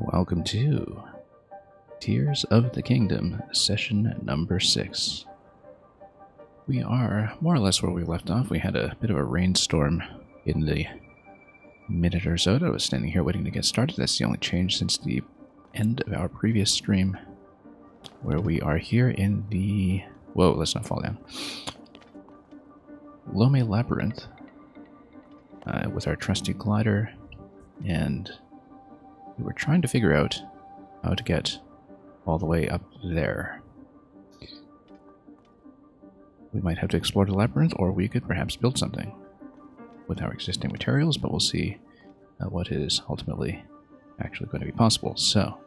Welcome to Tears of the Kingdom, session number 6. We are more or less where we left off. We had a bit of a rainstorm in the minute or so that I was standing here waiting to get started. That's the only change since the end of our previous stream, where we are here in the... Whoa, let's not fall down. Lome Labyrinth with our trusty glider, and we were trying to figure out how to get all the way up there. We might have to explore the labyrinth, or we could perhaps build something with our existing materials, but we'll see what is ultimately actually going to be possible. So,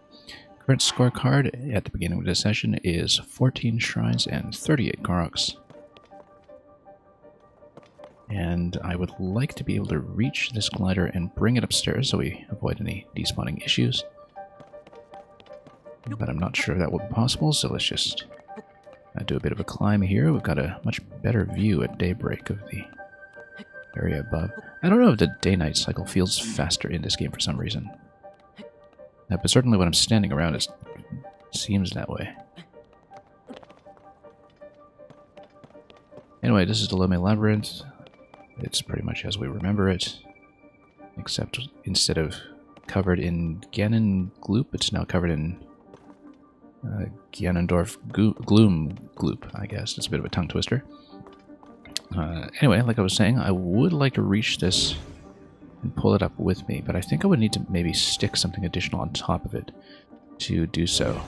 current scorecard at the beginning of this session is 14 shrines and 38 Koroks. And I would like to be able to reach this glider and bring it upstairs so we avoid any despawning issues. But I'm not sure if that will be possible, so let's just do a bit of a climb here. We've got a much better view at daybreak of the area above. I don't know if the day-night cycle feels faster in this game for some reason. But certainly when I'm standing around, it seems that way. Anyway, this is the Lome Labyrinth. It's pretty much as we remember it, except instead of covered in Ganon gloop, it's now covered in Ganondorf gloom gloop, I guess. It's a bit of a tongue twister. Anyway, like I was saying, I would like to reach this and pull it up with me, but I think I would need to maybe stick something additional on top of it to do so,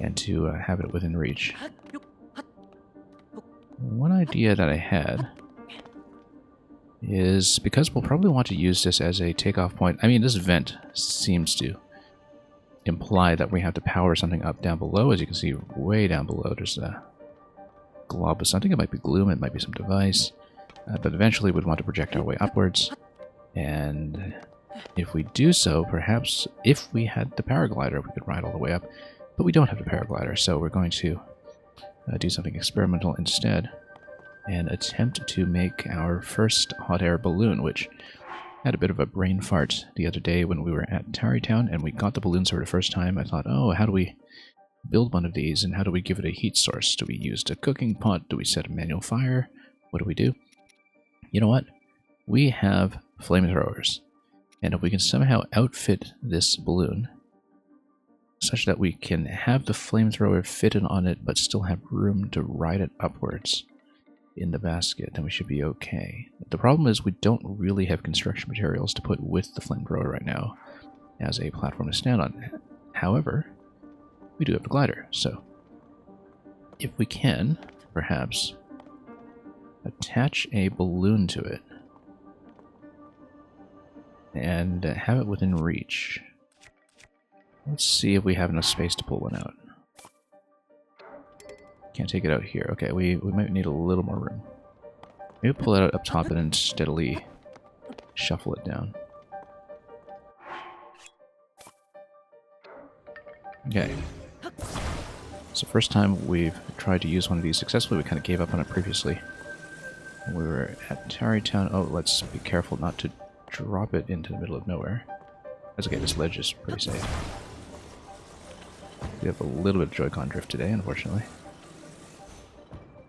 and to have it within reach. One idea that I had is, because we'll probably want to use this as a takeoff point. I mean, this vent seems to imply that we have to power something up down below. As you can see, way down below, there's a glob of something. It might be gloom, it might be some device. But eventually we'd want to project our way upwards. And if we do so, perhaps if we had the paraglider, we could ride all the way up. But we don't have the paraglider, so we're going to do something experimental instead and attempt to make our first hot air balloon, which had a bit of a brain fart the other day when we were at Tarrytown and we got the balloons for the first time. I thought, oh, how do we build one of these, and how do we give it a heat source? Do we use a cooking pot? Do we set a manual fire? What do we do? You know what? We have flamethrowers, and if we can somehow outfit this balloon such that we can have the flamethrower fitted on it but still have room to ride it upwards in the basket, then we should be okay. The problem is we don't really have construction materials to put with the flamethrower right now as a platform to stand on. However, we do have the glider, so if we can, perhaps, attach a balloon to it and have it within reach. Let's see if we have enough space to pull one out. Can't take it out here. Okay, we might need a little more room. Maybe pull it out up top and then steadily shuffle it down. Okay. It's the first time we've tried to use one of these successfully. We kind of gave up on it previously when we were at Tarrytown. Oh, let's be careful not to drop it into the middle of nowhere. That's okay, this ledge is pretty safe. We have a little bit of Joy-Con drift today, unfortunately,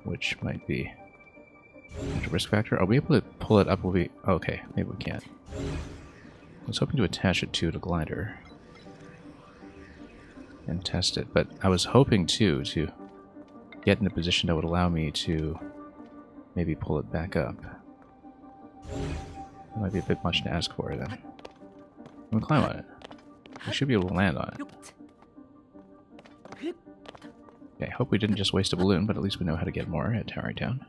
which might be a risk factor. Are we able to pull it up? Will we? Okay, maybe we can't. I was hoping to attach it to the glider and test it, but I was hoping too to get in a position that would allow me to maybe pull it back up. That might be a bit much to ask for then. I'm gonna climb on it. We should be able to land on it. Okay, hope we didn't just waste a balloon, but at least we know how to get more at Tarrytown.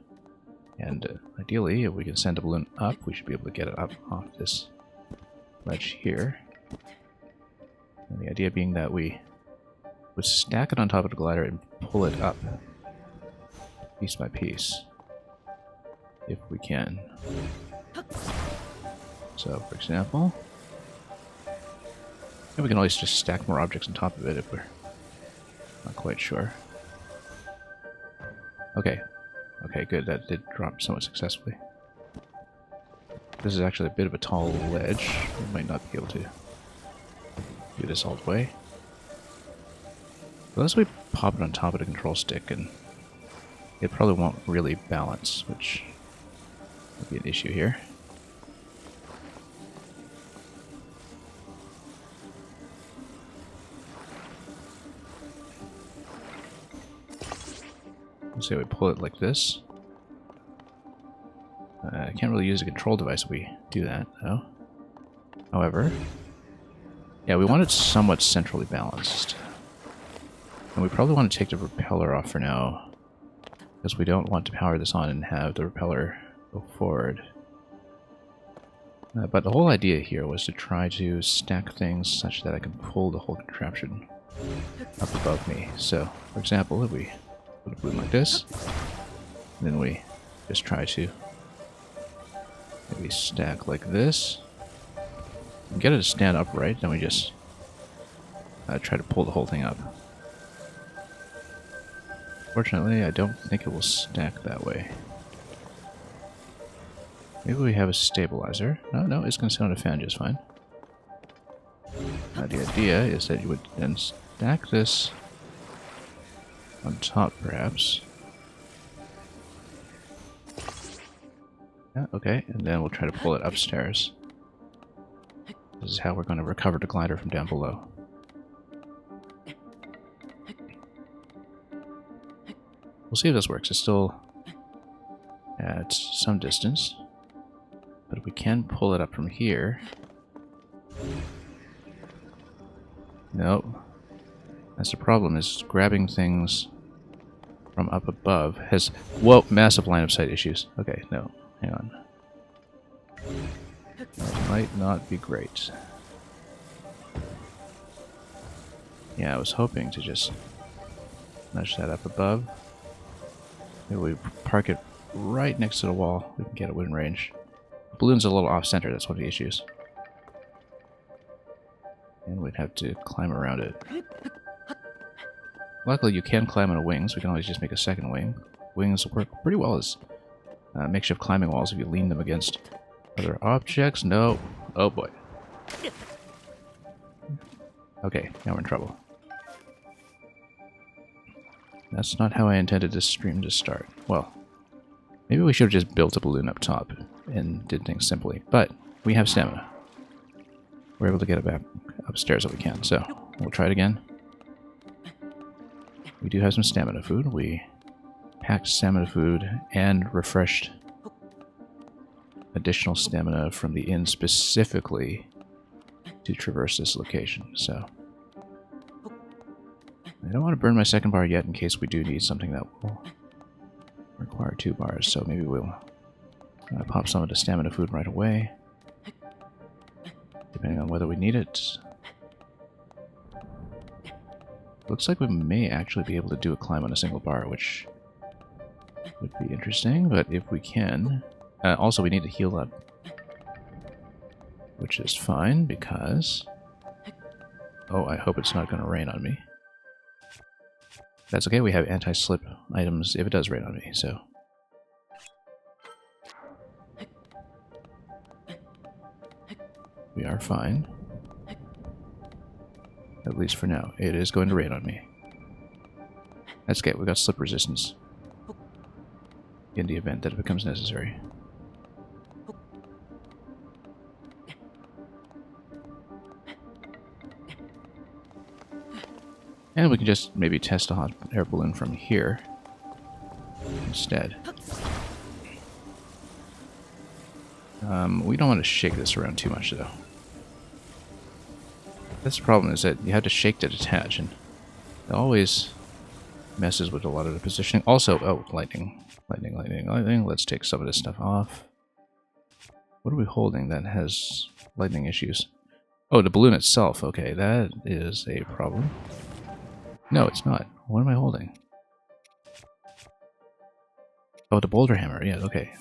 And ideally, if we can send a balloon up, we should be able to get it up off this ledge here. And the idea being that we would stack it on top of the glider and pull it up piece by piece, if we can. So, for example, we can always just stack more objects on top of it if we're not quite sure. Okay. Okay, good. That did drop somewhat successfully. This is actually a bit of a tall ledge. We might not be able to do this all the way. Unless we pop it on top of the control stick, and it probably won't really balance, which would be an issue here. Let's say we pull it like this. I can't really use a control device if we do that, though. However, yeah, we want it somewhat centrally balanced. And we probably want to take the propeller off for now, because we don't want to power this on and have the propeller go forward. But the whole idea here was to try to stack things such that I can pull the whole contraption up above me. So, for example, if we put a balloon like this, then we just try to maybe stack like this, and get it to stand upright, then we just try to pull the whole thing up. Fortunately, I don't think it will stack that way. Maybe we have a stabilizer. No, it's going to sit on a fan just fine. Now the idea is that you would then stack this on top, perhaps. Yeah, okay, and then we'll try to pull it upstairs. This is how we're going to recover the glider from down below. We'll see if this works. It's still at some distance, but we can pull it up from here. Nope. That's the problem, is grabbing things from up above has... Whoa, massive line of sight issues. Okay, no. Hang on. That might not be great. Yeah, I was hoping to just nudge that up above. Maybe we park it right next to the wall. We can get it within range. The balloon's a little off-center, that's one of the issues. And we'd have to climb around it. Luckily, you can climb on a wing, so we can always just make a second wing. Wings work pretty well as makeshift climbing walls if you lean them against other objects. No. Oh boy. Okay, now we're in trouble. That's not how I intended this stream to start. Well, maybe we should have just built a balloon up top and did things simply. But we have stamina. We're able to get it back upstairs if we can, so we'll try it again. We do have some stamina food. We packed stamina food and refreshed additional stamina from the inn specifically to traverse this location, so I don't want to burn my second bar yet in case we do need something that will require 2 bars, so maybe we'll pop some of the stamina food right away, depending on whether we need it. Looks like we may actually be able to do a climb on a single bar, which would be interesting, but if we can... also, we need to heal up, which is fine, because... Oh, I hope it's not going to rain on me. That's okay, we have anti-slip items if it does rain on me, so... We are fine. At least for now. It is going to rain on me. That's okay, we've got slip resistance. In the event that it becomes necessary. And we can just maybe test a hot air balloon from here instead. We don't want to shake this around too much, though. That's the problem, is that you have to shake to detach, and it always messes with a lot of the positioning. Also, oh, lightning. Lightning. Let's take some of this stuff off. What are we holding that has lightning issues? Oh, the balloon itself. Okay, that is a problem. No, it's not. What am I holding? Oh, the boulder hammer. Yeah, okay.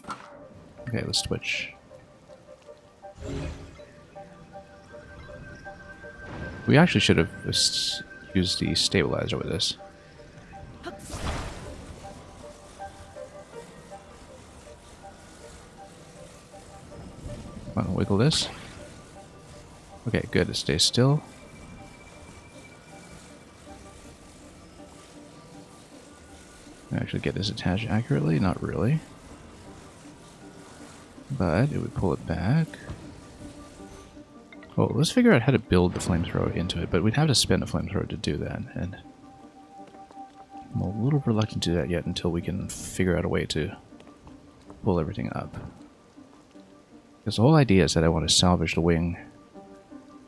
Okay, let's switch. We actually should have used the stabilizer with this. Come on, wiggle this. Okay, good. It stays still. actually get this attached accurately? Not really. But it would pull it back. Well, let's figure out how to build the flamethrower into it, but we'd have to spend a flamethrower to do that, and I'm a little reluctant to do that yet until we can figure out a way to pull everything up. Because the whole idea is that I want to salvage the wing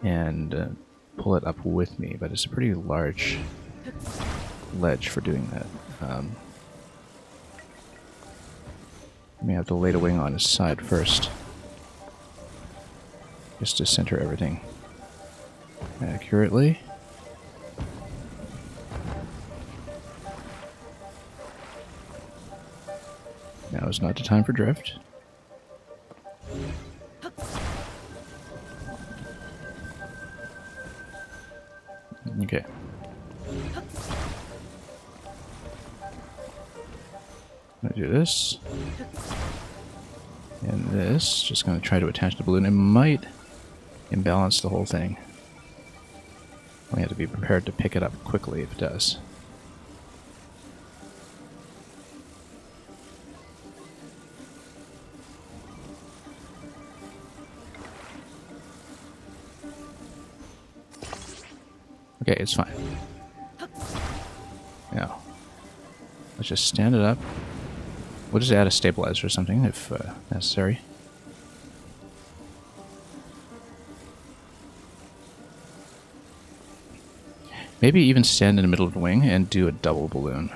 and pull it up with me, but it's a pretty large ledge for doing that. I may have to lay the wing on its side first, just to center everything accurately. Now is not the time for drift. Okay. I'm gonna do this. And this. Just gonna try to attach the balloon. It might imbalance the whole thing. We have to be prepared to pick it up quickly if it does. Okay, it's fine. Now, let's just stand it up. We'll just add a stabilizer or something if necessary. Maybe even stand in the middle of the wing and do a double balloon.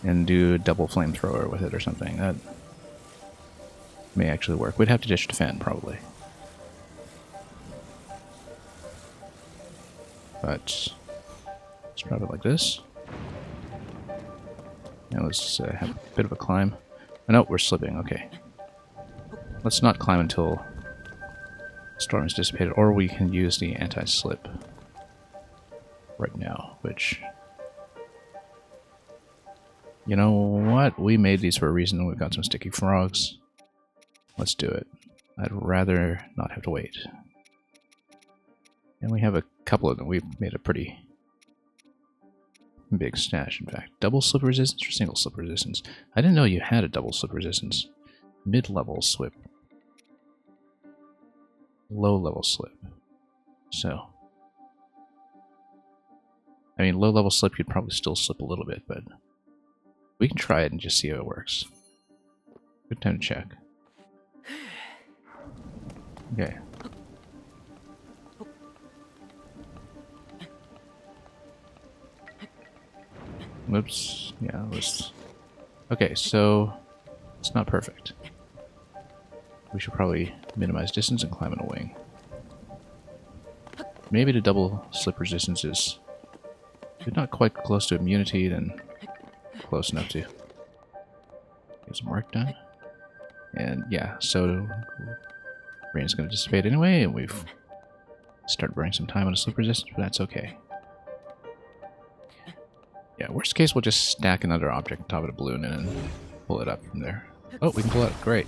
And do a double flamethrower with it or something. That may actually work. We'd have to ditch the fan, probably. But let's drop it like this. Now let's have a bit of a climb. Oh, no, we're slipping. Okay. Let's not climb until the storm is dissipated, or we can use the anti-slip right now, which... You know what? We made these for a reason. We've got some sticky frogs. Let's do it. I'd rather not have to wait. And we have a couple of them. We've made a pretty big stash, in fact. Double slip resistance or single slip resistance? I didn't know you had a double slip resistance. Mid-level slip. Low-level slip. So. I mean, low-level slip, you'd probably still slip a little bit, but we can try it and just see how it works. Good time to check. Okay. Whoops. Yeah, it was... Okay, so it's not perfect. We should probably minimize distance and climb in a wing. Maybe the double slip resistance is... If not quite close to immunity, then close enough to get some work done. And yeah, so rain's going to dissipate anyway, and we've started burning some time on the slip resistance, but that's okay. Yeah, worst case, we'll just stack another object on top of the balloon and then pull it up from there. Oh, we can pull it up. Great.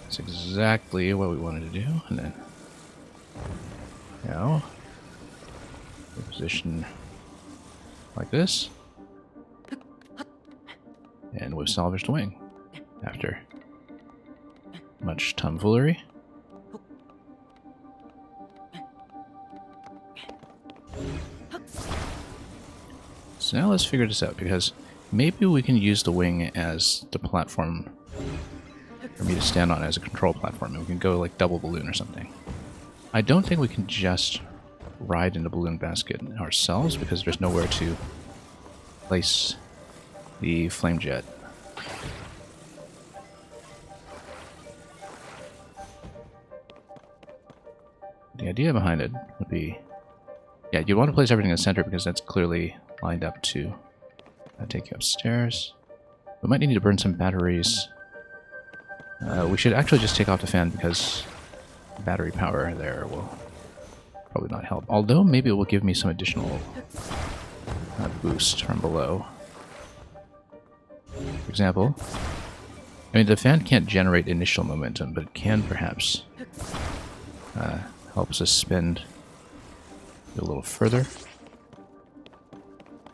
That's exactly what we wanted to do. And then now, position like this. And we've salvaged the wing after much tomfoolery. So now let's figure this out, because maybe we can use the wing as the platform for me to stand on as a control platform, and we can go like double balloon or something. I don't think we can just ride in the balloon basket ourselves, because there's nowhere to place the flame jet. The idea behind it would be, yeah, you'd want to place everything in the center because that's clearly lined up to take you upstairs. We might need to burn some batteries. We should actually just take off the fan because battery power there will probably not help. Although maybe it will give me some additional boost from below. For example, I mean, the fan can't generate initial momentum, but it can perhaps help us spin a little further.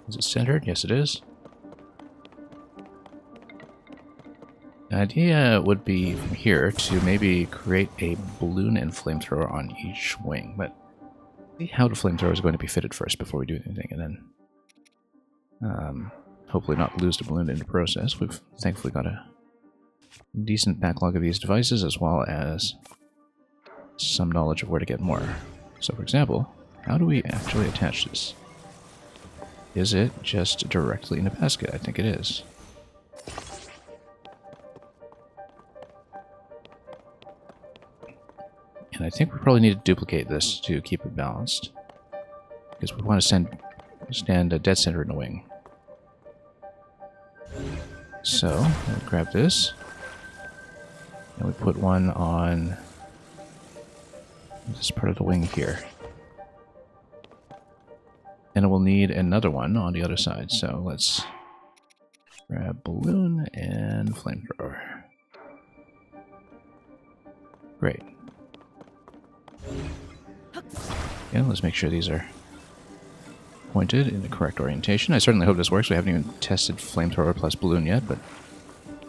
Is it centered? Yes, it is. An idea would be from here to maybe create a balloon and flamethrower on each wing, but see how the flamethrower is going to be fitted first before we do anything, and then hopefully not lose the balloon in the process. We've thankfully got a decent backlog of these devices, as well as some knowledge of where to get more. So for example, how do we actually attach this? Is it just directly in the basket? I think it is. And I think we probably need to duplicate this to keep it balanced, because we want to stand a dead center in the wing. So, we'll grab this, and we put one on this part of the wing here. And we'll need another one on the other side, so let's grab balloon and flamethrower. Great. Again, let's make sure these are pointed in the correct orientation. I certainly hope this works. We haven't even tested flamethrower plus balloon yet, but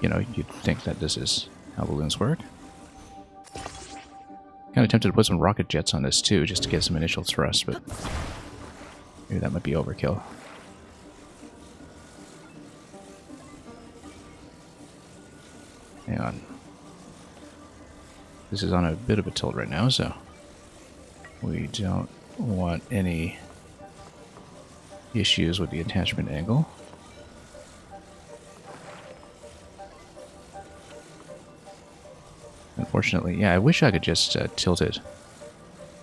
you know, you'd think that this is how balloons work. Kind of tempted to put some rocket jets on this too, just to get some initial thrust, but maybe that might be overkill. Hang on. This is on a bit of a tilt right now, so we don't want any issues with the attachment angle. Unfortunately, yeah, I wish I could just tilt it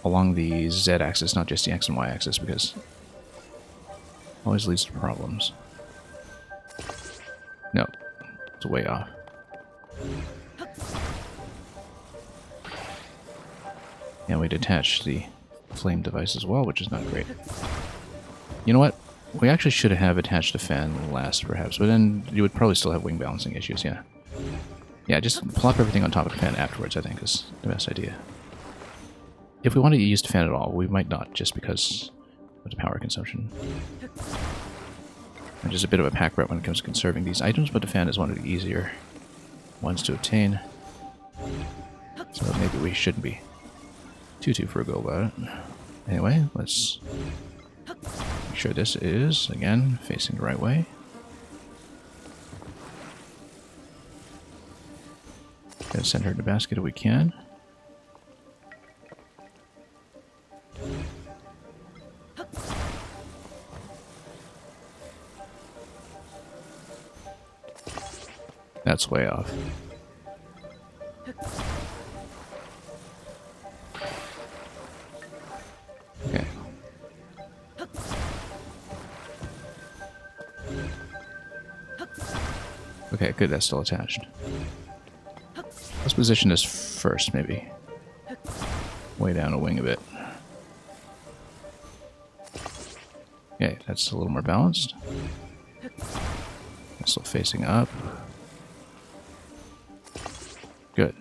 along the Z-axis, not just the X and Y-axis, because it always leads to problems. No, it's way off. And we detach the flame device as well, which is not great. You know what? We actually should have attached a fan last, perhaps, but then you would probably still have wing balancing issues, yeah. Yeah, just plop everything on top of the fan afterwards, I think, is the best idea. If we wanted to use the fan at all, we might not, just because of the power consumption. And just a bit of a pack rat when it comes to conserving these items, but the fan is one of the easier ones to obtain. So maybe we shouldn't be too frugal about it. Anyway, let's make sure this is, again, facing the right way. Gotta center in the basket if we can. That's way off. Okay. Okay, good, that's still attached. Let's position this first, maybe. Way down a wing a bit. Okay, that's a little more balanced. Still facing up. Good.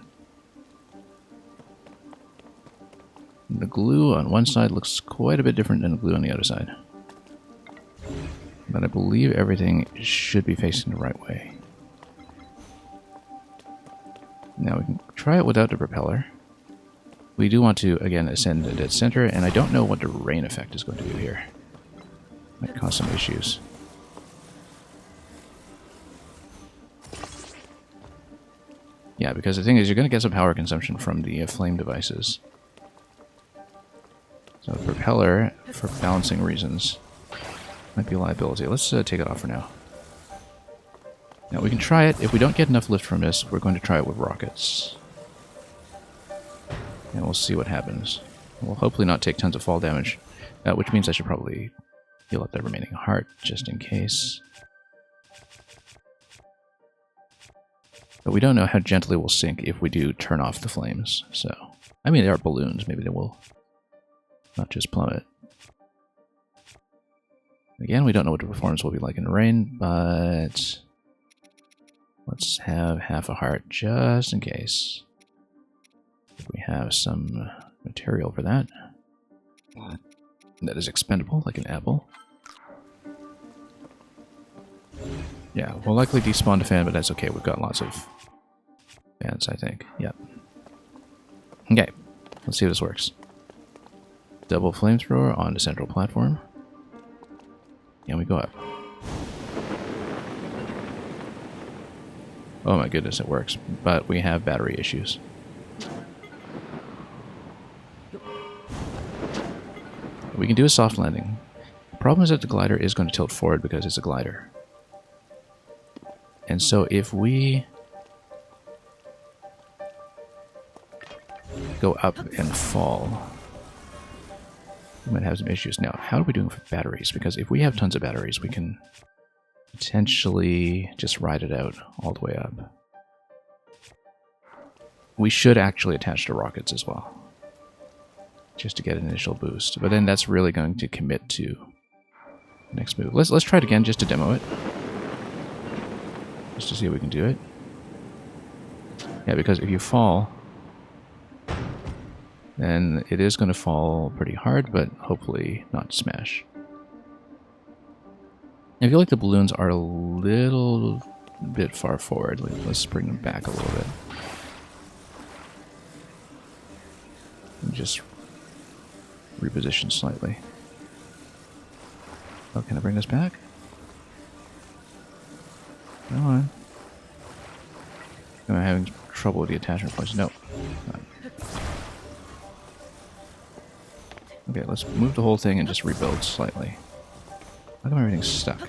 The glue on one side looks quite a bit different than the glue on the other side. But I believe everything should be facing the right way. Now we can try it without the propeller. We do want to, again, ascend the dead center, and I don't know what the rain effect is going to do here. Might cause some issues. Yeah, because the thing is, you're going to get some power consumption from the flame devices. So the propeller, for balancing reasons, might be a liability. Let's take it off for now. Now we can try it. If we don't get enough lift from this, we're going to try it with rockets. And we'll see what happens. We'll hopefully not take tons of fall damage, which means I should probably heal up that remaining heart, just in case. But we don't know how gently we'll sink if we do turn off the flames, so... I mean, they are balloons, maybe they will not just plummet. Again, we don't know what the performance will be like in the rain, but... let's have half a heart, just in case. If we have some material for that. That is expendable, like an apple. Yeah, we'll likely despawn the fan, but that's okay. We've got lots of Fans, I think. Yep. Okay. Let's see if this works. Double flamethrower onto central platform. And we go up. Oh my goodness, it works. But we have battery issues. We can do a soft landing. The problem is that the glider is going to tilt forward because it's a glider. And so if we go up and fall, we might have some issues. Now, how are we doing for batteries? Because if we have tons of batteries, we can potentially just ride it out all the way up. We should actually attach to rockets as well, just to get an initial boost. But then that's really going to commit to the next move. Let's try it again just to demo it. Just to see if we can do it. Yeah, because if you fall, then it is going to fall pretty hard, but hopefully not smash. I feel like the balloons are a little bit far forward. Let's bring them back a little bit. And just reposition slightly. Oh, can I bring this back? Come on. Am I having trouble with the attachment points? No. Okay, let's move the whole thing and just rebuild slightly. How come everything's stuck?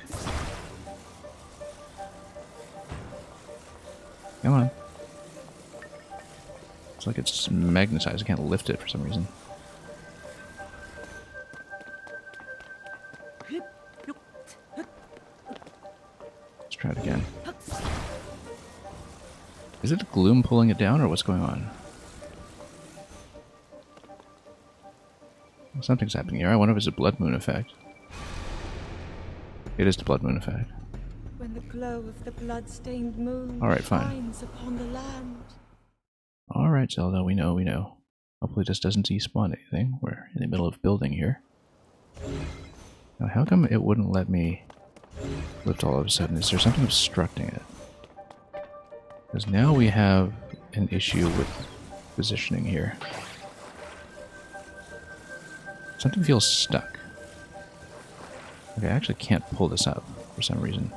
Come on. It's like it's magnetized. I can't lift it for some reason. Let's try it again. Is it the gloom pulling it down, or what's going on? Something's happening here. I wonder if it's a blood moon effect. It is the blood moon effect. When the glow of the blood-stained moon shines upon the land. Alright, Zelda, we know, we know. Hopefully this doesn't despawn anything. We're in the middle of building here. Now, how come it wouldn't let me lift all of a sudden? Is there something obstructing it? Because now we have an issue with positioning here. Something feels stuck. Okay, I actually can't pull this up for some reason.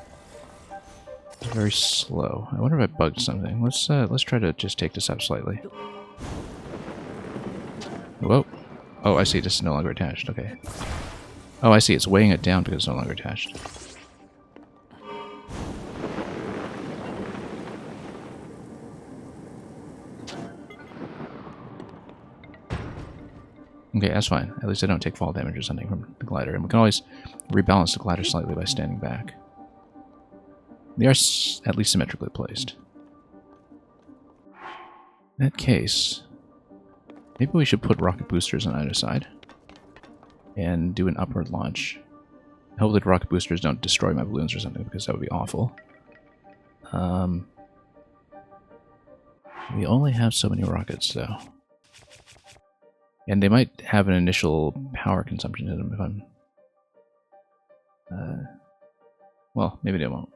It's very slow. I wonder if I bugged something. Let's try to just take this up slightly. Whoa. Oh, I see. This is no longer attached. Okay. Oh, I see. It's weighing it down because it's no longer attached. Okay, that's fine. At least I don't take fall damage or something from the glider. And we can always rebalance the glider slightly by standing back. They are at least symmetrically placed. In that case, maybe we should put rocket boosters on either side and do an upward launch. Hopefully the rocket boosters don't destroy my balloons or something, because that would be awful. We only have so many rockets, though. And they might have an initial power consumption in them if I'm... well, maybe they won't.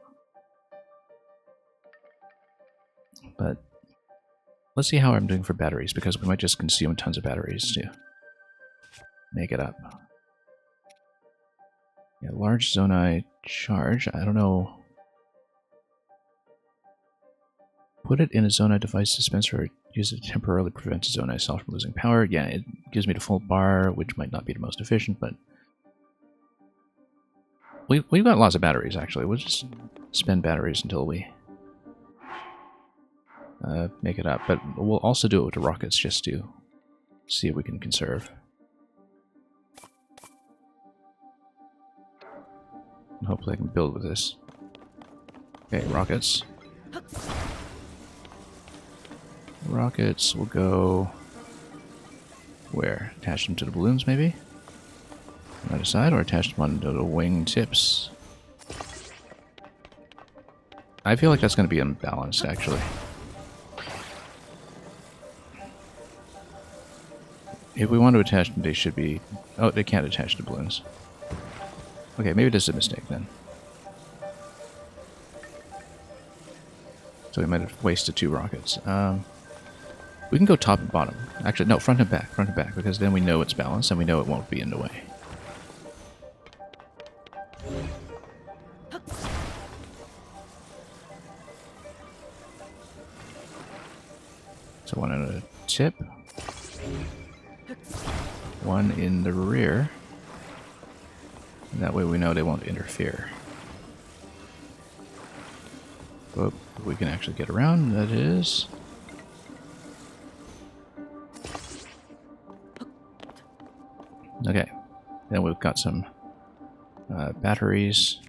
But let's see how I'm doing for batteries, because we might just consume tons of batteries to make it up. Yeah, large Zonai charge. I don't know. Put it in a Zonai device dispenser or use it to temporarily prevent a Zonai cell from losing power. Yeah, it gives me the full bar, which might not be the most efficient, but we've got lots of batteries, actually. We'll just spend batteries until we make it up. But we'll also do it with the rockets just to see if we can conserve. And hopefully I can build with this. Okay, rockets. Rockets will go... where? Attach them to the balloons, maybe? On either side, or attach them onto the wing tips? I feel like that's going to be unbalanced, actually. If we want to attach them, they should be... oh, they can't attach to balloons. Okay, maybe this is a mistake, then. So we might have wasted 2 rockets. We can go top and bottom. Actually, no, front and back, because then we know it's balanced and we know it won't be in the way. So one on a tip. One in the rear. That way we know they won't interfere. But we can actually get around, that is. Okay, then we've got some batteries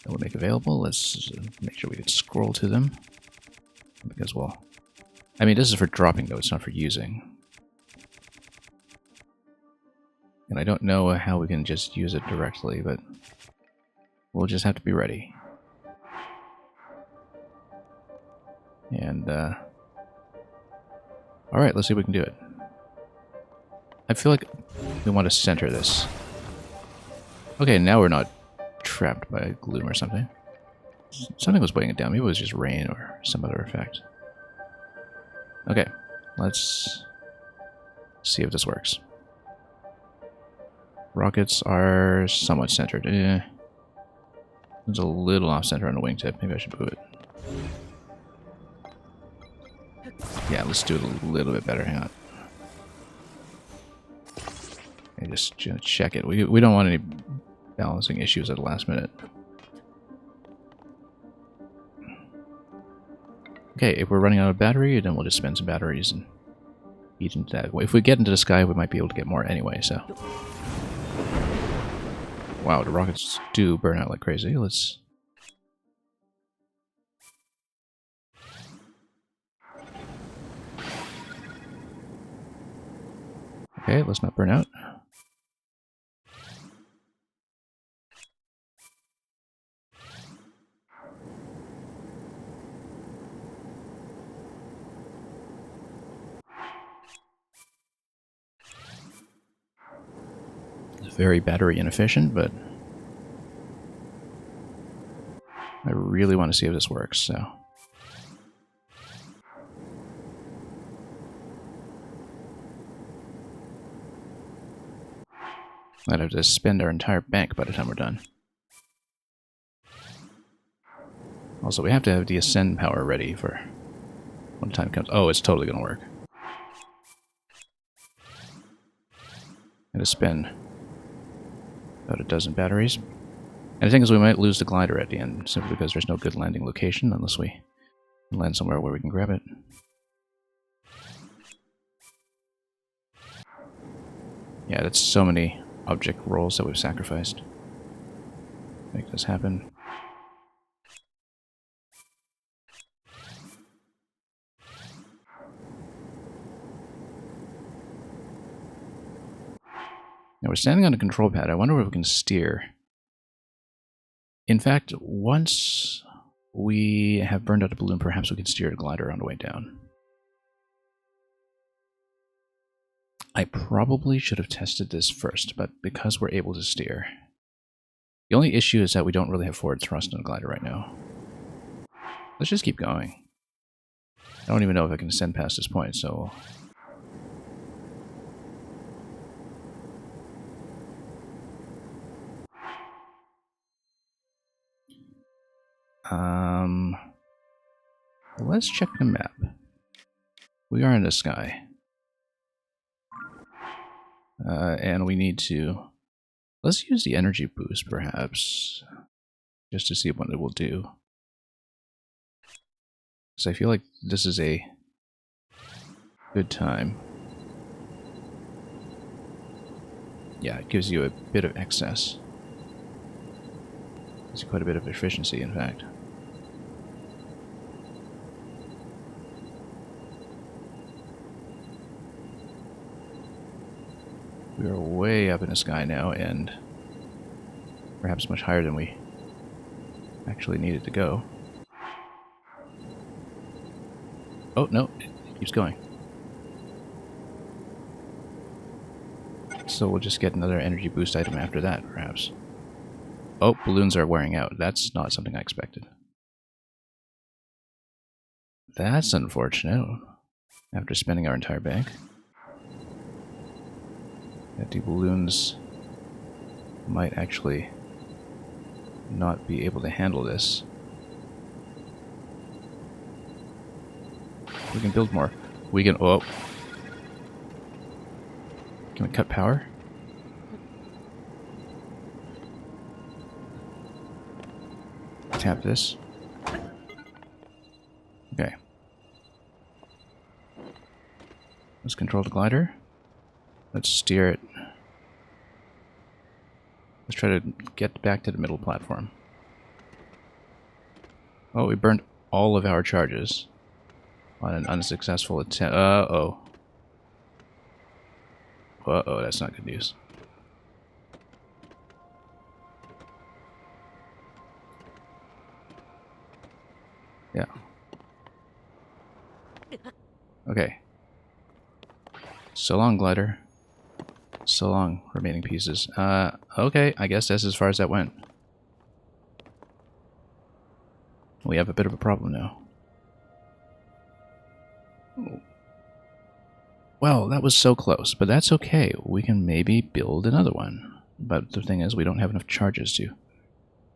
that we'll make available. Let's make sure we can scroll to them. Because, well, I mean, this is for dropping though, it's not for using. And I don't know how we can just use it directly, but we'll just have to be ready. And, alright, let's see if we can do it. I feel like we want to center this. Okay, now we're not trapped by gloom or something. Something was weighing it down. Maybe it was just rain or some other effect. Okay, let's see if this works. Rockets are somewhat centered. It's a little off-center on the wingtip. Maybe I should move it. Yeah, let's do it a little bit better. Hang on. Okay, just check it. We don't want any balancing issues at the last minute. Okay, if we're running out of battery, then we'll just spend some batteries and eat into that. If we get into the sky, we might be able to get more anyway, so... Wow, the rockets do burn out like crazy. Let's... Okay, let's not burn out. It's very battery inefficient, but I really want to see if this works, so... Might have to spend our entire bank by the time we're done. Also, we have to have the ascend power ready for when the time comes. Oh, it's totally going to work. Got to spend about a dozen batteries. And the thing is, we might lose the glider at the end, simply because there's no good landing location unless we land somewhere where we can grab it. Yeah, that's so many object rolls that we've sacrificed. Make this happen. Now we're standing on a control pad. I wonder if we can steer. In fact, once we have burned out the balloon, perhaps we can steer the glider on the way down. I probably should have tested this first, but because we're able to steer. The only issue is that we don't really have forward thrust on the glider right now. Let's just keep going. I don't even know if I can ascend past this point, so... Let's check the map. We are in the sky. And we need to... Let's use the energy boost, perhaps. Just to see what it will do. Because I feel like this is a good time. Yeah, it gives you a bit of excess. It's quite a bit of efficiency, in fact. We are way up in the sky now, and perhaps much higher than we actually needed to go. Oh, no, it keeps going. So we'll just get another energy boost item after that, perhaps. Oh, balloons are wearing out. That's not something I expected. that's unfortunate. After spending our entire bank. That the balloons might actually not be able to handle this. We can build more. We can... Oh. Can we cut power? Tap this. Okay. Let's control the glider. Let's steer it. Let's try to get back to the middle platform. Oh, we burned all of our charges on an unsuccessful attempt. Uh-oh. Uh-oh, that's not good news. Yeah. Okay. So long, glider. So long, remaining pieces. Okay, I guess that's as far as that went. We have a bit of a problem now. Well, that was so close, but that's okay. We can maybe build another one. But the thing is, we don't have enough charges to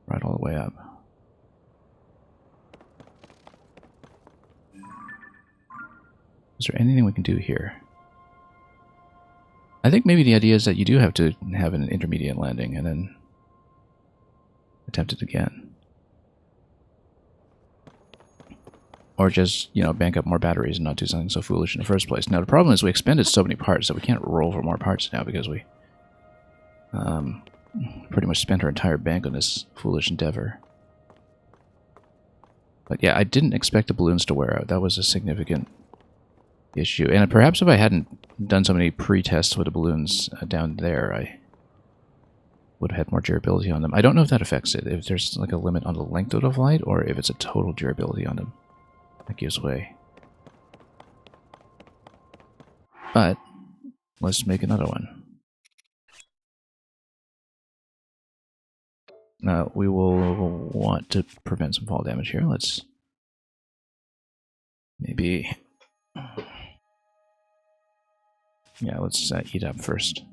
ride all the way up. Is there anything we can do here? I think maybe the idea is that you do have to have an intermediate landing and then attempt it again. Or just, you know, bank up more batteries and not do something so foolish in the first place. Now, the problem is we expended so many parts that we can't roll for more parts now because we pretty much spent our entire bank on this foolish endeavor. But yeah, I didn't expect the balloons to wear out. That was a significant issue. And perhaps if I hadn't done so many pre-tests with the balloons down there, I would have had more durability on them. I don't know if that affects it, if there's like a limit on the length of the flight, or if it's a total durability on them that gives way. But let's make another one. Now, we will want to prevent some fall damage here. Let's maybe... Yeah, let's eat up first.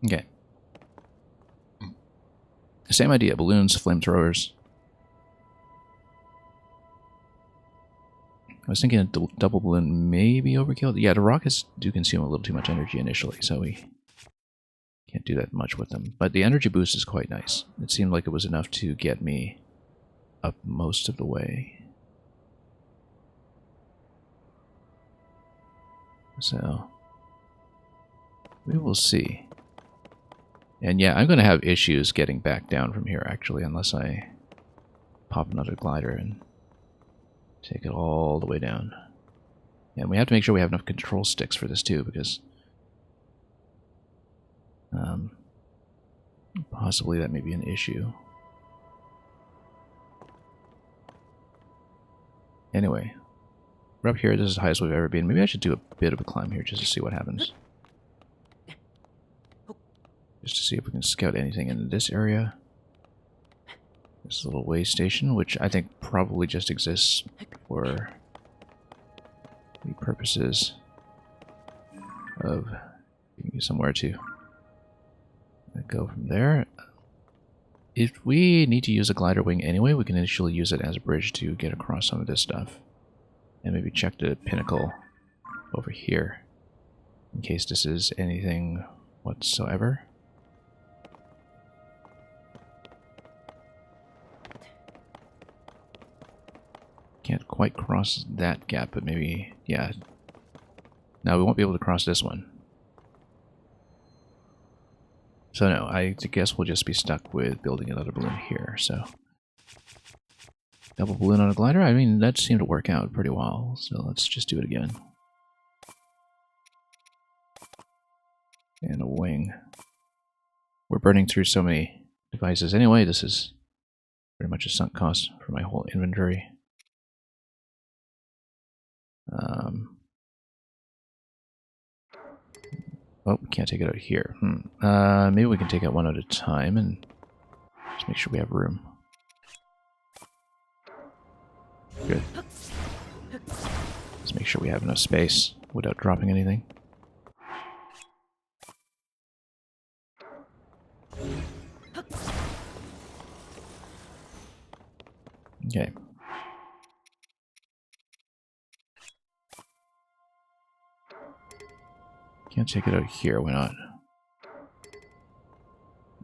Okay. Same idea. Balloons, flamethrowers. I was thinking a double balloon may be overkill. Yeah, the rockets do consume a little too much energy initially, so we can't do that much with them. But the energy boost is quite nice. It seemed like it was enough to get me up most of the way. So, we will see. And yeah, I'm going to have issues getting back down from here, actually, unless I pop another glider and take it all the way down. And we have to make sure we have enough control sticks for this, too, because possibly that may be an issue. Anyway, we're up here. This is the highest we've ever been. Maybe I should do a bit of a climb here just to see what happens. Just to see if we can scout anything in this area. This little way station, which I think probably just exists for the purposes of giving you somewhere to go from there. If we need to use a glider wing anyway, we can initially use it as a bridge to get across some of this stuff. And maybe check the pinnacle over here, in case this is anything whatsoever. Can't quite cross that gap, but maybe, yeah. Now we won't be able to cross this one. So no, I guess we'll just be stuck with building another balloon here, so. Double balloon on a glider? I mean, that seemed to work out pretty well, so let's just do it again. And a wing. We're burning through so many devices anyway, this is pretty much a sunk cost for my whole inventory. Oh, we can't take it out here. Maybe we can take out one at a time and just make sure we have room. Good. Let's make sure we have enough space without dropping anything. Okay. Can't take it out here, why not?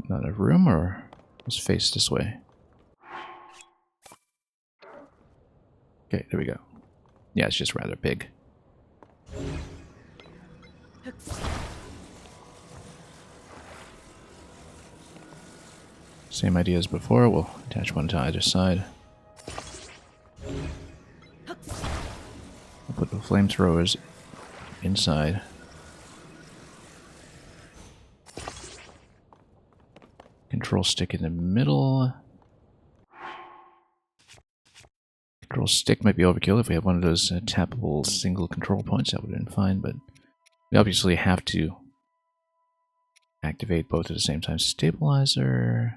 Not enough room, or let's face this way. Okay, there we go. Yeah, it's just rather big. Same idea as before, we'll attach one to either side. I'll put the flamethrowers inside. Control stick in the middle. Control stick might be overkill. If we have one of those tappable single control points, that would have been fine, but we obviously have to activate both at the same time. Stabilizer.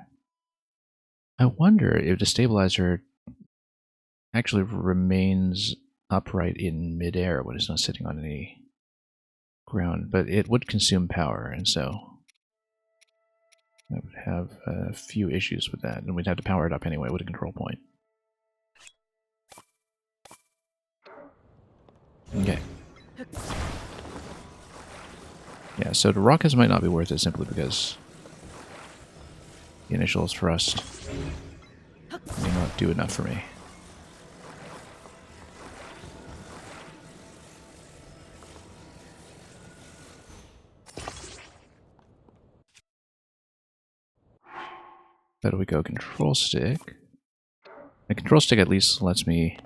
I wonder if the stabilizer actually remains upright in midair when it's not sitting on any ground, but it would consume power, and so I would have a few issues with that, and we'd have to power it up anyway with a control point. Okay. Yeah, so the rockets might not be worth it simply because the initial thrust may not do enough for me. Better we go control stick. The control stick at least lets me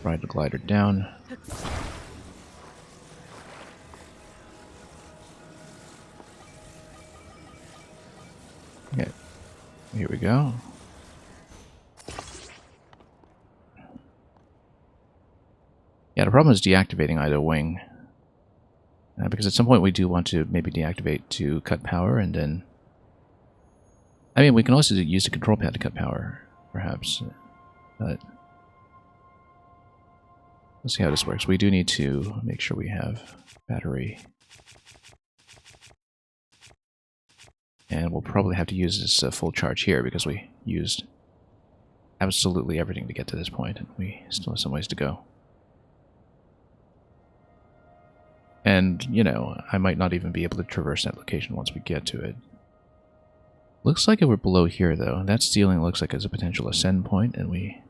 ride the glider down. Okay, here we go. Yeah, the problem is deactivating either wing. Because at some point we do want to maybe deactivate to cut power, and then... I mean, we can also use the control pad to cut power, perhaps. But let's see how this works. We do need to make sure we have battery. And we'll probably have to use this full charge here because we used absolutely everything to get to this point, and we still have some ways to go. And, you know, I might not even be able to traverse that location once we get to it. Looks like if we're below here, though, that ceiling looks like it's a potential ascend point, and we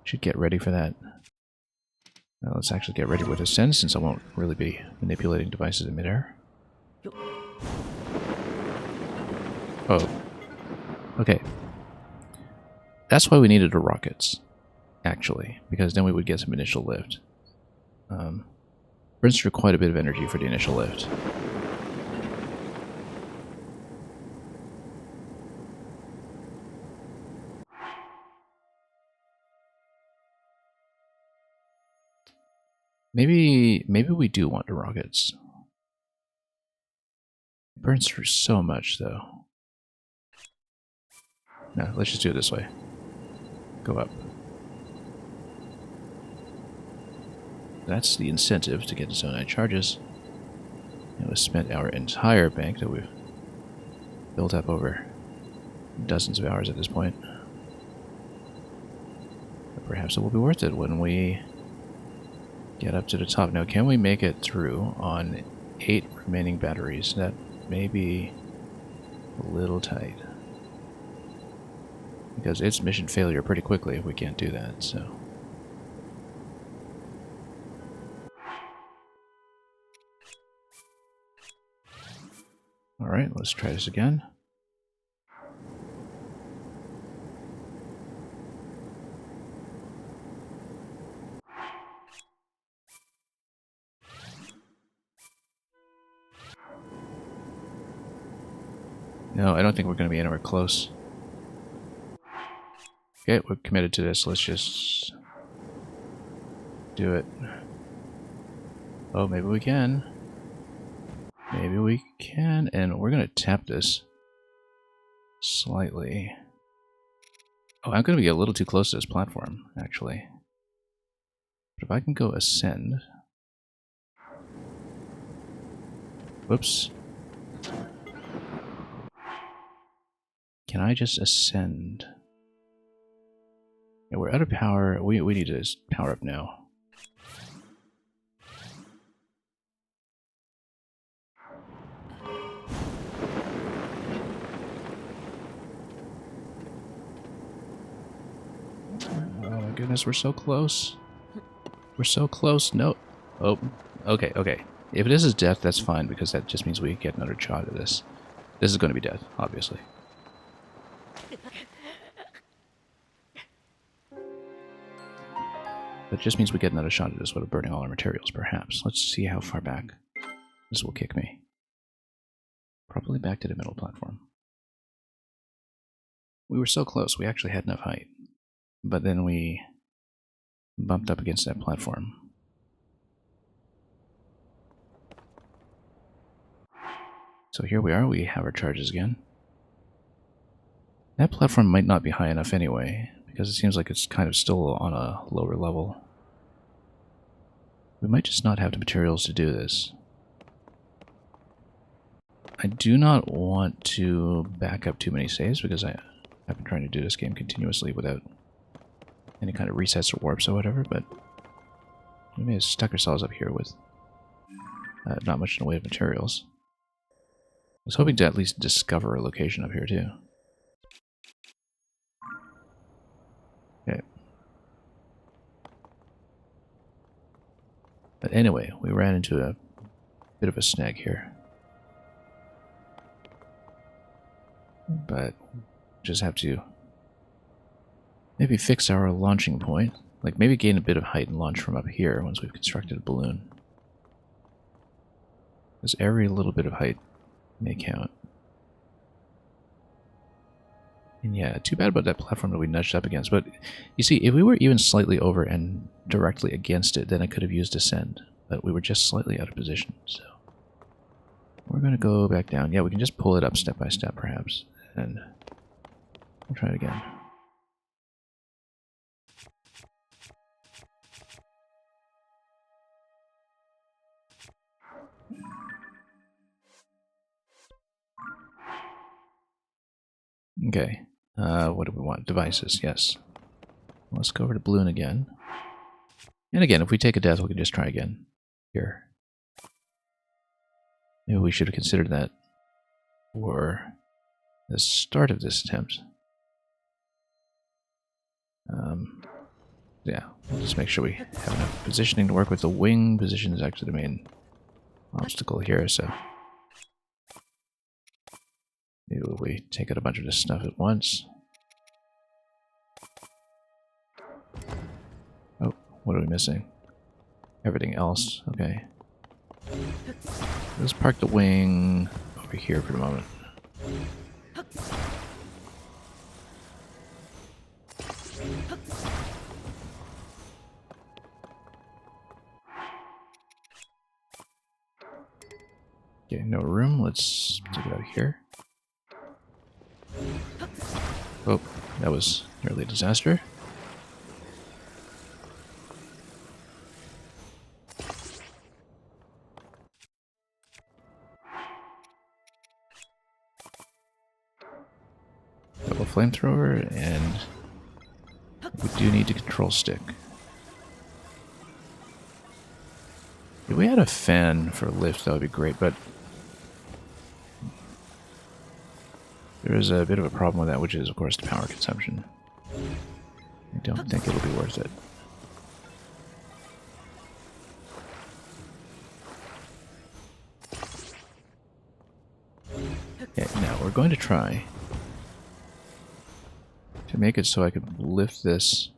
should get ready for that. Now let's actually get ready with ascend, since I won't really be manipulating devices in midair. Oh. Okay. That's why we needed the rockets, actually, because then we would get some initial lift. Burns through quite a bit of energy for the initial lift. Maybe we do want the rockets. It burns through so much, though. No, let's just do it this way. Go up. That's the incentive to get the zonite charges. And we've spent our entire bank that we've built up over dozens of hours at this point. But perhaps it will be worth it when we get up to the top. Now, can we make it through on 8 remaining batteries? That may be a little tight. Because it's mission failure pretty quickly if we can't do that, so... Alright, let's try this again. No, I don't think we're going to be anywhere close. Okay, we're committed to this. Let's just do it. Oh, maybe we can. Maybe we can, and we're going to tap this slightly. Oh, I'm going to be a little too close to this platform, actually. But if I can go ascend... Whoops. Can I just ascend? Yeah, we're out of power. We need to power up now. Oh my goodness, we're so close. We're so close. No. Oh, okay, okay. If this is death, that's fine, because that just means we get another shot at this. This is going to be death, obviously. That just means we get another shot at this without burning all our materials, perhaps. Let's see how far back this will kick me. Probably back to the middle platform. We were so close, we actually had enough height. But then we bumped up against that platform. So here we are, we have our charges again. That platform might not be high enough anyway, because it seems like it's kind of still on a lower level. We might just not have the materials to do this. I do not want to back up too many saves, because I've been trying to do this game continuously without any kind of resets or warps or whatever, but we may have stuck ourselves up here with not much in the way of materials. I was hoping to at least discover a location up here too. Okay. But anyway, we ran into a bit of a snag here. But just have to maybe fix our launching point. Like maybe gain a bit of height and launch from up here once we've constructed a balloon. Because every little bit of height may count. And yeah, too bad about that platform that we nudged up against. But you see, if we were even slightly over and directly against it, then I could have used ascend. But we were just slightly out of position, so we're going to go back down. Yeah, we can just pull it up step by step, perhaps. And we'll try it again. Okay. What do we want? Devices, yes. Let's go over to balloon again. And again, if we take a death, we can just try again. Here. Maybe we should have considered that for the start of this attempt. Yeah, we'll just make sure we have enough positioning to work with. The wing position is actually the main obstacle here, so maybe we take out a bunch of this stuff at once. Oh, what are we missing? Everything else, okay. Let's park the wing over here for the moment. Okay, no room. Let's take it out of here. Oh, that was nearly a disaster. Double flamethrower, and we do need to control stick. If we had a fan for lift, that would be great, but there is a bit of a problem with that, which is, of course, the power consumption. I don't think it'll be worth it. Okay, now we're going to try to make it so I can lift this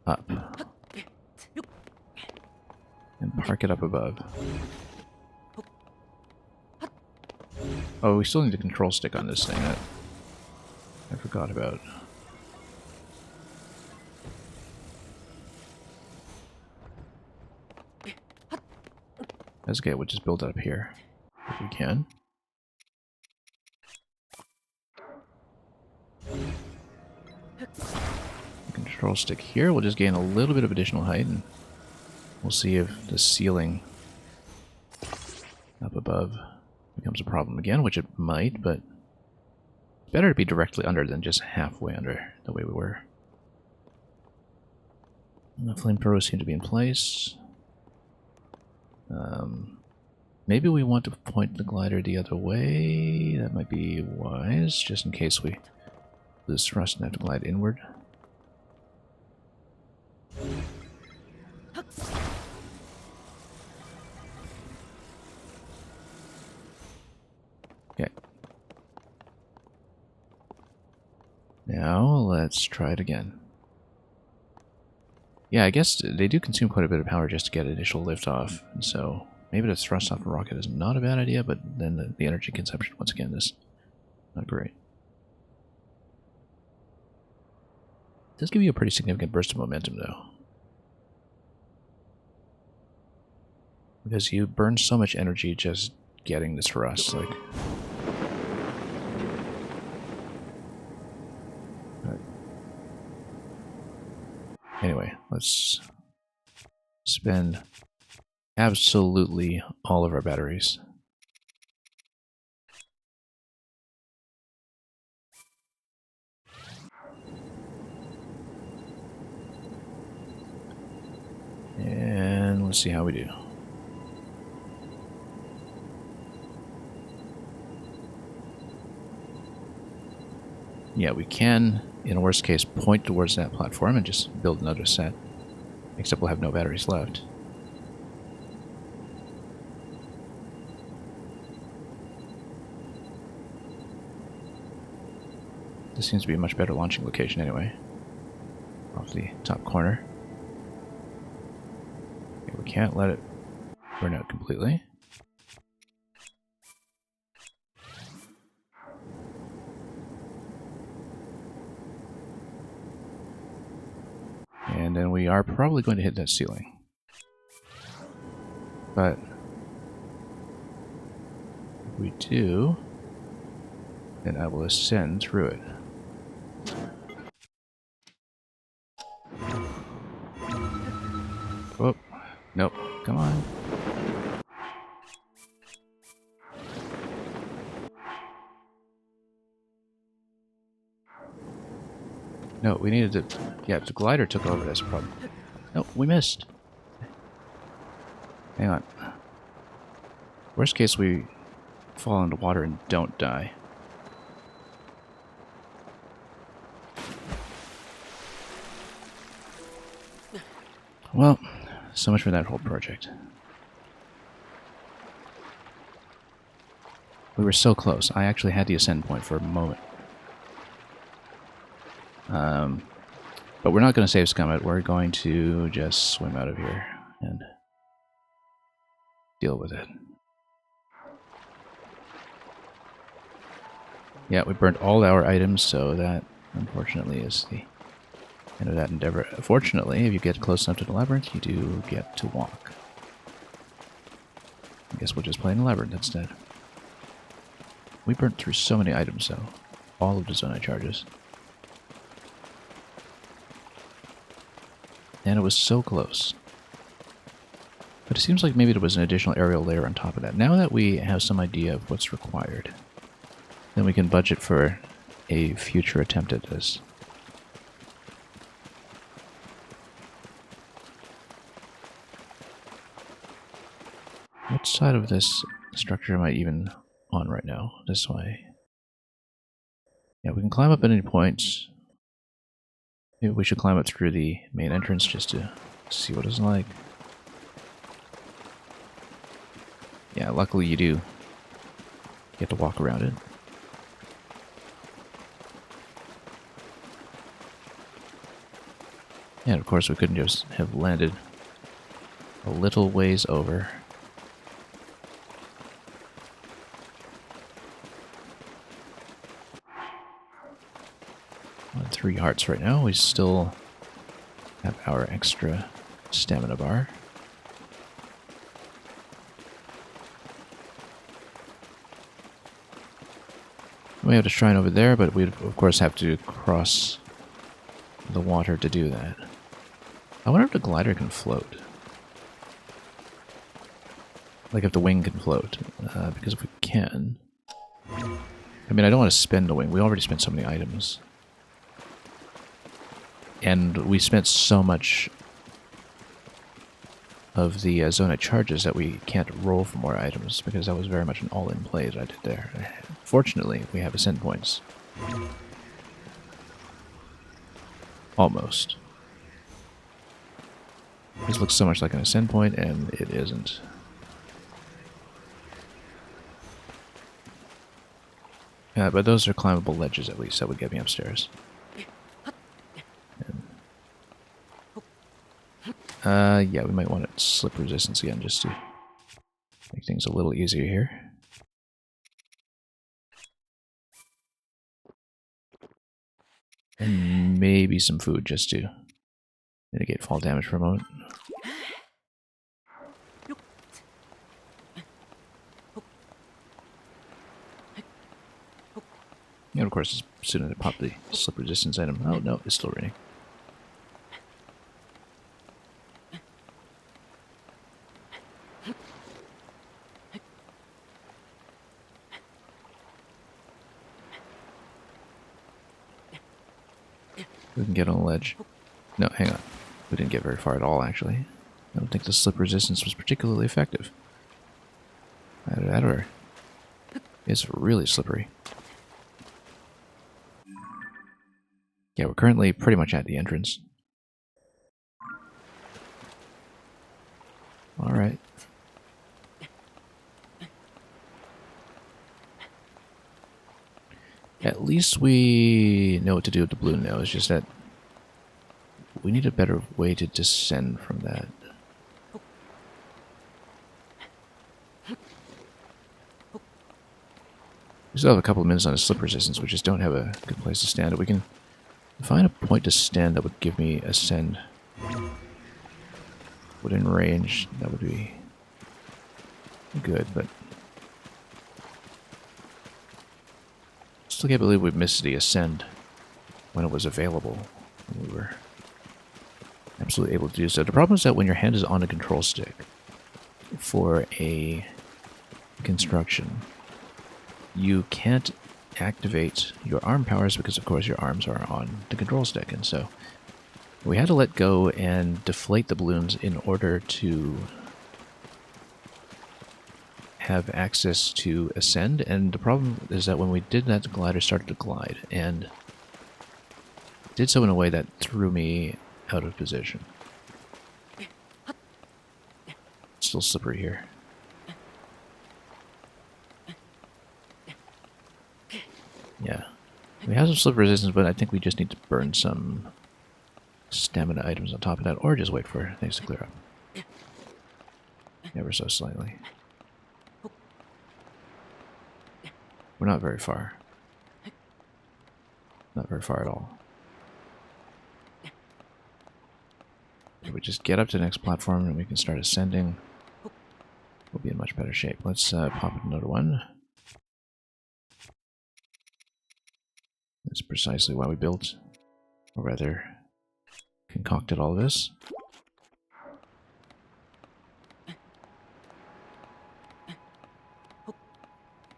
up and park it up above. Oh, we still need a control stick on this thing that I forgot about. That's okay, we'll just build it up here. if we can. The control stick here will just gain a little bit of additional height, and we'll see if the ceiling up above becomes a problem again, which it might, but it's better to be directly under than just halfway under the way we were. And the flamethrowers seem to be in place. Maybe we want to point the glider the other way. That might be wise, just in case we lose thrust and have to glide inward. Okay. Now let's try it again. Yeah, I guess they do consume quite a bit of power just to get initial liftoff, and so maybe the thrust off the rocket is not a bad idea, but then the energy consumption once again is not great. It does give you a pretty significant burst of momentum, though. Because you burn so much energy just getting the thrust, like... Anyway, let's spend absolutely all of our batteries. And let's see how we do. Yeah, we can, in a worst case, point towards that platform and just build another set. Except we'll have no batteries left. This seems to be a much better launching location anyway. Off the top corner. Okay, we can't let it burn out completely. And then we are probably going to hit that ceiling. But if we do, then I will ascend through it. Oh, nope, come on. No, we needed to... Yeah, the glider took over, that's a problem. No, we missed. Hang on. Worst case, we fall into water and don't die. Well, so much for that whole project. We were so close. I actually had the ascend point for a moment. But we're not going to save Scummit. We're going to just swim out of here and deal with it. Yeah, we burnt all our items, so that, unfortunately, is the end of that endeavor. Fortunately, if you get close enough to the labyrinth, you do get to walk. I guess we'll just play in the labyrinth instead. We burnt through so many items, though. All of the Zonai charges. And it was so close. But it seems like maybe there was an additional aerial layer on top of that. Now that we have some idea of what's required, then we can budget for a future attempt at this. What side of this structure am I even on right now? This way. Yeah, we can climb up at any point. Maybe we should climb up through the main entrance just to see what it's like. Yeah, luckily you do get to walk around it. And of course we couldn't just have landed a little ways over. 3 hearts right now. We still have our extra stamina bar. We have a shrine over there, but we'd of course have to cross the water to do that. I wonder if the glider can float. Like if the wing can float. Because if we can... I mean, I don't want to spend the wing. We already spent so many items. And we spent so much of the zonite charges that we can't roll for more items, because that was very much an all-in play that I did there. Fortunately, we have ascent points. Almost. This looks so much like an ascent point, and it isn't. But those are climbable ledges, at least. That would get me upstairs. Yeah, we might want it slip resistance again, just to make things a little easier here. And maybe some food, just to mitigate fall damage for a moment. And of course, as soon as I pop the slip resistance item... Oh, no, it's still raining. We can get on the ledge. No, hang on. We didn't get very far at all, actually. I don't think the slip resistance was particularly effective. Either that or... It's really slippery. Yeah, we're currently pretty much at the entrance. Alright. At least we know what to do with the balloon now. It's just that we need a better way to descend from that. We still have a couple of minutes on a slip resistance. We just don't have a good place to stand. If we can find a point to stand that would give me ascend within range, that would be good, but still can't believe we missed the ascend when it was available. When we were absolutely able to do so. The problem is that when your hand is on a control stick for a construction, you can't activate your arm powers because, of course, your arms are on the control stick. And so we had to let go and deflate the balloons in order to have access to ascend. And the problem is that when we did that, the glider started to glide and did so in a way that threw me out of position. It's still slippery here. Yeah. We have some slip resistance, but I think we just need to burn some stamina items on top of that, or just wait for things to clear up. Ever so slightly. We're not very far. Not very far at all. If we just get up to the next platform and we can start ascending, we'll be in much better shape. Let's pop another one. That's precisely why we built, or rather, concocted all this.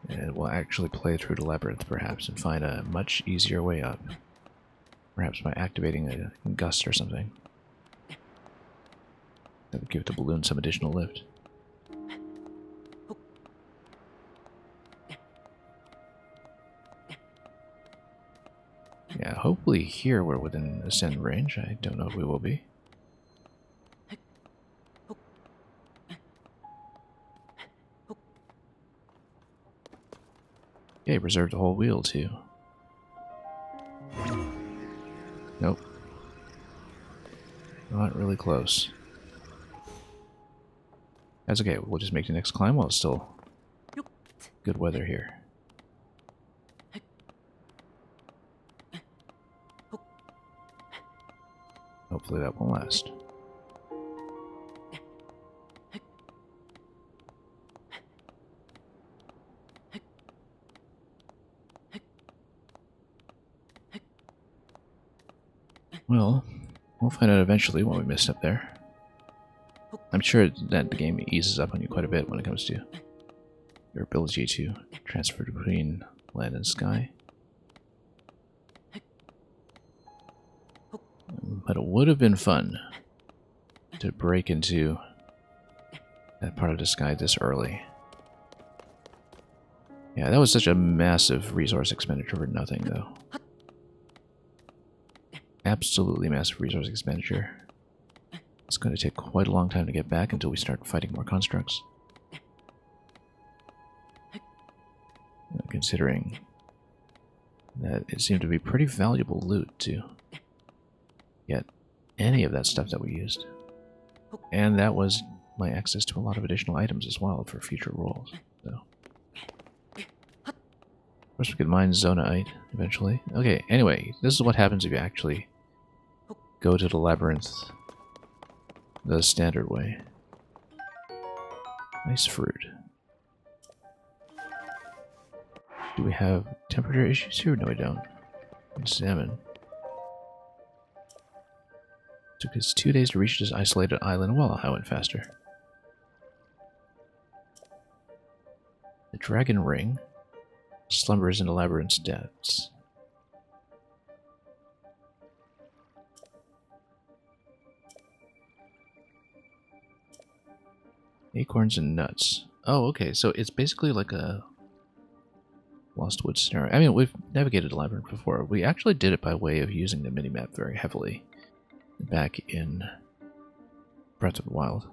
And we'll actually play through the labyrinth, perhaps, and find a much easier way up. Perhaps by activating a gust or something. That would give the balloon some additional lift. Yeah, hopefully here we're within ascend range. I don't know if we will be. Okay, reserved the whole wheel too. Nope. Not really close. That's okay, we'll just make the next climb while it's still good weather here. Hopefully that won't last. Well, we'll find out eventually what we missed up there. I'm sure that the game eases up on you quite a bit when it comes to your ability to transfer between land and sky. But it would have been fun to break into that part of the sky this early. Yeah, that was such a massive resource expenditure for nothing, though. Absolutely massive resource expenditure. It's going to take quite a long time to get back until we start fighting more constructs. Considering that it seemed to be pretty valuable loot to get any of that stuff that we used. And that was my access to a lot of additional items as well for future rolls. So, of course, we could mine Zonaite eventually. Okay, anyway, this is what happens if you actually go to the labyrinth the standard way. Nice fruit. Do we have temperature issues here? No, we don't. Examine. Took us 2 days to reach this isolated island. Well, I went faster. The dragon ring slumbers in the labyrinth's depths. Acorns and nuts. Oh, okay. So it's basically like a Lost Woods scenario. I mean, we've navigated the labyrinth before. We actually did it by way of using the minimap very heavily back in Breath of the Wild.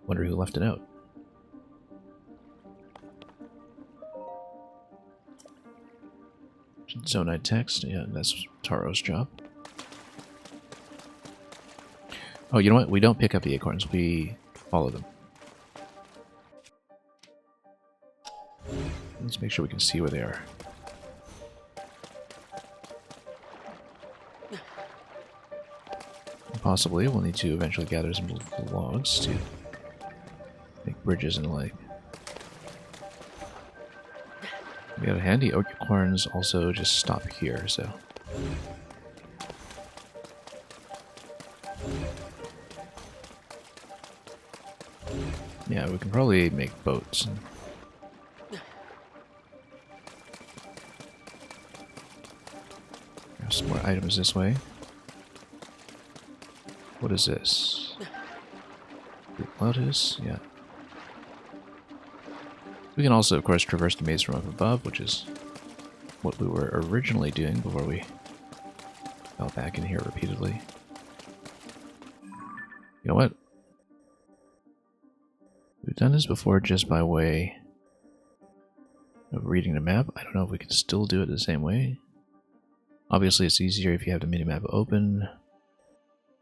Wonder who left it out. Zonite text. Yeah, that's Taro's job. Oh, you know what? We don't pick up the acorns. We follow them. Let's make sure we can see where they are. Possibly, we'll need to eventually gather some logs to make bridges and the like. We got a handy acorns also just stop here, so. Yeah, we can probably make boats. There's some more items this way. What is this? Lotus? Yeah. We can also, of course, traverse the maze from up above, which is what we were originally doing before we fell back in here repeatedly. You know what? We've done this before just by way of reading the map. I don't know if we can still do it the same way. Obviously, it's easier if you have the minimap open.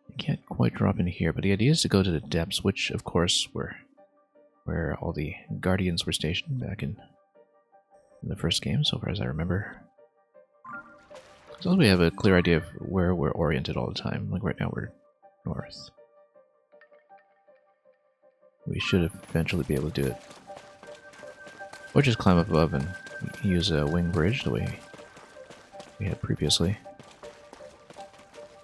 You can't quite drop in here, but the idea is to go to the depths, which, of course, were where all the Guardians were stationed back in the first game, so far as I remember. So we have a clear idea of where we're oriented all the time. Like right now, we're north. We should eventually be able to do it. Or just climb up above and use a wing bridge the way we had previously.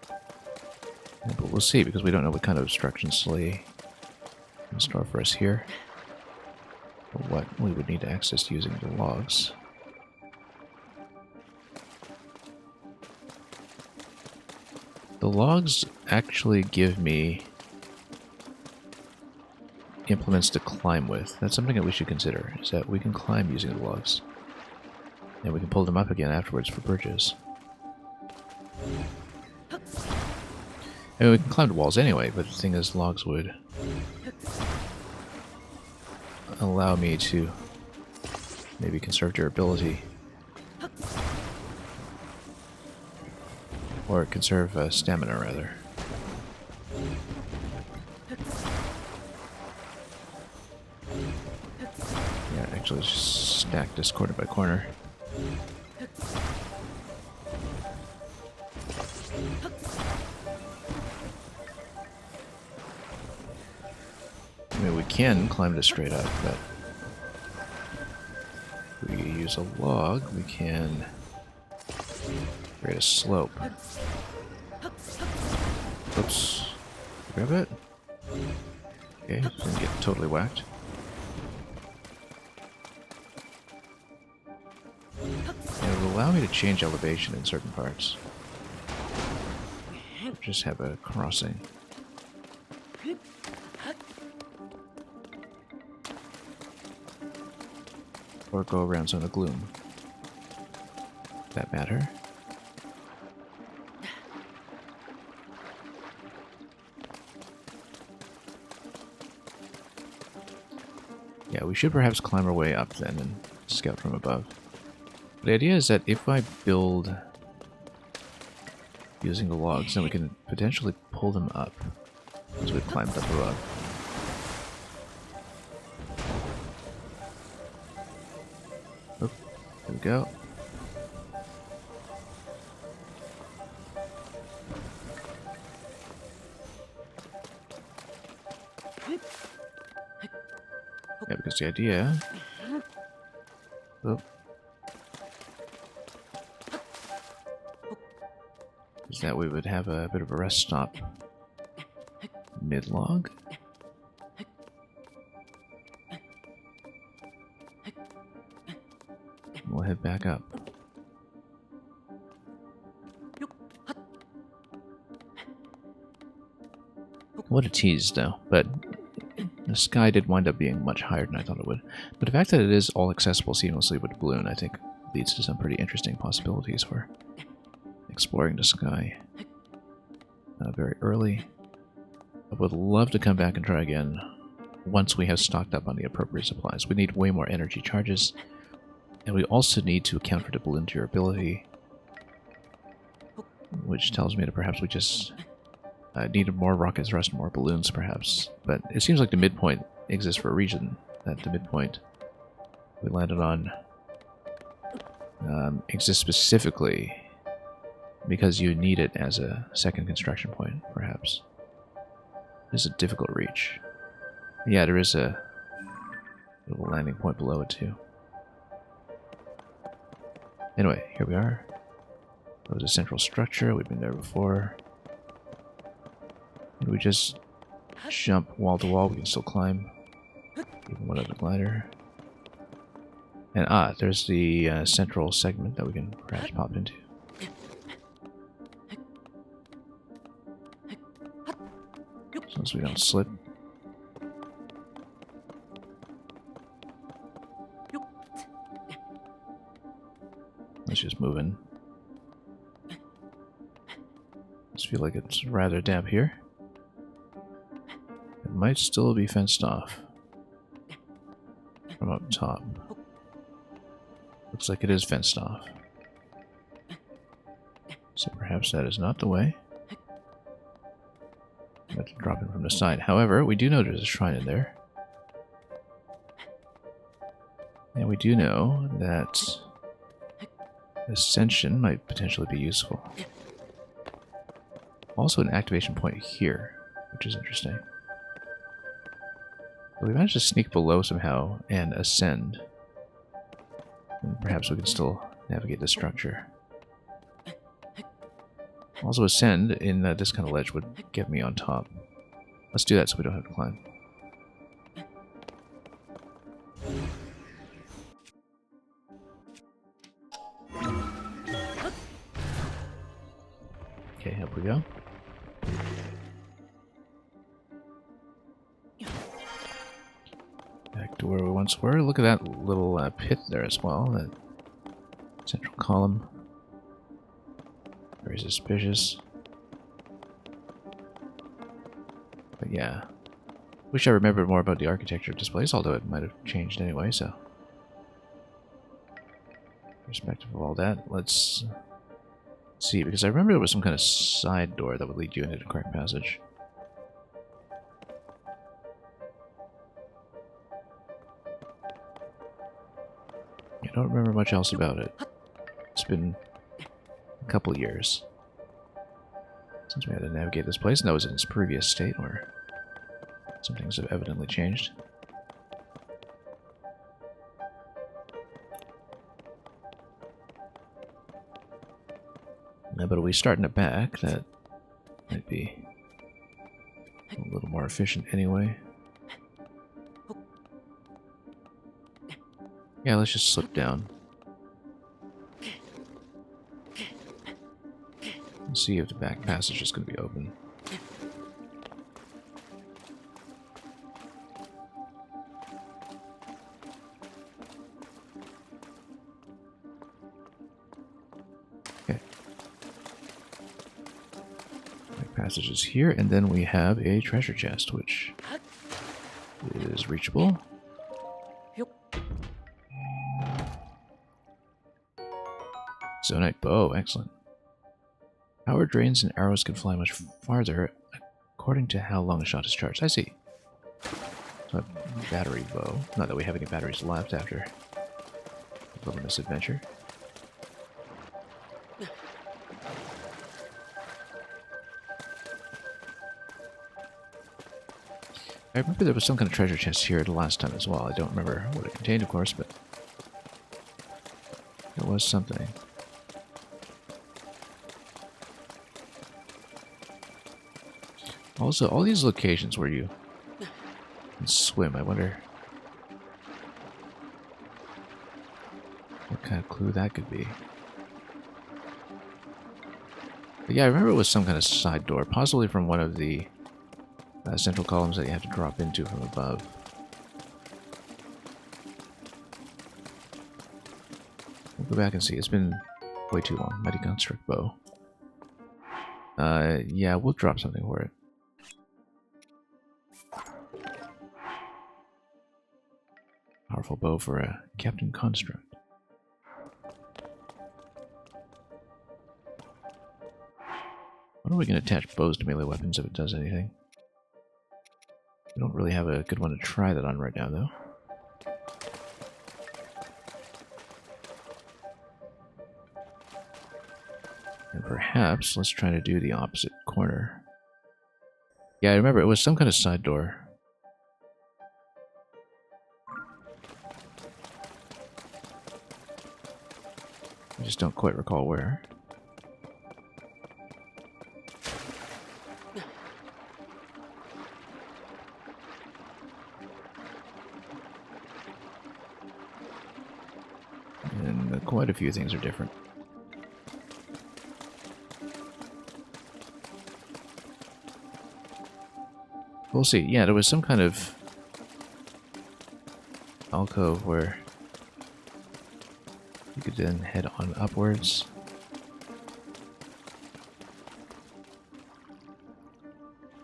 Yeah, but we'll see, because we don't know what kind of obstructions lay in store for us here. Or what we would need to access using the logs. The logs actually give me implements to climb with. That's something that we should consider, is that we can climb using the logs. And we can pull them up again afterwards for bridges. I mean, we can climb the walls anyway, but the thing is, logs would allow me to maybe conserve durability. Or conserve stamina, rather. Yeah, actually, just stack this corner by corner. I mean, we can climb this straight up, but we use a log, we can create a slope. Oops. Grab it. Okay, didn't get totally whacked. And it will allow me to change elevation in certain parts. Just have a crossing. Or go around some of the gloom. That matter. Yeah, we should perhaps climb our way up then and scout from above. The idea is that if I build using the logs, then we can potentially pull them up as we climb up above. Oh, there we go. Yeah, because the idea... Oh. Is that we would have a bit of a rest stop mid-log. We'll head back up. What a tease, though. But the sky did wind up being much higher than I thought it would. But the fact that it is all accessible seamlessly with the balloon, I think, leads to some pretty interesting possibilities for exploring the sky very early. I would love to come back and try again once we have stocked up on the appropriate supplies. We need way more energy charges, and we also need to account for the balloon durability, which tells me that perhaps we just needed more rocket thrust and more balloons, perhaps. But it seems like the midpoint exists for a reason. That the midpoint we landed on exists specifically because you need it as a second construction point, perhaps. It's a difficult reach. Yeah, there is a little landing point below it, too. Anyway, here we are. That was a central structure. We've been there before. And we just jump wall to wall. We can still climb. Even without the glider. And there's the central segment that we can perhaps pop into. As we don't slip. Let's just move in. Just feel like it's rather damp here. It might still be fenced off from up top. Looks like it is fenced off. So perhaps that is not the way. We have to drop in from the side. However, we do know there's a shrine in there. And we do know that ascension might potentially be useful. Also an activation point here, which is interesting. So we managed to sneak below somehow and ascend. And perhaps we can still navigate the structure. Also ascend in this kind of ledge would get me on top. Let's do that so we don't have to climb. Okay, up we go. Back to where we once were. Look at that little pit there as well. That central column. Very suspicious. But yeah. Wish I remembered more about the architecture of this place, although it might have changed anyway, so. Irrespective of all that, let's see, because I remember there was some kind of side door that would lead you into the correct passage. I don't remember much else about it. It's been a couple of years since we had to navigate this place, and that was in its previous state where some things have evidently changed. Yeah, but if we start in the back, that might be a little more efficient anyway. Yeah, let's just slip down. Let's see if the back passage is going to be open. Okay. Back passage is here, and then we have a treasure chest, which is reachable. Zonite bow, excellent. Power drains and arrows can fly much farther according to how long a shot is charged. I see. So a battery bow. Not that we have any batteries left after a little misadventure. I remember there was some kind of treasure chest here the last time as well. I don't remember what it contained, of course, but there was something. Also, all these locations where you can swim, I wonder what kind of clue that could be. But yeah, I remember it was some kind of side door, possibly from one of the central columns that you have to drop into from above. We'll go back and see. It's been way too long. Mighty Construct Bow. Yeah, we'll drop something for it. Powerful bow for a Captain Construct. When are we going to attach bows to melee weapons if it does anything? We don't really have a good one to try that on right now, though. And perhaps let's try to do the opposite corner. Yeah, I remember it was some kind of side door. I just don't quite recall where. And quite a few things are different. We'll see. Yeah, there was some kind of alcove where you could then head on upwards.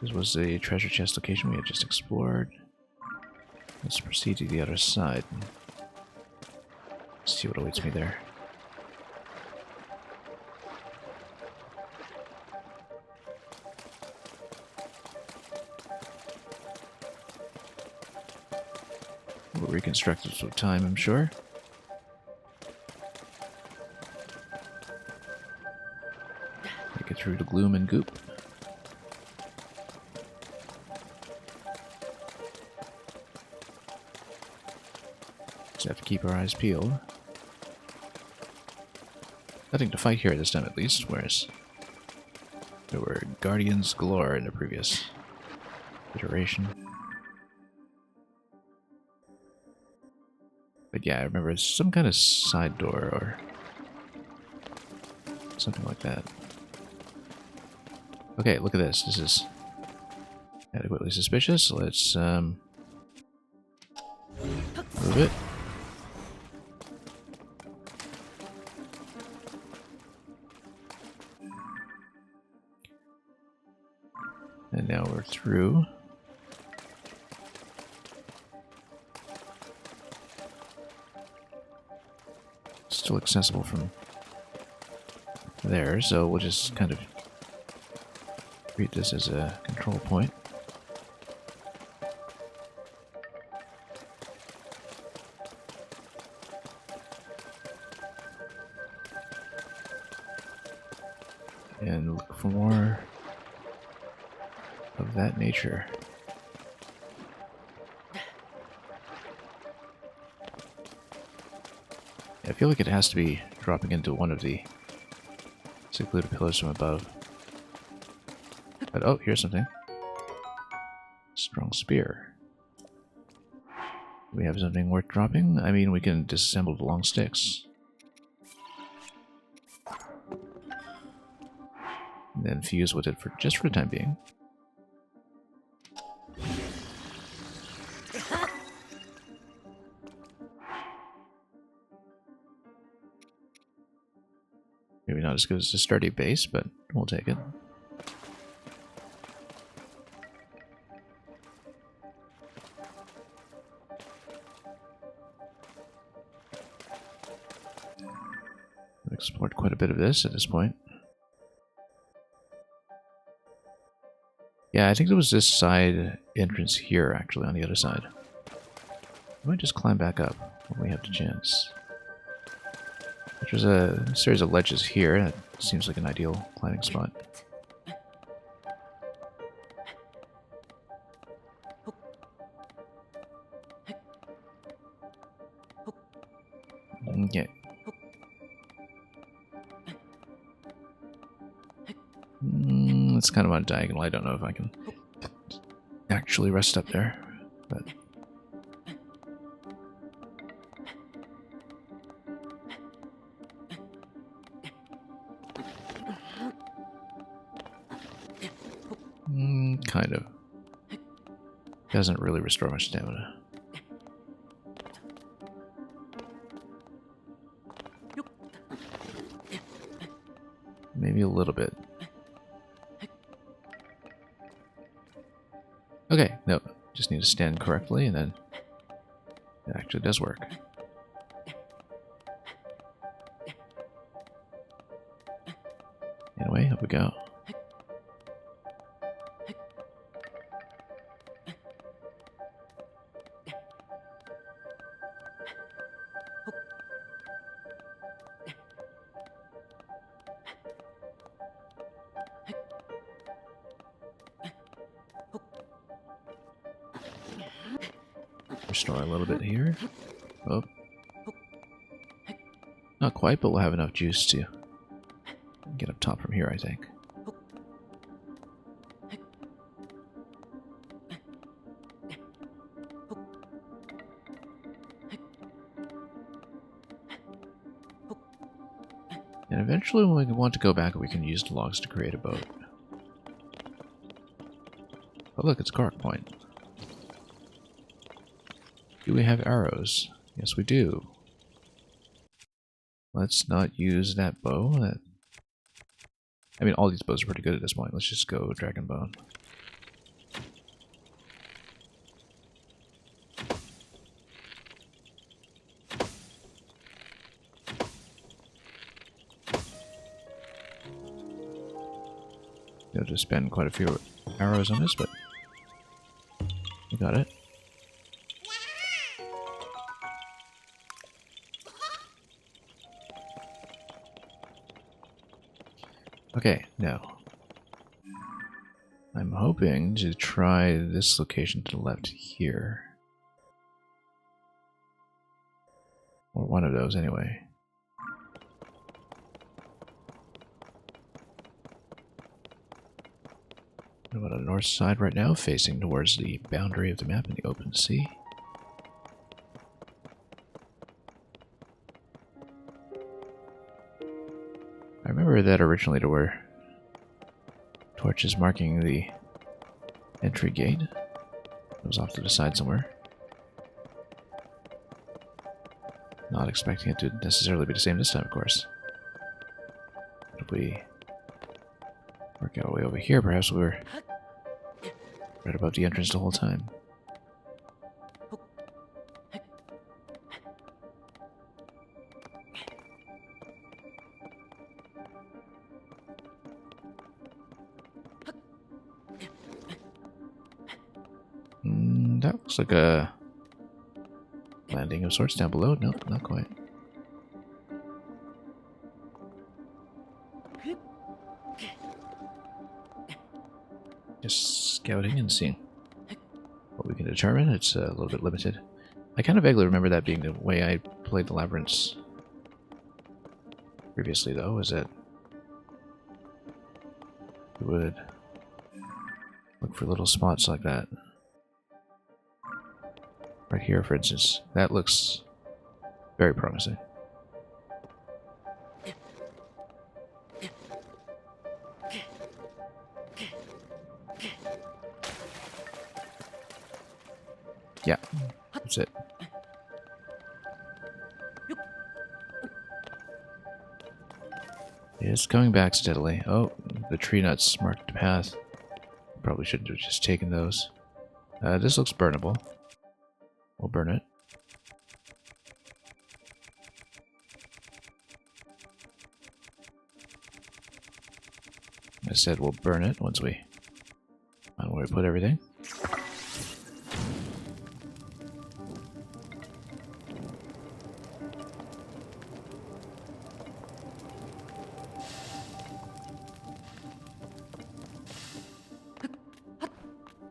This was the treasure chest location we had just explored. Let's proceed to the other side and see what awaits me there. We'll reconstruct this with time, I'm sure. Make it through the gloom and goop. Just have to keep our eyes peeled. Nothing to fight here this time at least, whereas there were guardians galore in the previous iteration. But yeah, I remember it's some kind of side door or something like that. Okay, look at this. This is adequately suspicious. Let's move it. And now we're through. Still accessible from there, so we'll just kind of treat this as a control point. And look for more of that nature. I feel like it has to be dropping into one of the Secluded pillars from above. But oh, here's something. Strong spear. Do we have something worth dropping? I mean, we can disassemble the long sticks. And then fuse with it for just for the time being. Maybe not as good as a sturdy base, but we'll take it. I've explored quite a bit of this at this point. Yeah, I think there was this side entrance here, actually, on the other side. I might just climb back up when we have the chance. There's a series of ledges here. That seems like an ideal climbing spot. Okay. It's kind of on diagonal. I don't know if I can actually rest up there, but kind of. Doesn't really restore much stamina. Maybe a little bit. Okay, no, just need to stand correctly and then it actually does work. Anyway, up we go. Restore a little bit here. Oh. Not quite, but we'll have enough juice to get up top from here, I think. And eventually when we want to go back, we can use the logs to create a boat. Oh look, it's a Cork Point. Do we have arrows? Yes, we do. Let's not use that bow. I mean, all these bows are pretty good at this point. Let's just go Dragon Bone. You'll just spend quite a few arrows on this, but we got it. Okay, now I'm hoping to try this location to the left here. Or one of those anyway. What about on the north side right now, facing towards the boundary of the map in the open sea? I remember that originally there were torches marking the entry gate. It was off to the side somewhere. Not expecting it to necessarily be the same this time, of course. But if we work our way over here, perhaps we were right above the entrance the whole time. That looks like a landing of sorts down below. No, not quite. Just scouting and seeing what we can determine. It's a little bit limited. I kind of vaguely remember that being the way I played the labyrinths previously, though, is that would look for little spots like that. Right here, for instance. That looks very promising. Yeah, that's it. It's coming back steadily. Oh, the tree nuts marked the path. Probably should have just taken those. This looks burnable. We'll burn it. I said we'll burn it once we find where we put everything.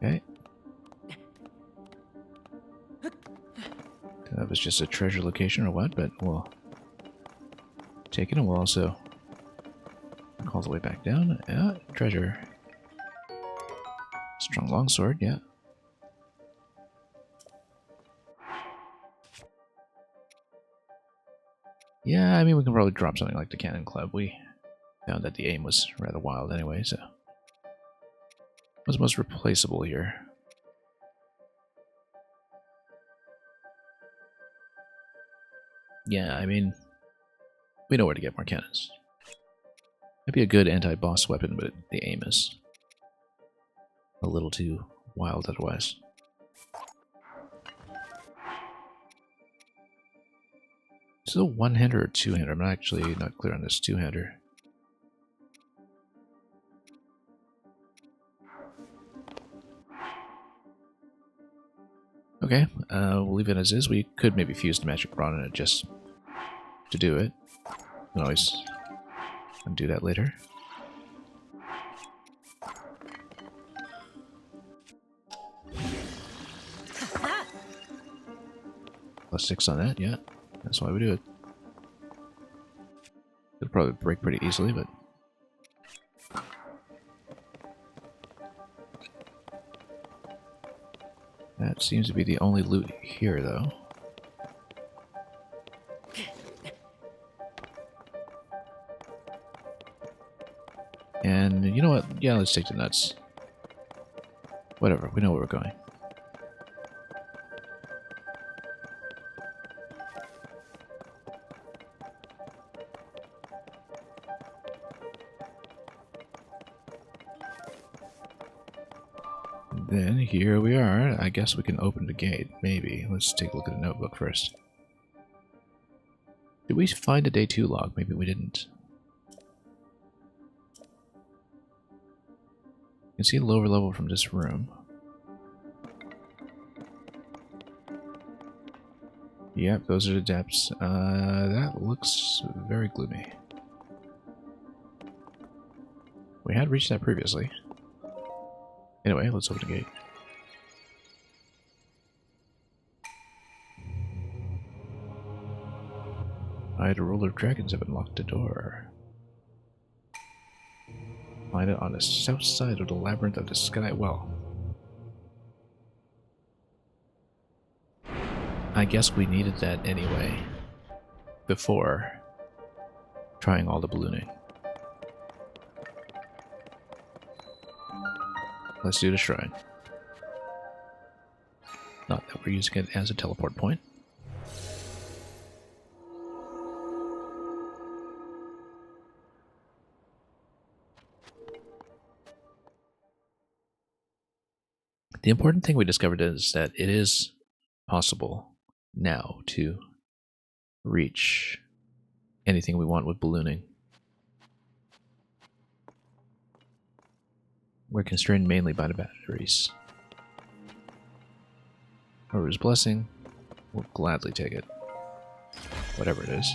Okay. That was just a treasure location or what, but we'll take it and we'll also all the way back down. Yeah, treasure. Strong longsword, yeah. Yeah, I mean, we can probably drop something like the Cannon Club. We found that the aim was rather wild anyway, so... What's most replaceable here? Yeah, I mean, we know where to get more cannons. Might be a good anti-boss weapon, but the aim is a little too wild otherwise. Is it a one-hander or two-hander? I'm actually not clear on this two-hander. Okay, we'll leave it as is. We could maybe fuse the magic rod in it just to do it. We can always undo that later. +6 on that, yeah. That's why we do it. It'll probably break pretty easily, but... That seems to be the only loot here, though. And you know what? Yeah, let's take the nuts. Whatever, we know where we're going. Then here we are. I guess we can open the gate. Maybe. Let's take a look at the notebook first. Did we find a day 2 log? Maybe we didn't. You can see the lower level from this room. Yep, those are the depths. That looks very gloomy. We had reached that previously. Anyway, let's open the gate. Hide a ruler of dragons have unlocked the door. Find it on the south side of the labyrinth of the sky well. I guess we needed that anyway. Before trying all the ballooning. Let's do the shrine. Not that we're using it as a teleport point. The important thing we discovered is that it is possible now to reach anything we want with ballooning. We're constrained mainly by the batteries. Whoever's blessing, we'll gladly take it. Whatever it is.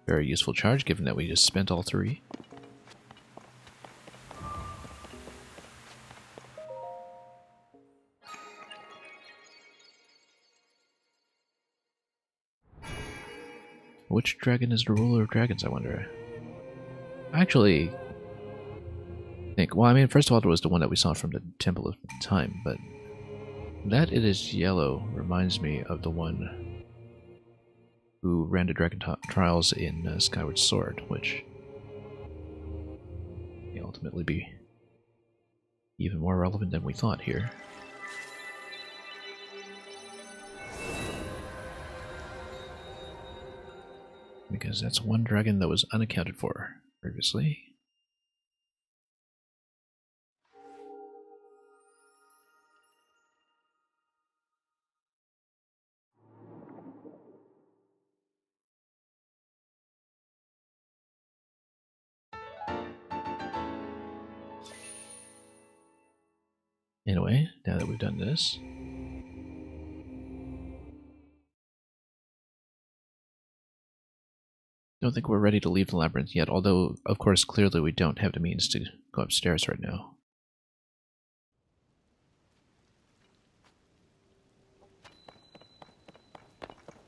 Very useful charge, given that we just spent all 3. Which dragon is the ruler of dragons, I wonder? Actually, think. Well, I mean, first of all, it was the one that we saw from the Temple of Time, but that it is yellow reminds me of the one who ran the Dragon Trials in Skyward Sword, which may ultimately be even more relevant than we thought here. Because that's one dragon that was unaccounted for previously. Anyway, now that we've done this, don't think we're ready to leave the labyrinth yet, although, of course, clearly we don't have the means to go upstairs right now.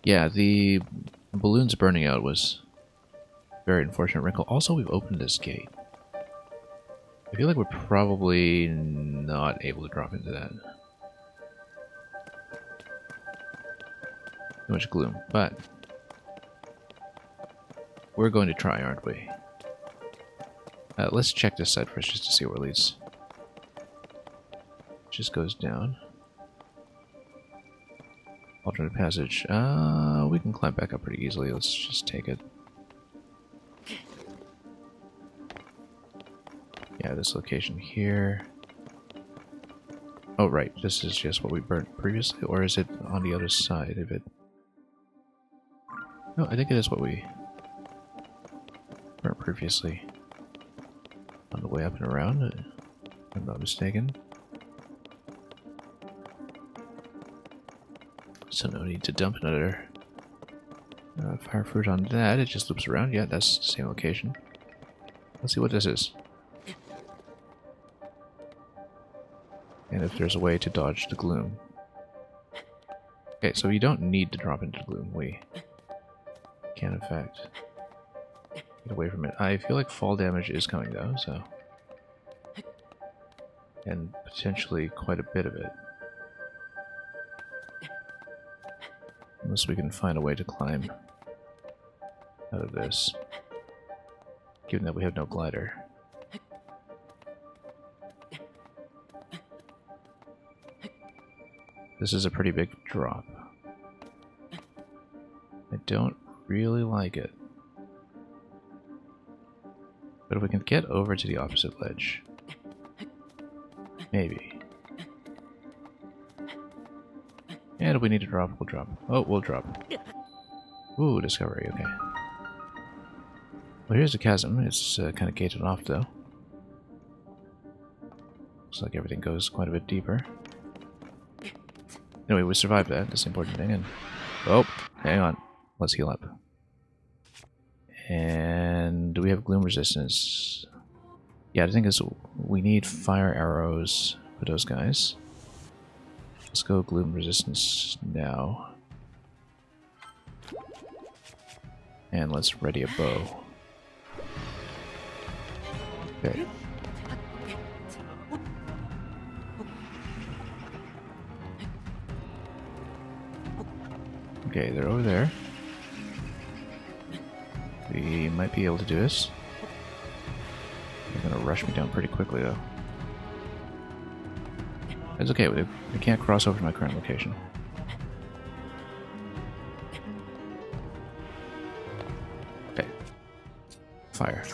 Yeah, the balloons burning out was a very unfortunate wrinkle. Also, we've opened this gate. I feel like we're probably not able to drop into that. Too much gloom, but we're going to try, aren't we? Let's check this side first just to see where it leads. Just goes down. Alternate passage. We can climb back up pretty easily. Let's just take it. Yeah, this location here. Oh, right. This is just what we burnt previously, or is it on the other side of it? No, I think it is what we burnt previously. On the way up and around, if I'm not mistaken. So no need to dump another fire fruit on that. It just loops around. Yeah, that's the same location. Let's see what this is. And if there's a way to dodge the gloom. Okay, so you don't need to drop into the gloom. We can, in fact, get away from it. I feel like fall damage is coming, though, so... And potentially quite a bit of it. Unless we can find a way to climb out of this. Given that we have no glider. This is a pretty big drop. I don't really like it. But if we can get over to the opposite ledge... Maybe. And if we need to drop, we'll drop. Oh, we'll drop. Ooh, discovery, okay. Well, here's the chasm. It's kind of gated off, though. Looks like everything goes quite a bit deeper. Anyway, we survived that. That's the important thing. And oh, hang on. Let's heal up. And do we have gloom resistance? Yeah, I think we need fire arrows for those guys. Let's go gloom resistance now. And let's ready a bow. Okay. Okay, they're over there. We might be able to do this. They're gonna rush me down pretty quickly, though. It's okay, they can't cross over to my current location. Okay. Fire.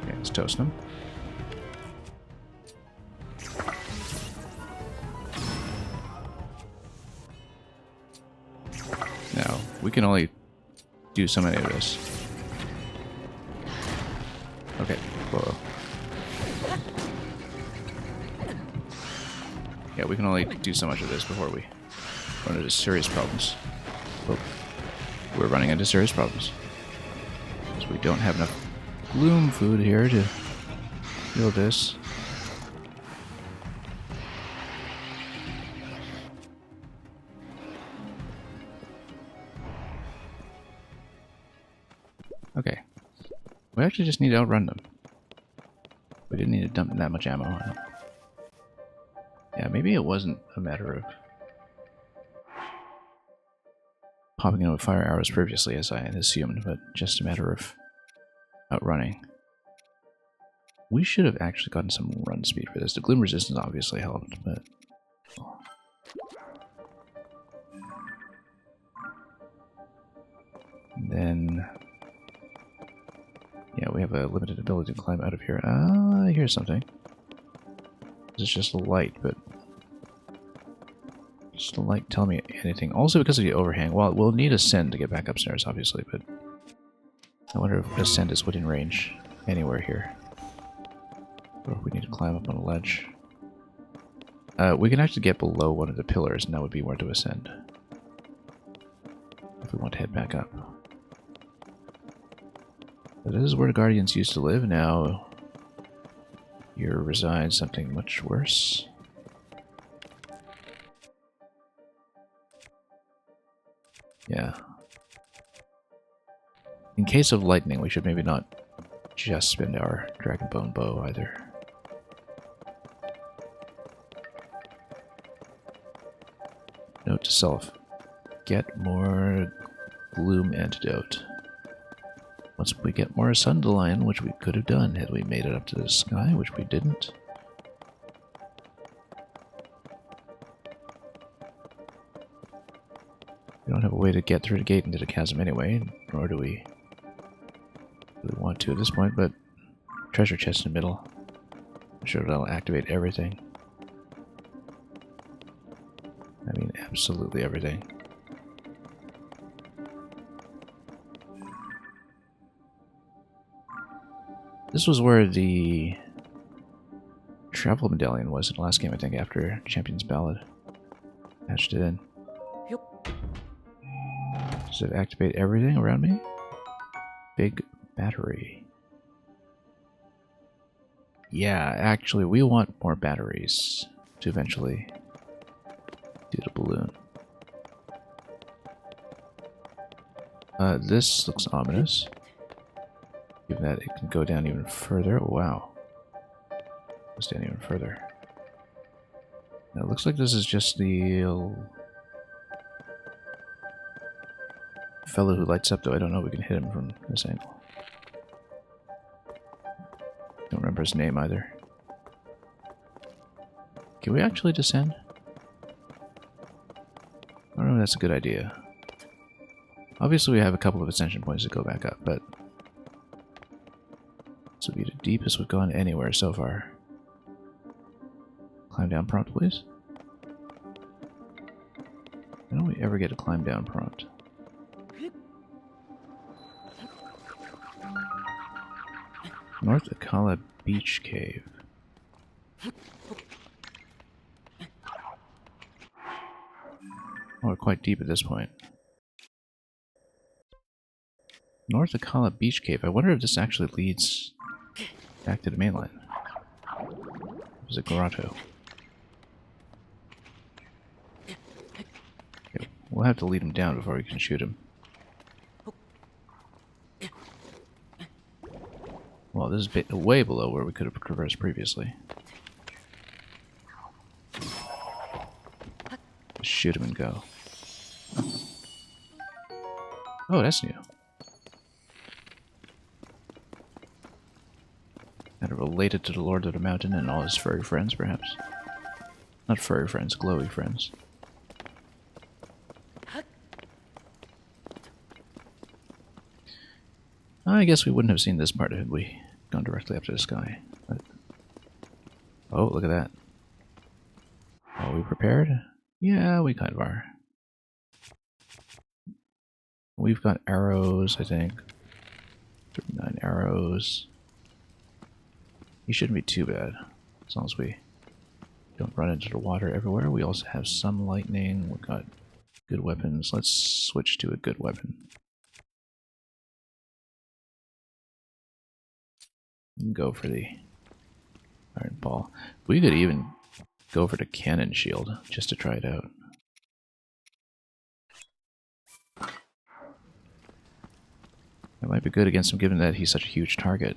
Okay, let's toast them. Now, we can only do so many of this. Okay, whoa. Yeah, we can only do so much of this before we run into serious problems. Oh, we're running into serious problems. Because we don't have enough gloom food here to build this. We actually just need to outrun them. We didn't need to dump that much ammo on them. Yeah, maybe it wasn't a matter of popping in with fire arrows previously, as I had assumed, but just a matter of outrunning. We should have actually gotten some run speed for this. The gloom resistance obviously helped, but... And then... yeah, we have a limited ability to climb out of here. Here's something. This is just a light, but... just a light telling me anything. Also because of the overhang. Well, we'll need ascend to get back upstairs, obviously, but... I wonder if ascend is within range anywhere here. Or if we need to climb up on a ledge. We can actually get below one of the pillars, and that would be where to ascend. If we want to head back up. But this is where the Guardians used to live. Now, here resides something much worse. Yeah. In case of lightning, we should maybe not just spend our Dragonbone bow either. Note to self. Get more gloom antidote. Once we get more Sunderline, which we could have done had we made it up to the sky, which we didn't. We don't have a way to get through the gate into the chasm anyway, nor do we really want to at this point, but treasure chest in the middle. I'm sure that'll activate everything. I mean, absolutely everything. This was where the travel medallion was in the last game, I think, after Champion's Ballad. Patched it in. Does it activate everything around me? Big battery. Yeah, actually, we want more batteries to eventually do the balloon. This looks ominous. Given that it can go down even further. Oh, wow. Goes down even further. Now, it looks like this is just the fellow who lights up, though. I don't know if we can hit him from this angle. Don't remember his name either. Can we actually descend? I don't know if that's a good idea. Obviously, we have a couple of ascension points to go back up, but this would be the deepest we've gone anywhere so far. Climb down prompt, please. When don't we ever get a climb down prompt? North Akala Beach Cave. Oh, we're quite deep at this point. North Akala Beach Cave. I wonder if this actually leads back to the mainland. It was a grotto. Okay, we'll have to lead him down before we can shoot him. Well, this is way below where we could have traversed previously. Just shoot him and go. Oh, that's new. Kind of related to the Lord of the Mountain and all his furry friends, perhaps. Not furry friends, glowy friends. I guess we wouldn't have seen this part had we gone directly up to the sky. But... oh, look at that. Are we prepared? Yeah, we kind of are. We've got arrows, I think. 39 arrows. He shouldn't be too bad, as long as we don't run into the water everywhere. We also have some lightning. We've got good weapons. Let's switch to a good weapon. Go for the iron ball. We could even go for the cannon shield just to try it out. It might be good against him given that he's such a huge target.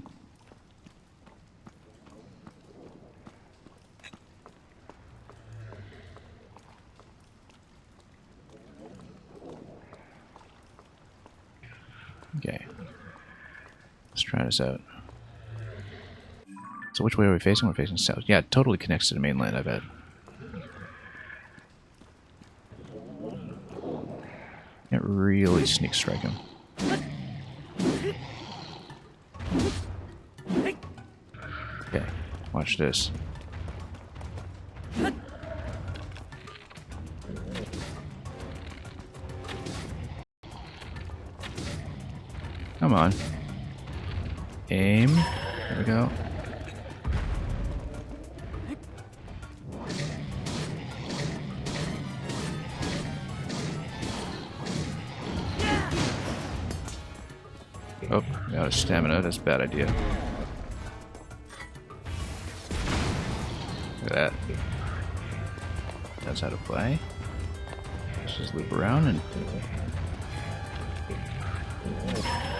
Okay. Let's try this out. So which way are we facing? We're facing south. Yeah, it totally connects to the mainland, I bet. Can't really sneak strike him. Okay, watch this. Come on. Aim. There we go. Oh, out of stamina. That's a bad idea. Look at that. That's how to play. Let's just loop around and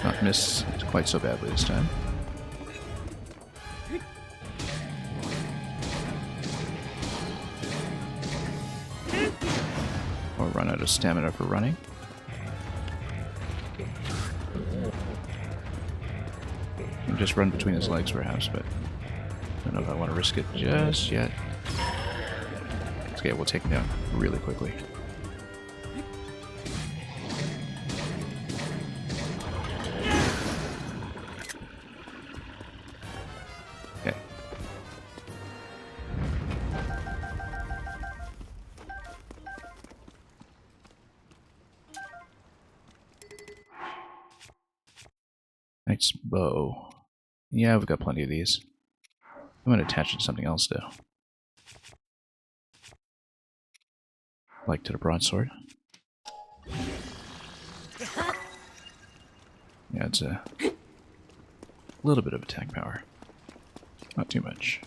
not miss quite so badly this time. Or run out of stamina for running. And just run between his legs perhaps, but I don't know if I want to risk it just yet. Okay, we'll take him down really quickly. Okay. Knight's bow. Yeah, we've got plenty of these. I'm going to attach it to something else, though. Like to the broadsword. Yeah, it's a little bit of attack power. Not too much.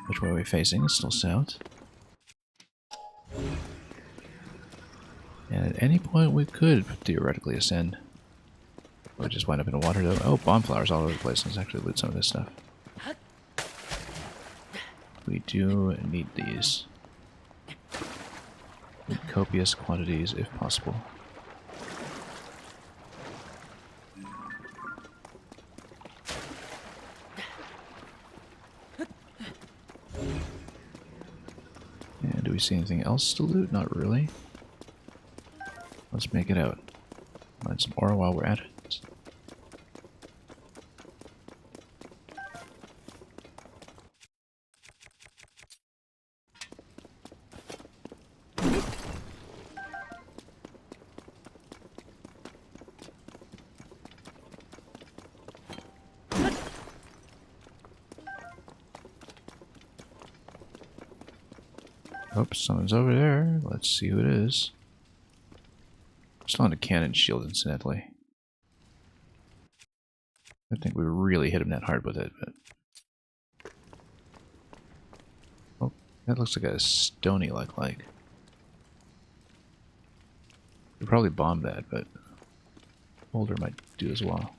Which way are we facing? It's still south. And at any point we could theoretically ascend. We'll just wind up in the water though. Oh, bomb flowers all over the place. Let's actually loot some of this stuff. We do need these. In copious quantities if possible. And do we see anything else to loot? Not really. Let's make it out. Find some ore while we're at it. Oops, someone's over there. Let's see who it is. Still on a cannon shield, incidentally. I think we really hit him that hard with it, but... Oh, that looks like a stony like. We probably bombed that, but... Boulder might do as well.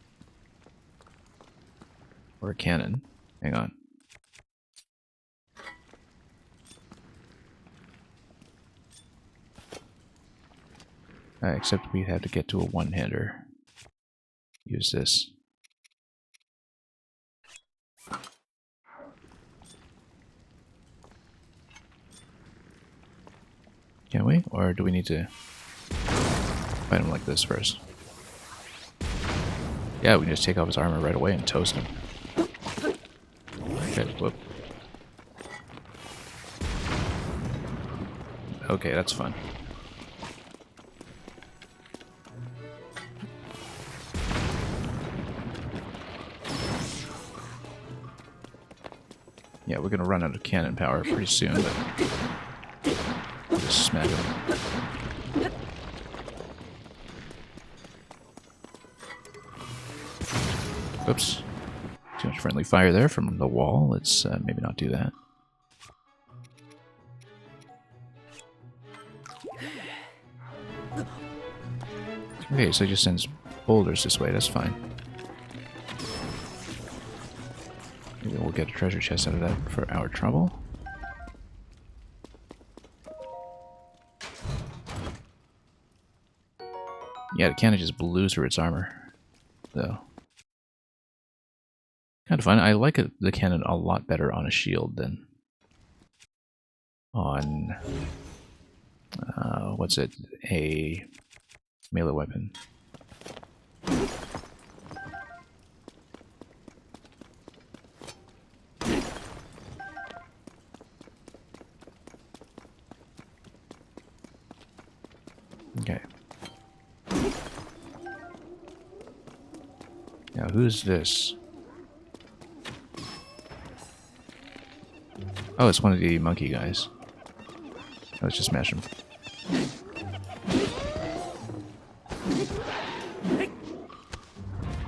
Or a cannon. Hang on. Except we have to get to a one-hander. Use this. Can we? Or do we need to fight him like this first? Yeah, we can just take off his armor right away and toast him. Okay, whoop. Okay, that's fun. Yeah, we're gonna run out of cannon power pretty soon, but just smack him. Oops. Too much friendly fire there from the wall. Let's maybe not do that. Okay, so it just sends boulders this way. That's fine. Maybe we'll get a treasure chest out of that for our trouble. Yeah, it kind of just blew through its armor, though. Kind of fun. I like the cannon a lot better on a shield than on, what's it, a melee weapon. Okay. Now, who's this? Oh, it's one of the monkey guys. Let's just smash him.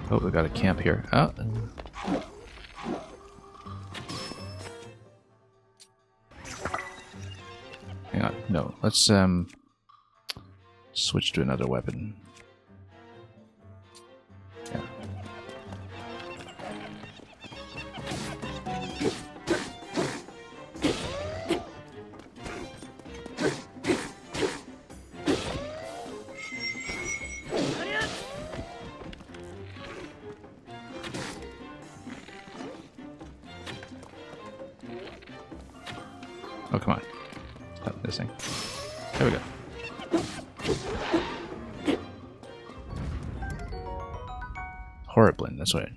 Oh, we got a camp here. Oh. Hang on. No, let's switch to another weapon. Yeah. Oh, come on. Stop missing. There we go. Horriblin, that's what I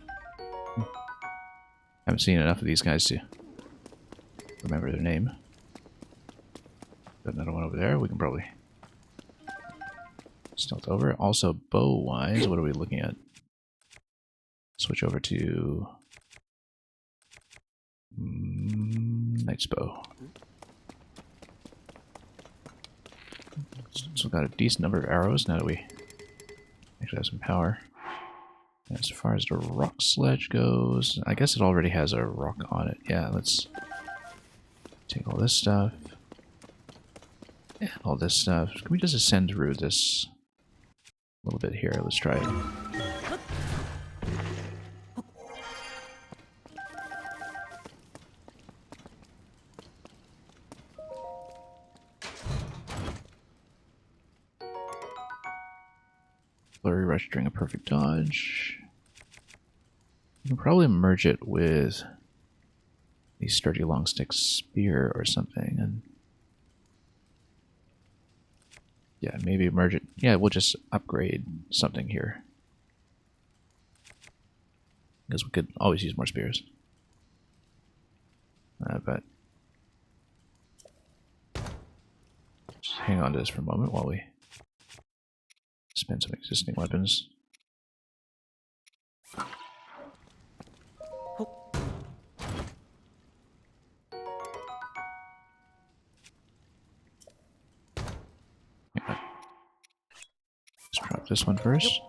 haven't seen enough of these guys to remember their name. Got another one over there. We can probably stealth over. Also, bow-wise, what are we looking at? Switch over to Knight's Bow. So we've got a decent number of arrows now that we actually have some power. And as far as the rock sledge goes, I guess it already has a rock on it. Yeah, let's take all this stuff. And all this stuff. Can we just ascend through this a little bit here? Let's try it. Flurry rush during a perfect dodge. You can probably merge it with a sturdy long stick spear or something, and yeah, maybe merge it. Yeah, we'll just upgrade something here because we could always use more spears. But just hang on to this for a moment while we spend some existing weapons. Let's drop this one first.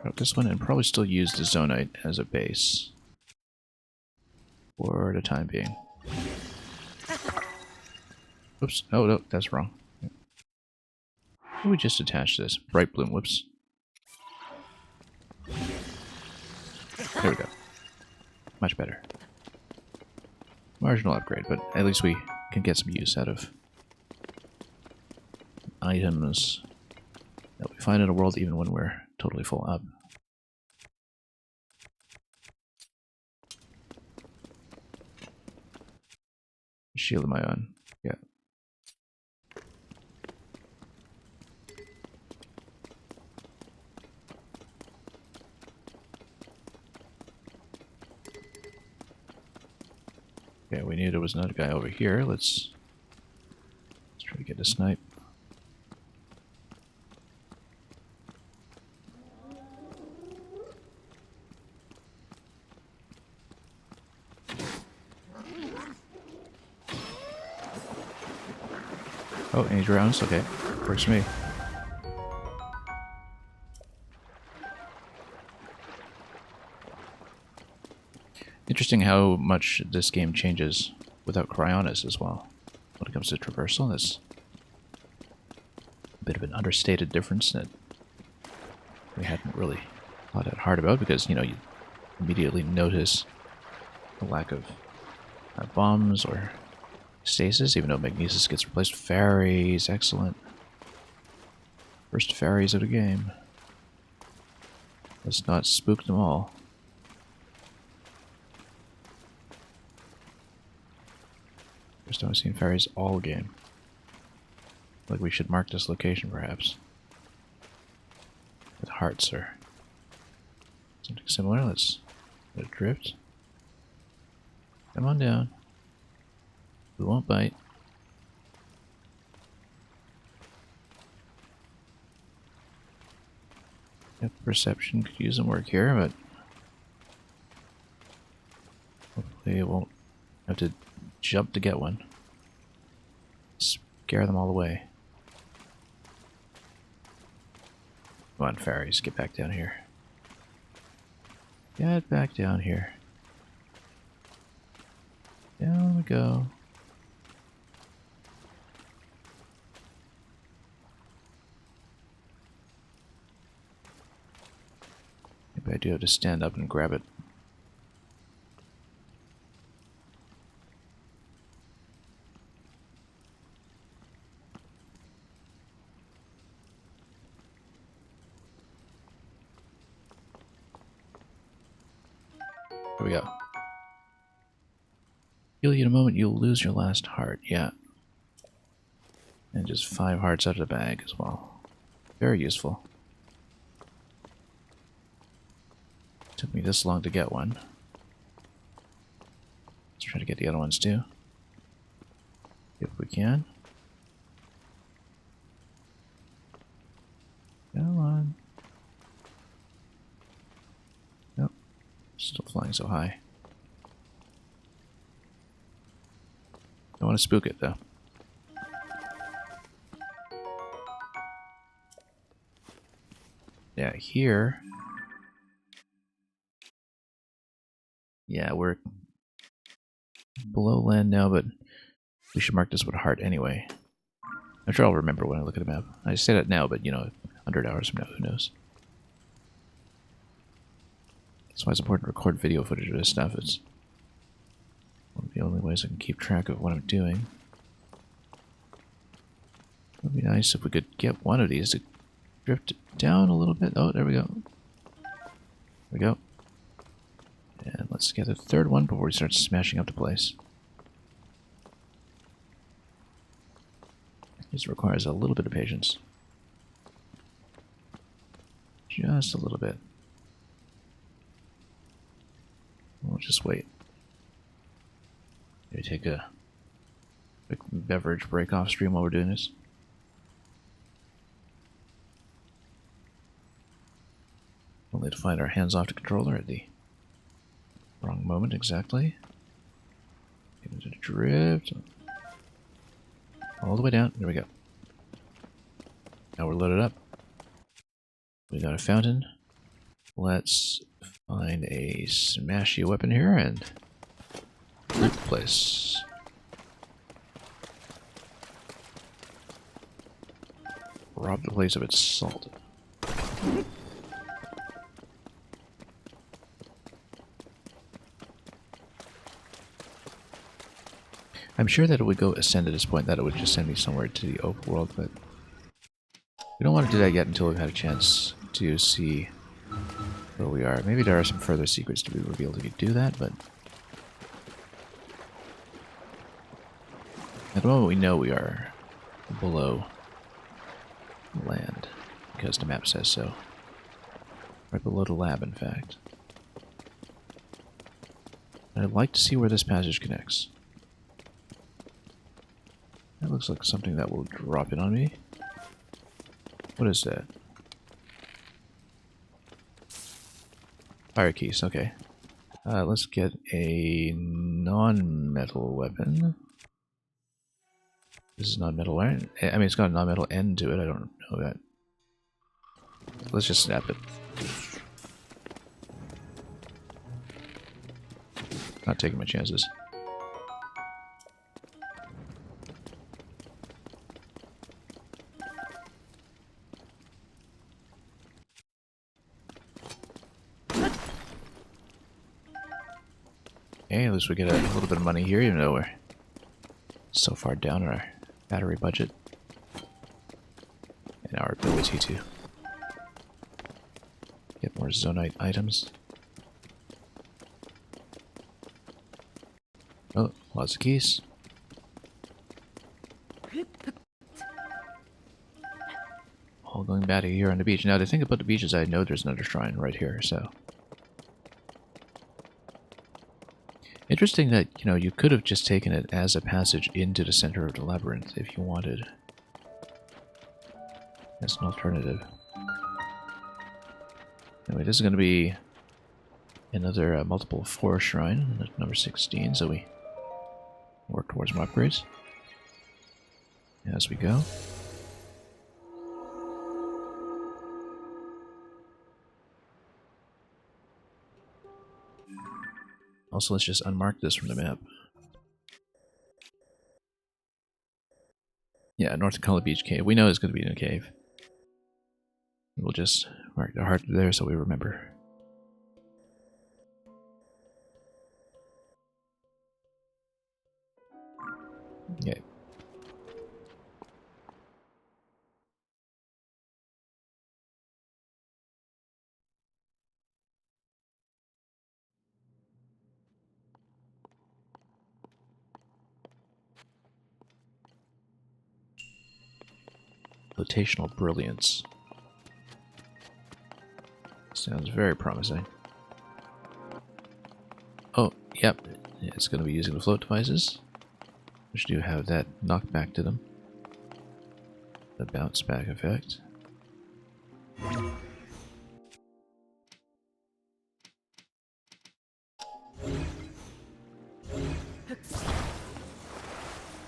Drop this one and probably still use the Zonite as a base for the time being. Oops. Oh, no, that's wrong. We just attach this. Bright bloom, whoops. There we go. Much better. Marginal upgrade, but at least we can get some use out of items that we find in a world even when we're totally full up. Shield am I on? Yeah. Okay, we knew there was another guy over here. Let's try to get a snipe. Oh, 8 rounds? Okay. Works for me. Interesting how much this game changes without Cryonis as well. When it comes to traversal, that's a bit of an understated difference that we hadn't really thought that hard about, because, you know, you immediately notice the lack of bombs or stasis, even though Magnesis gets replaced. Fairies, excellent. First fairies of the game. Let's not spook them all. First time I've seen fairies all game. Like we should mark this location perhaps. With hearts or something similar. Let's let it drift. Come on down. We won't bite. Yep, perception could use some work here, but hopefully it won't have to jump to get one. Scare them all away. Come on, fairies, get back down here. Get back down here. Down we go. Maybe I do have to stand up and grab it. Here we go. Heal you in a moment, you'll lose your last heart. Yeah. And just 5 hearts out of the bag as well. Very useful. Took me this long to get one. Let's try to get the other ones too. If we can. Come on. Nope. Still flying so high. Don't want to spook it though. Yeah, here. Yeah, we're below land now, but we should mark this with a heart anyway. I'm sure I'll remember when I look at the map. I say that now, but you know, 100 hours from now, who knows? That's why it's important to record video footage of this stuff. It's one of the only ways I can keep track of what I'm doing. It would be nice if we could get one of these to drift down a little bit. Oh, there we go. There we go. And let's get the third one before we start smashing up the place. This requires a little bit of patience. Just a little bit. We'll just wait. Maybe take a quick beverage break off stream while we're doing this. Only to find our hands off the controller at the wrong moment exactly. Get into the drift. All the way down. There we go. Now we're loaded up. We got a fountain. Let's find a smashy weapon here and loot the place. Rob the place of its salt. I'm sure that it would go ascend at this point, that it would just send me somewhere to the open world, but we don't want to do that yet until we've had a chance to see where we are. Maybe there are some further secrets to be revealed if you do that, but at the moment we know we are below land, because the map says so. Right below the lab, in fact. And I'd like to see where this passage connects. That looks like something that will drop in on me. What is that? Fire keys, okay. Let's get a non-metal weapon. This is non-metal, right? I mean, it's got a non-metal end to it, I don't know that. Let's just snap it. Not taking my chances. Hey, at least we get a little bit of money here, even though we're so far down on our battery budget. And our ability to get more zonite items. Oh, lots of keys. All going back here on the beach. Now, to think about the beaches, I know there's another shrine right here, so... Interesting that, you know, you could have just taken it as a passage into the center of the labyrinth if you wanted. As an alternative. Anyway, this is going to be another multiple 4 shrine, number 16, so we work towards more upgrades as we go. Also, let's just unmark this from the map. Yeah, North Dakota Beach Cave. We know it's going to be in a cave. We'll just mark the heart there so we remember. Okay. Rotational brilliance. Sounds very promising. Oh, yep. It's going to be using the float devices, which do have that knockback to them. The bounce back effect.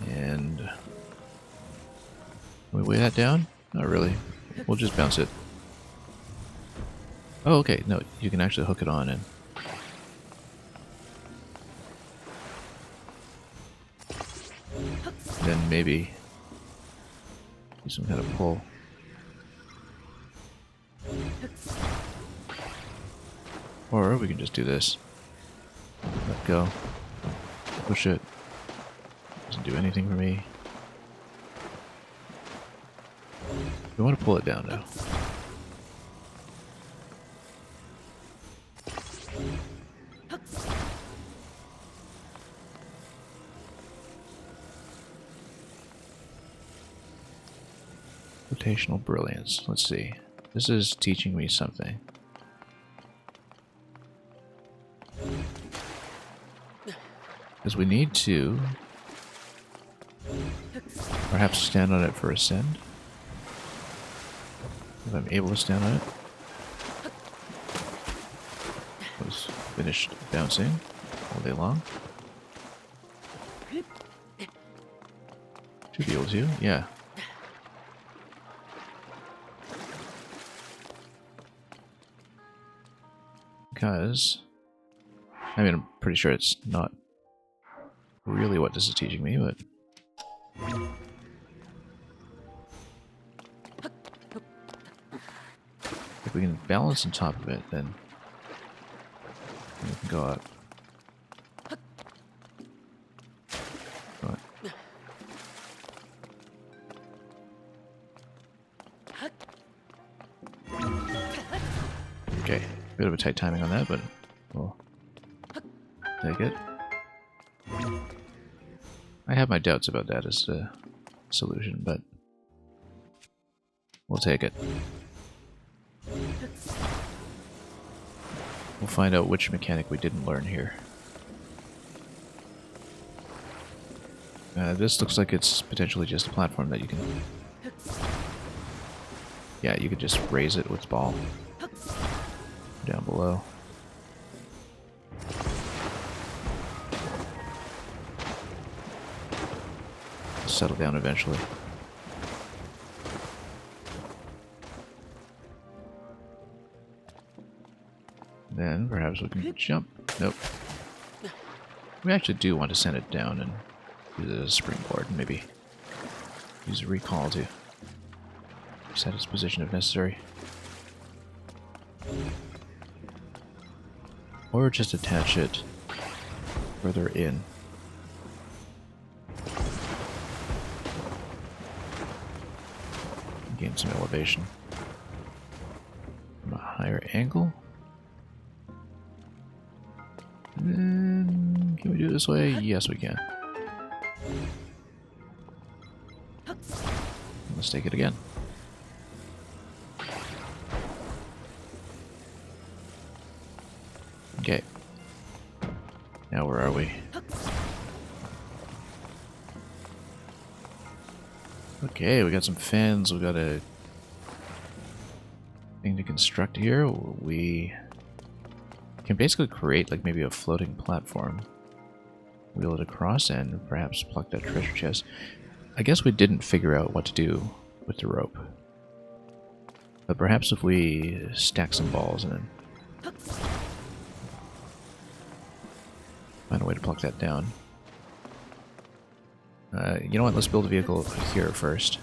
And... can we weigh that down? Not really. We'll just bounce it. Oh, okay. No, you can actually hook it on and... then maybe... do some kind of pull. Or we can just do this. Let go. Push it. Doesn't do anything for me. We want to pull it down though. Rotational brilliance. Let's see. This is teaching me something. Because we need to perhaps stand on it for ascend. If I'm able to stand on it. Was finished bouncing all day long. Should be able to, yeah. Because, I mean, I'm pretty sure it's not really what this is teaching me, but... if we can balance on top of it, then we can go up. Right. Okay, bit of a tight timing on that, but we'll take it. I have my doubts about that as a solution, but we'll take it. We'll find out which mechanic we didn't learn here. This looks like it's potentially just a platform that you can... yeah, you could just raise it with ball. Down below. Settle down eventually. Then perhaps we can jump. Nope. We actually do want to send it down and use it as a springboard and maybe use a recall to set its position if necessary. Or just attach it further in. Gain some elevation from a higher angle. And can we do it this way? Yes, we can. Let's take it again. Okay. Now where are we? Okay, we got some fans. We got a thing to construct here. We can basically create like maybe a floating platform, wheel it across, and perhaps pluck that treasure chest. I guess we didn't figure out what to do with the rope, but perhaps if we stack some balls and then find a way to pluck that down. You know what? Let's build a vehicle here first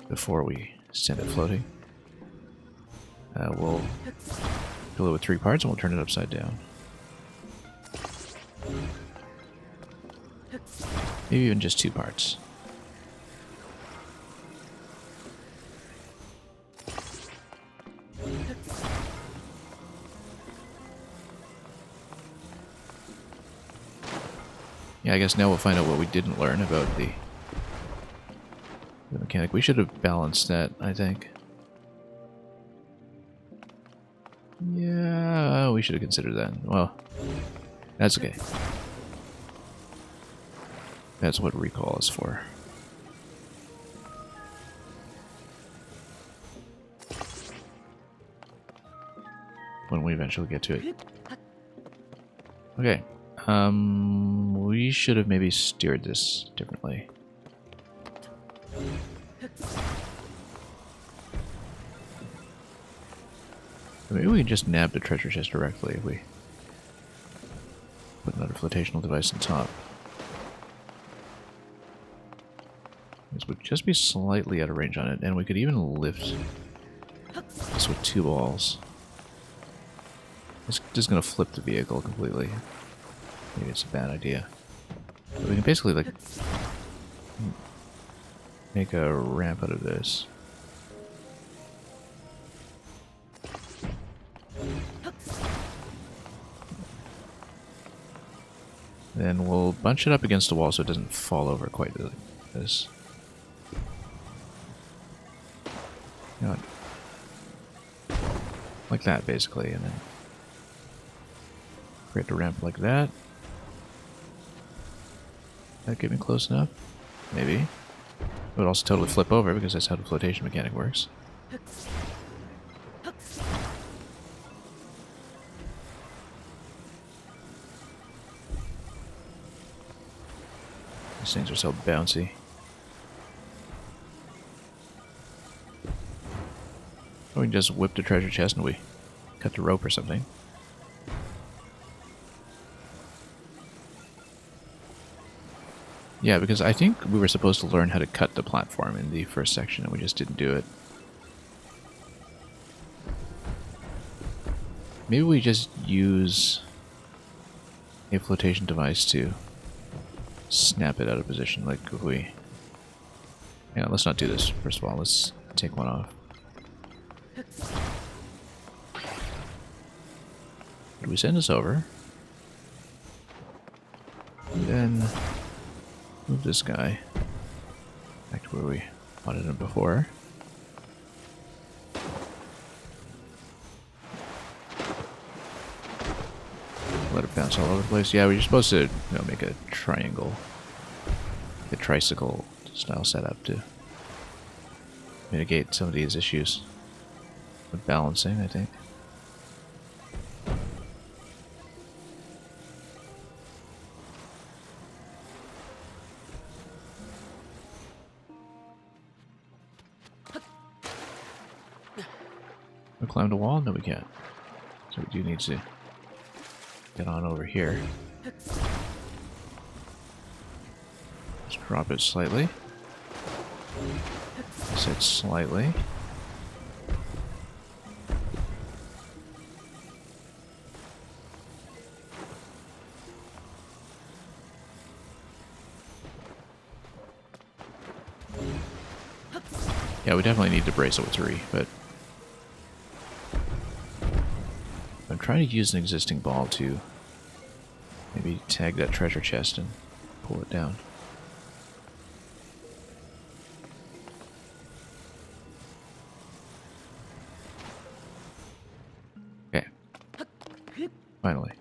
before we send it floating. We'll fill it with 3 parts and we'll turn it upside down. Maybe even just 2 parts. Yeah, I guess now we'll find out what we didn't learn about the mechanic. We should have balanced that, I think. Yeah, we should have considered that. Well, that's okay. That's what recall is for. When we eventually get to it. Okay. We should have maybe steered this differently. Maybe we can just nab the treasure chest directly if we put another flotational device on top. This would just be slightly out of range on it, and we could even lift this with 2 balls. It's just going to flip the vehicle completely. Maybe it's a bad idea. But we can basically, like, make a ramp out of this. Then we'll bunch it up against the wall so it doesn't fall over quite like this. You know, like that, basically, and then create a ramp like that. That get me close enough? Maybe. It would also totally flip over because that's how the flotation mechanic works. These things are so bouncy. Or we can just whip the treasure chest and we cut the rope or something. Yeah, because I think we were supposed to learn how to cut the platform in the first section and we just didn't do it. Maybe we just use a flotation device to snap it out of position, like if we... Yeah, let's not do this. First of all, let's take one off. Do we send this over? And then move this guy back to where we wanted him before. Let it bounce all over the place. Yeah, we're supposed to, make a triangle, a tricycle style setup to mitigate some of these issues with balancing, I think. We climbed a wall? No, we can't. So we do need to get on over here. Let's drop it slightly. I said slightly. Yeah, we definitely need to brace it with 3, but I'm trying to use an existing ball to maybe tag that treasure chest and pull it down. Okay. Finally.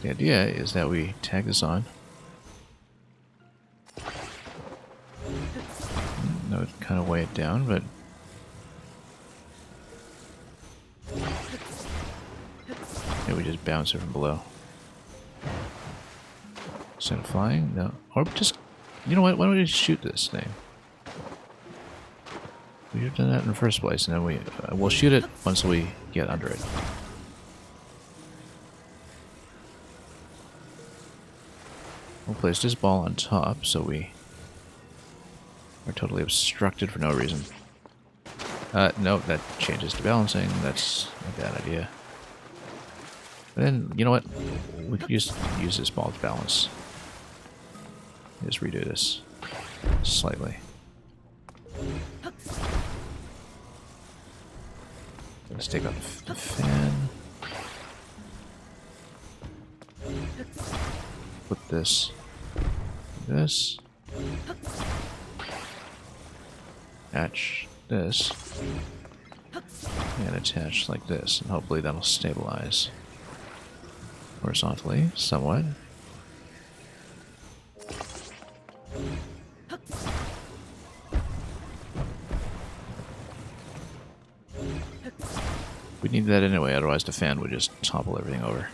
The idea is that we tag this on. That would kind of weigh it down, but yeah, we just bounce it from below. Instead of flying? No. Or just, you know what? Why don't we just shoot this thing? We should have done that in the first place, and then we'll shoot it once we get under it. We'll place this ball on top, so we are totally obstructed for no reason. No, that changes to balancing. That's a bad idea. But then, you know what? We could just use this ball to balance. Just redo this slightly. Let's take off the fan. Put this. Attach this. And attach like this. And hopefully that'll stabilize horizontally somewhat. We need that anyway, otherwise the fan would just topple everything over.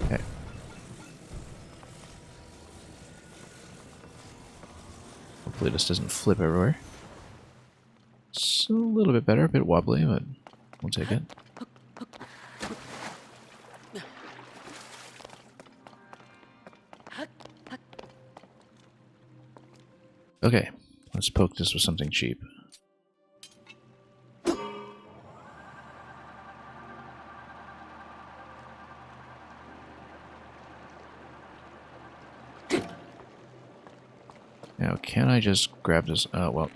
Okay. Hopefully this doesn't flip everywhere. It's a little bit better, a bit wobbly, but we'll take it. Okay, let's poke this with something cheap. Now, can I just grab this? Oh, well.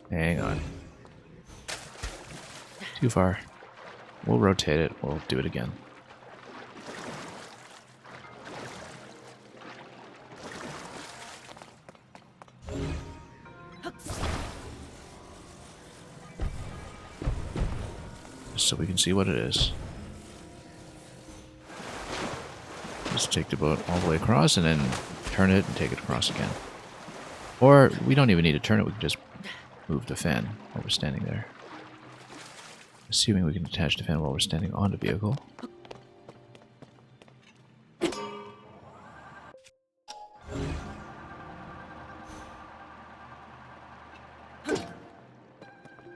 Hang on. Too far. We'll rotate it. We'll do it again. So we can see what it is. Just take the boat all the way across and then turn it and take it across again. Or we don't even need to turn it, we can just move the fan while we're standing there. Assuming we can attach the fan while we're standing on the vehicle.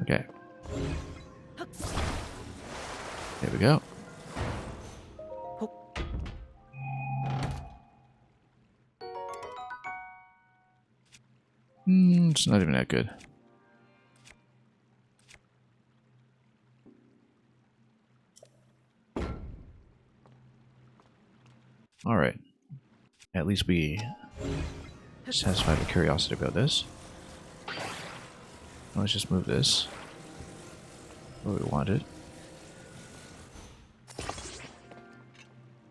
Okay. There we go. It's not even that good. Alright. At least we satisfied our curiosity about this. Let's just move this where we want it.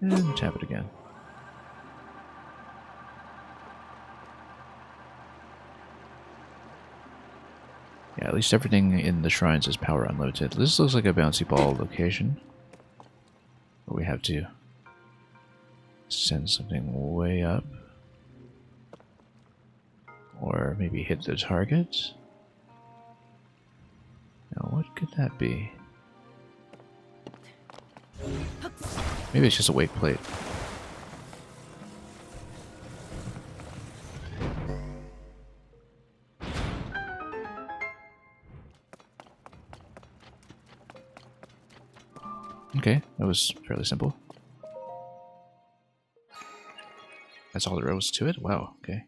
And tap it again. Yeah, at least everything in the shrines is power unlimited. This looks like a bouncy ball location. But we have to send something way up. Or maybe hit the target. Now, what could that be? Maybe it's just a wake plate. Okay, that was fairly simple. That's all there was to it? Wow, okay.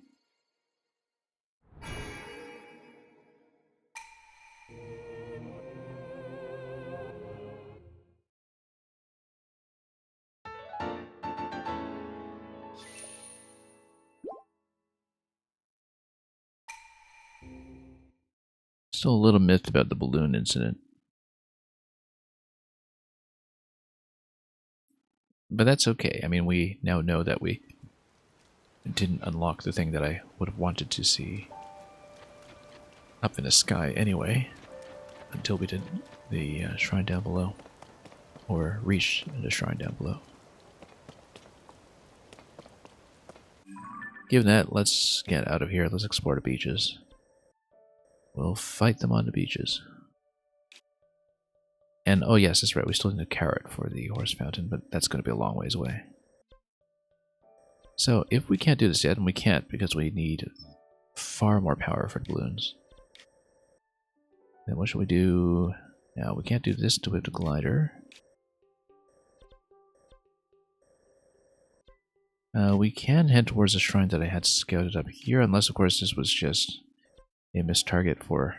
Still a little miffed about the balloon incident. But that's okay. I mean, we now know that we didn't unlock the thing that I would have wanted to see up in the sky anyway, until we did the shrine down below, or reached the shrine down below. Given that, let's get out of here. Let's explore the beaches. We'll fight them on the beaches. And, oh yes, that's right, we still need a carrot for the horse fountain, but that's going to be a long ways away. So, if we can't do this yet, and we can't because we need far more power for the balloons, then what should we do? Now, we can't do this until we have the glider. We can head towards the shrine that I had scouted up here, unless, of course, this was just a missed target for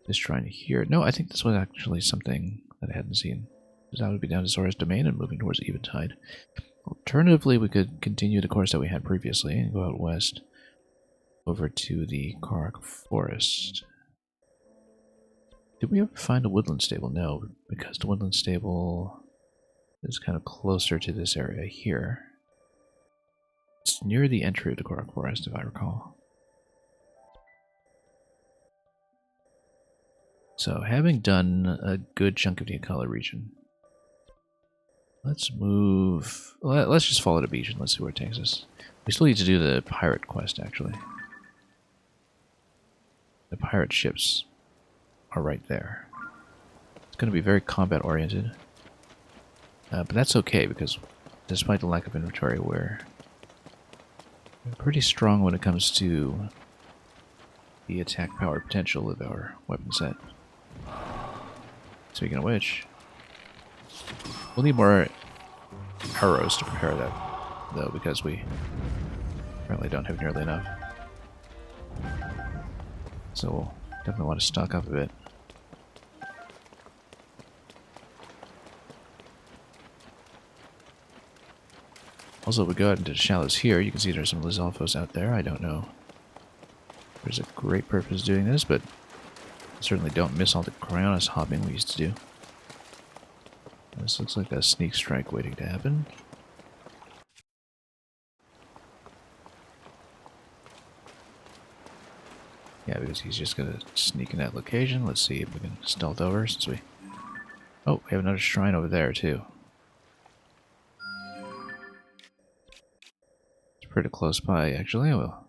this shrine here. No, I think this was actually something that I hadn't seen. That would be down to Zora's Domain and moving towards Eventide. Alternatively, we could continue the course that we had previously and go out west over to the Korok Forest. Did we ever find a woodland stable? No, because the woodland stable is kind of closer to this area here. It's near the entry of the Korok Forest, if I recall. So, having done a good chunk of the Akala region, let's move... Let's just follow the beach and let's see where it takes us. We still need to do the pirate quest, actually. The pirate ships are right there. It's going to be very combat-oriented. But that's okay, because despite the lack of inventory, we're pretty strong when it comes to the attack power potential of our weapon set. Speaking of which, we'll need more arrows to prepare that, though, because we apparently don't have nearly enough. So we'll definitely want to stock up a bit. Also, if we go out into the shallows here, you can see there's some Lizalfos out there. I don't know if there's a great purpose doing this, but certainly don't miss all the Cryonis hopping we used to do. This looks like a sneak strike waiting to happen. Yeah, because he's just going to sneak in that location. Let's see if we can stealth over since we... Oh, we have another shrine over there too. It's pretty close by, actually. We'll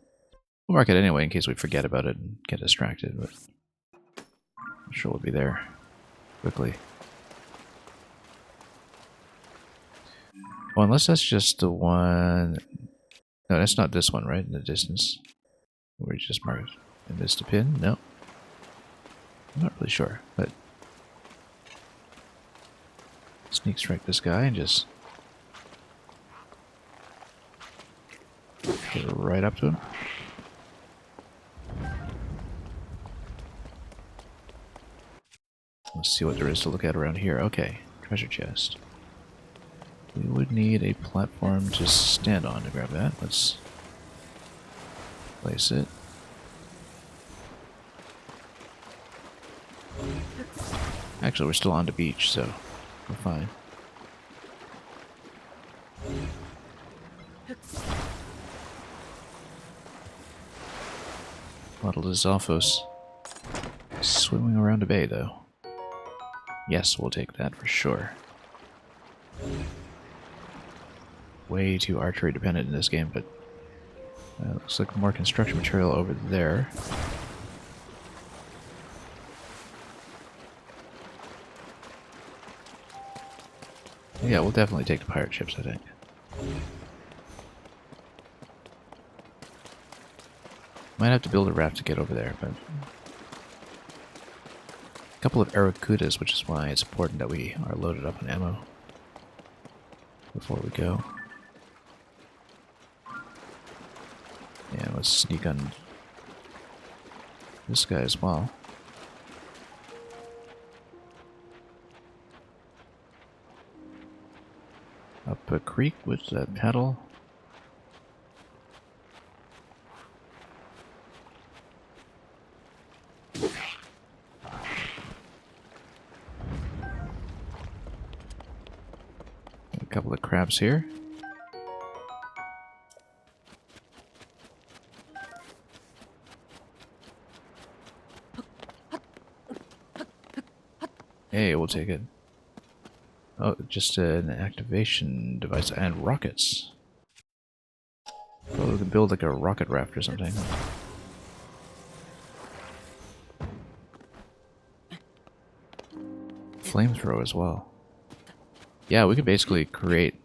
mark it anyway in case we forget about it and get distracted, but I'm sure we'll be there quickly. Oh, unless that's just the one... No, that's not this one, right? In the distance. We just marked and missed a pin? No. I'm not really sure, but... Sneak strike this guy and just... get right up to him. Let's see what there is to look at around here. Okay, treasure chest. We would need a platform to stand on to grab that. Let's place it. Actually, we're still on the beach, so we're fine. A lot of Lizalfos swimming around the bay, though. Yes, we'll take that for sure. Way too archery dependent in this game, but looks like more construction material over there. Yeah, we'll definitely take the pirate ships, I think. Might have to build a raft to get over there, but... A couple of Arakudas, which is why it's important that we are loaded up on ammo before we go. Yeah, let's sneak on this guy as well. Up a creek with a paddle. couple of crabs here. Hey, we'll take it. Oh, just an activation device and rockets. Oh, we can build like a rocket raft or something. Flamethrower as well. Yeah, we could basically create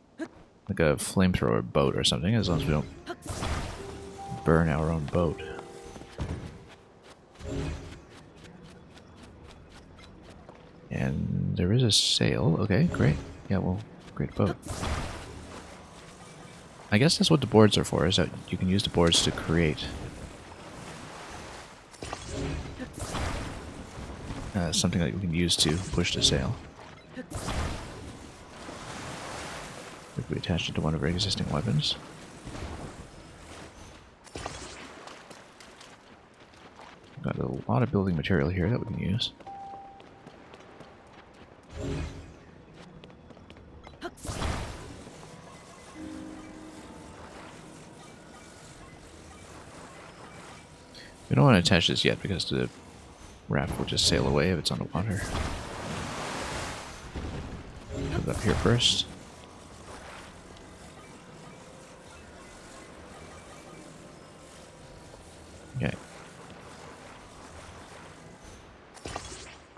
like a flamethrower boat or something, as long as we don't burn our own boat. And there is a sail. Okay, great. Yeah, well, great boat. I guess that's what the boards are for, is that you can use the boards to create something that we can use to push the sail. If we attach it to one of our existing weapons. Got a lot of building material here that we can use. We don't want to attach this yet because the raft will just sail away if it's on the water. Put it up here first. Okay.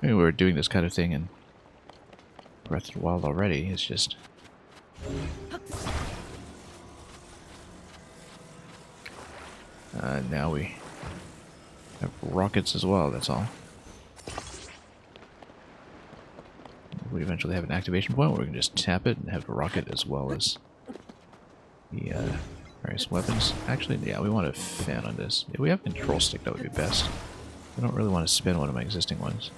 Maybe we were doing this kind of thing in Breath of the Wild already. It's just now we have rockets as well, that's all. We eventually have an activation point where we can just tap it and have the rocket as well as the various weapons. Actually, yeah, we want a fan on this. If we have a control stick, that would be best. I don't really want to spin one of my existing ones.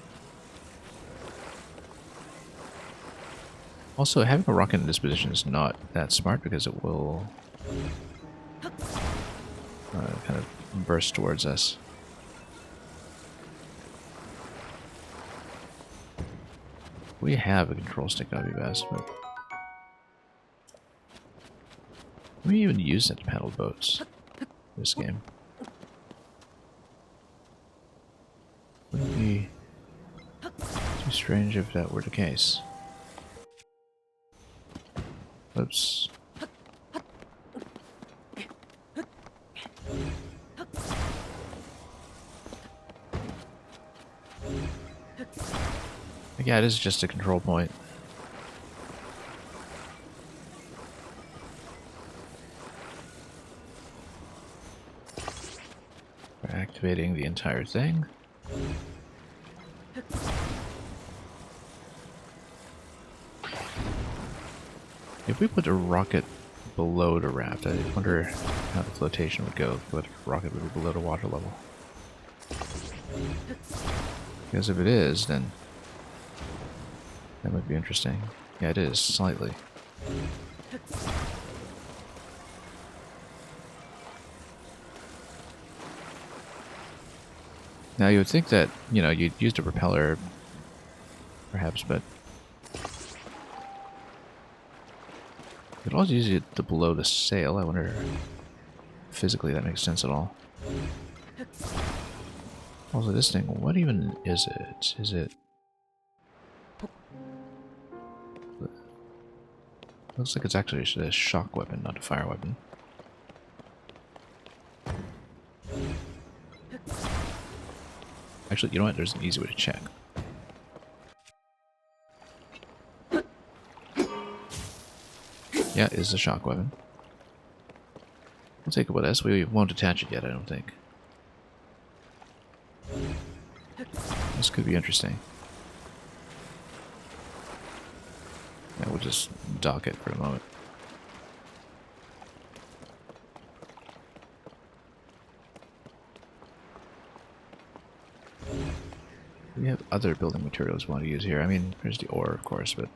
Also, having a rocket in this position is not that smart because it will kind of burst towards us. We have a control stick, that would be best, but we even use that to paddle boats in this game. Wouldn't be too strange if that were the case. Oops. Yeah, it is just a control point. We're activating the entire thing. If we put a rocket below the raft, I wonder how the flotation would go if the rocket would be below the water level. Because if it is, then that might be interesting. Yeah, it is, slightly. Now you would think that, you know, you'd used a propeller, perhaps, but you could also use it to below the sail. I wonder if physically that makes sense at all. Also, this thing, what even is it? Is it... Looks like it's actually a shock weapon, not a fire weapon. Actually, you know what? There's an easy way to check. Yeah, it is a shock weapon. We'll take it with us. We won't attach it yet, I don't think. This could be interesting. Yeah, we'll just dock it for a moment. We have other building materials we want to use here. I mean, there's the ore, of course, but...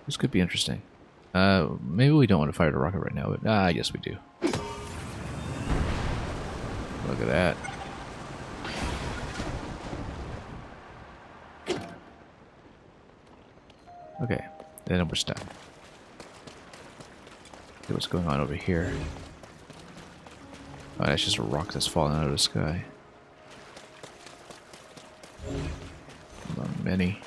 this could be interesting. Maybe we don't want to fire the rocket right now, but yes we do. Look at that. Okay, then we're stuck. See what's going on over here. Oh, that's just a rock that's falling out of the sky. Among many.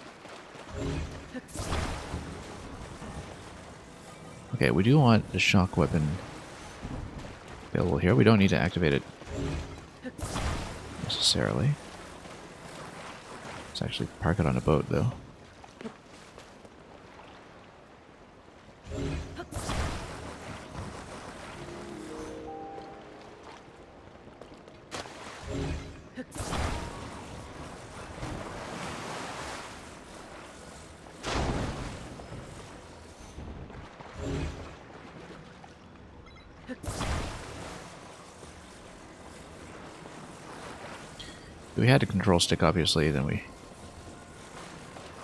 Okay, we do want the shock weapon available here. We don't need to activate it necessarily. Let's actually park it on a boat, though. If we had a control stick, obviously, then we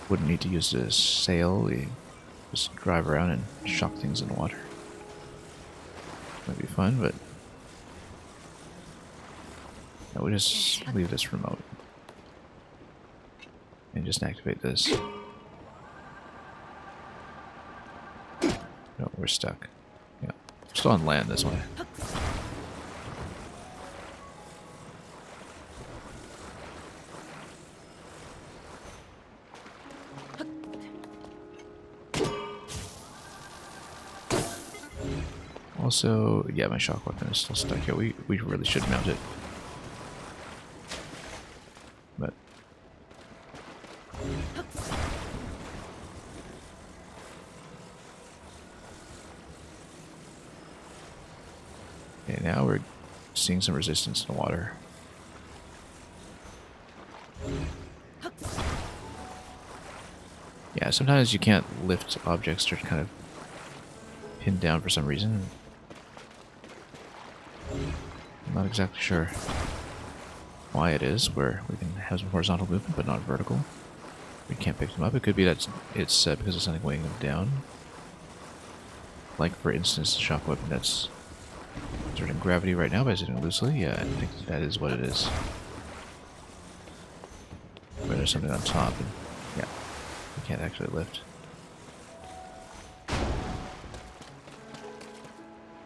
wouldn't need to use the sail. We just drive around and shock things in the water. Might be fun, but no, we just leave this remote and just activate this. No, we're stuck. Yeah, still on land this way. Also, yeah, my shock weapon is still stuck here. We really should mount it. But okay, now we're seeing some resistance in the water. Yeah, sometimes you can't lift objects, they're kind of pinned down for some reason. I'm not exactly sure why it is, where we can have some horizontal movement but not vertical. We can't pick them up. It could be that it's because of something weighing them down. Like, for instance, the shock weapon that's exerting gravity right now by sitting loosely. Yeah, I think that is what it is. Where there's something on top, and yeah, we can't actually lift.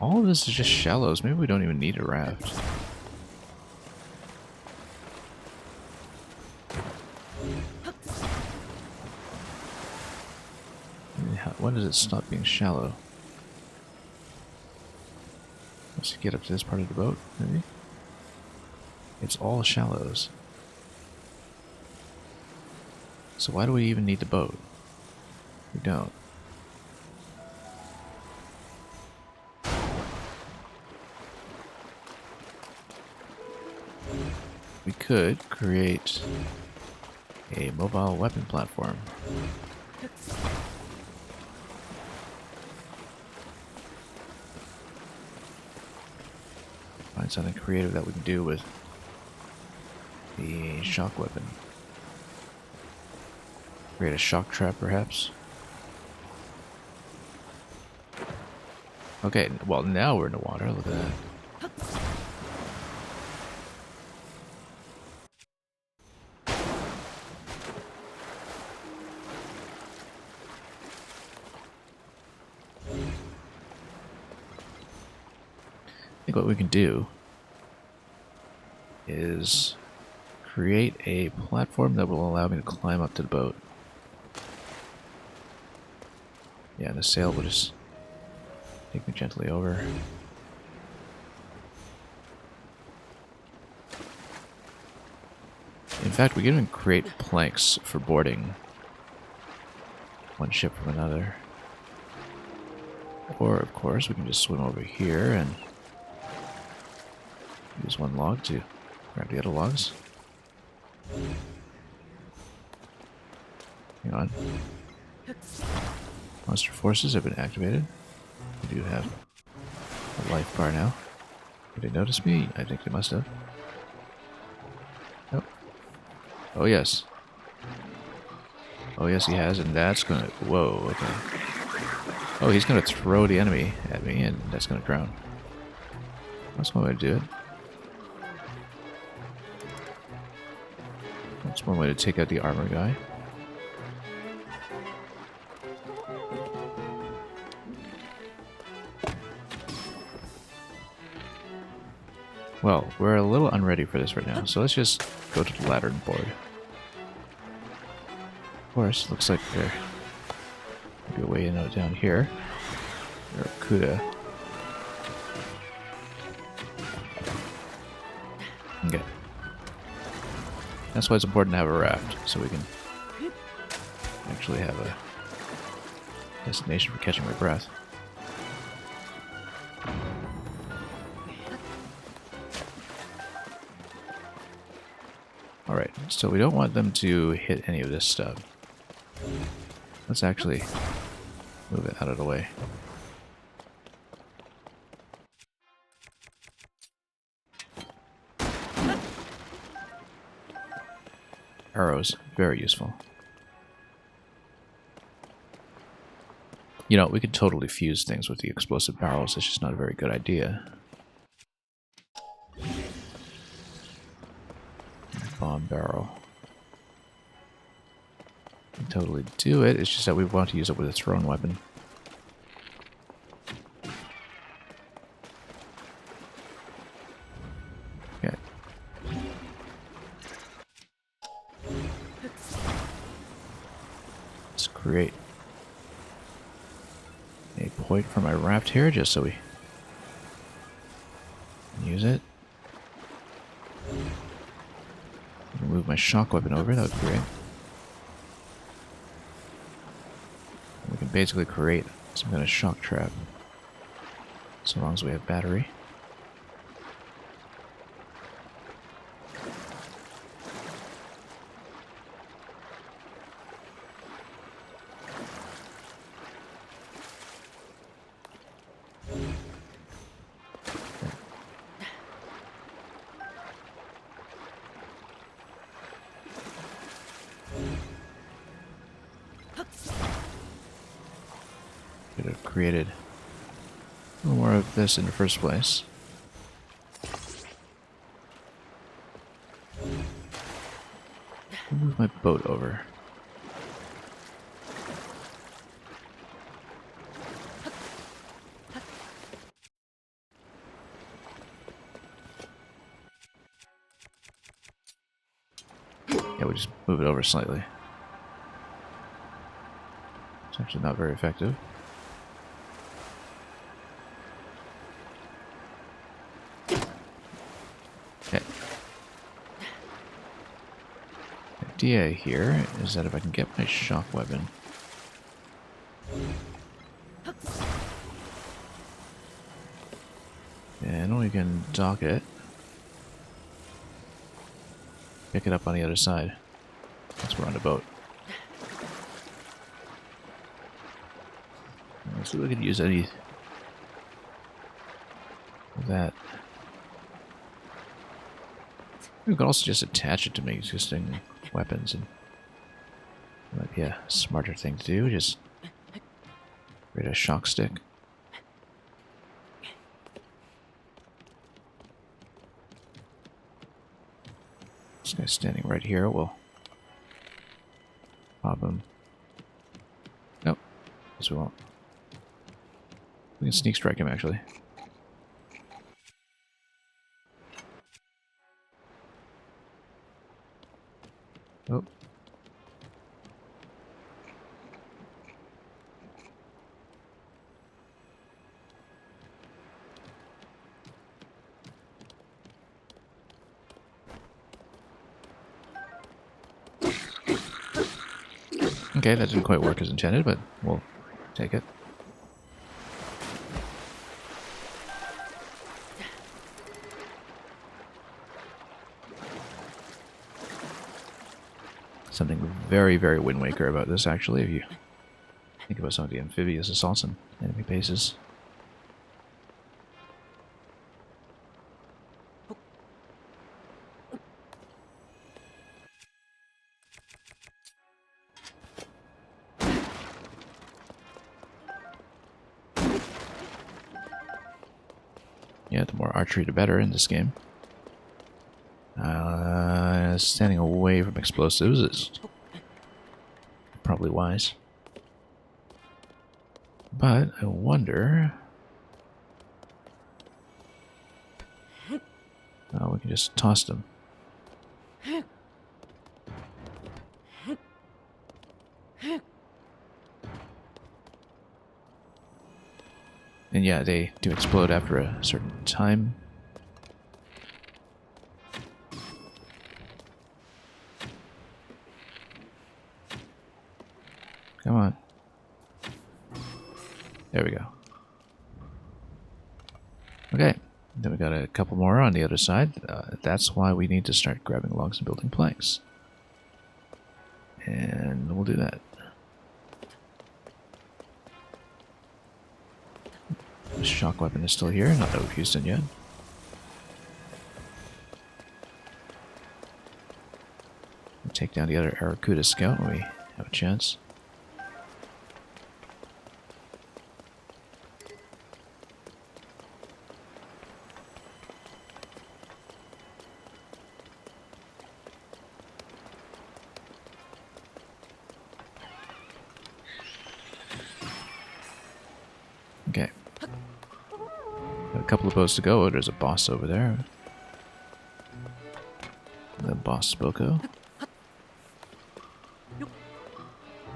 All of this is just shallows. Maybe we don't even need a raft. When does it stop being shallow? Let's get up to this part of the boat, maybe? It's all shallows. So why do we even need the boat? We don't. We could create a mobile weapon platform. Find something creative that we can do with the shock weapon. Create a shock trap, perhaps. Okay, well, now we're in the water. Look at that. I think what we can do is create a platform that will allow me to climb up to the boat. Yeah, the sail will just take me gently over. In fact, we can even create planks for boarding one ship from another. Or, of course, we can just swim over here and use one log to grab the other logs. Hang on. Monster forces have been activated. We do have a life bar now. Did they notice me? I think they must have. Nope. Oh, yes. Oh, yes, he has, and that's gonna... Whoa, okay. Oh, he's gonna throw the enemy at me, and that's gonna drown. That's one way to do it. That's one way to take out the armor guy. Well, we're a little unready for this right now, so let's just go to the ladder board. Of course, looks like there might be a way to know down here. Barracuda. Okay. That's why it's important to have a raft, so we can actually have a destination for catching my breath. Alright, so we don't want them to hit any of this stuff. Let's actually move it out of the way. Arrows, very useful. You know, we could totally fuse things with the explosive barrels, it's just not a very good idea. Bomb barrel. We can totally do it, it's just that we want to use it with a thrown weapon. Okay. Let's create a point for my raft here, just so we can use it. Move my shock weapon over, that would be great. We can basically create some kind of shock trap, so long as we have battery. Could have created a little more of this in the first place. I'll move my boat over. Yeah, we just move it over slightly. It's actually not very effective. Okay. The idea here is that if I can get my shock weapon, and we can dock it, pick it up on the other side once we're on the boat. Let's see if we can use any of that. We could also just attach it to my existing weapons, and that might be a smarter thing to do. Just create a shock stick. This guy's standing right here. We'll pop him. Nope. Guess we won't. We can sneak strike him, actually. Oh. Okay, that didn't quite work as intended, but we'll take it. Something very, very Wind Waker about this, actually, if you think about some of the amphibious assaults and enemy bases. Yeah, the more archery the better in this game. Standing away from explosives is probably wise. But I wonder... Oh, we can just toss them. And yeah, they do explode after a certain time. Come on. There we go. Okay, then we got a couple more on the other side. That's why we need to start grabbing logs and building planks. And we'll do that. The shock weapon is still here, not that we've used it yet. We'll take down the other Aracuda scout when we have a chance. Okay. Got a couple of boats to go. Oh, there's a boss over there. The boss Spoko.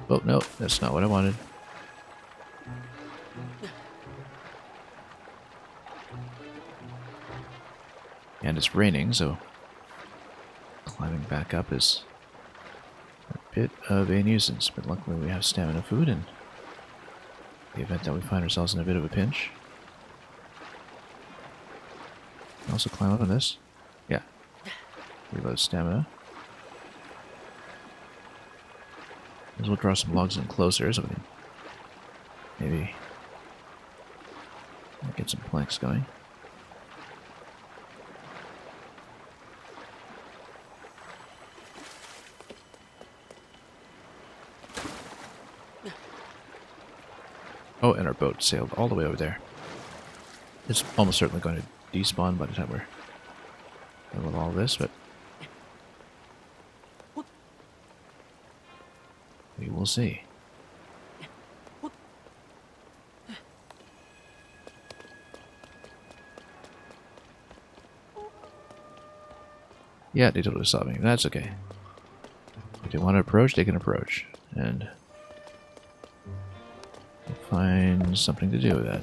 Oh, no, that's not what I wanted. And it's raining, so climbing back up is a bit of a nuisance. But luckily we have stamina food in the event that we find ourselves in a bit of a pinch. Also climb up on this. Yeah. Reload stamina. As we'll draw some logs in closer so we can maybe get some planks going. Oh, and our boat sailed all the way over there. It's almost certainly going to despawn by the time we're done with all this, but we will see. Yeah, they totally saw me. That's okay. If they want to approach, they can approach. And find something to do with that.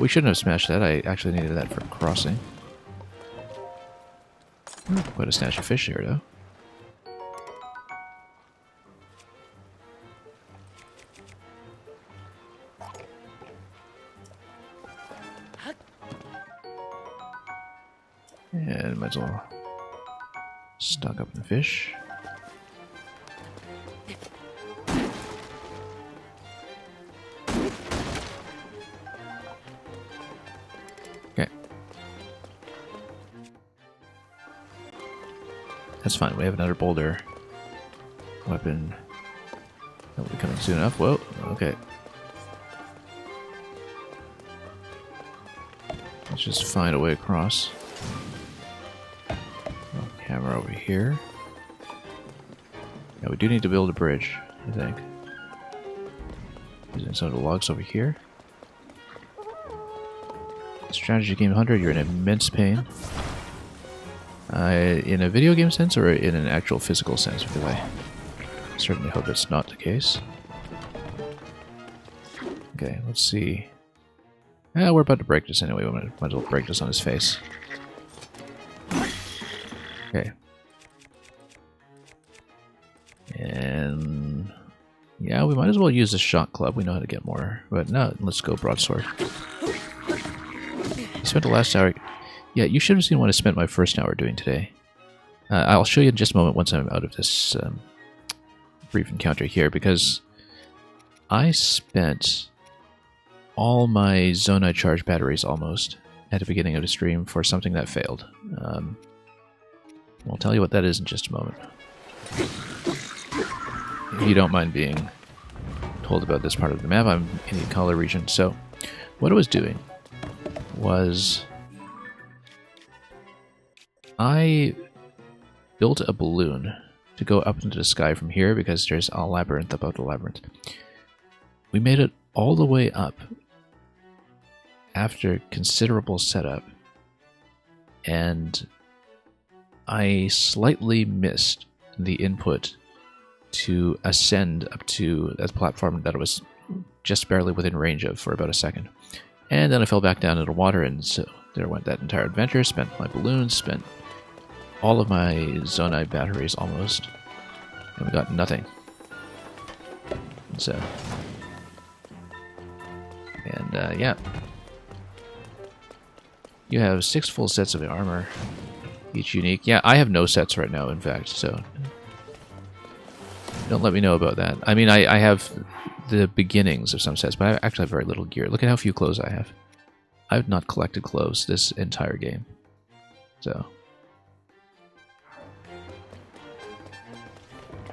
We shouldn't have smashed that. I actually needed that for crossing. Quite a snatch of fish here, though. And might as well stock up on fish. Okay. That's fine. We have another boulder weapon that will be coming soon enough. Whoa, okay. Let's just find a way across. Camera over here. Yeah, we do need to build a bridge, I think. Using some of the logs over here. Strategy game hunter, you're in immense pain. In a video game sense or in an actual physical sense? Because I certainly hope that's not the case. Okay, let's see. We're about to break this anyway. We might as well break this on his face. Okay. And yeah, we might as well use the shot club. We know how to get more. But no, let's go broadsword. I spent the last hour... Yeah, you should have seen what I spent my first hour doing today. I'll show you in just a moment once I'm out of this brief encounter here, because I spent all my Zonai charge batteries almost at the beginning of the stream for something that failed. I'll tell you what that is in just a moment. If you don't mind being told about this part of the map, I'm in the Akala region. So, what I was doing was I built a balloon to go up into the sky from here because there's a labyrinth above the labyrinth. We made it all the way up after considerable setup, and I slightly missed the input to ascend up to that platform that I was just barely within range of for about a second. And then I fell back down into the water, and so there went that entire adventure. Spent my balloons, spent all of my Zonai batteries almost, and we got nothing. So, and yeah. You have 6 full sets of armor, each unique. Yeah, I have no sets right now, in fact, so don't let me know about that. I mean, I have the beginnings of some sets, but I actually have very little gear. Look at how few clothes I have. I've not collected clothes this entire game. So,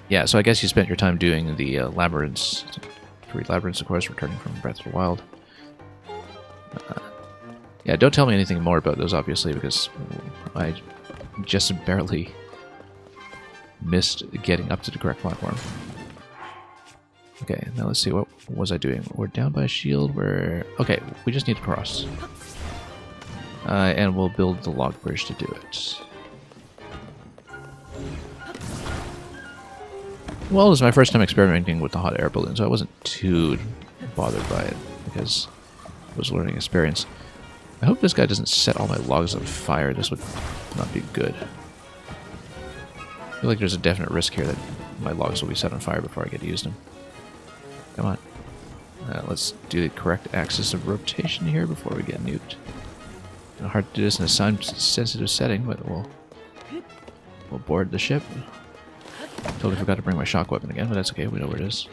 yeah, so I guess you spent your time doing the labyrinths, 3 labyrinths, of course, returning from Breath of the Wild. Yeah, don't tell me anything more about those, obviously, because I just barely missed getting up to the correct platform. Okay, now let's see, what was I doing? We're down by a shield, okay, we just need to cross. And we'll build the log bridge to do it. Well, this is my first time experimenting with the hot air balloon, so I wasn't too bothered by it, because it was a learning experience. I hope this guy doesn't set all my logs on fire. This would not be good. I feel like there's a definite risk here that my logs will be set on fire before I get to use them. Come on. Let's do the correct axis of rotation here before we get nuked. It's hard to do this in a sensitive setting, but we'll board the ship. Totally forgot to bring my shock weapon again, but that's okay. We know where it is.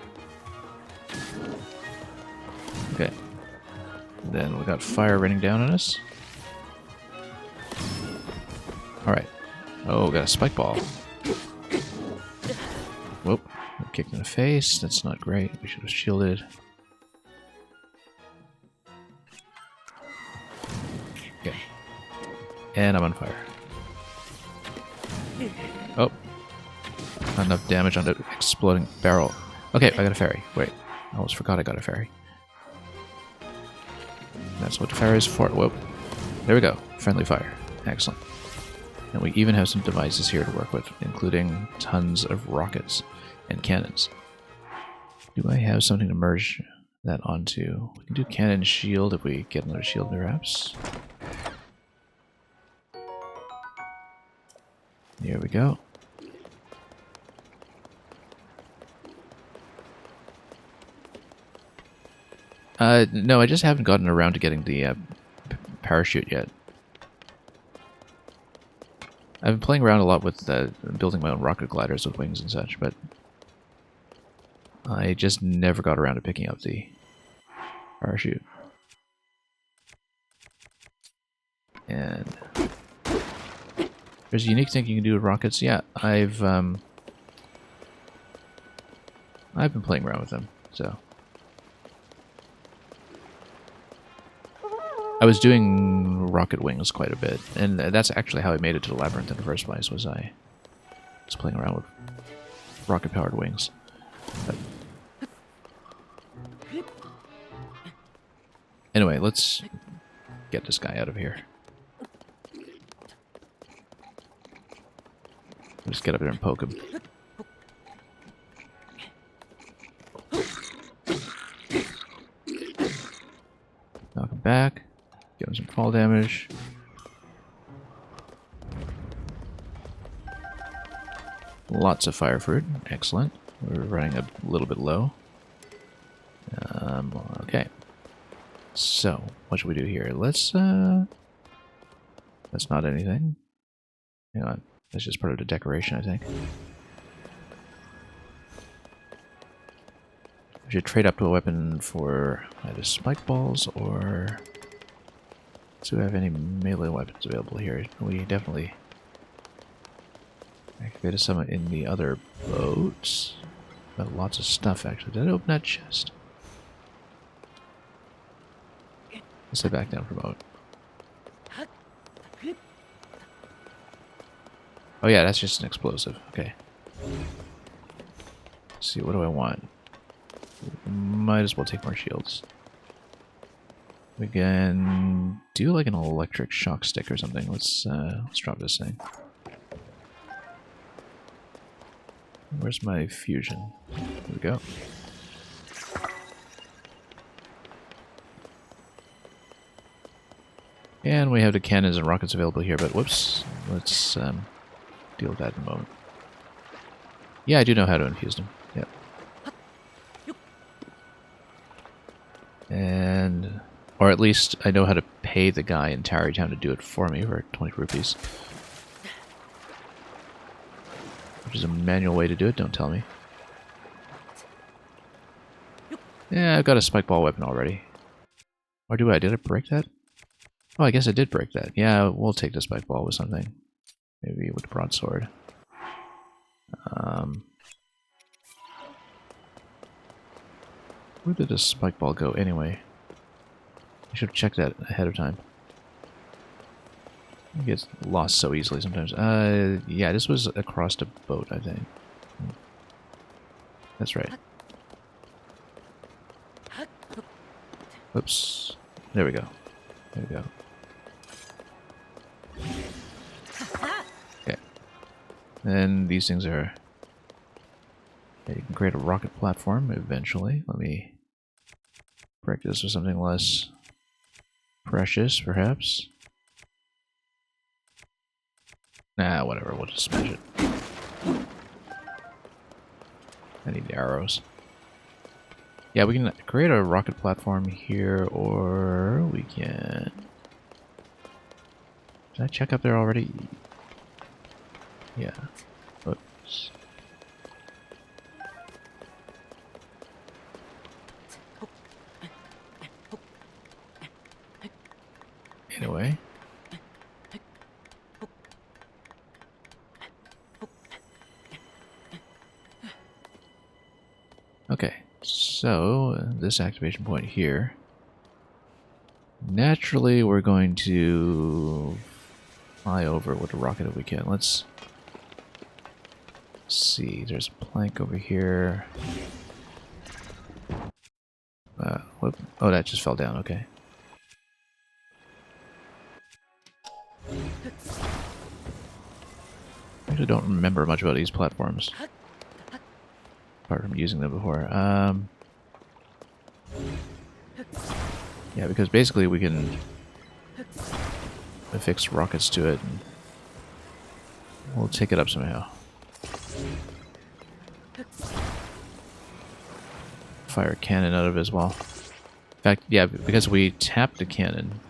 Okay. Then we got fire raining down on us. Alright. Oh, got a spike ball. Whoop. Kicked in the face. That's not great. We should have shielded. Okay. And I'm on fire. Oh. Not enough damage on the exploding barrel. Okay, I got a fairy. Wait. I almost forgot I got a fairy. That's what the fire is for. Whoop. There we go. Friendly fire. Excellent. And we even have some devices here to work with, including tons of rockets and cannons. Do I have something to merge that onto? We can do cannon shield if we get another shield, perhaps. Here we go. No, I just haven't gotten around to getting the parachute yet. I've been playing around a lot with building my own rocket gliders with wings and such, but I just never got around to picking up the parachute. And there's a unique thing you can do with rockets. Yeah, I've been playing around with them, so. I was doing rocket wings quite a bit, and that's actually how I made it to the labyrinth in the first place, was I was playing around with rocket-powered wings. But anyway, let's get this guy out of here. Just get up there and poke him. Knock him back. Give him some fall damage. Lots of fire fruit. Excellent. We're running a little bit low. Okay. So, what should we do here? That's not anything. Hang on. That's just part of the decoration, I think. We should trade up to a weapon for either spike balls or... Do we have any melee weapons available here? We definitely activated some in the other boats. Got lots of stuff, actually. Did I open that chest? Let's head back down for a moment. Oh yeah, that's just an explosive. Okay. Let's see, what do I want? Might as well take more shields. We can do like an electric shock stick or something. Let's drop this thing. Where's my fusion? Here we go. And we have the cannons and rockets available here, but whoops. Let's deal with that in a moment. Yeah, I do know how to infuse them. Yep. And... or at least I know how to pay the guy in Tarrytown to do it for me for 20 rupees. Which is a manual way to do it, don't tell me. Yeah, I've got a spike ball weapon already. Or do I? Did I break that? Oh, I guess I did break that. Yeah, we'll take the spike ball with something. Maybe with the broadsword. Where did the spike ball go anyway? I should have checked that ahead of time. It gets lost so easily sometimes. Yeah, this was across the boat, I think. That's right. Whoops. There we go. There we go. Okay. And these things are... yeah, you can create a rocket platform eventually. Let me break this with something less precious, perhaps. Nah, whatever. We'll just smash it. I need the arrows. Yeah, we can create a rocket platform here, or we can... did I check up there already? Yeah. Oops. Anyway. Okay, so this activation point here. Naturally, we're going to fly over with a rocket if we can. Let's see. There's a plank over here. Whoop. Oh, that just fell down. Okay. I actually don't remember much about these platforms, apart from using them before. Yeah, because basically we can affix rockets to it, and we'll take it up somehow. Fire a cannon out of it as well. In fact, yeah, because we tapped the cannon.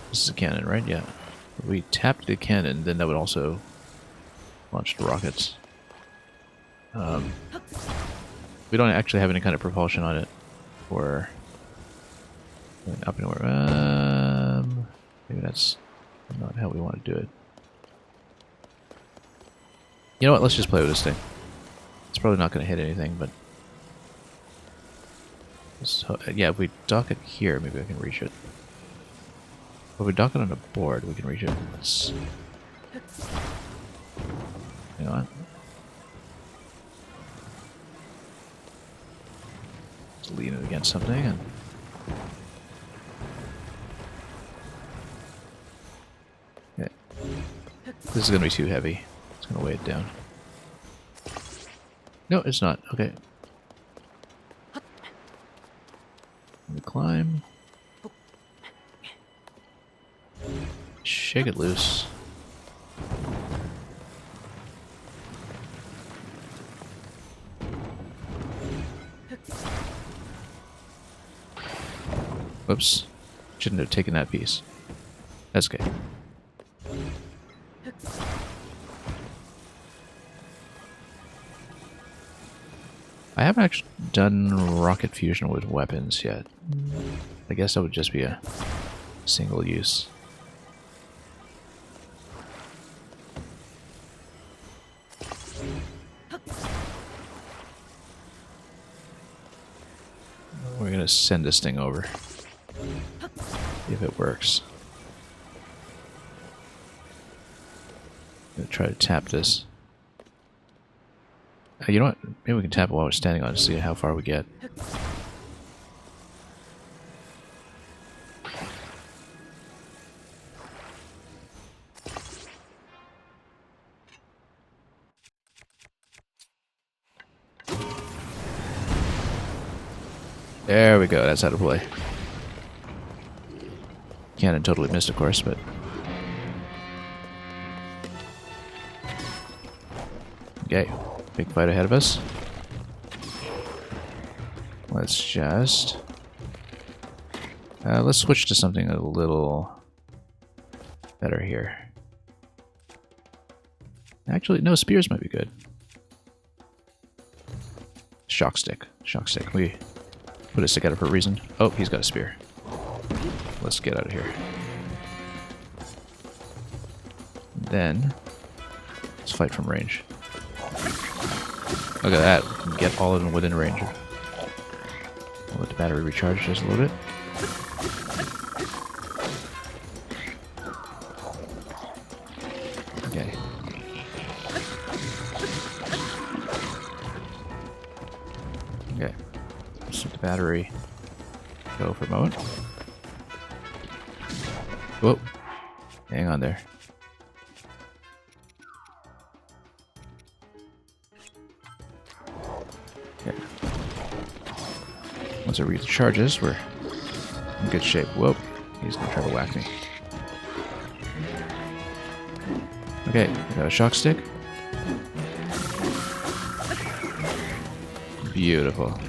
This is a cannon, right? Yeah. If we tapped the cannon, then that would also launch the rockets. We don't actually have any kind of propulsion on it for going up anywhere. Maybe that's not how we want to do it. You know what? Let's just play with this thing. It's probably not going to hit anything, but... yeah, if we dock it here, maybe I can reach it. If we dock it on a board, we can reach it. Let's... hang on. Let's lean it against something and... okay. This is going to be too heavy. It's going to weigh it down. No, it's not. Okay. We climb. Shake it loose. Whoops. Shouldn't have taken that piece. That's okay. I haven't actually done rocket fusion with weapons yet. I guess that would just be a single use. We're gonna send this thing over. If it works. I'm gonna try to tap this. You know what? Maybe we can tap it while we're standing on it to see how far we get. There we go. That's how to play. Cannon totally missed, of course, but... Okay. Big fight ahead of us. Let's just... let's switch to something a little better here. Actually, no, spears might be good. Shock stick. Shock stick. We put it together for a reason. Oh, he's got a spear. Let's get out of here. Then, let's fight from range. Look at that. We can get all of them within range. I'll let the battery recharge just a little bit. Okay. Okay. Let's let the battery go for a moment. Whoa. Hang on there. Okay. Once it recharges, we're in good shape. Whoa. He's gonna try to whack me. Okay, we got a shock stick. Beautiful.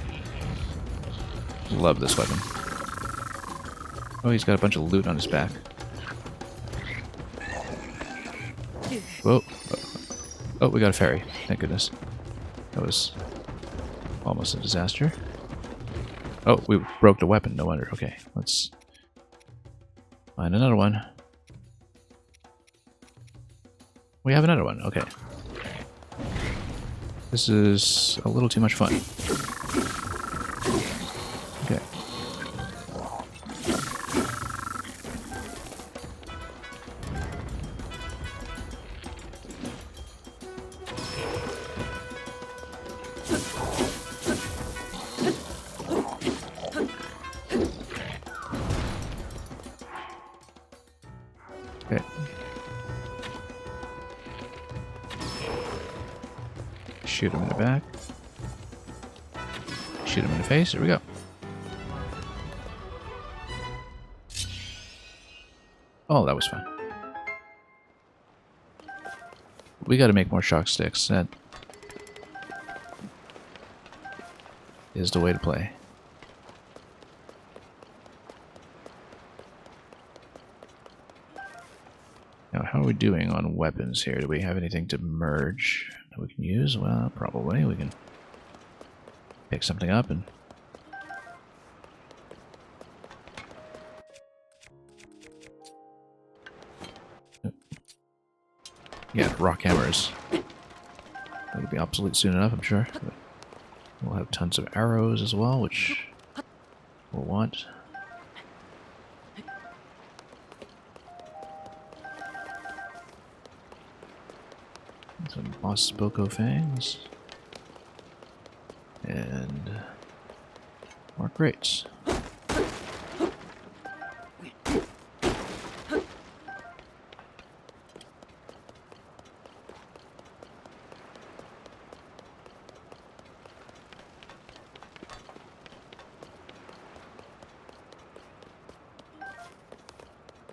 Love this weapon. Oh, he's got a bunch of loot on his back. Whoa. Oh, we got a fairy. Thank goodness. That was almost a disaster. Oh, we broke the weapon. No wonder. Okay, let's find another one. We have another one. Okay. This is a little too much fun. Okay. Okay. Shoot him in the back. Shoot him in the face. There we go. Oh, that was fun. We gotta make more shock sticks. That is the way to play. Now, how are we doing on weapons here? Do we have anything to merge that we can use? Well, probably. We can pick something up and... Yeah, rock hammers. That'll be obsolete soon enough, I'm sure. But we'll have tons of arrows as well, which we'll want. Some boss Boko fangs. And more crates.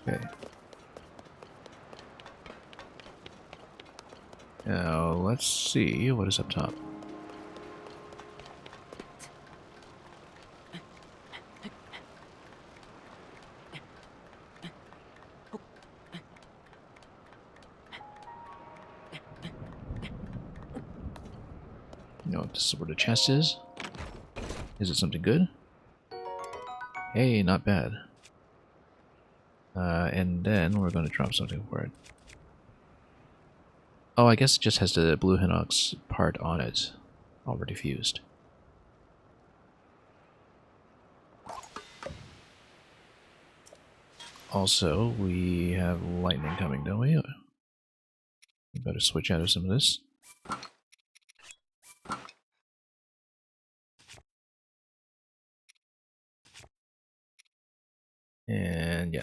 Okay. Now, let's see what is up top. You know what this is where the chest is? Is it something good? Hey, not bad. And then we're going to drop something for it. Oh, I guess it just has the blue Hinox part on it already fused. Also, we have lightning coming, don't we? We better switch out of some of this. And yeah.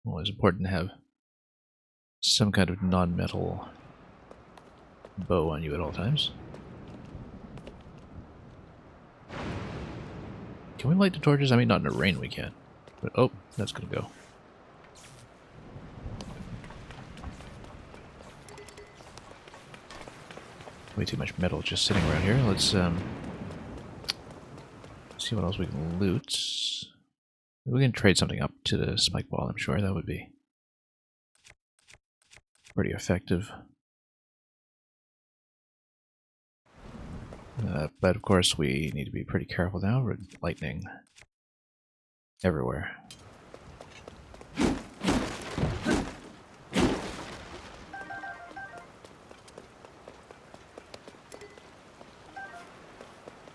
Well, it's important to have some kind of non-metal bow on you at all times. Can we light the torches? I mean, not in the rain we can. But, oh, that's gonna go. Way too much metal just sitting around here. Let's see what else we can loot. We can trade something up to the spike ball, I'm sure. That would be pretty effective. But of course we need to be pretty careful now with lightning everywhere.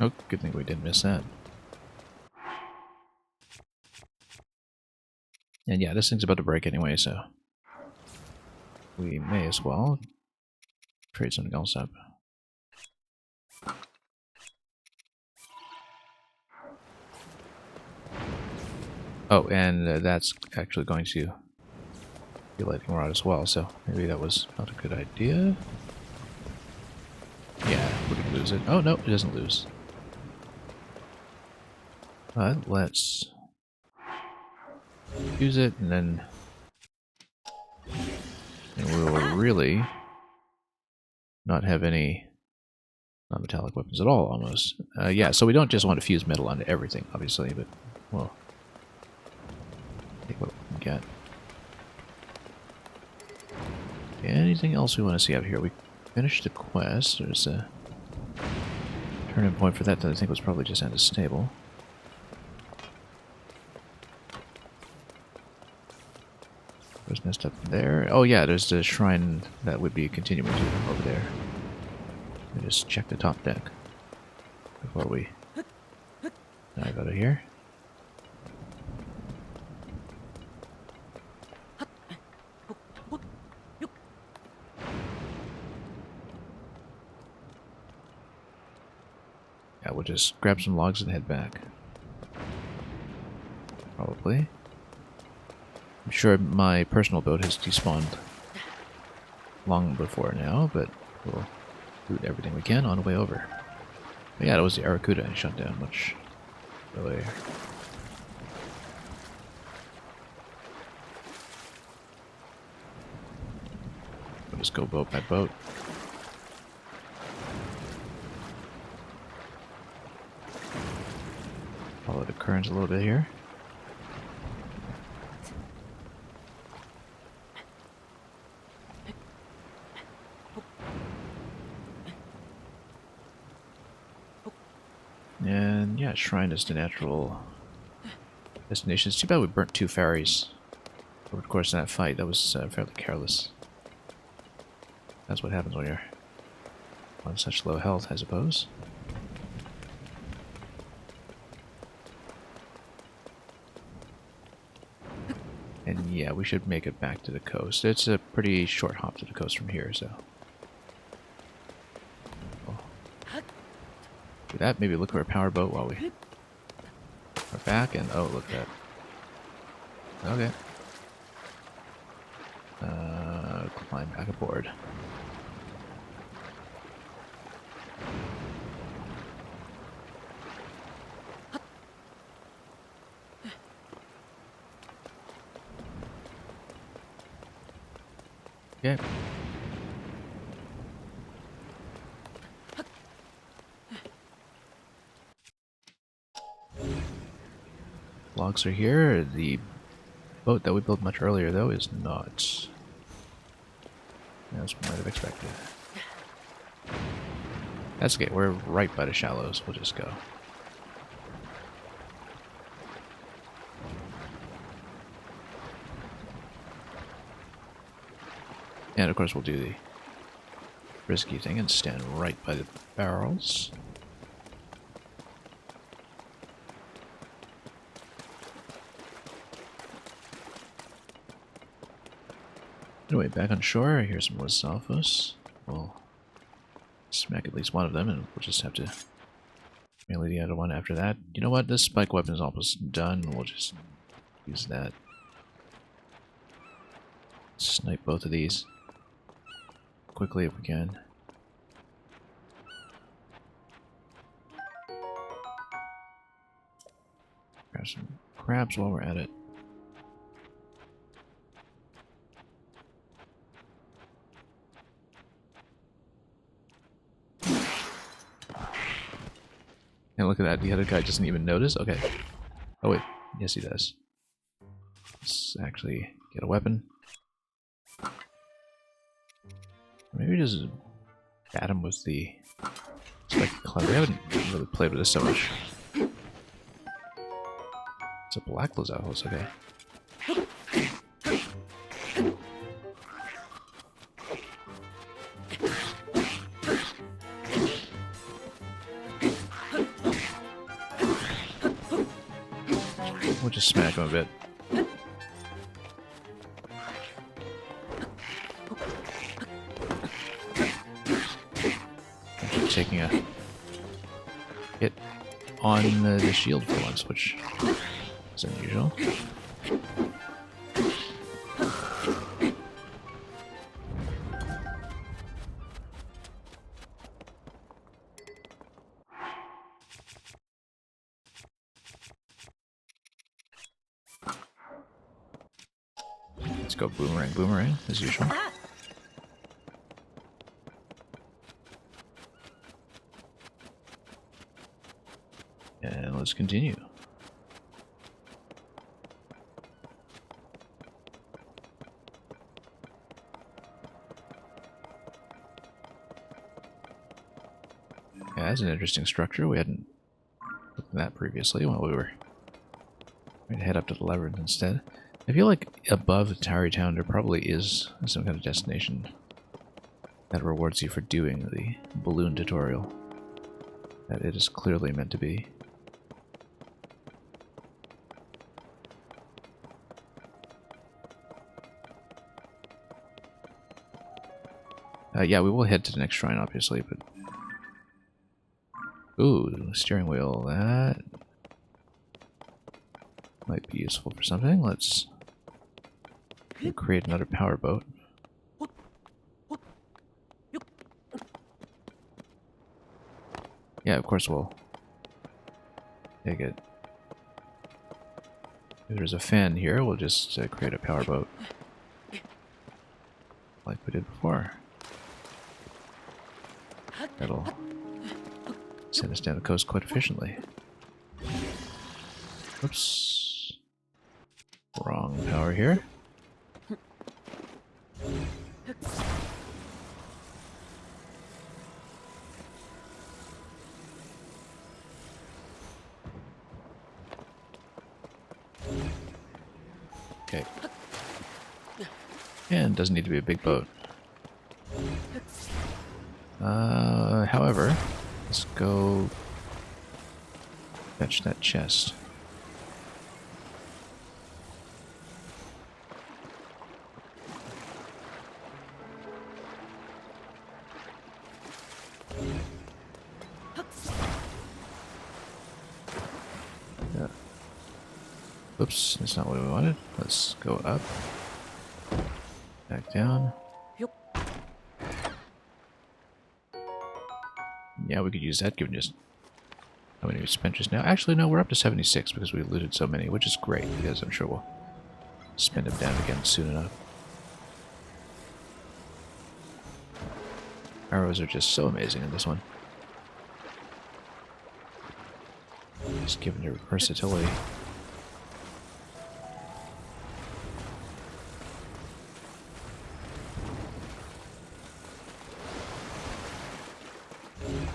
Oh, good thing we didn't miss that. And yeah, this thing's about to break anyway, so we may as well trade something else up. Oh, and that's actually going to be lightning rod as well, so maybe that was not a good idea. Yeah, we can lose it. Oh, no, it doesn't lose. But let's use it, and then we will really not have any non-metallic weapons at all, almost. Yeah, so we don't just want to fuse metal onto everything, obviously, but, well, take what we can get. Anything else we want to see out here? We finished the quest. There's a turning point for that I think was probably just at a stable. There's nest up there. Oh yeah, there's the shrine that would be continuing to over there. Let me just check the top deck before we dive out of here. Yeah, we'll just grab some logs and head back. Probably. I'm sure my personal boat has despawned long before now, but we'll loot everything we can on the way over. But yeah, that was the Aracuda I shut down much earlier. We'll just go boat by boat. Follow the currents a little bit here. And yeah, shrine is the natural destination. It's too bad we burnt 2 ferries over the course of that fight. That was fairly careless. That's what happens when you're on such low health, I suppose. And yeah, we should make it back to the coast. It's a pretty short hop to the coast from here, so... Do that, maybe look for a power boat while we are back, and oh, look at that. Okay. Climb back aboard. Okay. Logs are here. The boat that we built much earlier, though, is not. As we might have expected. That's okay. We're right by the shallows. We'll just go. And of course, we'll do the risky thing and stand right by the barrels. Anyway, back on shore, here's some Wasalfos. We'll smack at least one of them, and we'll just have to melee the other one after that. You know what? This spike weapon is almost done. We'll just use that. Snipe both of these quickly if we can. Grab some crabs while we're at it. And look at that, the other guy doesn't even notice? Okay. Oh wait, yes he does. Let's actually get a weapon. Maybe just bat him with the spiked cloud. We haven't really played with this so much. It's a black Lizalhos, okay. We'll just smack him a bit. Actually taking a hit on the shield for once, which is unusual. Let's go boomerang, boomerang, as usual. And let's continue. Yeah, that's an interesting structure. We hadn't looked at that previously while we were going to head up to the labyrinth instead. I feel like above Tarry Town there probably is some kind of destination that rewards you for doing the balloon tutorial that it is clearly meant to be. Yeah, we will head to the next shrine, obviously, but... Ooh, steering wheel, that might be useful for something. Let's create another power boat. Yeah, of course we'll take it. If there's a fan here, we'll just create a power boat. Like we did before. That'll send us down the coast quite efficiently. Oops. Wrong power here. Okay. And doesn't need to be a big boat. However, let's go fetch that chest. Oops, that's not what we wanted. Let's go up. Back down. Yeah, we could use that given just how many we spent just now. Actually, no, we're up to 76 because we looted so many, which is great because I'm sure we'll spend them down again soon enough. Arrows are just so amazing in this one. Just given their versatility.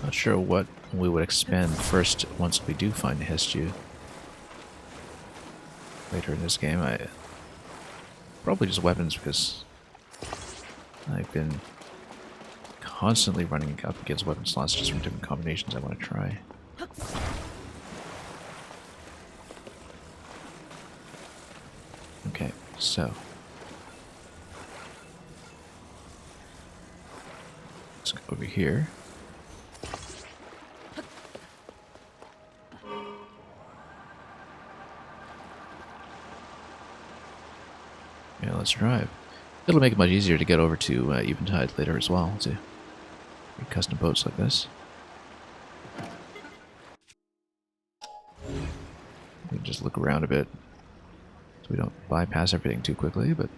Not sure what we would expend first once we do find the Hestiu. Later in this game, probably just weapons because I've been constantly running up against weapon slots just from different combinations I want to try. Okay, so let's go over here. Yeah, let's drive. It'll make it much easier to get over to Eventide later as well, to custom boats like this. We can just look around a bit so we don't bypass everything too quickly, but...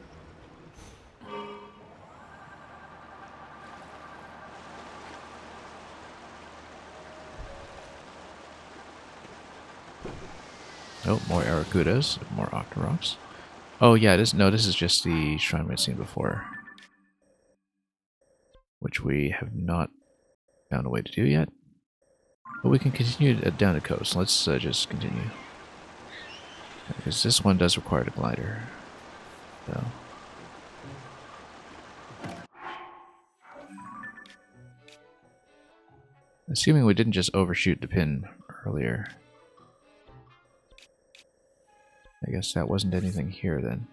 Oh, more Aracudas, more Octoroks. Oh yeah, no, this is just the shrine we've seen before, which we have not found a way to do yet. But we can continue down the coast. Let's just continue. Because this one does require a glider. So. Assuming we didn't just overshoot the pin earlier. I guess that wasn't anything here then.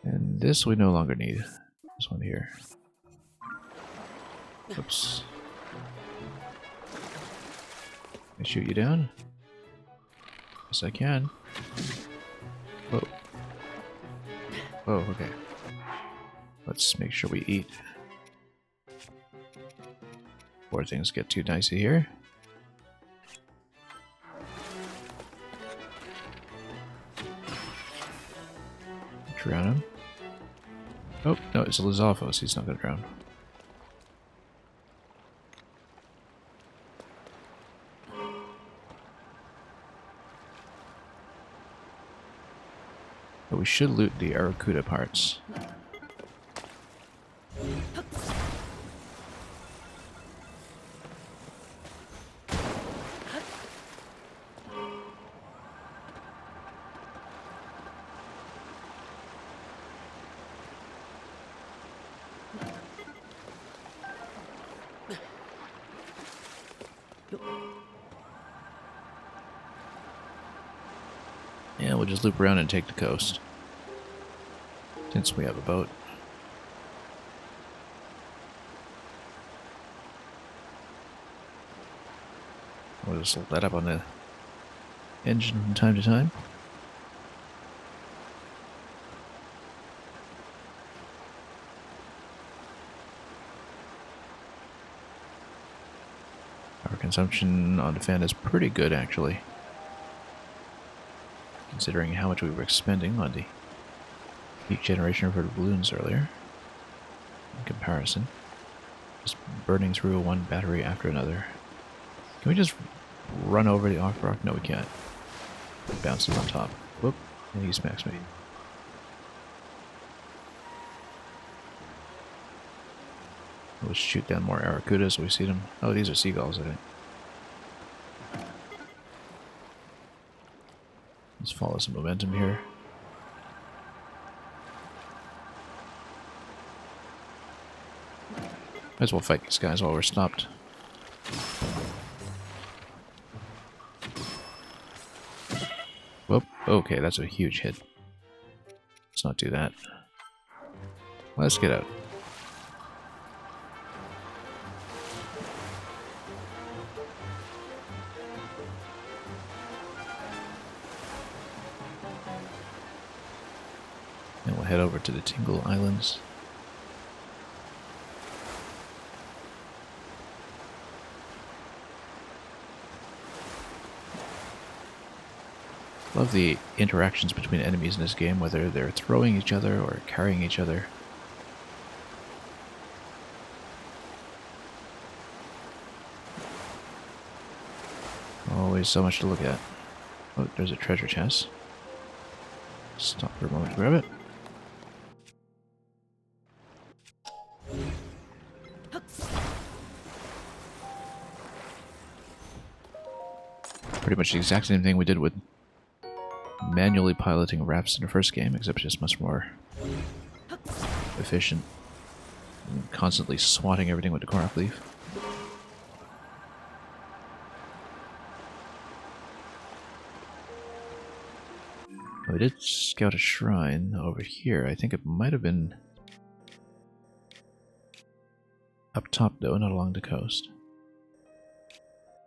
And this we no longer need. This one here. Oops. Can I shoot you down? Yes, I can. Whoa. Whoa, okay. Let's make sure we eat before things get too dicey here. Drown him. Oh, no, it's a Lizalfos. He's not going to drown. But we should loot the Aracuda parts. Yeah, we'll just loop around and take the coast. Since we have a boat. We'll just let up on the engine from time to time. Our consumption on the fan is pretty good, actually. Considering how much we were expending on the heat generation for the balloons earlier. In comparison. Just burning through one battery after another. Can we just run over the Octorok? No, we can't. It bounces on top. Whoop, and he smacks me. We'll shoot down more Aracudas so we see them. Oh, these are seagulls, I think. Let's follow some momentum here. Might as well fight these guys while we're stopped. Whoop. Okay, that's a huge hit. Let's not do that. Let's get out. And we'll head over to the Tingle Islands. Love the interactions between enemies in this game, whether they're throwing each other or carrying each other. Always so much to look at. Oh, there's a treasure chest. Stop for a moment to grab it. Pretty much the exact same thing we did with manually piloting rafts in the first game, except just much more efficient and constantly swatting everything with the Korok leaf. We did scout a shrine over here. I think it might have been up top though, not along the coast.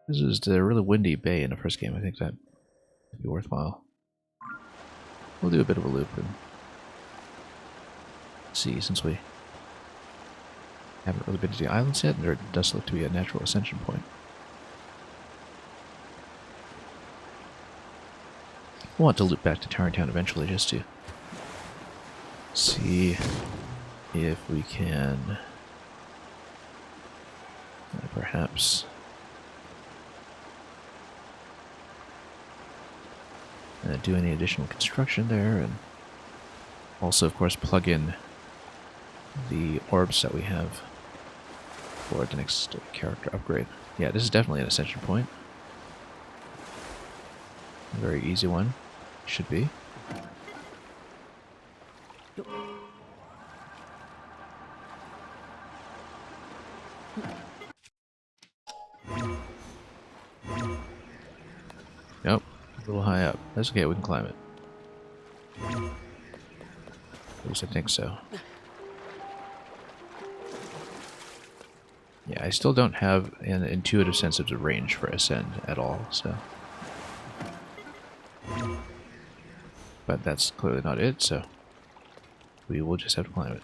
This is the really windy bay in the first game. I think that would be worthwhile. We'll do a bit of a loop and see, since we haven't really been to the islands yet, and there does look to be a natural ascension point. We'll want to loop back to Tarrytown eventually just to see if we can perhaps do any additional construction there, and also, of course, plug in the orbs that we have for the next character upgrade. Yeah, this is definitely an ascension point. A very easy one. Should be. Nope. A little high up. That's okay, we can climb it. At least I think so. Yeah, I still don't have an intuitive sense of the range for Ascend at all, so... But that's clearly not it, so... we will just have to climb it.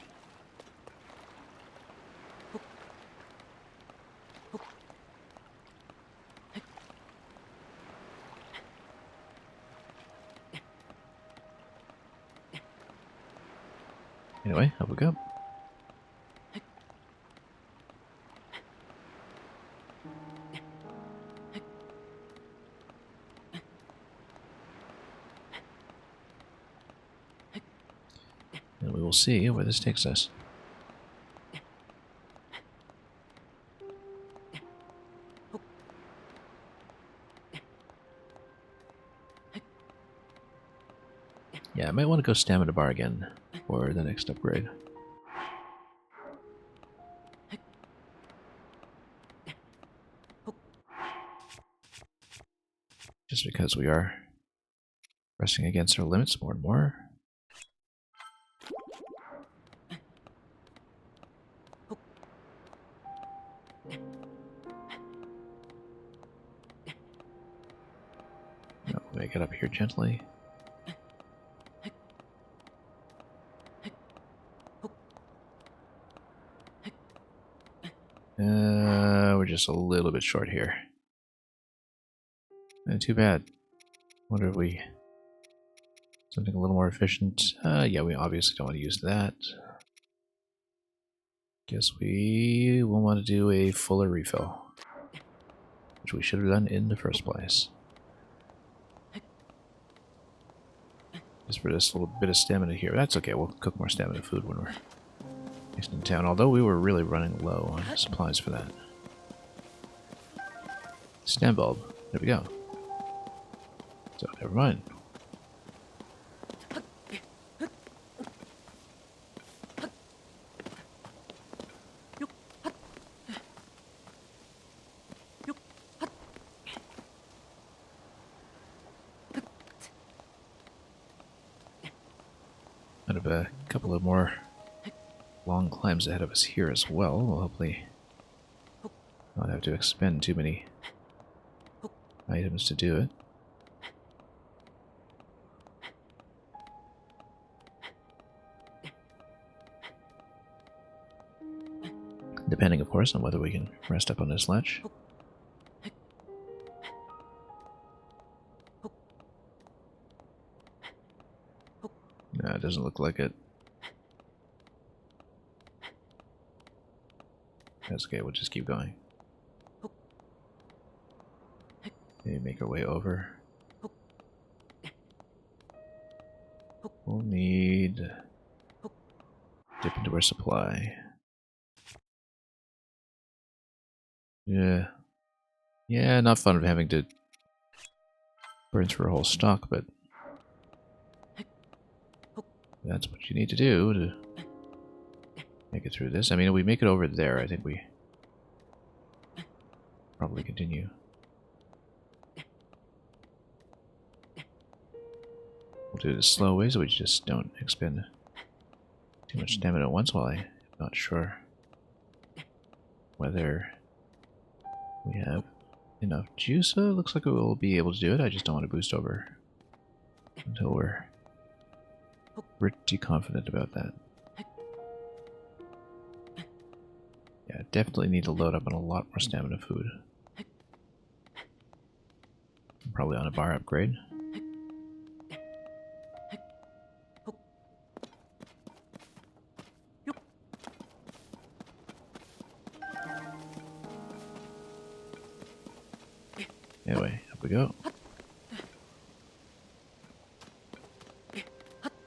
Anyway, up we go. And we will see where this takes us. Yeah, I might want to go stamina bar again for the next upgrade. Just because we are pressing against our limits more and more. No, make it up here gently. We're just a little bit short here. Too bad. Wonder if we... something a little more efficient. Yeah, we obviously don't want to use that. Guess we will want to do a fuller refill. Which we should have done in the first place. Just for this little bit of stamina here. That's okay, we'll cook more stamina food when we're next in town. Although we were really running low on supplies for that. Stem bulb. There we go. So, never mind. Out of a couple of more long climbs ahead of us here as well. We'll hopefully not have to expend too many items to do it. Depending, of course, on whether we can rest up on this ledge. No, it doesn't look like it. That's okay, we'll just keep going. Maybe make our way over. We'll need... dip into our supply. Yeah. Yeah, not fun of having to burn through a whole stock, but that's what you need to do to make it through this. I mean, if we make it over there, I think we probably continue. We'll do it the slow way so we just don't expend too much stamina at once while I'm not sure whether we have enough juice. Looks like we'll be able to do it. I just don't want to boost over until we're pretty confident about that. Yeah, definitely need to load up on a lot more stamina food. Probably on a bar upgrade. Anyway, up we go.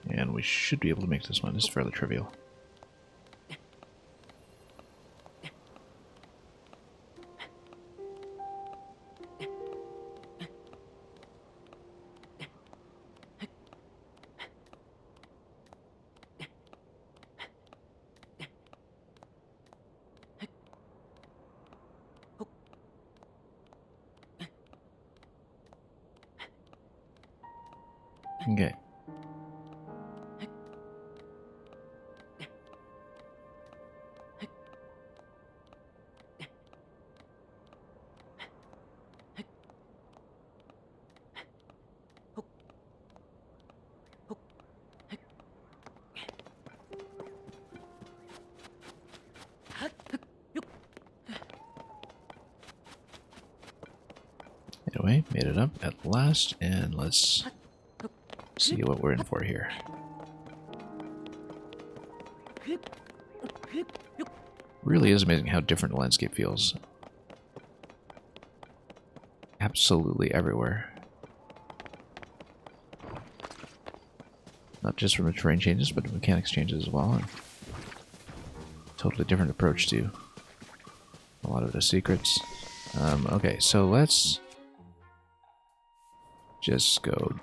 And we should be able to make this one. This is fairly trivial. Okay. Anyway, made it up at last, and let's see what we're in for here. Really is amazing how different the landscape feels. Absolutely everywhere. Not just from the terrain changes, but the mechanics changes as well. And totally different approach to a lot of the secrets. Okay, so let's just go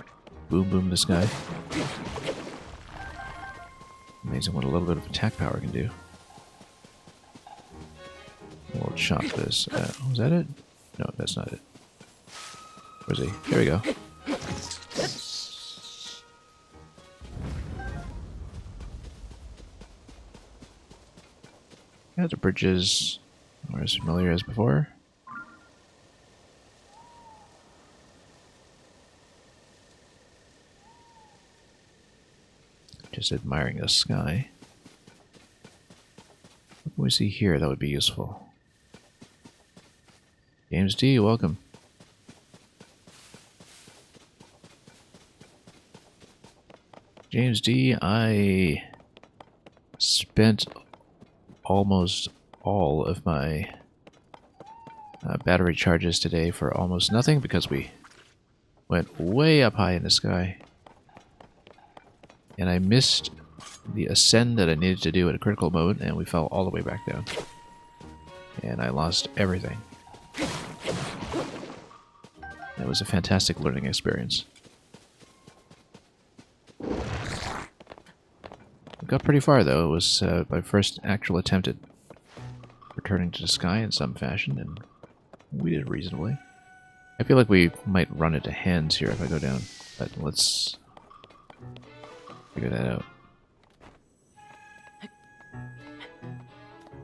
boom boom this guy. Amazing what a little bit of attack power can do. We'll chop this. Was that it? No, that's not it. Where's he? Here we go. Yeah, the bridges are as familiar as before. Just admiring the sky. What can we see here that would be useful? James D, welcome. James D, I spent almost all of my battery charges today for almost nothing because we went way up high in the sky. And I missed the ascend that I needed to do at a critical mode, and we fell all the way back down. And I lost everything. It was a fantastic learning experience. We got pretty far though. It was my first actual attempt at returning to the sky in some fashion, and we did reasonably. I feel like we might run into hands here if I go down, but let's figure that out.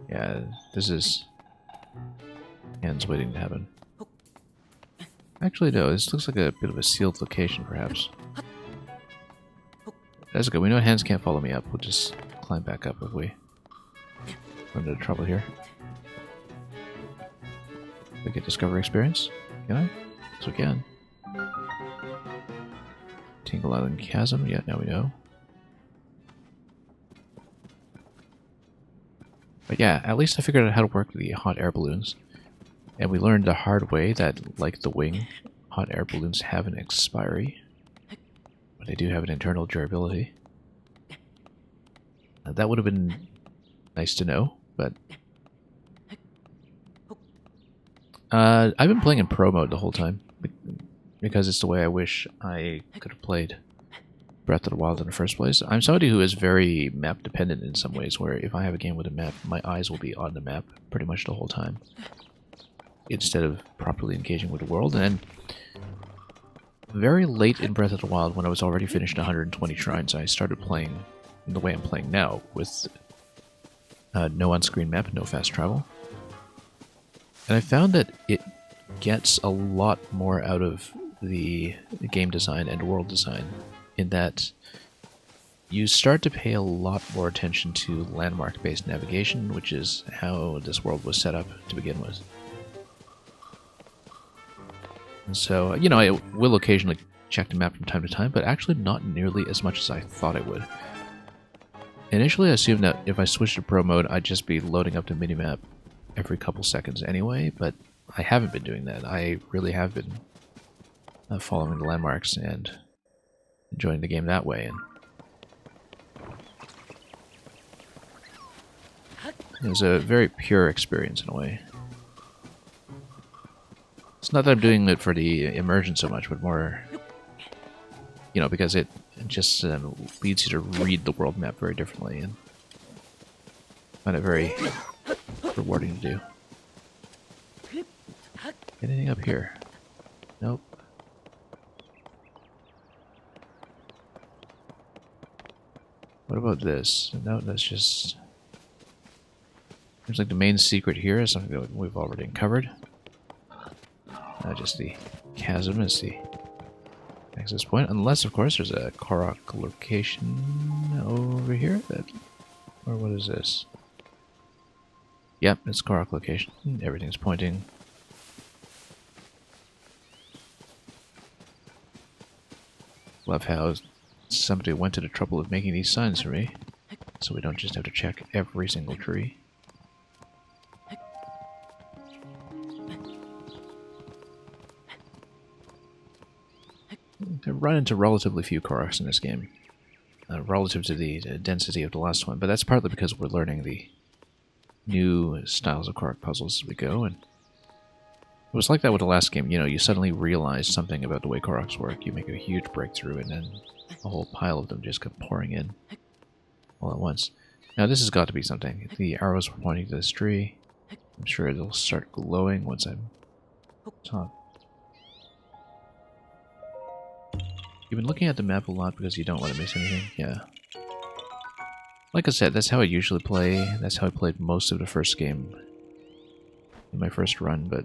Yeah, this is hands waiting to happen. Actually, no, this looks like a bit of a sealed location, perhaps. That's good. We know hands can't follow me up. We'll just climb back up if we run into trouble here. We get discovery experience? Can I? Yes, we can. Tingle Island Chasm? Yeah, now we know. But yeah, at least I figured out how to work the hot air balloons. And we learned the hard way that, like the wing, hot air balloons have an expiry. But they do have an internal durability. That would have been nice to know, but... I've been playing in pro mode the whole time. Because it's the way I wish I could have played Breath of the Wild in the first place. I'm somebody who is very map dependent in some ways, where if I have a game with a map, my eyes will be on the map pretty much the whole time, instead of properly engaging with the world. And very late in Breath of the Wild, when I was already finished 120 shrines, I started playing the way I'm playing now, with no on-screen map, no fast travel. And I found that it gets a lot more out of the game design and world design, in that you start to pay a lot more attention to landmark-based navigation, which is how this world was set up to begin with. And so, you know, I will occasionally check the map from time to time, but actually not nearly as much as I thought I would. Initially, I assumed that if I switched to pro mode, I'd just be loading up the minimap every couple seconds anyway, but I haven't been doing that. I really have been following the landmarks and enjoying the game that way. And it was a very pure experience in a way. It's not that I'm doing it for the immersion so much, but more, you know, because it just leads you to read the world map very differently, and I find it very rewarding to do. Anything up here? Nope. What about this? No, that's just... Seems like the main secret here is something that we've already uncovered. Just the chasm is the access point. Unless, of course, there's a Korok location over here. Or what is this? Yep, it's Korok location. Everything's pointing. Love how somebody went to the trouble of making these signs for me, so we don't just have to check every single tree. I run into relatively few Koroks in this game, relative to the density of the last one, but that's partly because we're learning the new styles of Korok puzzles as we go, and it was like that with the last game. You know, you suddenly realize something about the way Koroks work, you make a huge breakthrough, and then a whole pile of them just come pouring in all at once. Now this has got to be something. The arrows were pointing to this tree. I'm sure it'll start glowing once I'm top. You've been looking at the map a lot because you don't want to miss anything? Yeah. Like I said, that's how I usually play. That's how I played most of the first game in my first run, but...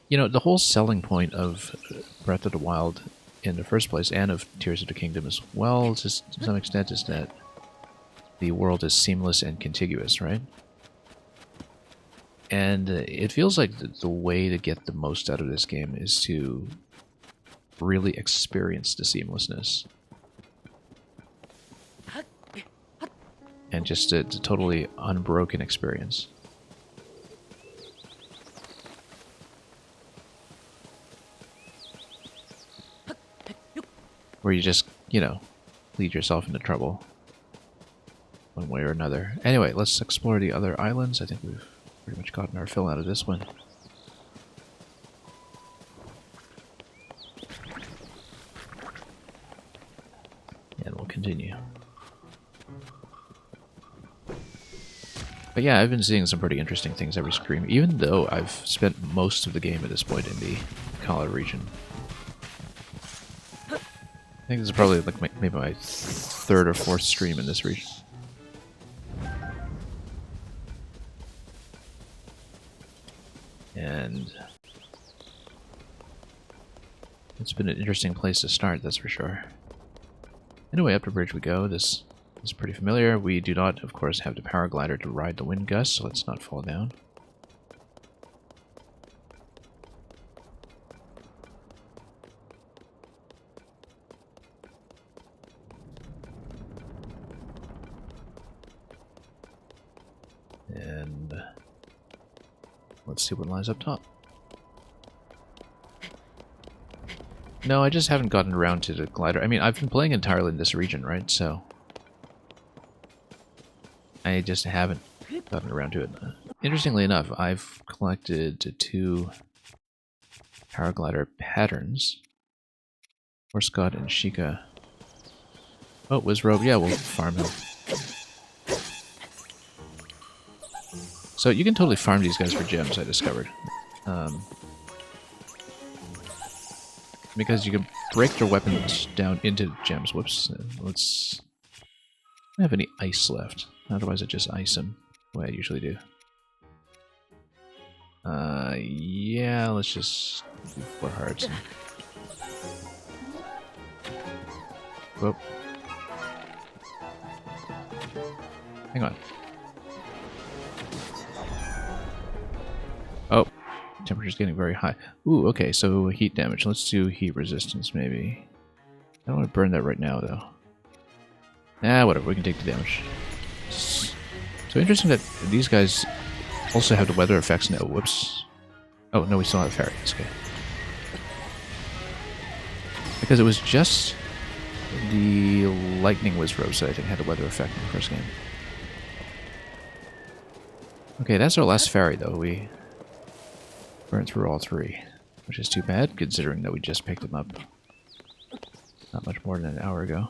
You know, the whole selling point of Breath of the Wild in the first place, and of Tears of the Kingdom as well, to some extent, is that the world is seamless and contiguous, right? And it feels like the way to get the most out of this game is to really experience the seamlessness. And just a totally unbroken experience. Where you just, you know, lead yourself into trouble one way or another. Anyway, let's explore the other islands. I think we've pretty much gotten our fill out of this one. And we'll continue. But yeah, I've been seeing some pretty interesting things every stream, even though I've spent most of the game at this point in the Kala region. I think this is probably like maybe my third or fourth stream in this region. And it's been an interesting place to start, that's for sure. Anyway, up the bridge we go. This is pretty familiar. We do not, of course, have the paraglider to ride the wind gusts, so let's not fall down. And let's see what lies up top. No, I just haven't gotten around to the glider. I mean, I've been playing entirely in this region, right? So I just haven't gotten around to it. Interestingly enough, I've collected 2 paraglider patterns. For Scott and Sheikah. Oh, Wizrobe. Yeah, we'll farm him. So you can totally farm these guys for gems, I discovered. Because you can break their weapons down into gems. Whoops. Let's... I don't have any ice left. Otherwise I just ice them the way I usually do. Yeah, let's just do 4 hearts. Whoop. Hang on. Oh, temperature's getting very high. Ooh, okay, so heat damage. Let's do heat resistance, maybe. I don't want to burn that right now, though. Ah, whatever, we can take the damage. So interesting that these guys also have the weather effects now. Whoops. Oh, no, we still have a ferry. It's okay. Because it was just the lightning wizards that I think had the weather effect in the first game. Okay, that's our last ferry, though. We burned through all three, which is too bad, considering that we just picked them up not much more than an hour ago.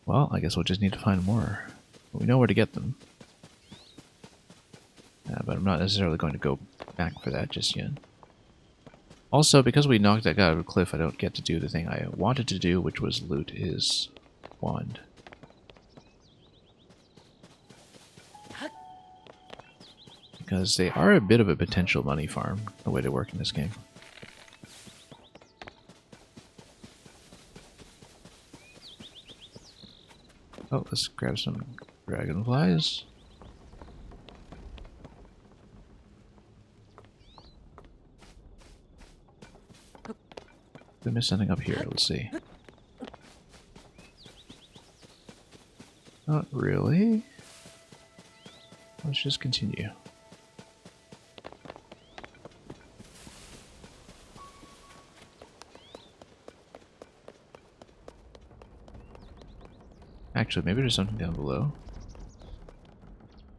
Well, I guess we'll just need to find more. We know where to get them. But I'm not necessarily going to go back for that just yet. Also, because we knocked that guy out of a cliff, I don't get to do the thing I wanted to do, which was loot his wand. Because they are a bit of a potential money farm, the way they work in this game. Oh, let's grab some dragonflies. Did I miss something up here? Let's see. Not really. Let's just continue. Actually, maybe there's something down below.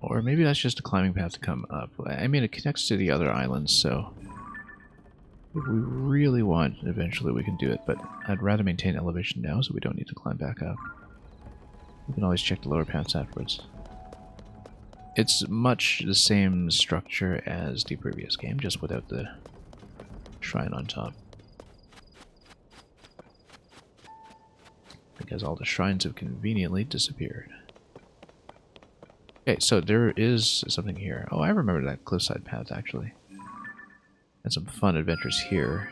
Or maybe that's just a climbing path to come up. I mean, it connects to the other islands, so if we really want, eventually we can do it, but I'd rather maintain elevation now so we don't need to climb back up. We can always check the lower paths afterwards. It's much the same structure as the previous game, just without the shrine on top. Because all the shrines have conveniently disappeared. Okay, so there is something here. Oh, I remember that cliffside path, actually. Had some fun adventures here.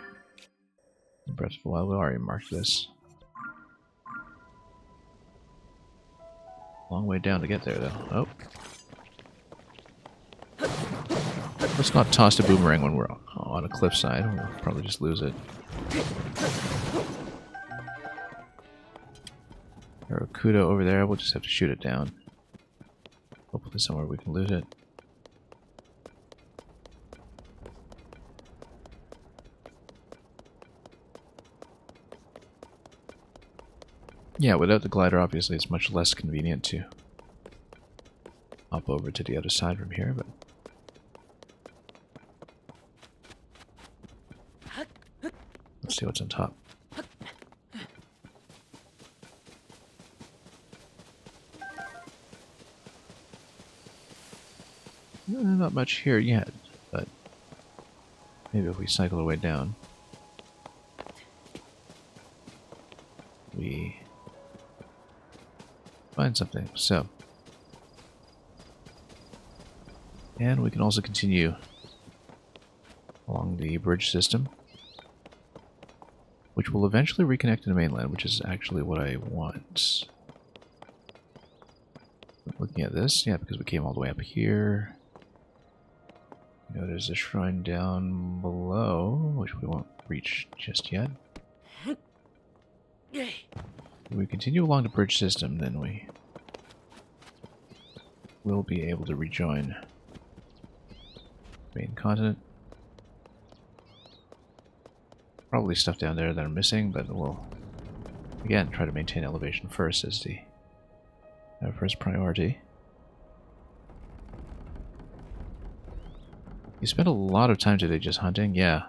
In Breath of the Wild, we already marked this. Long way down to get there, though. Oh. Let's not toss the boomerang when we're on a cliffside. We'll probably just lose it. Aracuda over there, we'll just have to shoot it down. Hopefully somewhere we can loot it. Yeah, without the glider, obviously it's much less convenient to hop over to the other side from here, but... Let's see what's on top. Not much here yet, but maybe if we cycle our way down, we find something. So, and we can also continue along the bridge system, which will eventually reconnect to the mainland, which is actually what I want. Looking at this, yeah, because we came all the way up here. You know, there's a shrine down below, which we won't reach just yet. If we continue along the bridge system, then we will be able to rejoin the main continent. Probably stuff down there that I'm missing, but we'll, again, try to maintain elevation first as our first priority. You spent a lot of time today just hunting? Yeah.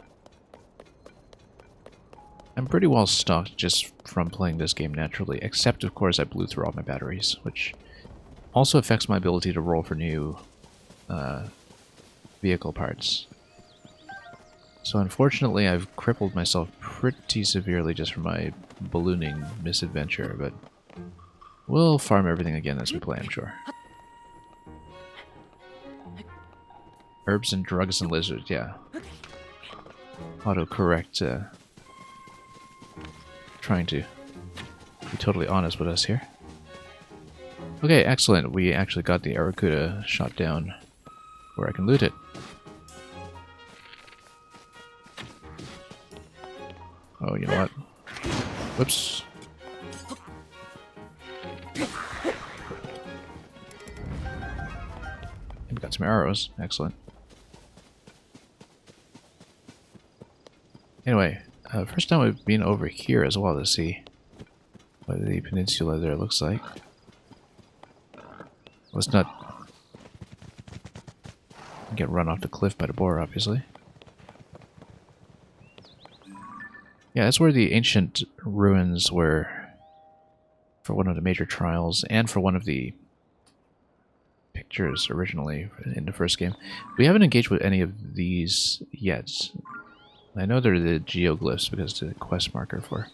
I'm pretty well stocked just from playing this game naturally, except of course I blew through all my batteries, which also affects my ability to roll for new vehicle parts. So unfortunately I've crippled myself pretty severely just from my ballooning misadventure, but we'll farm everything again as we play, I'm sure. Herbs and drugs and lizards, yeah. Autocorrect, trying to be totally honest with us here. Okay, excellent. We actually got the Aracuda shot down where I can loot it. Oh, you know what? Whoops. some arrows. Excellent. Anyway, first time we've been over here as well to see what the peninsula there looks like. Let's not get run off the cliff by the boar, obviously. Yeah, that's where the ancient ruins were for one of the major trials, and for one of the pictures originally in the first game. We haven't engaged with any of these yet. I know they're the geoglyphs because the quest marker for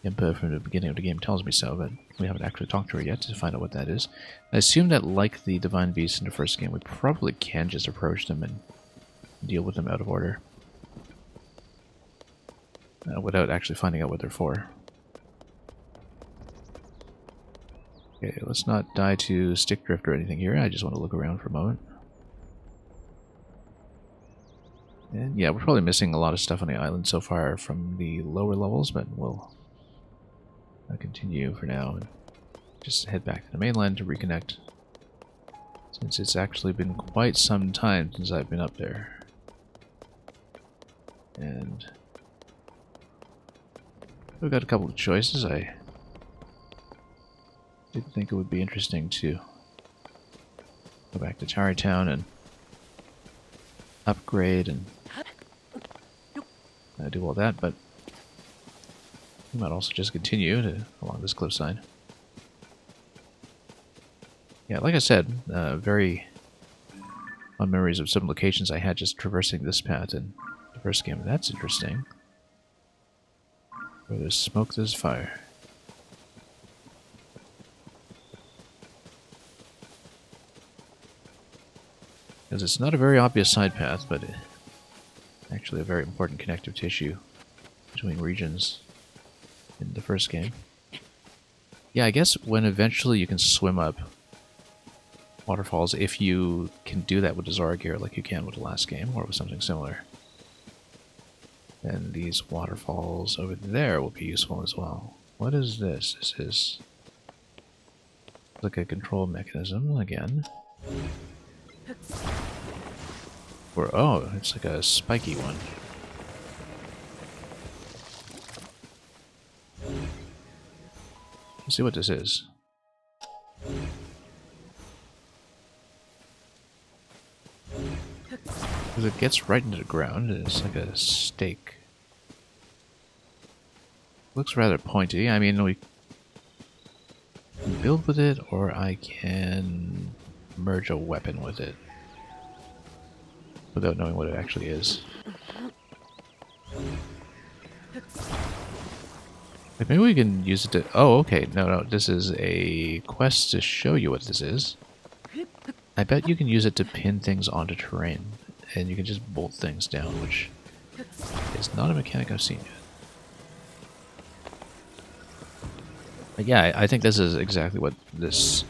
Impa from the beginning of the game tells me so, but we haven't actually talked to her yet to find out what that is. I assume that, like the Divine Beasts in the first game, we probably can just approach them and deal with them out of order. Without actually finding out what they're for. Okay, let's not die to stick drift or anything here. I just want to look around for a moment. And yeah, we're probably missing a lot of stuff on the island so far from the lower levels, but we'll continue for now and just head back to the mainland to reconnect, since it's actually been quite some time since I've been up there. And we've got a couple of choices. I did think it would be interesting to go back to Tarrytown and upgrade and do all that, but we might also just continue along this cliffside. Yeah, like I said, very fond memories of some locations I had just traversing this path in the first game. That's interesting. Where there's smoke, there's fire. Because it's not a very obvious side path, but actually a very important connective tissue between regions in the first game. Yeah, I guess when eventually you can swim up waterfalls, if you can do that with the Zora gear like you can with the last game, or with something similar, then these waterfalls over there will be useful as well. What is this? This is like a control mechanism again. Or, oh, it's like a spiky one. Let's see what this is. Because it gets right into the ground, and it's like a stake. Looks rather pointy. I mean, we can build with it, or I can merge a weapon with it without knowing what it actually is. Like, maybe we can use it to... Oh, okay. No, this is a quest to show you what this is. I bet you can use it to pin things onto terrain, and you can just bolt things down, which is not a mechanic I've seen yet. But yeah, I think this is exactly what this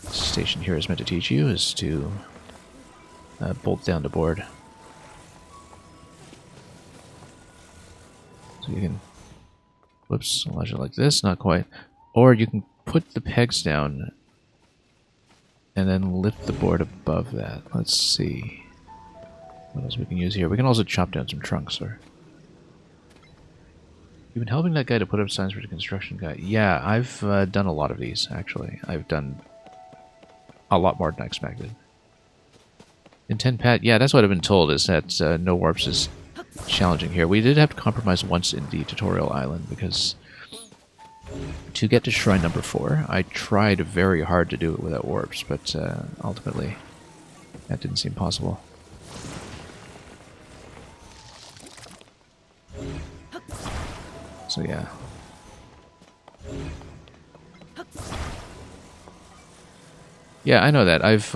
station here is meant to teach you, is to bolt down the board. So you can... Whoops, launch it like this, not quite. Or you can put the pegs down and then lift the board above that. Let's see what else we can use here. We can also chop down some trunks. Or you've been helping that guy to put up signs for the construction guy. Yeah, I've done a lot of these, actually. I've done a lot more than I expected. In 10 Pat, yeah, that's what I've been told, is that no warps is challenging here. We did have to compromise once in the tutorial island, because to get to shrine number 4, I tried very hard to do it without warps, but ultimately that didn't seem possible. So yeah. Yeah, I know that. I've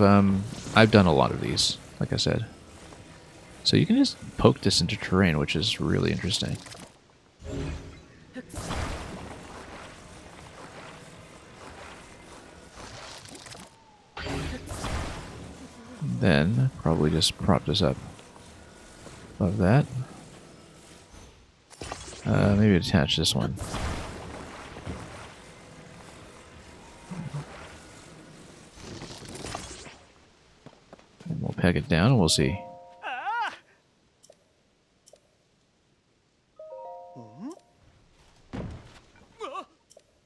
done a lot of these, like I said. So you can just poke this into terrain, which is really interesting. Then probably just prop this up above that. Maybe attach this one. peg it down and we'll see.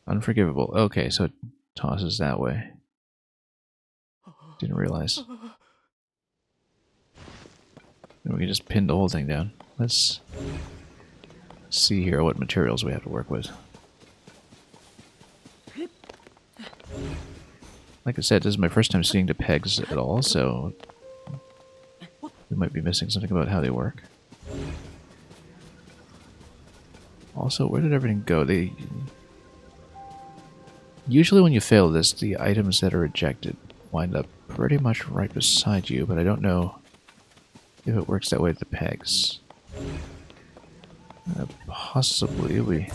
Unforgivable. Okay, so it tosses that way. Didn't realize. And we can just pin the whole thing down. Let's see here what materials we have to work with. Like I said, this is my first time seeing the pegs at all, so we might be missing something about how they work. Also, where did everything go? Usually when you fail this, the items that are ejected wind up pretty much right beside you, but I don't know if it works that way with the pegs. Possibly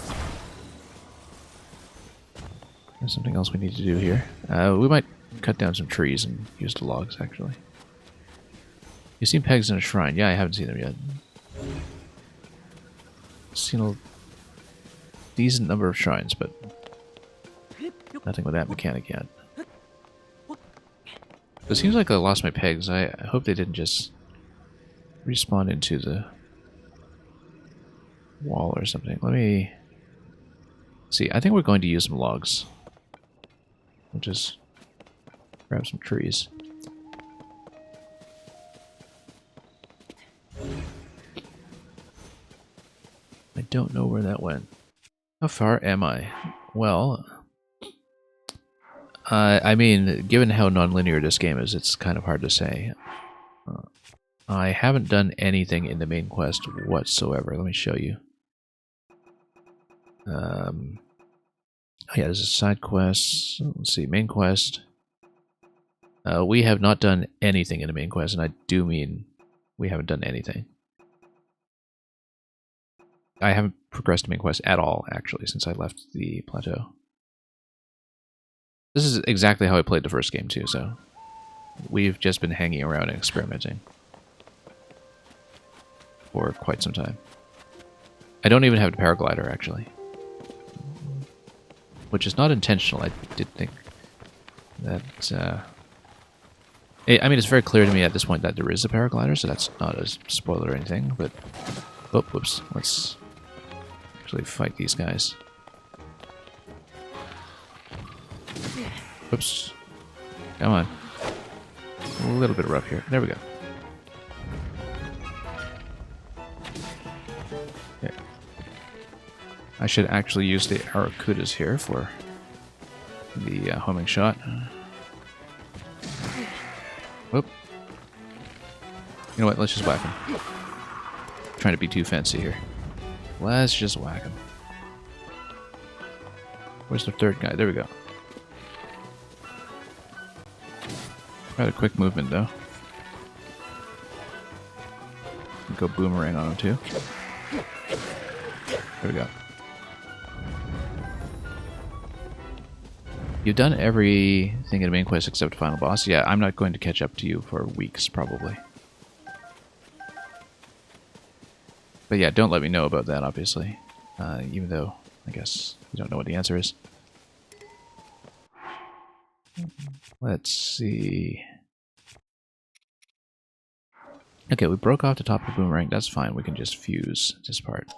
there's something else we need to do here. We might cut down some trees and use the logs, actually. You've seen pegs in a shrine. Yeah, I haven't seen them yet. Seen a decent number of shrines, but nothing with that mechanic yet. It seems like I lost my pegs. I hope they didn't just respawn into the wall or something. Let me see. I think we're going to use some logs. We'll just grab some trees. I don't know where that went. How far am I? Well, I mean, given how non-linear this game is, it's kind of hard to say. I haven't done anything in the main quest whatsoever. Let me show you. Yeah, there's a side quest. Let's see, main quest. We have not done anything in the main quest, and I do mean we haven't done anything. I haven't progressed the main quest at all, actually, since I left the plateau. This is exactly how I played the first game, too, so we've just been hanging around and experimenting for quite some time. I don't even have the paraglider, actually. Which is not intentional. I did think that... I mean, it's very clear to me at this point that there is a paraglider, so that's not a spoiler or anything, but... Oh, whoops. Let's actually fight these guys. Oops. Come on. A little bit rough here. There we go. Okay. I should actually use the Arakudas here for the homing shot. Whoop. You know what? Let's just whack him. Trying to be too fancy here. Let's just whack him. Where's the third guy? There we go. Got a quick movement though. Go boomerang on him too. There we go. You've done everything in the main quest except final boss. Yeah, I'm not going to catch up to you for weeks probably. But yeah, don't let me know about that, obviously. Even though, I guess, you don't know what the answer is. Let's see. Okay, we broke off the top of the boomerang. That's fine. We can just fuse this part.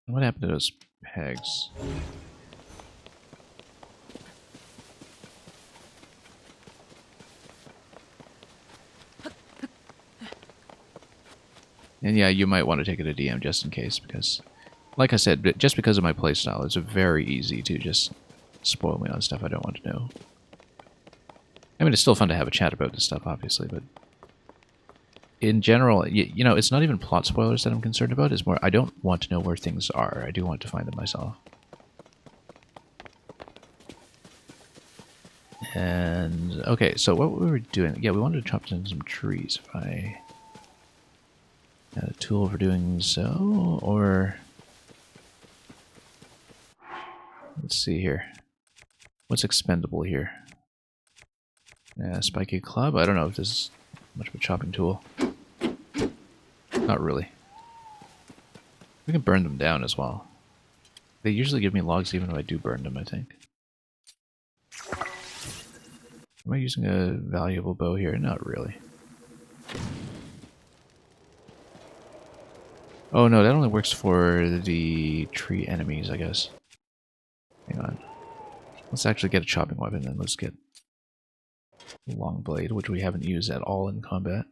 What happened to those pegs? And yeah, you might want to take it to DM just in case, because, like I said, just because of my playstyle, it's very easy to just spoil me on stuff I don't want to know. I mean, it's still fun to have a chat about this stuff, obviously, but in general, you know, it's not even plot spoilers that I'm concerned about. It's more, I don't want to know where things are. I do want to find them myself. And, okay, so what we were doing... Yeah, we wanted to chop down some trees. If I had a tool for doing so, or... Let's see here. What's expendable here? Spiky club? I don't know if this is much of a chopping tool. Not really. We can burn them down as well. They usually give me logs even if I do burn them, I think. Am I using a valuable bow here? Not really. Oh no, that only works for the tree enemies, I guess. Hang on. Let's actually get a chopping weapon, and let's get a long blade, which we haven't used at all in combat.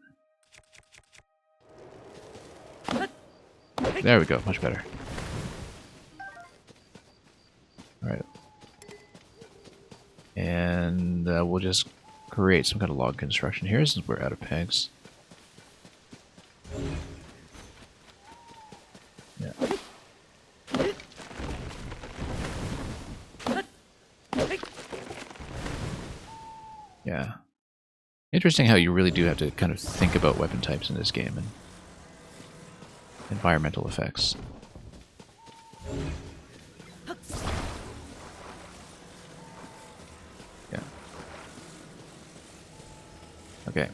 There we go, much better. Alright. And we'll just create some kind of log construction here since we're out of pegs. Yeah. Yeah. Interesting how you really do have to kind of think about weapon types in this game and environmental effects. Yeah. Okay.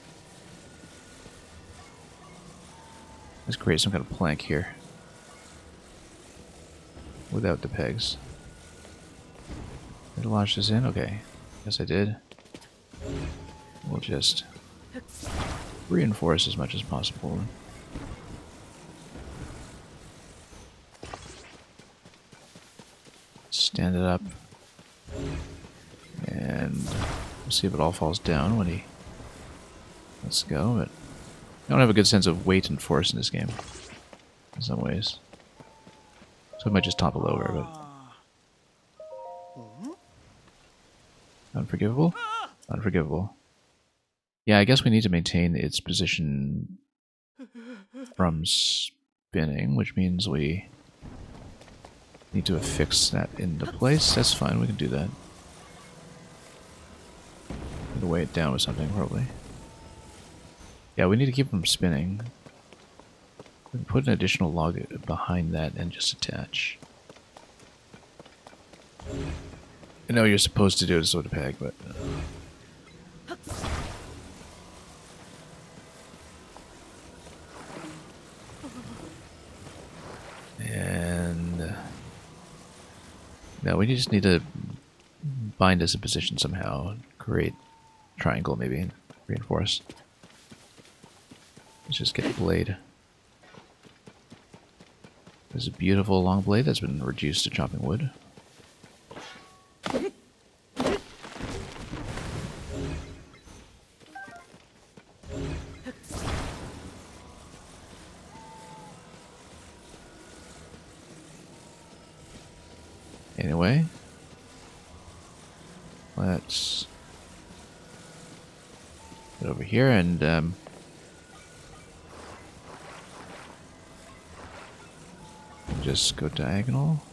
Let's create some kind of plank here. Without the pegs. Did I launch this in? Okay. Yes, I did. We'll just reinforce as much as possible. Stand it up. And we'll see if it all falls down when he lets go. But I don't have a good sense of weight and force in this game. In some ways. So I might just topple over, but... Unforgivable? Unforgivable. Yeah, I guess we need to maintain its position from spinning, which means we need to affix that into place. That's fine, we can do that. Need to weigh it down with something, probably. Yeah, we need to keep them spinning. We can put an additional log behind that and just attach. I know you're supposed to do it with a peg, but... And... now we just need to bind this in position somehow. Create a triangle, maybe, and reinforce. Let's just get the blade. There's a beautiful long blade that's been reduced to chopping wood. Anyway, let's get over here and just go diagonal.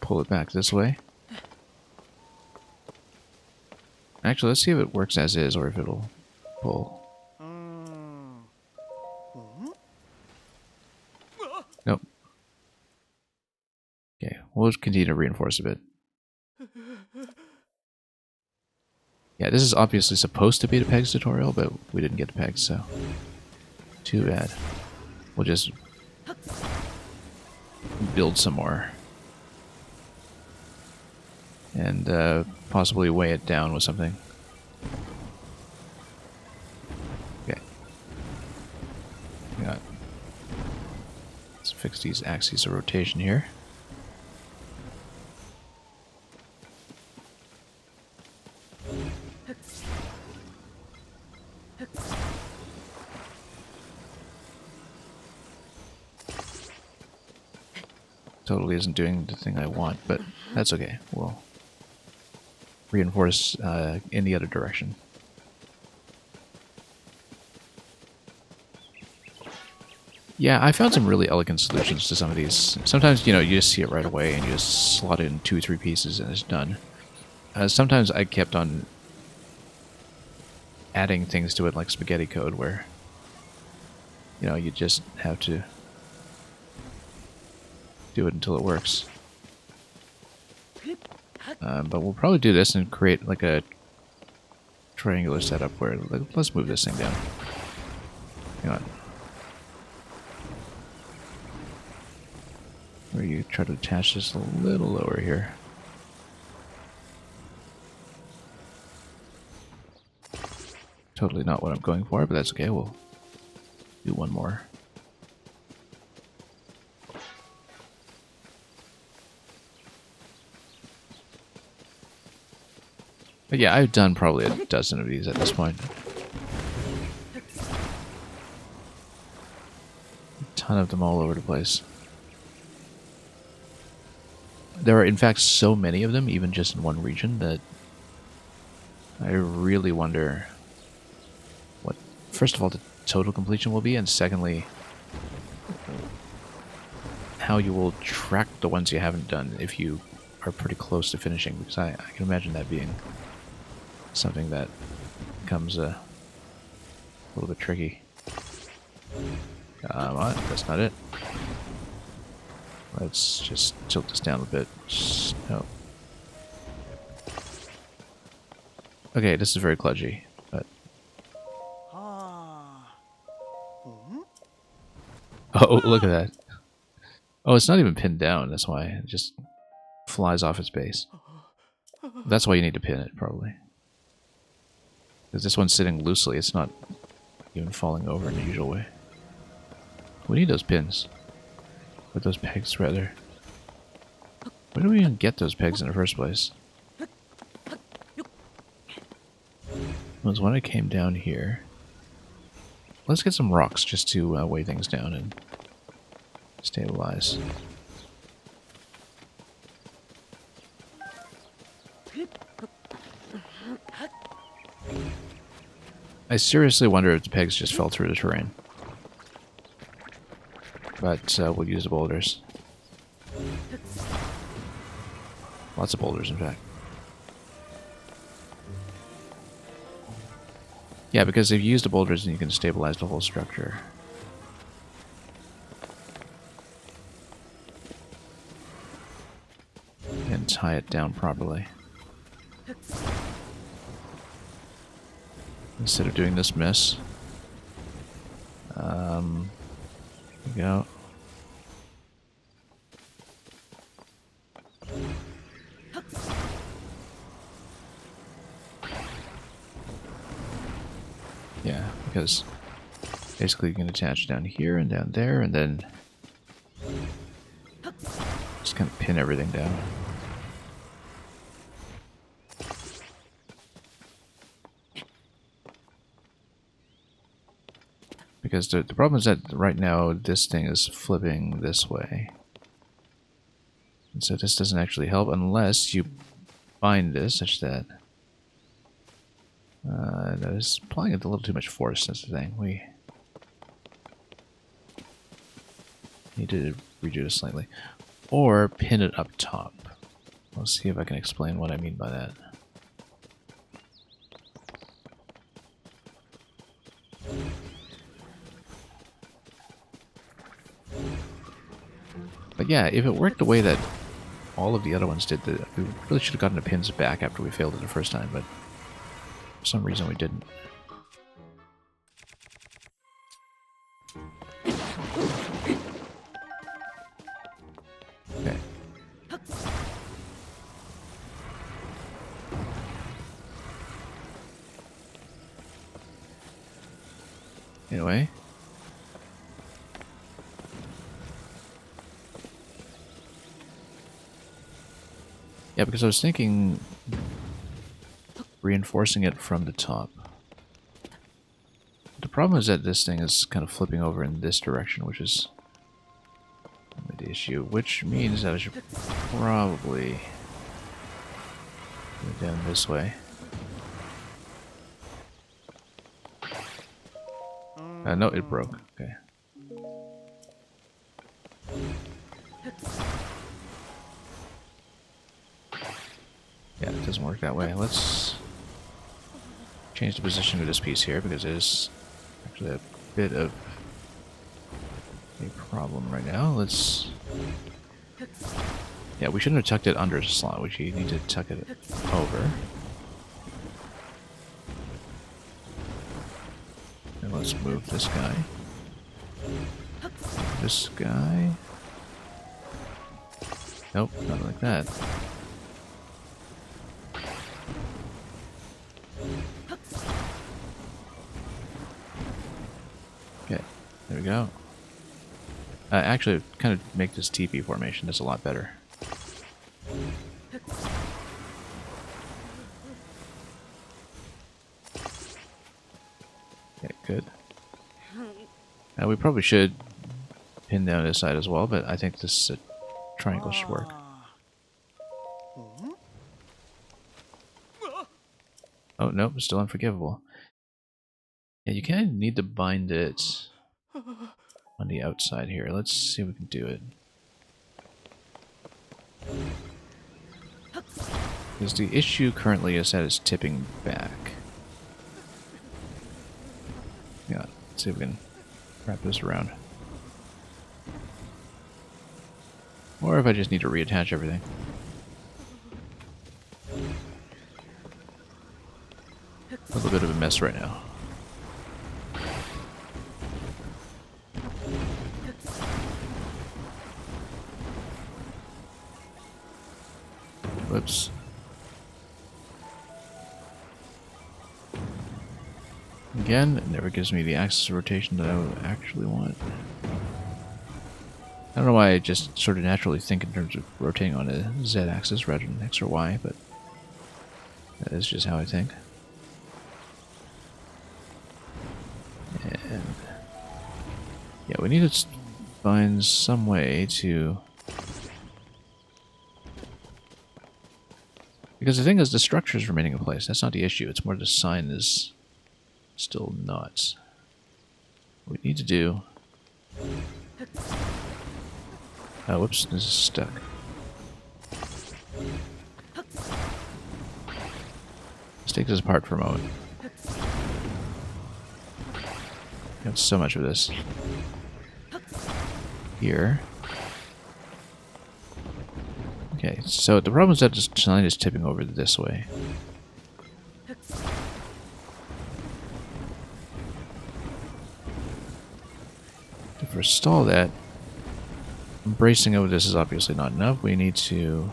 Pull it back this way. Actually, let's see if it works as is or if it'll pull. Nope. Okay, we'll just continue to reinforce a bit. Yeah, this is obviously supposed to be the pegs tutorial, but we didn't get the pegs, so... too bad. We'll just... build some more. And possibly weigh it down with something. Okay. Got... let's fix these axes of rotation here. Totally isn't doing the thing I want, but that's okay. We'll reinforce in the other direction. Yeah, I found some really elegant solutions to some of these. Sometimes, you know, you just see it right away and you just slot it in 2 or 3 pieces and it's done. Sometimes I kept on adding things to it like spaghetti code where, you know, you just have to do it until it works. But we'll probably do this and create like a triangular setup where, like, let's move this thing down. Hang on. Where you try to attach this a little lower here. Totally not what I'm going for, but that's okay. We'll do one more. But yeah, I've done probably a dozen of these at this point. A ton of them all over the place. There are, in fact, so many of them, even just in one region, that I really wonder what, first of all, the total completion will be, and secondly, how you will track the ones you haven't done if you are pretty close to finishing, because I can imagine that being something that becomes a little bit tricky. What? That's not it. Let's just tilt this down a bit. No. Okay, this is very kludgy, but... Oh, look at that. Oh, it's not even pinned down, that's why. It just flies off its base. That's why you need to pin it, probably. Because this one's sitting loosely, it's not even falling over in the usual way. We need those pins. Or those pegs, rather. Where do we even get those pegs in the first place? It was when I came down here. Let's get some rocks just to weigh things down and stabilize. I seriously wonder if the pegs just fell through the terrain. But we'll use the boulders. Lots of boulders, in fact. Yeah, because if you use the boulders, then you can stabilize the whole structure. And tie it down properly. Instead of doing this mess. Here we go. Yeah, because basically you can attach down here and down there and then just kind of pin everything down. Because the problem is that right now this thing is flipping this way. And so this doesn't actually help unless you bind this such that... no, it's applying a little too much force, that's the thing. We need to redo this slightly. Or pin it up top. Let's see if I can explain what I mean by that. But yeah, if it worked the way that all of the other ones did, we really should have gotten the pins back after we failed it the first time, but for some reason we didn't. Okay. Anyway. Yeah, because I was thinking reinforcing it from the top. The problem is that this thing is kind of flipping over in this direction, which is the issue, which means that I should probably go down this way. No, it broke. Okay. Yeah, it doesn't work that way. Let's change the position of this piece here because it is actually a bit of a problem right now. Let's... Yeah, we shouldn't have tucked it under the slot. We need to tuck it over. And let's move this guy. This guy. Nope, not like that. Okay, there we go. Actually, kind of make this teepee formation. That's a lot better. Okay, good. We probably should pin down this side as well, but I think this triangle should work. Oh, nope, still unforgivable. Yeah, you kind of need to bind it on the outside here. Let's see if we can do it. Because the issue currently is that it's tipping back. Yeah, let's see if we can wrap this around. Or if I just need to reattach everything. A little bit of a mess right now. Whoops. Again, it never gives me the axis of rotation that I would actually want. I don't know why I just sort of naturally think in terms of rotating on a z-axis rather than x or y, but that is just how I think. And yeah, we need to find some way to... Because the thing is, the structure is remaining in place. That's not the issue. It's more the sign is still not. What we need to do... Oh, whoops, this is stuck. Let's take this apart for a moment. Got so much of this. Here. Okay, so the problem is that the sign is tipping over this way. To forestall that, bracing over this is obviously not enough. We need to...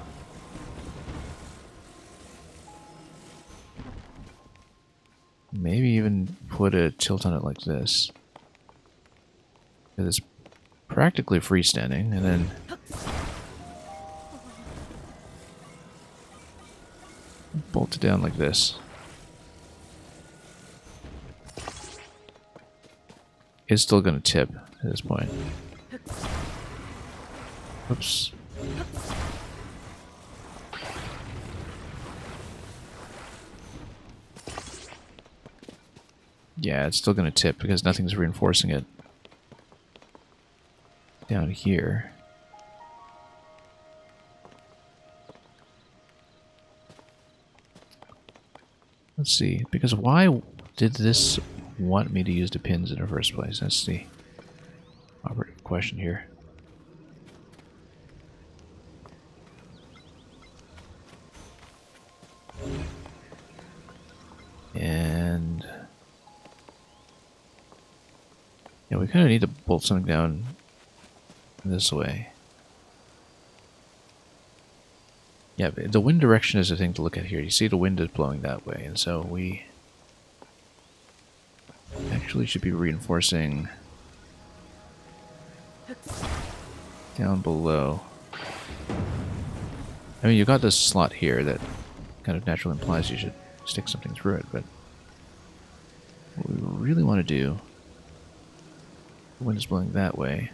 maybe even put a tilt on it like this. It's practically freestanding, and then... bolt it down like this. It's still going to tip at this point. Oops. Yeah, it's still going to tip because nothing's reinforcing it down here. Let's see, because why did this want me to use the pins in the first place? That's the operative question here. And yeah, we kind of need to bolt something down this way. Yeah, the wind direction is a thing to look at here. You see the wind is blowing that way, and so we actually should be reinforcing down below. I mean, you got this slot here that kind of naturally implies you should stick something through it, but what we really want to do, the wind is blowing that way.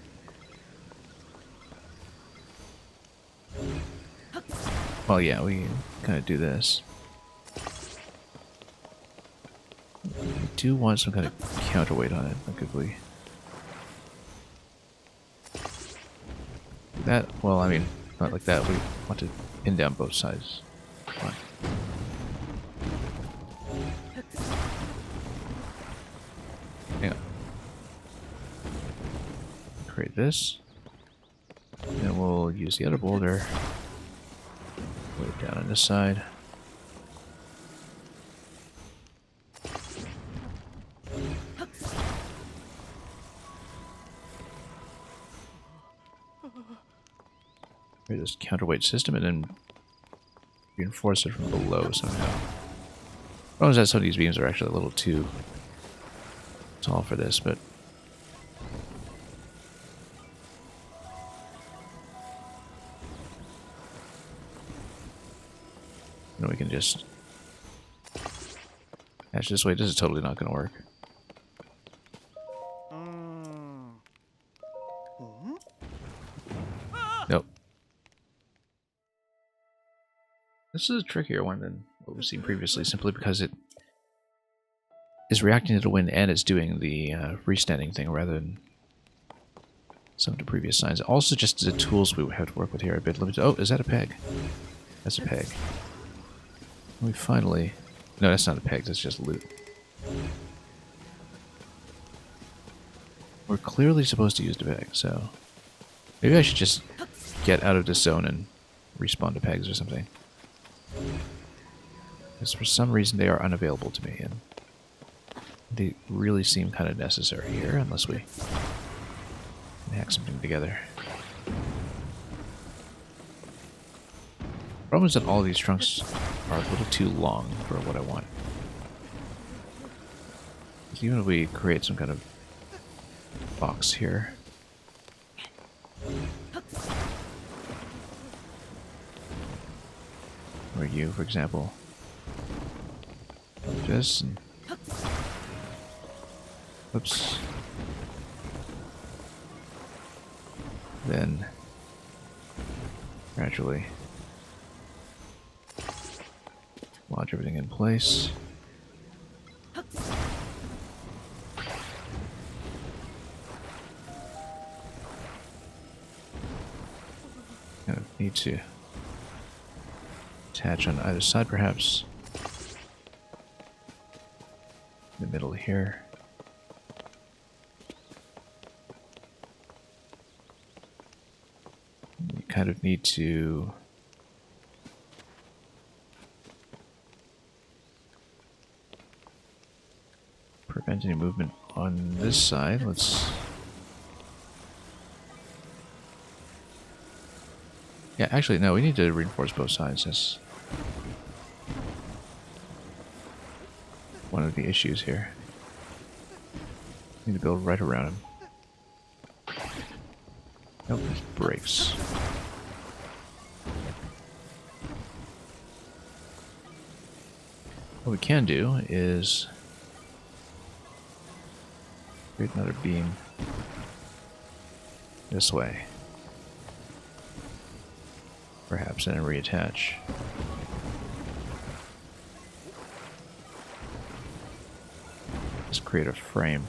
Well, yeah, we kind of do this. We do want some kind of counterweight on it. Like if we... that, well, I mean, not like that. We want to pin down both sides. Come on. Hang on. Create this. And then we'll use the other boulder. Put it down on this side. Create this counterweight system and then reinforce it from below somehow. Problem is that some of these beams are actually a little too tall for this, but and we can just hatch this way. This is totally not going to work. Nope. This is a trickier one than what we've seen previously, simply because it is reacting to the wind and it's doing the restanding thing rather than some of the previous signs. Also, just the tools we have to work with here are a bit limited. Oh, is that a peg? That's a peg. We finally... No, that's not a peg, that's just loot. We're clearly supposed to use the peg, so... Maybe I should just get out of this zone and respawn to pegs or something. Because for some reason they are unavailable to me, and they really seem kind of necessary here, unless we hack something together. The problem is that all these trunks are a little too long for what I want. Even if we create some kind of box here. Or you, for example. Like this and... Oops. Then gradually lodge everything in place. Kind of need to attach on either side, perhaps. In the middle here. You kind of need to prevent any movement on this side. Let's... Yeah, actually, no, we need to reinforce both sides. That's one of the issues here. Need to build right around him. Nope, this breaks. What we can do is create another beam this way. Perhaps, and then reattach. Just create a frame.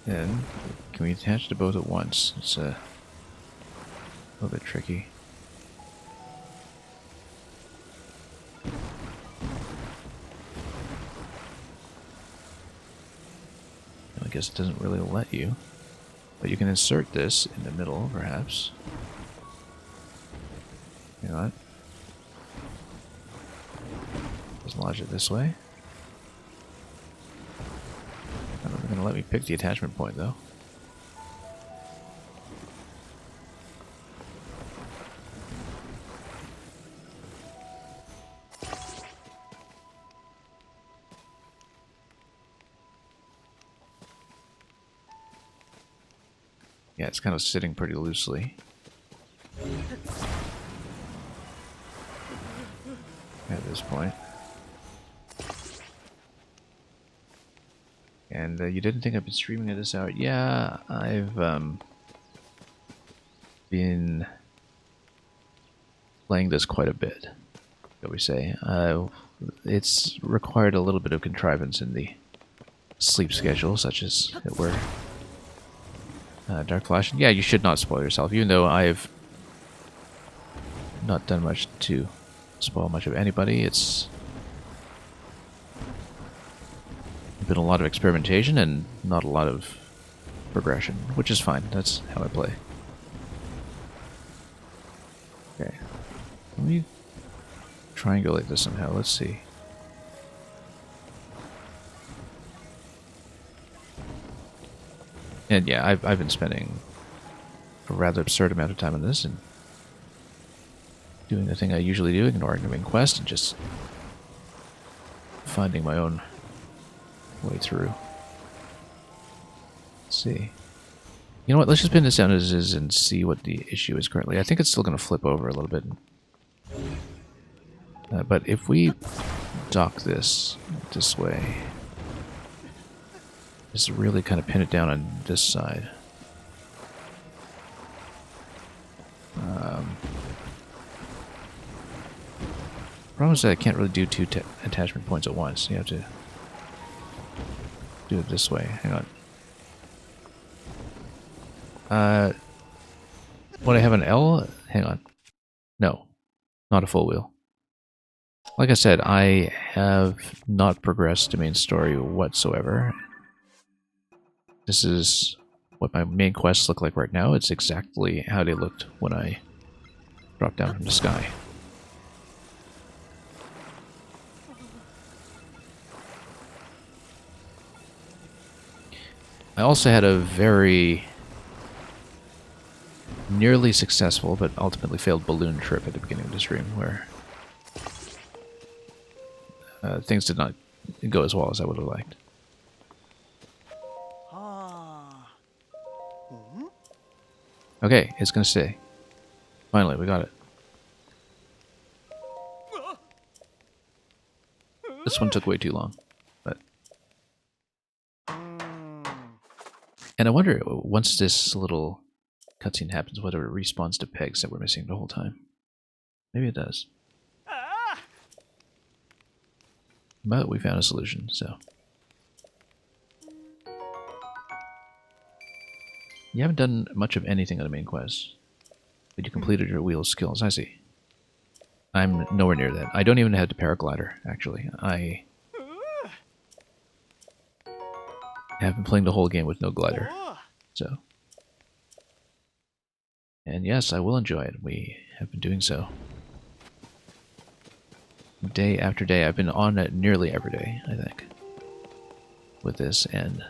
Then, can we attach to both at once? It's a little bit tricky. I guess it doesn't really let you. But you can insert this in the middle, perhaps. You know what? Just lodge it this way. Going to let me pick the attachment point, though. Yeah, it's kind of sitting pretty loosely. At this point. And you didn't think I've been streaming at this hour? Yeah, I've been playing this quite a bit, shall we say. It's required a little bit of contrivance in the sleep schedule, such as it were. Dark Flash. Yeah, you should not spoil yourself, even though I've not done much to spoil much of anybody. It's been a lot of experimentation and not a lot of progression, which is fine. That's how I play. Okay. Let me triangulate this somehow. Let's see. And yeah, I've been spending a rather absurd amount of time on this and doing the thing I usually do, ignoring the main quest and just finding my own way through. Let's see. You know what, let's just pin this down as is and see what the issue is currently. I think it's still going to flip over a little bit. But if we dock this way, just really kind of pin it down on this side. Problem is that I can't really do two attachment points at once. You have to do it this way. Hang on. Would I have an L? Hang on. No, not a full wheel. Like I said, I have not progressed the main story whatsoever. This is what my main quests look like right now. It's exactly how they looked when I dropped down from the sky. I also had a very nearly successful but ultimately failed balloon trip at the beginning of the stream where things did not go as well as I would have liked. Okay, it's gonna stay. Finally, we got it. This one took way too long, but... And I wonder, once this little cutscene happens, whether it respawns to pegs that we're missing the whole time. Maybe it does. But we found a solution, so... You haven't done much of anything on the main quest, but you completed your wheel skills. I see. I'm nowhere near that. I don't even have the paraglider, actually. I have been playing the whole game with no glider, so... And yes, I will enjoy it. We have been doing so. Day after day. I've been on it nearly every day, I think, with this, and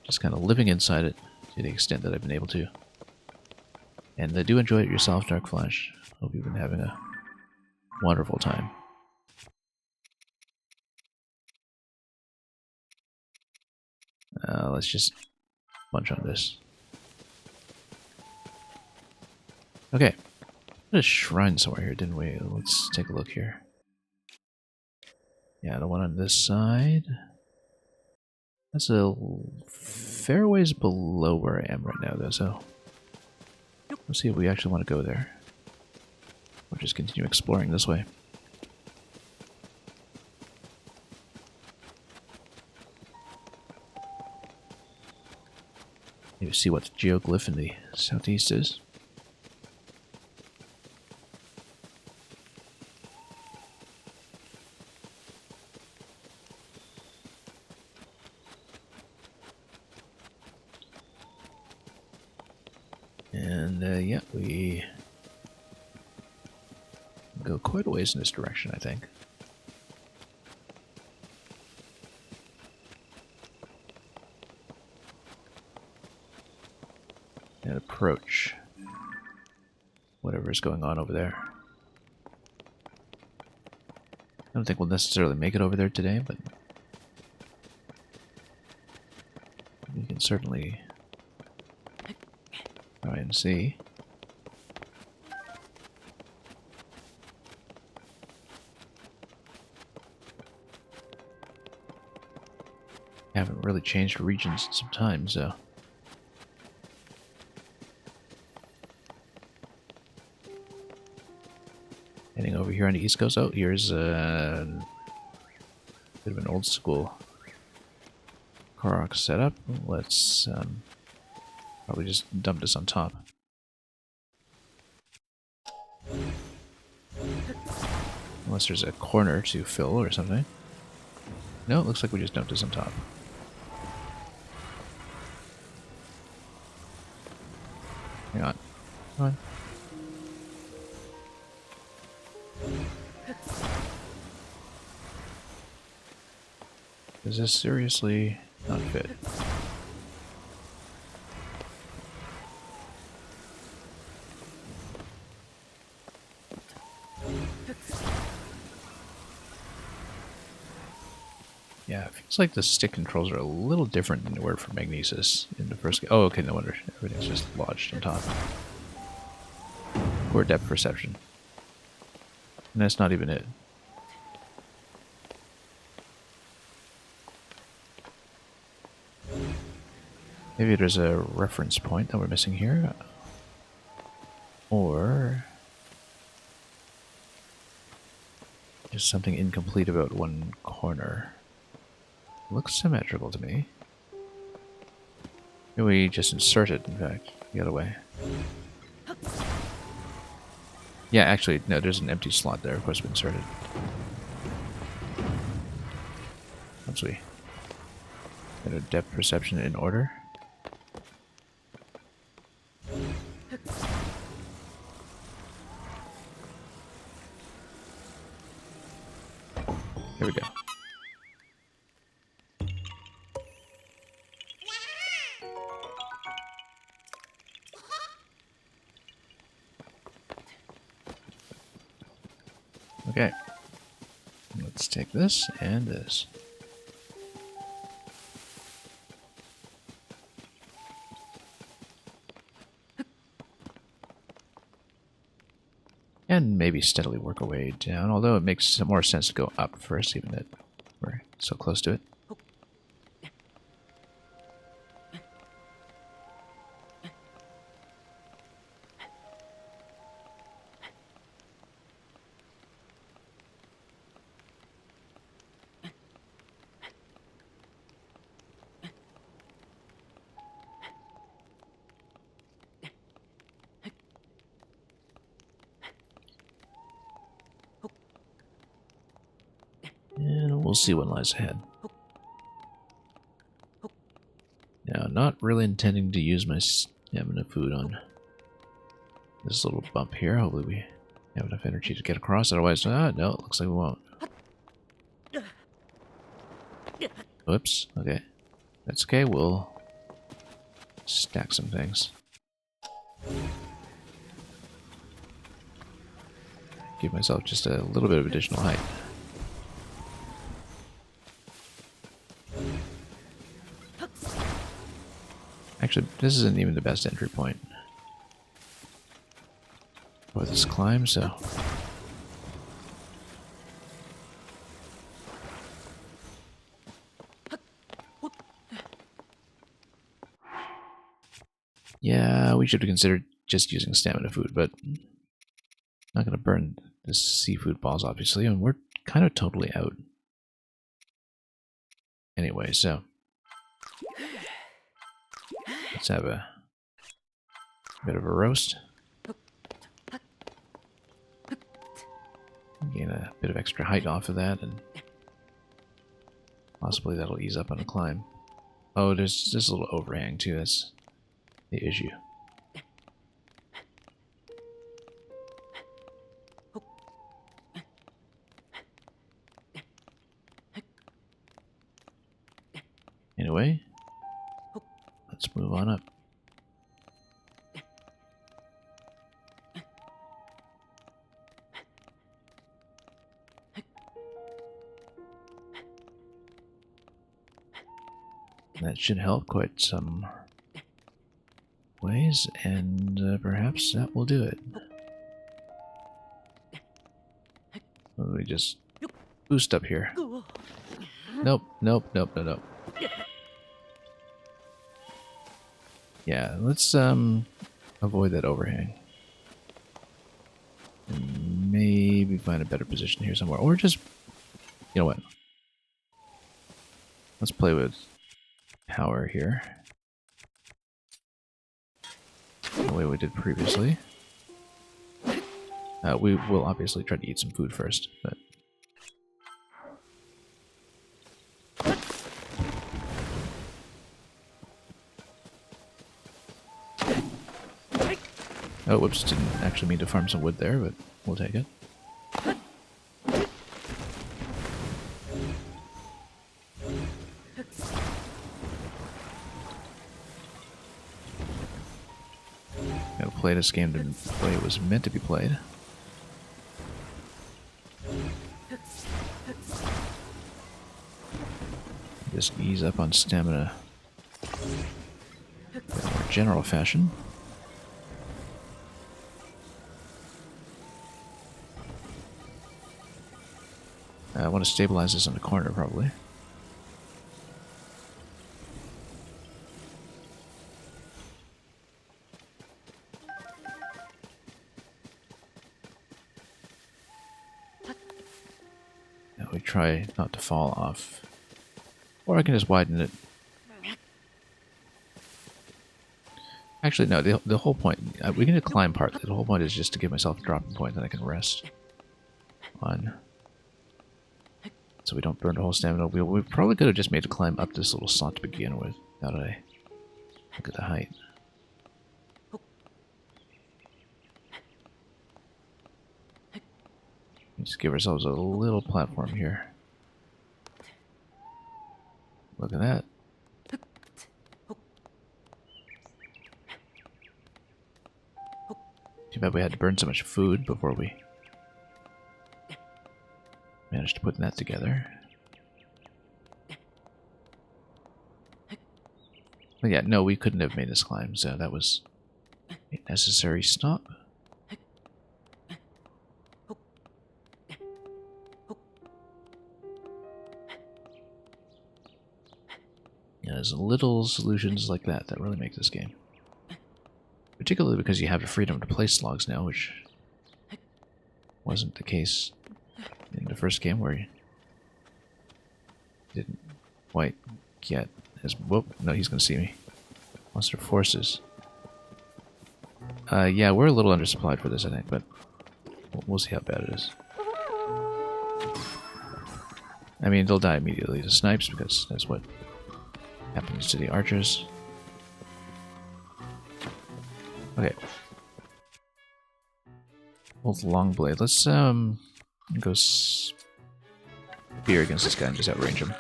just kind of living inside it to the extent that I've been able to. And do enjoy it yourself, Dark Flash. Hope you've been having a wonderful time. Let's just punch on this. Okay. We had a shrine somewhere here, didn't we? Let's take a look here. Yeah, the one on this side. That's a fair ways below where I am right now, though, so... Let's see if we actually want to go there. Or just continue exploring this way. Maybe see what the geoglyph in the southeast is. And, yeah, we go quite a ways in this direction, I think. And approach whatever is going on over there. I don't think we'll necessarily make it over there today, but we can certainly try and see. Haven't really changed regions in some time, so... Heading over here on the East Coast. Oh, here's a bit of an old school Korok setup. Let's probably just dump this on top. Unless there's a corner to fill or something. No, it looks like we just dumped this on top. Hang on. Come on. Does this seriously not fit? Yeah, it feels like the stick controls are a little different than they were for Magnesis in the first game. Oh, okay, no wonder. Everything's just lodged on top. Poor depth perception. And that's not even it. Maybe there's a reference point that we're missing here. Or just something incomplete about one corner. Looks symmetrical to me. Maybe we just insert it, in fact, the other way. Yeah, actually, no, there's an empty slot there. Of course, we inserted. Once we get our depth perception in order. Here we go. Okay. Let's take this and this. And maybe steadily work our way down, although it makes more sense to go up first, even that we're so close to it. And we'll see what lies ahead. Now, not really intending to use my stamina food on this little bump here. Hopefully we have enough energy to get across. Otherwise, no, it looks like we won't. Whoops. Okay. That's okay. We'll stack some things. Give myself just a little bit of additional height. Actually, this isn't even the best entry point for this climb, so... Yeah, we should have considered just using stamina food, but not going to burn the seafood balls, obviously, and we're kind of totally out. Anyway, so... let's have a bit of a roast. Gain a bit of extra height off of that, and possibly that'll ease up on the climb. Oh, there's this little overhang too, that's the issue. Anyway, let's move on up. That should help quite some ways, and perhaps that will do it. Let me just boost up here. Nope, nope, nope, nope, nope. Yeah, let's avoid that overhang. And maybe find a better position here somewhere, or just, you know what? Let's play with power here. The way we did previously. We will obviously try to eat some food first, but... oh, whoops, didn't actually mean to farm some wood there, but we'll take it. Gotta play this game the way it was meant to be played. Just ease up on stamina in a more general fashion. I want to stabilize this in the corner, probably. Now we try not to fall off. Or I can just widen it. Actually, no, the whole point... we can climb partly. The whole point is just to give myself a dropping point that I can rest on. So we don't burn the whole stamina. We probably could have just made a climb up this little slot to begin with. Now that I look at the height. Let's give ourselves a little platform here. Look at that. Too bad we had to burn so much food before we managed to put that together. But yeah, no, we couldn't have made this climb, so that was a necessary stop. Yeah, there's little solutions like that that really make this game. Particularly because you have the freedom to place logs now, which wasn't the case in the first game, where you didn't quite get as... Whoop, no, he's going to see me. Monster forces. Yeah, we're a little undersupplied for this, I think, but we'll see how bad it is. I mean, they'll die immediately to snipes, because that's what happens to the archers. Okay. Hold the long blade. Let's go spear against this guy and just outrange him.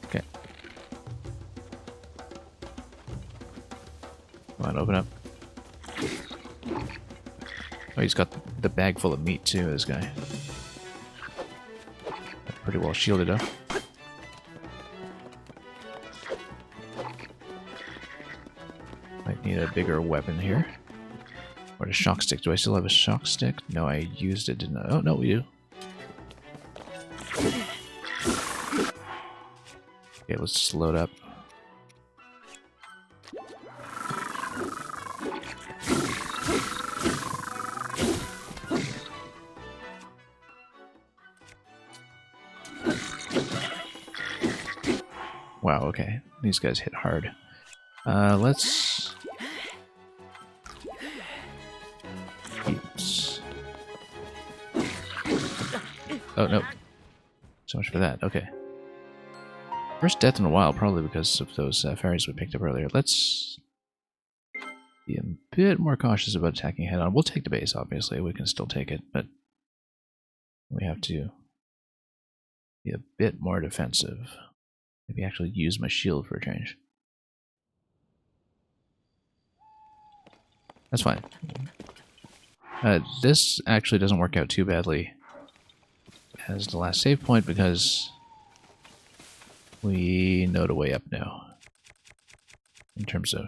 Okay. Come on, open up. Oh, he's got the bag full of meat too, this guy. Pretty well shielded up. Might need a bigger weapon here. Or a shock stick. Do I still have a shock stick? No, I used it, didn't I? Oh, no, we do. Okay, let's just load up. Wow, okay. These guys hit hard. Let's... Oops. Oh, no. So much for that. Okay. First death in a while, probably because of those fairies we picked up earlier. Let's be a bit more cautious about attacking head-on. We'll take the base, obviously. We can still take it, but we have to be a bit more defensive. Maybe actually use my shield for a change. That's fine. This actually doesn't work out too badly as the last save point because we know the way up now. In terms of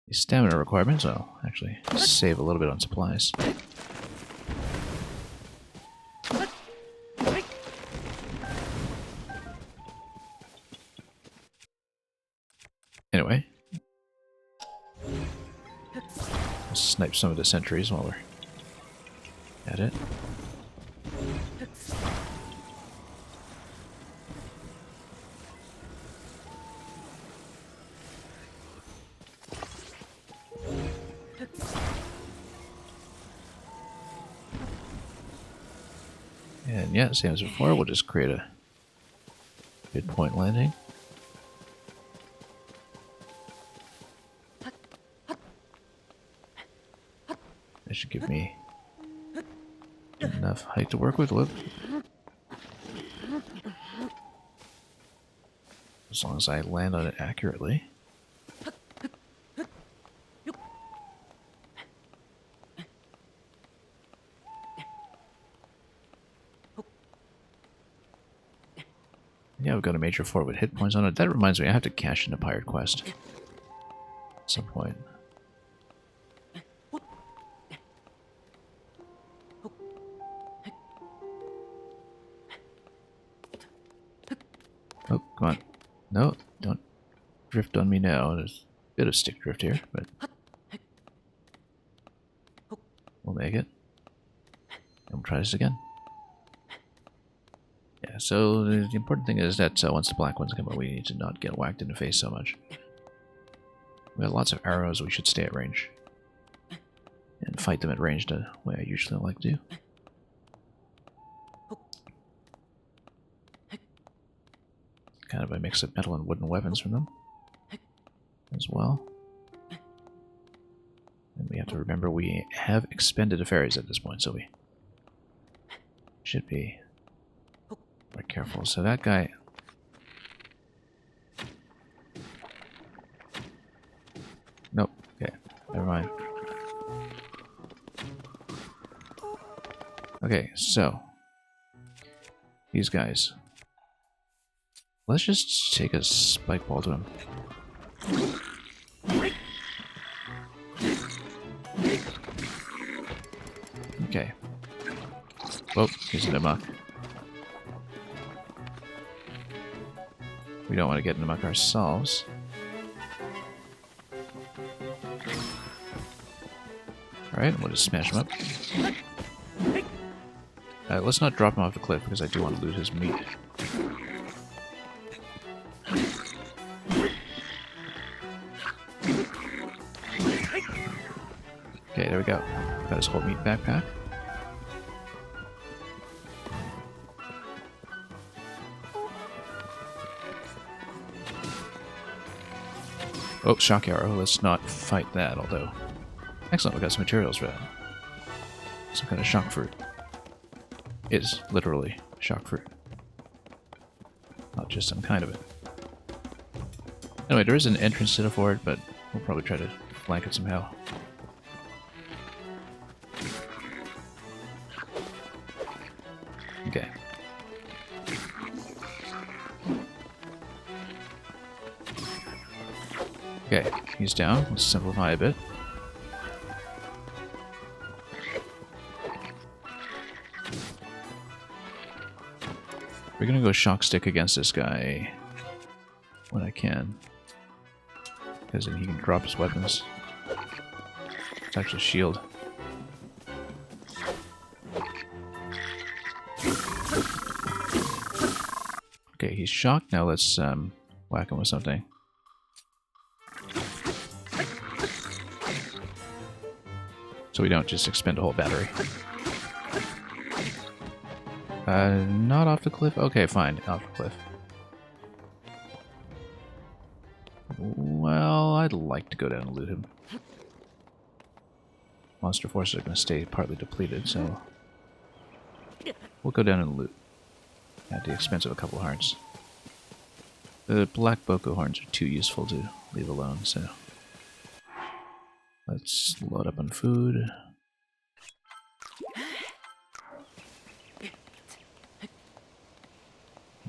the stamina requirements, I'll actually save a little bit on supplies. Anyway, let's snipe some of the sentries while we're at it. And yeah, same as before, we'll just create a midpoint landing. That should give me enough height to work with. Look. As long as I land on it accurately. got a major fort with hit points on it. That reminds me, I have to cash in a pirate quest at some point. Oh, come on. No, don't drift on me now. There's a bit of stick drift here, but we'll make it. And we'll try this again. Yeah, so the important thing is that once the black ones come out, we need to not get whacked in the face so much. We have lots of arrows, we should stay at range. And fight them at range the way I usually like to do. Kind of a mix of metal and wooden weapons from them as well. And we have to remember we have expended the fairies at this point, so we should be more careful. So that guy... Nope. Okay. Never mind. Okay, so... These guys. Let's just take a spike ball to him. Okay. Whoa, he's in the muck. We don't want to get in the muck ourselves. Alright, we'll just smash him up. Let's not drop him off the cliff because I do want to loot his meat. Okay, there we go. Got his whole meat backpack. Oh, shock arrow. Let's not fight that, although... Excellent, we got some materials for that. Some kind of shock fruit. It is literally shock fruit. Not just some kind of it. Anyway, there is an entrance to the fort, but we'll probably try to flank it somehow. Okay. Okay, he's down. Let's simplify a bit. We're gonna go shock stick against this guy when I can, because then he can drop his weapons. It's actually a shield. Okay, he's shocked. Now let's whack him with something. So we don't just expend a whole battery. Not off the cliff? Okay, fine, off the cliff. Well, I'd like to go down and loot him. Monster forces are going to stay partly depleted, so... We'll go down and loot. At the expense of a couple hearts. The black boko horns are too useful to leave alone, so... Let's load up on food.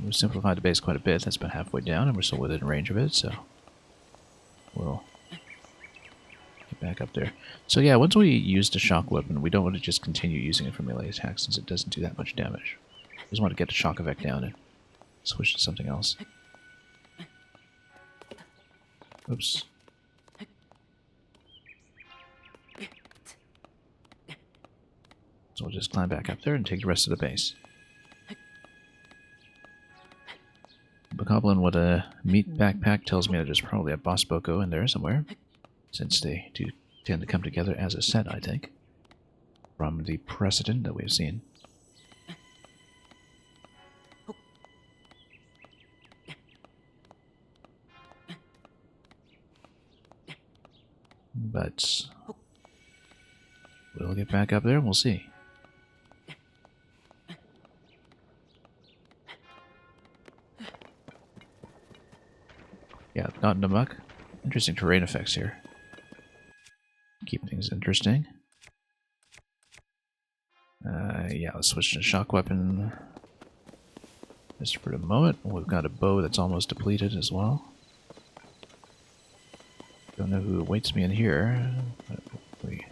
We've simplified the base quite a bit. That's about halfway down, and we're still within range of it, so we'll get back up there. So yeah, once we use the shock weapon, we don't want to just continue using it for melee attacks since it doesn't do that much damage. We just want to get the shock effect down and switch to something else. Oops. So we'll just climb back up there and take the rest of the base. Bokoblin with a meat backpack tells me that there's probably a boss boko in there somewhere, since they do tend to come together as a set, I think, from the precedent that we've seen. But we'll get back up there and we'll see. Yeah, not in the muck. Interesting terrain effects here. Keep things interesting. Yeah, let's switch to shock weapon. Just for the moment. We've got a bow that's almost depleted as well. Don't know who awaits me in here. But we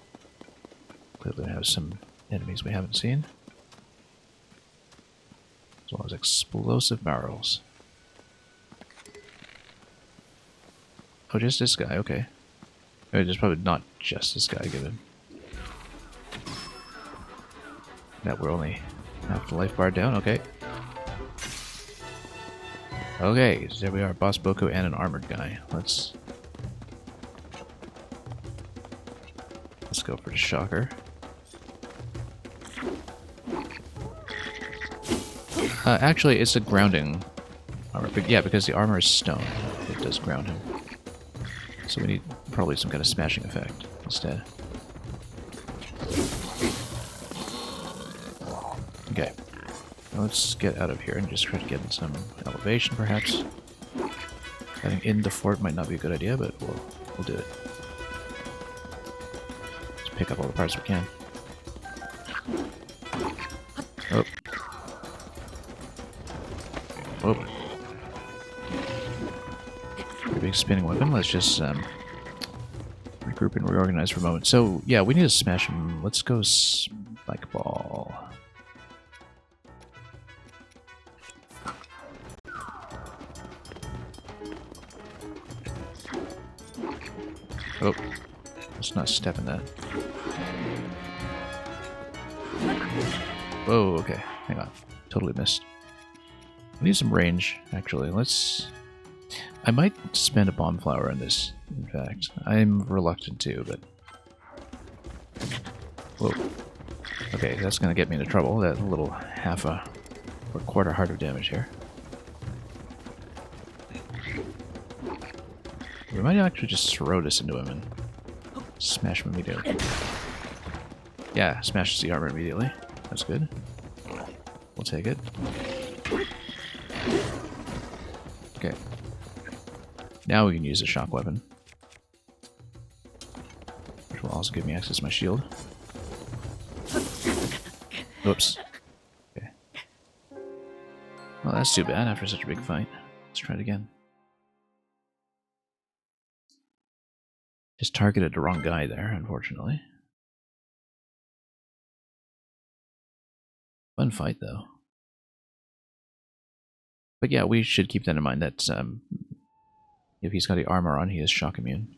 clearly have some enemies we haven't seen. As well as explosive barrels. Oh, just this guy, okay. Oh, there's probably not just this guy given. That we're only half the life bar down, okay. Okay, so there we are, Boss Boko and an armored guy. Let's go for the shocker. Actually, it's a grounding armor. But yeah, because the armor is stone, it does ground him. So we need probably some kind of smashing effect instead. Okay. Now let's get out of here and just try to get in some elevation, perhaps. Getting in the fort might not be a good idea, but we'll do it. Let's pick up all the parts we can. Oh. Oh. Pretty big spinning weapon. Let's just regroup and reorganize for a moment. So, yeah, we need to smash him. Let's go spike ball. Oh, let's not step in that. Whoa, okay. Hang on. Totally missed. I need some range, actually. I might spend a bomb flower on this, in fact. I'm reluctant to, but... Whoa. Okay, that's gonna get me into trouble. That little half or quarter heart of damage here. We might actually just throw this into him and smash him immediately. Yeah, smashes the armor immediately. That's good. We'll take it. Okay. Now we can use a shock weapon. Which will also give me access to my shield. Oops. Okay. Well, that's too bad after such a big fight. Let's try it again. Just targeted the wrong guy there, unfortunately. Fun fight, though. But yeah, we should keep that in mind, that if he's got the armor on, he is shock immune.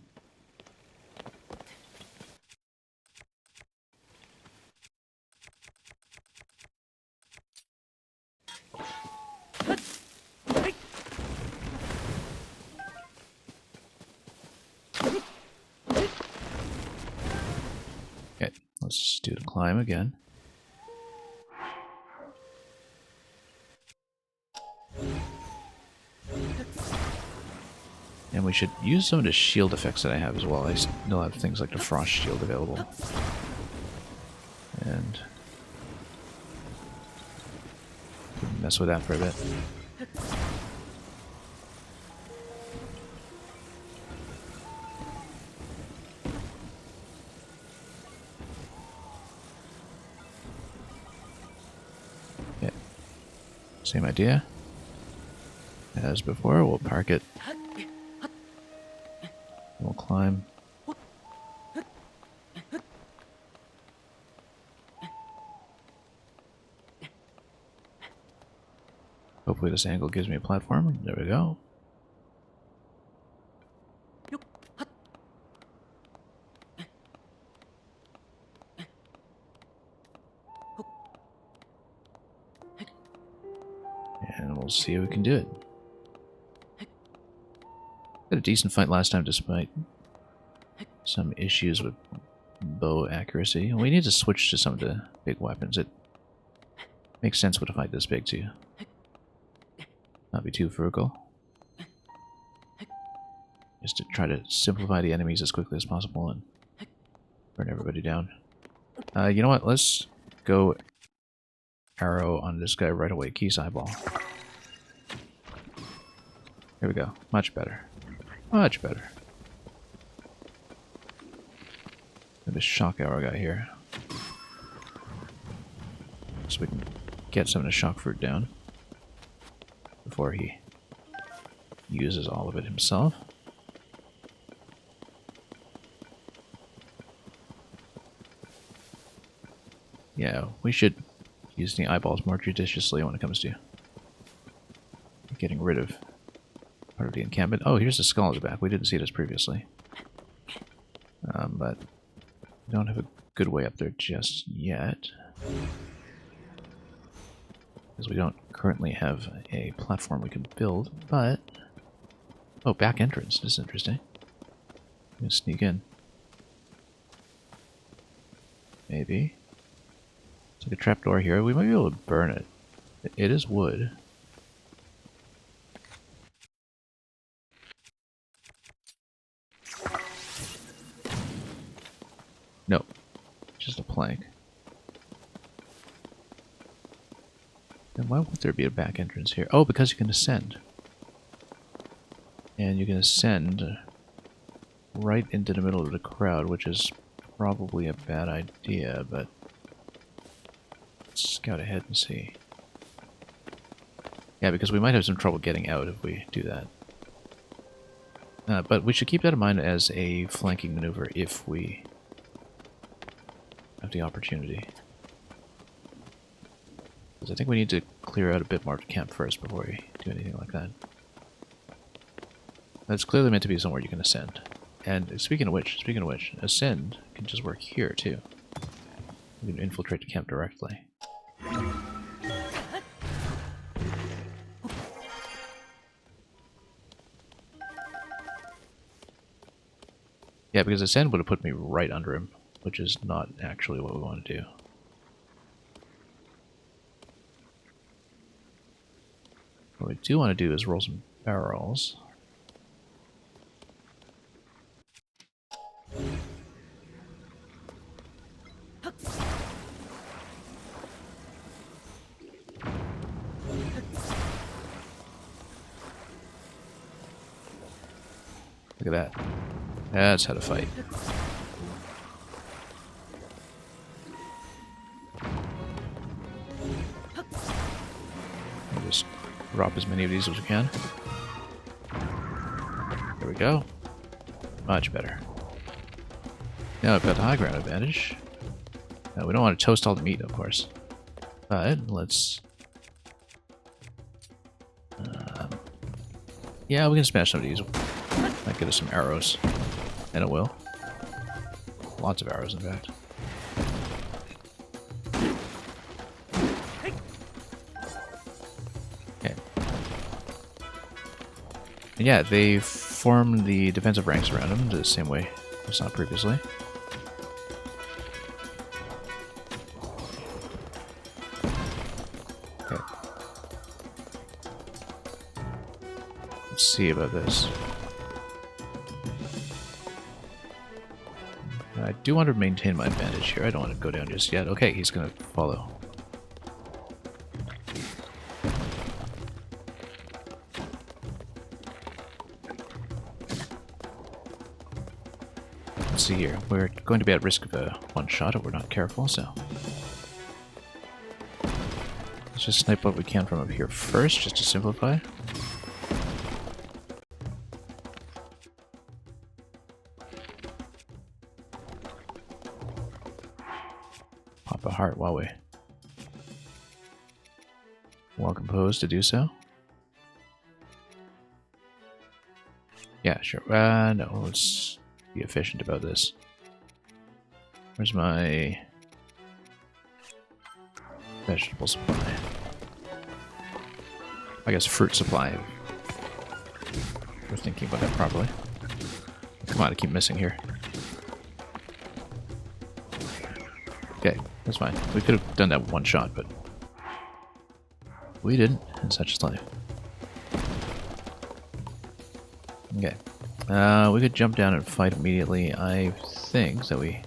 Okay, let's do the climb again. And we should use some of the shield effects that I have as well. I still have things like the frost shield available. And mess with that for a bit. Okay. Same idea. As before, we'll park it. We'll climb. Hopefully this angle gives me a platform. There we go. And we'll see if we can do it. Had a decent fight last time despite some issues with bow accuracy. We need to switch to some of the big weapons. It makes sense with a fight this big too. Not be too frugal. Just to try to simplify the enemies as quickly as possible and burn everybody down. You know what? Let's go arrow on this guy right away. Keys eyeball. Here we go. Much better. Much better. This shock arrow guy here. So we can get some of the shock fruit down. before he uses all of it himself. Yeah, we should use the eyeballs more judiciously when it comes to getting rid of part of the encampment. Oh, here's the skull at the back. We didn't see this previously. But we don't have a good way up there just yet. Because we don't currently have a platform we can build, but... Oh, back entrance. This is interesting. I'm gonna sneak in. Maybe. It's like a trapdoor here. We might be able to burn it. It is wood. No. Just a plank. Then why would there be a back entrance here? Oh, because you can ascend. And you can ascend right into the middle of the crowd, which is probably a bad idea, but let's scout ahead and see. Yeah, because we might have some trouble getting out if we do that. But we should keep that in mind as a flanking maneuver if we have the opportunity. Because I think we need to clear out a bit more of the camp first before we do anything like that. That's clearly meant to be somewhere you can ascend. And speaking of which, ascend can just work here too. We can infiltrate the camp directly. Yeah, because ascend would have put me right under him, which is not actually what we want to do. What we do want to do is roll some barrels. Look at that. That's how to fight. We'll just drop as many of these as we can. There we go. Much better. Now I've got the high ground advantage. Now, we don't want to toast all the meat, of course. But let's... yeah, we can smash some of these. Might get us some arrows. And it will. Lots of arrows, in fact. Okay. And yeah, they formed the defensive ranks around him the same way we saw previously. Okay. Let's see about this. I do want to maintain my advantage here. I don't want to go down just yet. Okay, he's going to follow. Let's see here. We're going to be at risk of a one-shot if we're not careful, so... let's just snipe what we can from up here first, just to simplify. Pop a heart while we... well composed to do so. Yeah, sure. No, let's be efficient about this. Where's my vegetable supply? I guess fruit supply. We're thinking about that properly. Come on, I keep missing here. Okay, that's fine. We could have done that one shot, but we didn't, and such is life. Okay. We could jump down and fight immediately. I think that we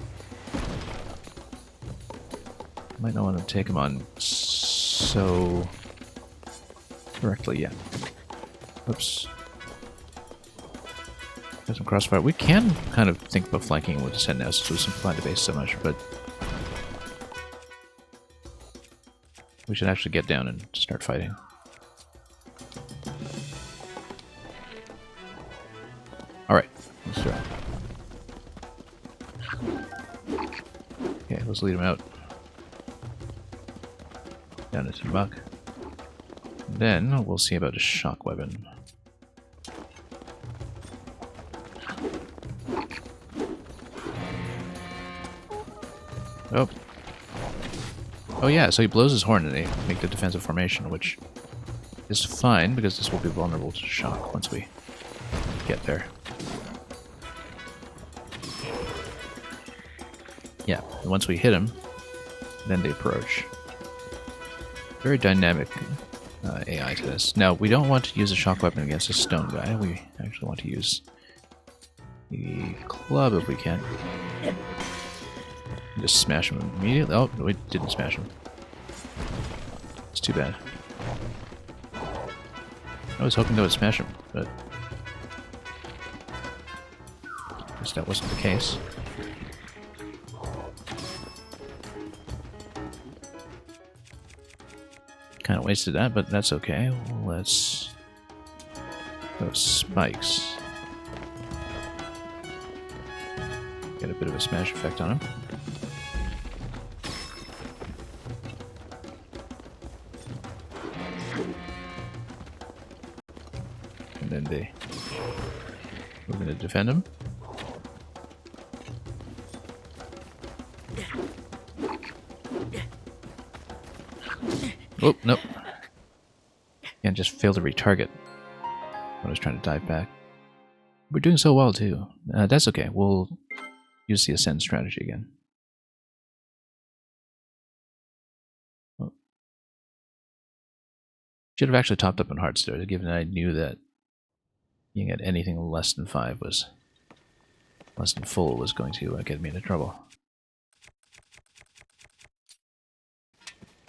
might not want to take him on so directly yet. Oops. Got some crossfire. We can kind of think about flanking with Ascend now since we simplified the base so much, but we should actually get down and start fighting. Alright, let's try. Okay, let's lead him out. Down into the muck. Then we'll see about a shock weapon. Oh. Oh yeah, so he blows his horn and they make the defensive formation, which is fine because this will be vulnerable to shock once we get there. Yeah, and once we hit him, then they approach. Very dynamic AI to this. Now, we don't want to use a shock weapon against a stone guy. We actually want to use the club if we can. Just smash him immediately. Oh, we didn't smash him. It's too bad. I was hoping that would smash him, but I guess that wasn't the case. Kind of wasted that, but that's okay. Let's go spikes. Get a bit of a smash effect on him. And then we're going to defend him. Oh, nope. And just failed to retarget when I was trying to dive back. We're doing so well, too. That's okay. We'll use the ascend strategy again. Oh. Should have actually topped up on hearts there, given I knew that being at anything less than 5 was... less than full was going to get me into trouble.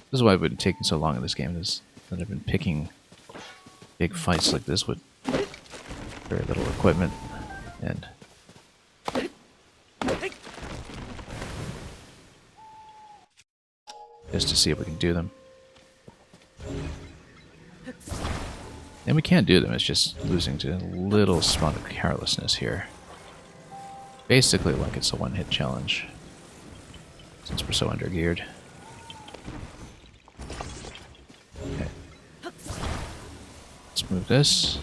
This is why I've been taking so long in this game, is that I've been picking big fights like this with very little equipment, and just to see if we can do them. And we can do them, it's just losing to a little spot of carelessness here. Basically like it's a one-hit challenge, since we're so undergeared. Let's move this.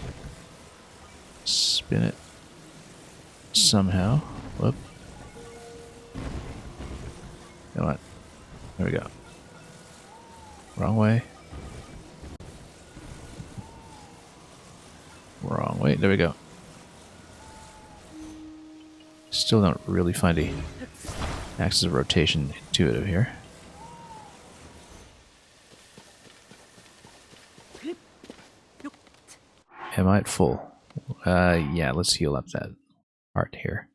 Spin it. Somehow. Whoop. You know what? There we go. Wrong way. Wrong way. There we go. Still don't really find the axis of rotation intuitive here. Am I at full? Yeah, let's heal up that heart here.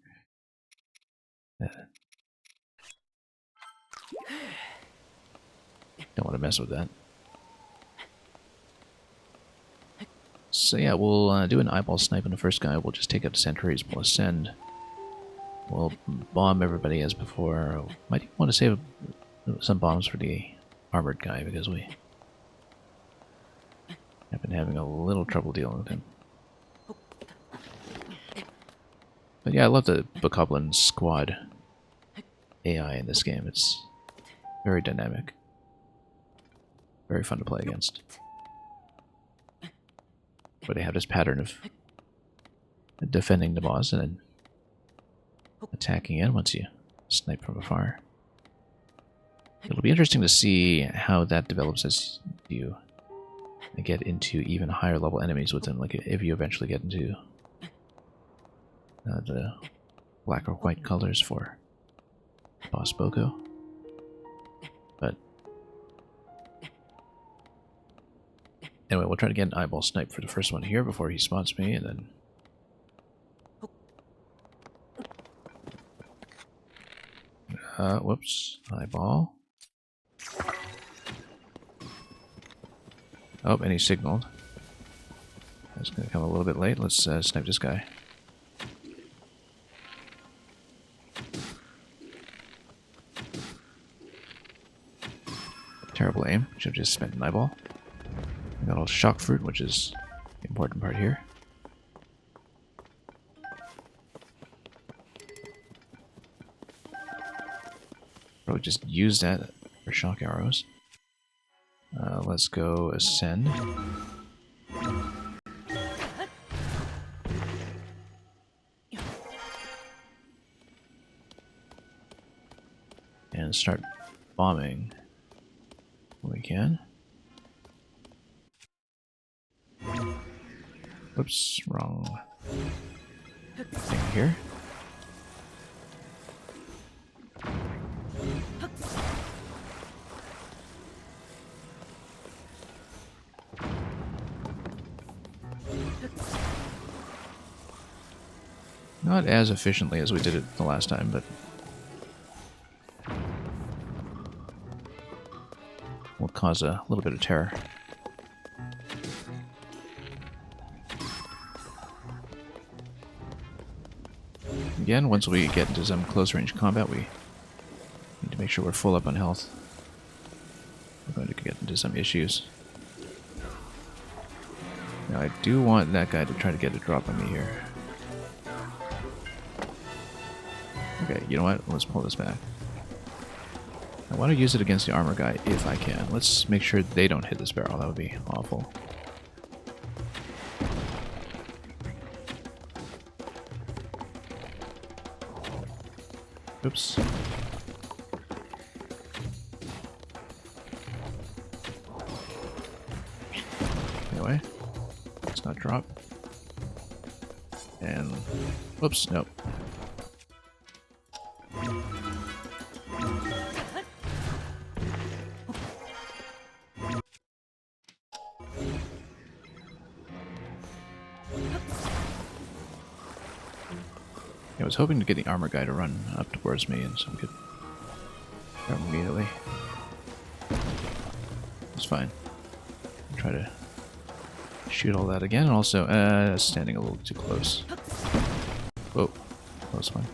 Don't want to mess with that. So yeah, we'll do an eyeball snipe on the first guy. We'll just take out the sentries, we'll ascend. We'll bomb everybody as before. Might want to save some bombs for the armored guy because we have been having a little trouble dealing with him. But yeah, I love the Bokoblin squad AI in this game. It's very dynamic. Very fun to play against. Where they have this pattern of defending the boss and then attacking in once you snipe from afar. It'll be interesting to see how that develops as you get into even higher level enemies with them, like if you eventually get into the black or white colors for Boss Boko. But anyway, we'll try to get an eyeball snipe for the first one here before he spots me, and then whoops, eyeball. Oh, and he signaled. That's going to come a little bit late. Let's snipe this guy. Terrible aim. Should have just spent an eyeball. Got a little shock fruit, which is the important part here. Probably just use that for shock arrows. Let's go ascend. And start bombing when we can. Whoops, wrong thing here. Not as efficiently as we did it the last time, but will cause a little bit of terror. Again, once we get into some close range combat, we need to make sure we're full up on health. We're going to get into some issues. Now, I do want that guy to try to get a drop on me here. Okay, you know what? Let's pull this back. I want to use it against the armor guy if I can. Let's make sure they don't hit this barrel. That would be awful. Oops. Anyway, let's not drop. And, whoops, nope. I was hoping to get the armor guy to run up towards me and so we could grab him immediately. It's fine. I'll try to shoot all that again, and also standing a little too close. Whoa, close one.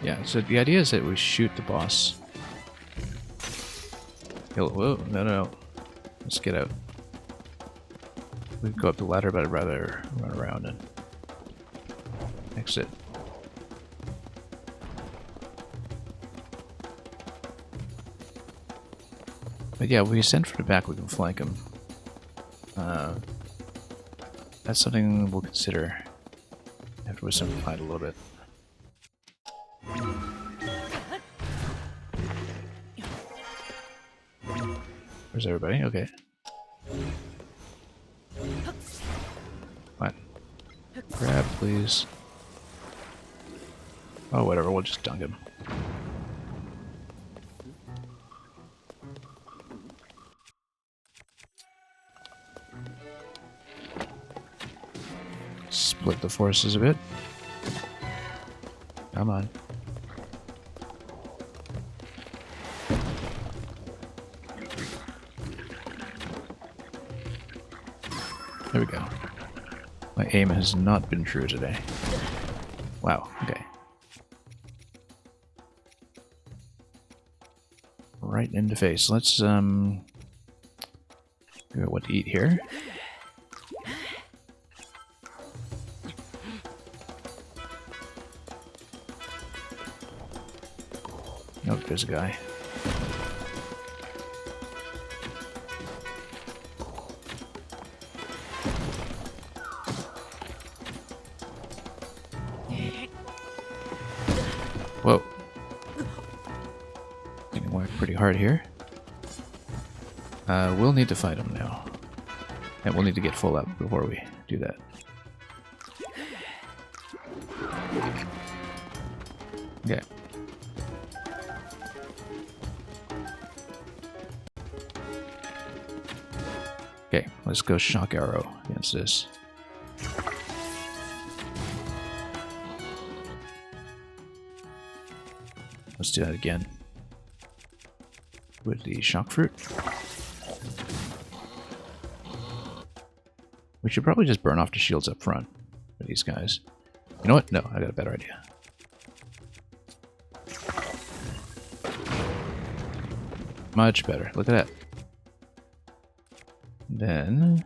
Yeah, so the idea is that we shoot the boss. Whoa, no. Let's get out. We could go up the ladder, but I'd rather run around and exit. But yeah, if we ascend from the back, we can flank him. That's something we'll consider after we simplify it a little bit. Where's everybody? Okay. Fine. Grab, please. Oh, whatever. We'll just dunk him. Split the forces a bit. Come on. There we go. My aim has not been true today. Wow, okay. Right in the face. Let's, figure out what to eat here. Nope, there's a guy. Whoa. Getting whacked pretty hard here. We'll need to fight him now. And we'll need to get full up before we do that. Okay. Okay, let's go shock arrow against this. Let's do that again with the shock fruit. We should probably just burn off the shields up front for these guys. You know what? No, I got a better idea. Much better. Look at that. Then,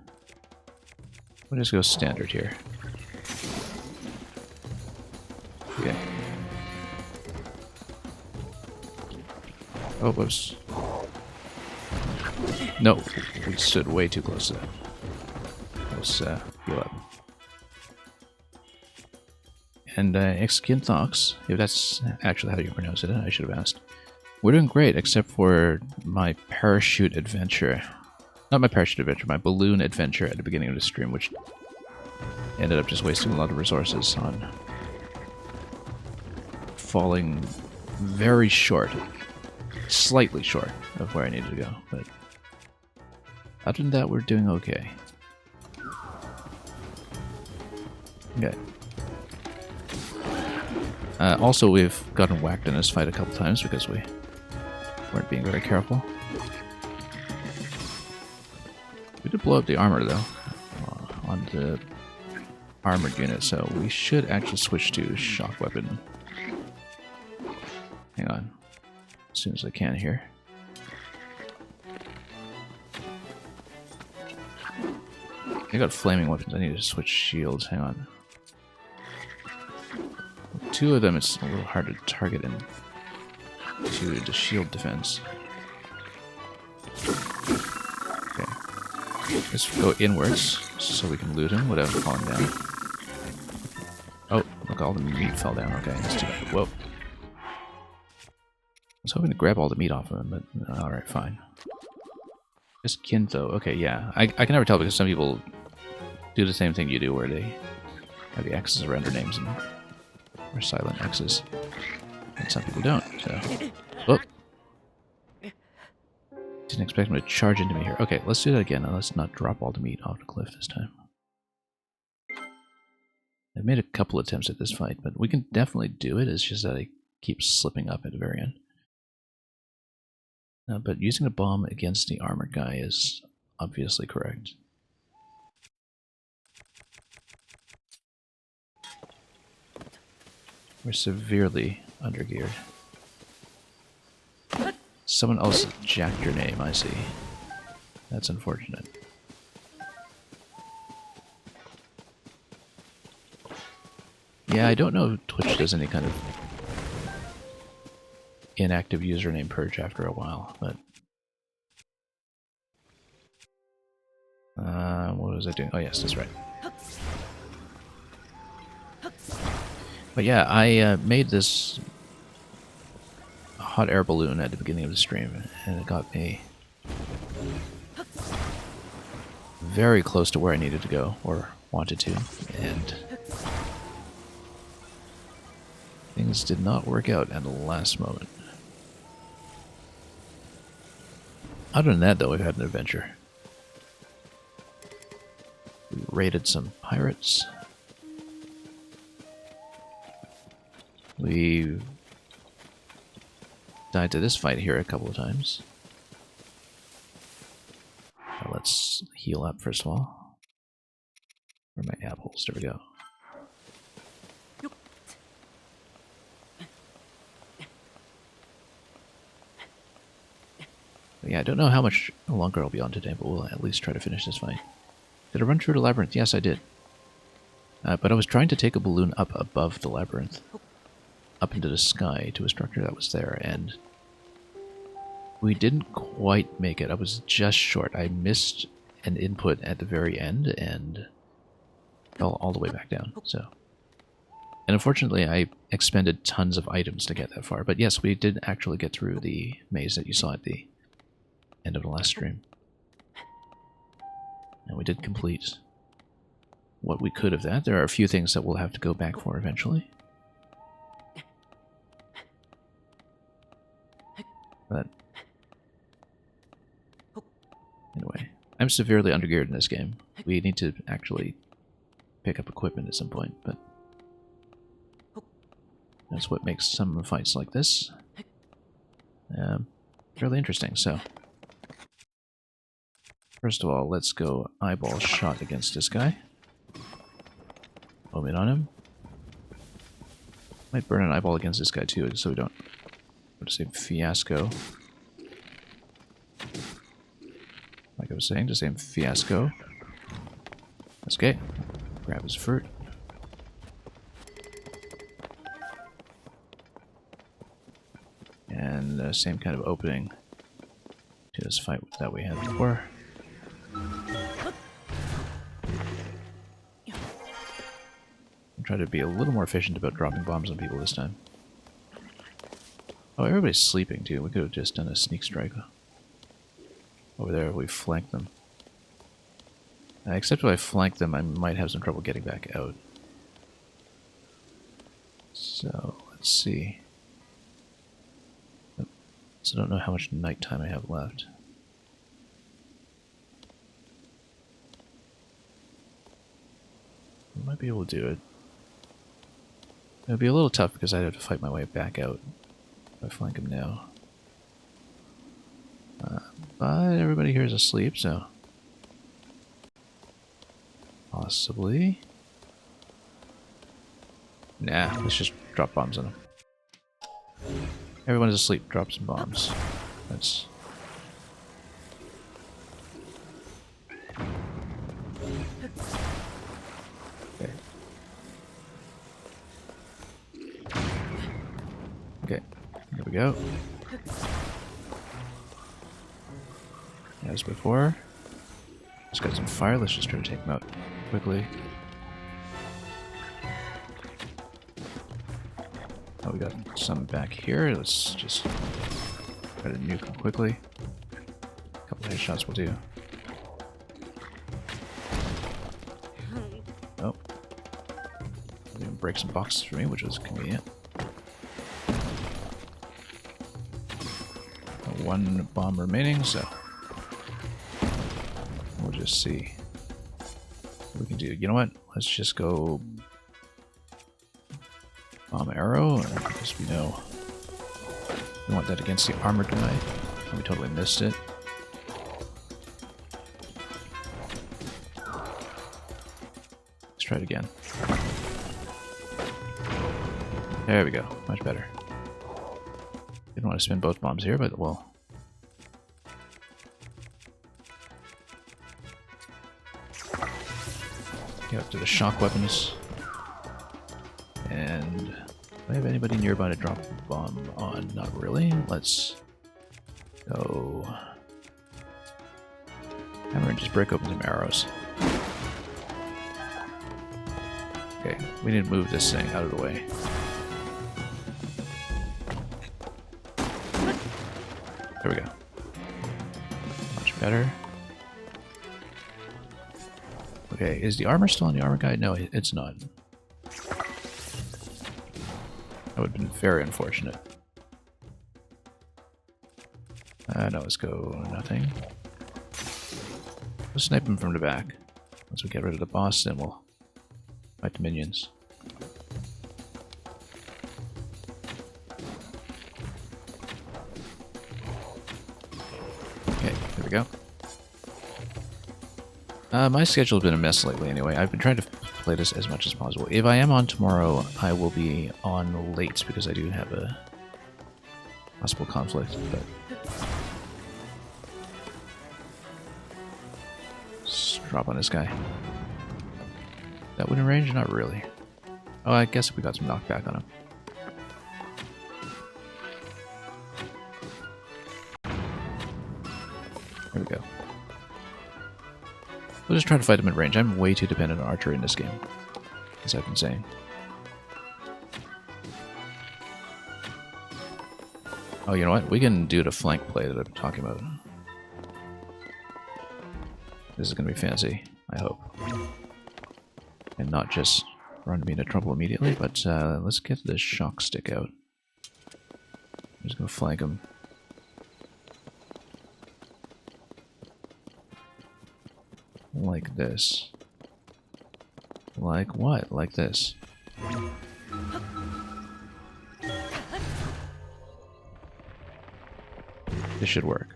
We'll just go standard here. Okay. Oh, whoops. No, we stood way too close to that. Let's heal up. And Exkinthox, if that's actually how you pronounce it, I should have asked. We're doing great, except for my parachute adventure. Not my parachute adventure, my balloon adventure at the beginning of the stream, which ended up just wasting a lot of resources on falling very short, slightly short of where I needed to go. But other than that, we're doing okay. Okay. Also, we've gotten whacked in this fight a couple times because we weren't being very careful. We did blow up the armor, though, on the armored unit, so we should actually switch to shock weapon. Hang on. As soon as I can here. I got flaming weapons. I need to switch shields. Hang on. Two of them, it's a little hard to target into the shield defense. Okay. Let's go inwards so we can loot him without falling down. Oh, look, all the meat fell down. Okay, that's too bad. Whoa. I was hoping to grab all the meat off of him, but alright, fine. Just Kinto. Okay, yeah. I can never tell because some people do the same thing you do where they have the X's around their names and or silent X's. And some people don't, so... Oh! Didn't expect him to charge into me here. Okay, let's do that again. Now let's not drop all the meat off the cliff this time. I've made a couple attempts at this fight, but we can definitely do it. It's just that I keep slipping up at the very end. But using a bomb against the armored guy is obviously correct. We're severely undergeared. Someone else jacked your name, I see. That's unfortunate. Yeah, I don't know if Twitch does any kind of inactive username purge after a while, but... what was I doing? Oh yes, that's right. But yeah, I made this hot air balloon at the beginning of the stream, and it got me very close to where I needed to go, or wanted to, and things did not work out at the last moment. Other than that, though, we've had an adventure. We raided some pirates. We died to this fight here a couple of times. Now let's heal up first of all. Where are my apples? There we go. But yeah, I don't know how much longer I'll be on today, but we'll at least try to finish this fight. Did I run through the labyrinth? Yes, I did. But I was trying to take a balloon up above the labyrinth. Up into the sky to a structure that was there, and we didn't quite make it. I was just short. I missed an input at the very end and fell all the way back down. So, and unfortunately, I expended tons of items to get that far. But yes, we did actually get through the maze that you saw at the end of the last stream, and we did complete what we could of that. There are a few things that we'll have to go back for eventually. But anyway, I'm severely undergeared in this game. We need to actually pick up equipment at some point, but that's what makes some fights like this fairly interesting. So, first of all, let's go eyeball shot against this guy. Home in on him. Might burn an eyeball against this guy too, so we don't go to same fiasco. Like I was saying, the same fiasco. That's okay. Grab his fruit. And the same kind of opening to this fight that we had before. Try to be a little more efficient about dropping bombs on people this time. Oh, everybody's sleeping too. We could have just done a sneak strike over there if we flanked them. Except if I flank them, I might have some trouble getting back out. So, let's see. So I don't know how much nighttime I have left. I might be able to do it. It would be a little tough because I'd have to fight my way back out if I flank him now. But everybody here is asleep, so... Possibly... Nah, let's just drop bombs on them. Everyone is asleep, drop some bombs. That's... Okay. Okay, here we go. As before. Just got some fire, let's just try to take them out quickly. Oh, we got some back here, let's just try to nuke them quickly. A couple of headshots will do. Oh. Even break some boxes for me, which was convenient. One bomb remaining, so we'll just see what we can do. You know what? Let's just go bomb arrow, because we know we want that against the armored guy. And we totally missed it. Let's try it again. There we go. Much better. Didn't want to spin both bombs here, but well. Get up to the shock weapons. And do I have anybody nearby to drop a bomb on? Not really. Let's go hammer and just break open some arrows. Okay, we need to move this thing out of the way. There we go. Much better. Okay, is the armor still on the armor guy? No, it's not. That would have been very unfortunate. No, let's go nothing. Let's snipe him from the back. Once we get rid of the boss, then we'll fight the minions. Okay, there we go. My schedule's been a mess lately anyway. I've been trying to play this as much as possible. If I am on tomorrow, I will be on late because I do have a possible conflict, but let's drop on this guy. That within range? Not really. Oh, I guess we got some knockback on him. There we go. We'll just try to fight him at range. I'm way too dependent on archery in this game, as I've been saying. Oh, you know what? We can do the flank play that I've been talking about. This is going to be fancy, I hope. And not just run me into trouble immediately, but let's get this shock stick out. I'm just going to flank him. Like this. Like what? Like this. This should work.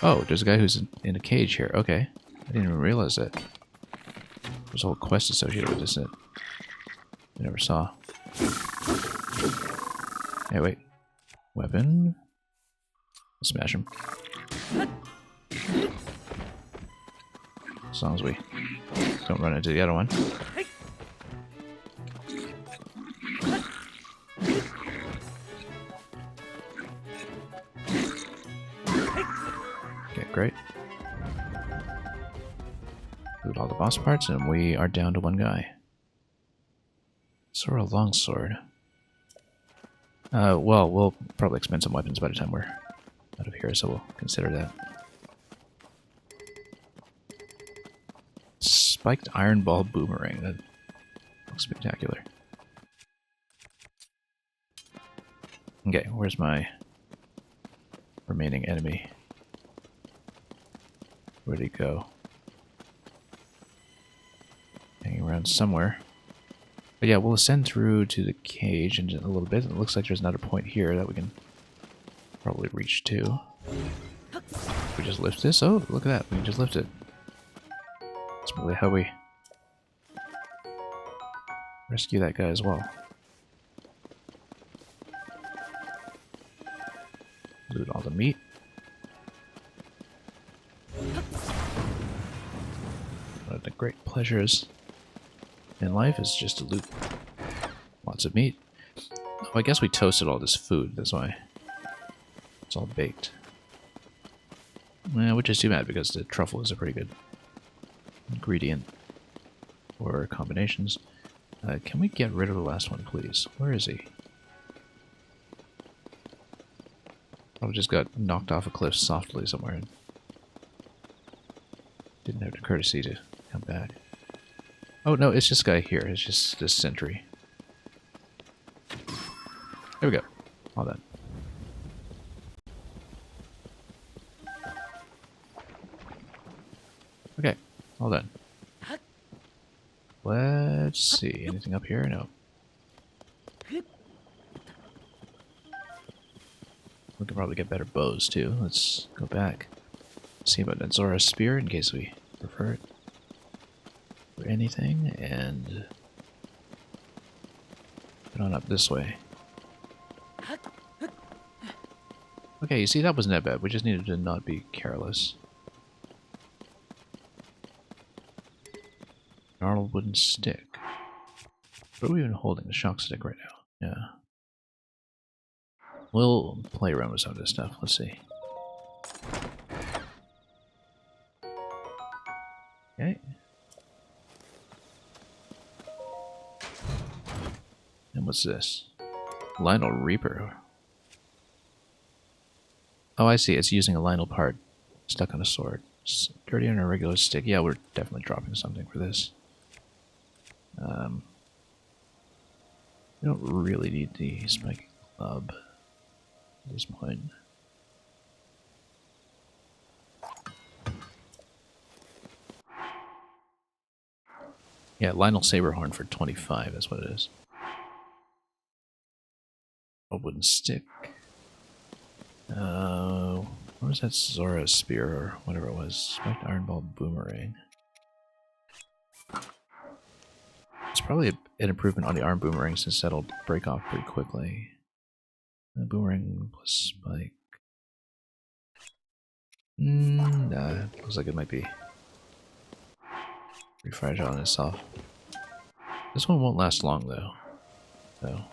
Oh, there's a guy who's in a cage here. Okay. I didn't even realize that. There's a whole quest associated with this that I never saw. Hey, wait. Weapon. Smash him. As long as we Don't run into the other one. Okay, great. Loot all the boss parts, and we are down to one guy. Sora longsword. Well, we'll probably expend some weapons by the time we're out of here, so we'll consider that. Spiked iron ball boomerang. That looks spectacular. Okay, where's my remaining enemy? Where'd he go? Hanging around somewhere. But yeah, we'll ascend through to the cage in a little bit. It looks like there's another point here that we can probably reach to. We just lift this? Oh, look at that. We can just lift it. That's really how we rescue that guy as well. Loot all the meat. One of the great pleasures in life is just to loot lots of meat. Oh, I guess we toasted all this food, that's why it's all baked. Which is too bad because the truffle is a pretty good ingredient for combinations. Can we get rid of the last one, please? Where is he? Probably just got knocked off a cliff softly somewhere and didn't have the courtesy to come back. Oh no, it's this guy here. It's just this sentry. There we go. All done. Okay, all done. Let's see. Anything up here? No. We can probably get better bows too. Let's go back. See about that Zora's spear in case we prefer it. Or anything, and get on up this way. Okay, you see, that wasn't that bad. We just needed to not be careless. Gnarled wooden stick. What are we even holding? The shock stick right now. Yeah. We'll play around with some of this stuff. Let's see. Okay. And what's this? Lionel Reaper. Oh, I see. It's using a Lionel part stuck on a sword. Dirty on a regular stick. Yeah, we're definitely dropping something for this. We don't really need the spike club at this point. Yeah, Lionel Saberhorn for 25, that's what it is. A wooden stick. What was that Zora spear or whatever it was? Spiked iron ball boomerang. It's probably an improvement on the arm boomerang since that'll break off pretty quickly. The boomerang plus spike. Nah, looks like it might be pretty fragile in itself. This one won't last long though. So.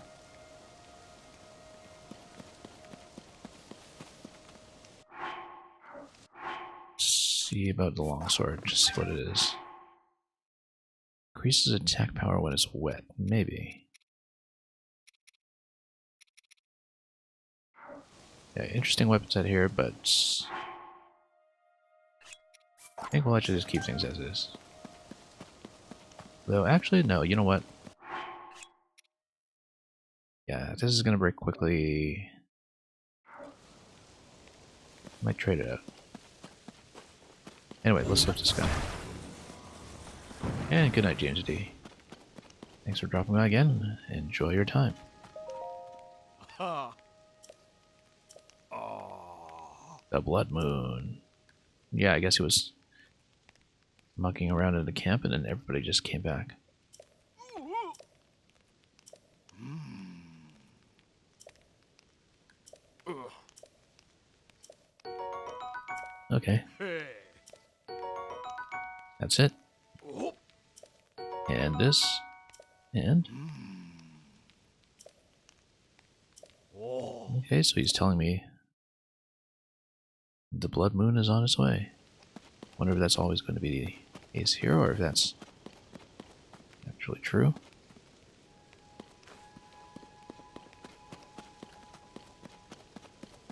See about the longsword, just see what it is. Increases attack power when it's wet, maybe. Yeah, interesting weapon set here, but I think we'll actually just keep things as is. Though, actually, no, you know what? Yeah, this is gonna break quickly. Might trade it out. Anyway, let's lift this guy. And good night, James D. Thanks for dropping by again. Enjoy your time. The Blood Moon. Yeah, I guess he was mucking around in the camp and then everybody just came back. Okay. That's it. And this. And... Okay, so he's telling me the blood moon is on its way. Wonder if that's always going to be the case here, or if that's actually true.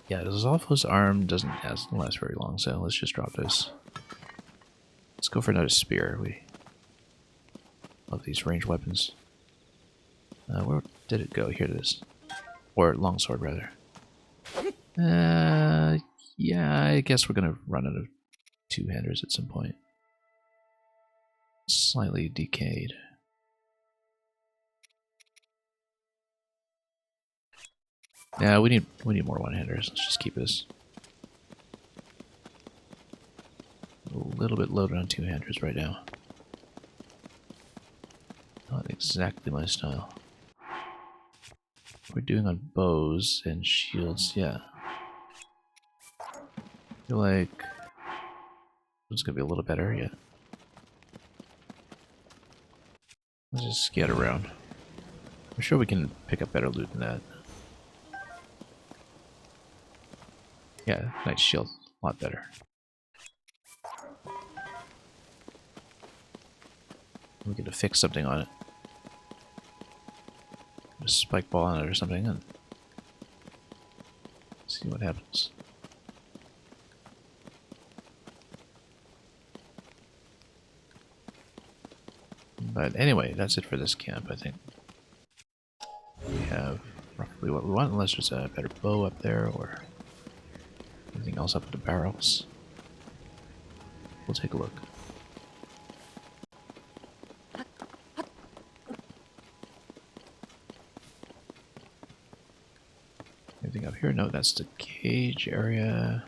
Yeah, Zolfo's arm doesn't last very long, so let's just drop this. Let's go for another spear. We love these ranged weapons. Where did it go? Here it is. Or longsword, rather. Yeah, I guess we're gonna run out of two-handers at some point. Slightly decayed. Yeah, we need more one-handers. Let's just keep this a little bit loaded on two-handers right now. Not exactly my style. We're doing on bows and shields, yeah. I feel like it's gonna be a little better, yeah. Let's just scatter around. I'm sure we can pick up better loot than that. Yeah, nice shield. A lot better. We get to fix something on it. Put a spike ball on it or something and see what happens. But anyway, that's it for this camp, I think. We have roughly what we want, unless there's a better bow up there or anything else up with the barrels. We'll take a look. Anything up here? No, that's the cage area.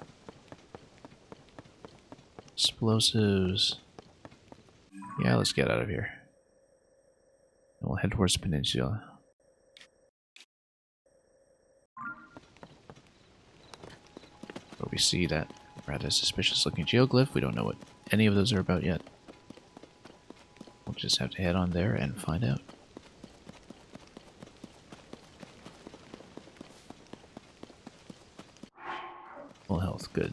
Explosives. Yeah, let's get out of here. And we'll head towards the peninsula. Where we see that rather suspicious looking geoglyph. We don't know what any of those are about yet. We'll just have to head on there and find out. Full health, good.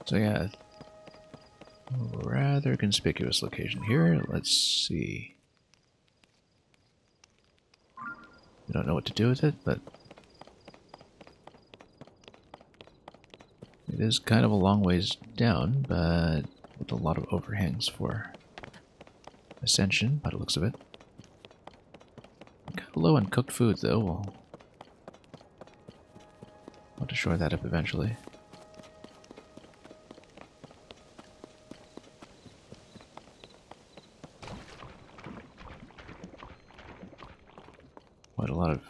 So yeah, rather conspicuous location here. Let's see. We don't know what to do with it, but it is kind of a long ways down, but with a lot of overhangs for ascension, by the looks of it. Kind of low on cooked food, though. We'll have to shore that up eventually. Quite a lot of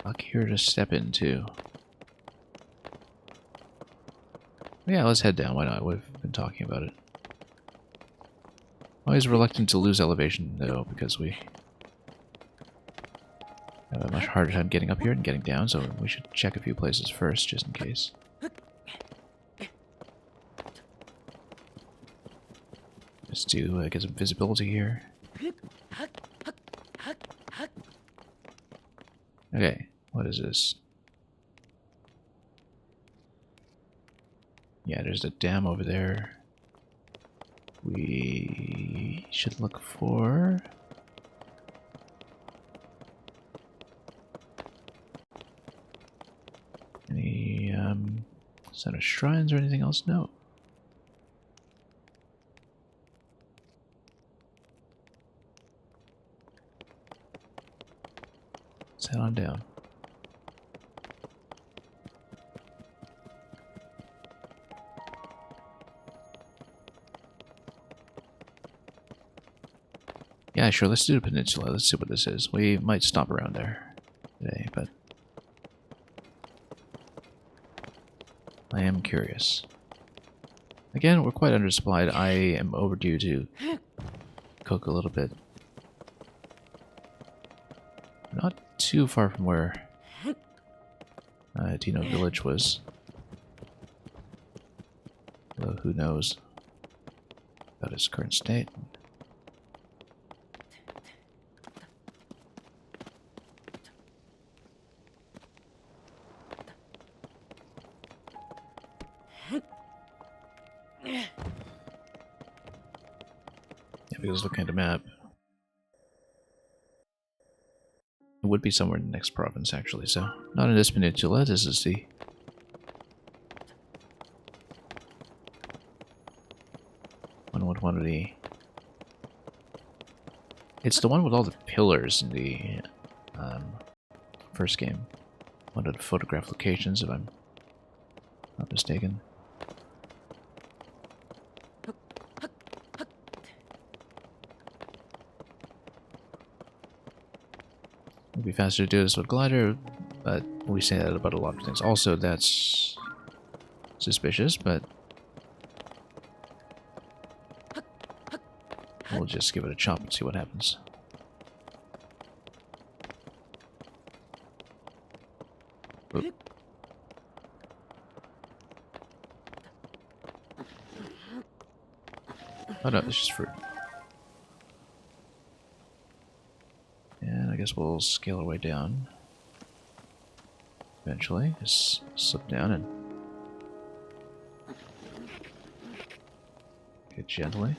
luck here to step into. Yeah, let's head down. Why not? We've been talking about it. Always reluctant to lose elevation, though, because we have a much harder time getting up here and getting down, so we should check a few places first, just in case. Just to get some visibility here. Okay, what is this? Yeah, there's a dam over there. We should look for... any set of shrines or anything else? No. Let's head on down. Yeah, sure, let's do the peninsula. Let's see what this is. We might stop around there today, but I am curious. Again, we're quite undersupplied. I am overdue to cook a little bit too far from where Dino Village was. Though who knows about its current state. Yeah, because looking at the map, it would be somewhere in the next province, actually, so not in this peninsula. This is the one of the... It's the one with all the pillars in the first game. One of the photograph locations, if I'm not mistaken. It'd be faster to do this with glider, but we say that about a lot of things. Also, that's suspicious, but we'll just give it a chop and see what happens. Oop. Oh no, it's just fruit. And I guess we'll scale our way down. Eventually, just slip down and get gently.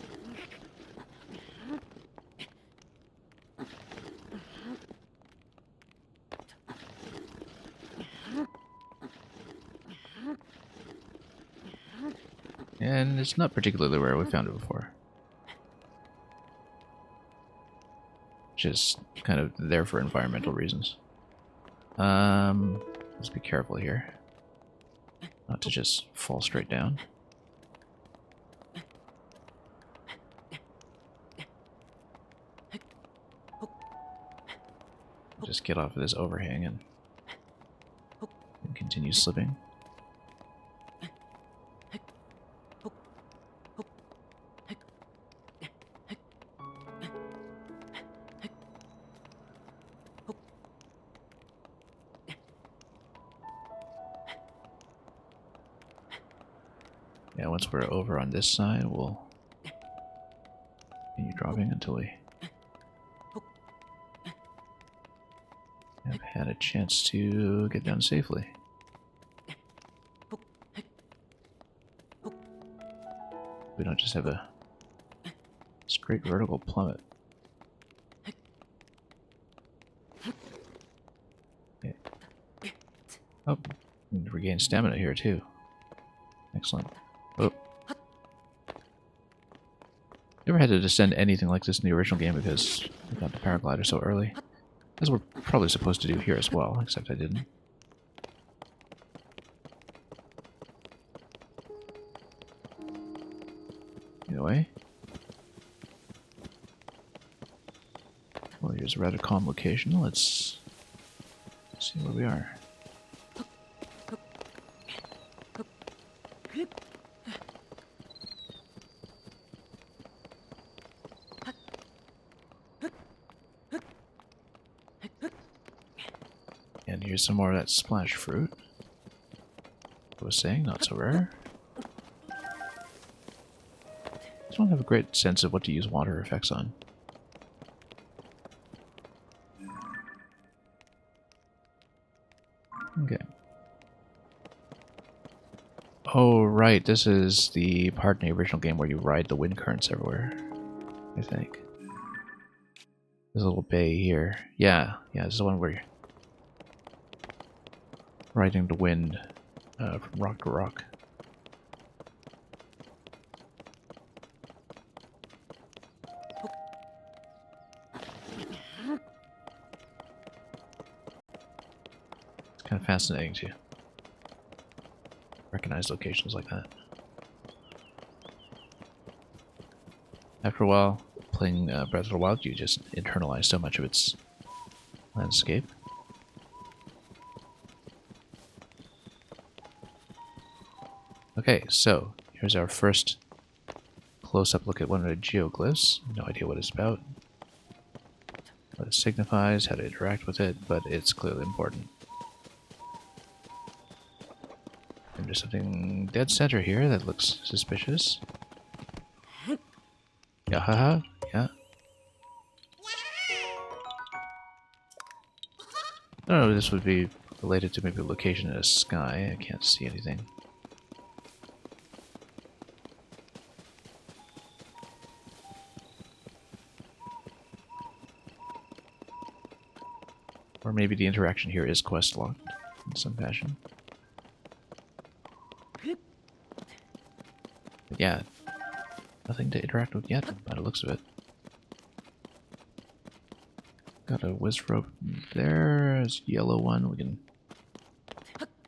And it's not particularly rare, we found it before. Just kind of there for environmental reasons. Let's be careful here. Not to just fall straight down. Just get off of this overhang and continue slipping. Yeah, once we're over on this side, we'll continue dropping until we have had a chance to get down safely. We don't just have a straight vertical plummet. Okay. Oh, we regain stamina here too. Excellent. Oh. Never had to descend anything like this in the original game because we got the paraglider so early. As we're probably supposed to do here as well, except I didn't. Anyway. Well, here's a rather calm location. Let's see where we are. And here's some more of that splash fruit. I was saying, not so rare. Just don't have a great sense of what to use water effects on. Okay. Oh, right, this is the part in the original game where you ride the wind currents everywhere, I think. There's a little bay here. Yeah, this is the one where you're riding the wind from rock to rock. It's kind of fascinating to recognize locations like that. After a while, playing Breath of the Wild, you just internalize so much of its landscape. Okay, so here's our first close-up look at one of the geoglyphs. No idea what it's about. what it signifies, how to interact with it, but it's clearly important. And there's something dead center here that looks suspicious. Yeah, haha, yeah. I don't know if this would be related to maybe location in the sky. I can't see anything. Or maybe the interaction here is quest locked in some fashion. But yeah, nothing to interact with yet, by the looks of it. Got a whiz rope there. There's a yellow one. We can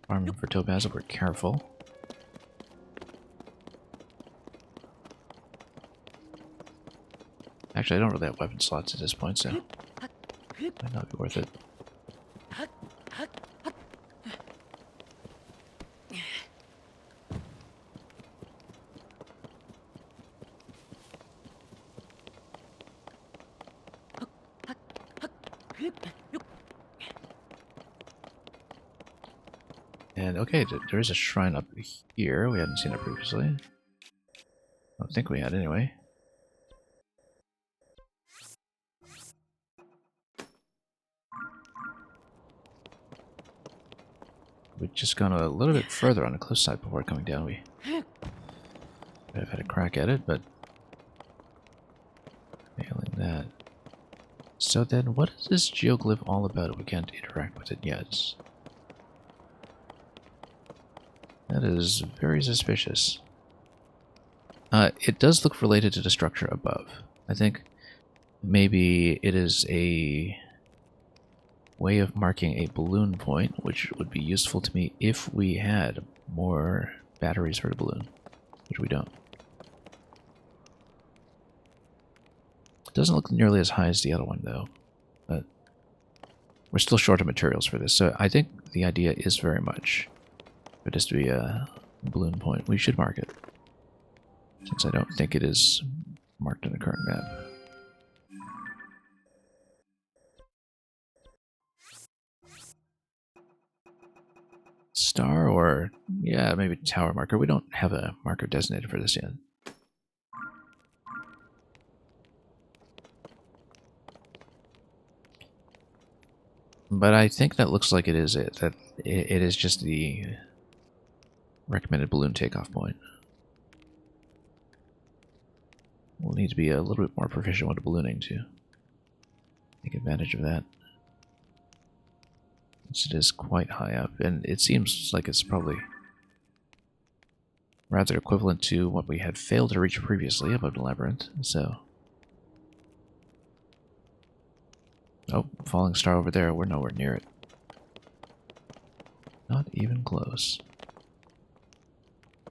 farm for topaz if we're careful. Actually, I don't really have weapon slots at this point, so might not be worth it. And okay, there is a shrine up here. We hadn't seen it previously. I don't think we had anyway. We've just gone a little bit further on the cliff side before coming down. We might have had a crack at it, but failing that. So then, what is this geoglyph all about if we can't interact with it yet? That is very suspicious. It does look related to the structure above. I think maybe it is a way of marking a balloon point, which would be useful to me if we had more batteries for the balloon, which we don't. It doesn't look nearly as high as the other one, though, but we're still short of materials for this, so I think the idea is very much for this to be a balloon point. We should mark it, since I don't think it is marked in the current map. Star or, yeah, maybe tower marker. We don't have a marker designated for this yet. But I think that looks like it is it. That it is just the recommended balloon takeoff point. We'll need to be a little bit more proficient with the ballooning to take advantage of that. Since it is quite high up, and it seems like it's probably rather equivalent to what we had failed to reach previously above the labyrinth, so... Oh, falling star over there, we're nowhere near it. Not even close.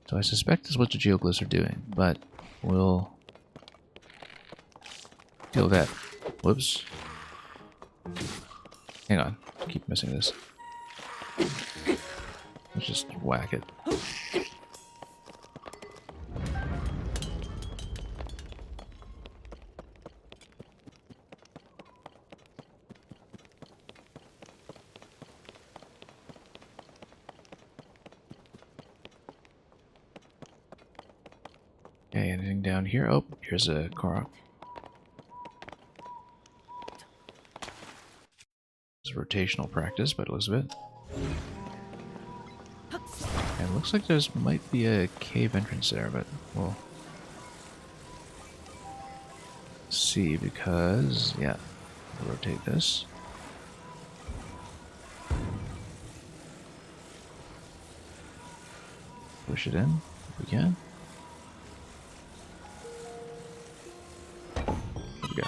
So I suspect this is what the geoglyphs are doing, but we'll deal with that. Whoops. Hang on, I keep missing this. Let's just whack it. Okay, anything down here? Oh, here's a Korok. It's rotational practice, but Elizabeth. And it looks like there's might be a cave entrance there, but we'll see because, yeah, we'll rotate this. Push it in if we can. There we go.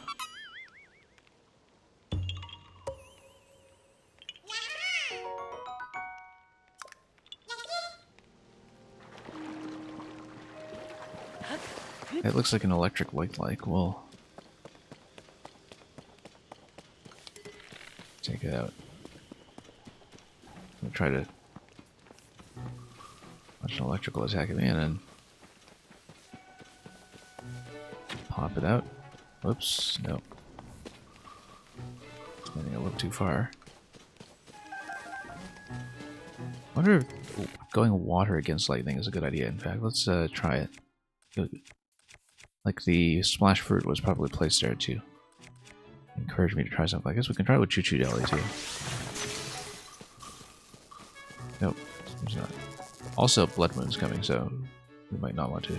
It looks like an electric white light. We'll take it out. We'll try to launch an electrical attack at me and then pop it out. Whoops, no. I think a little too far. I wonder if going water against lightning is a good idea. In fact, let's try it. Like the splash fruit was probably placed there to encourage me to try something. I guess we can try it with Choo Choo Jelly too. Nope, there's not. Also, Blood Moon's coming, so we might not want to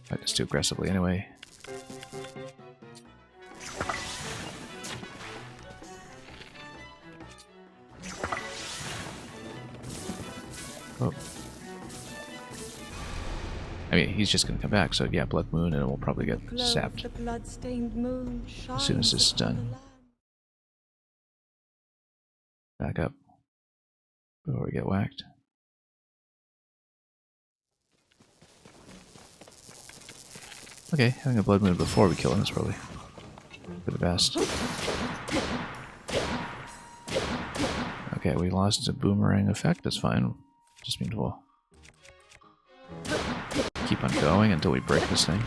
fight this too aggressively anyway. Oh. I mean, he's just gonna come back, so yeah, Blood Moon, and we'll probably get sapped as soon as this is done. Back up before we get whacked. Okay, having a Blood Moon before we kill him is probably for the best. Okay, we lost a boomerang effect, that's fine. Just means we'll keep on going until we break this thing.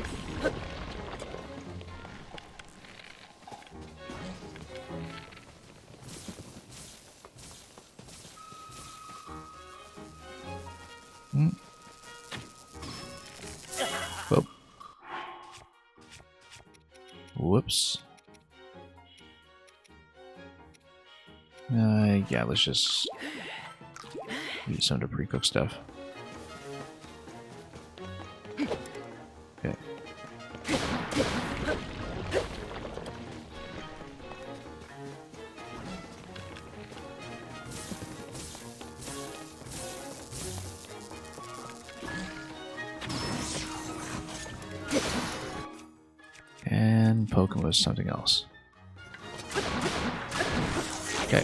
Whoop. Whoops. Yeah, let's just use some to pre-cook stuff. Okay. And poke him with something else. Okay.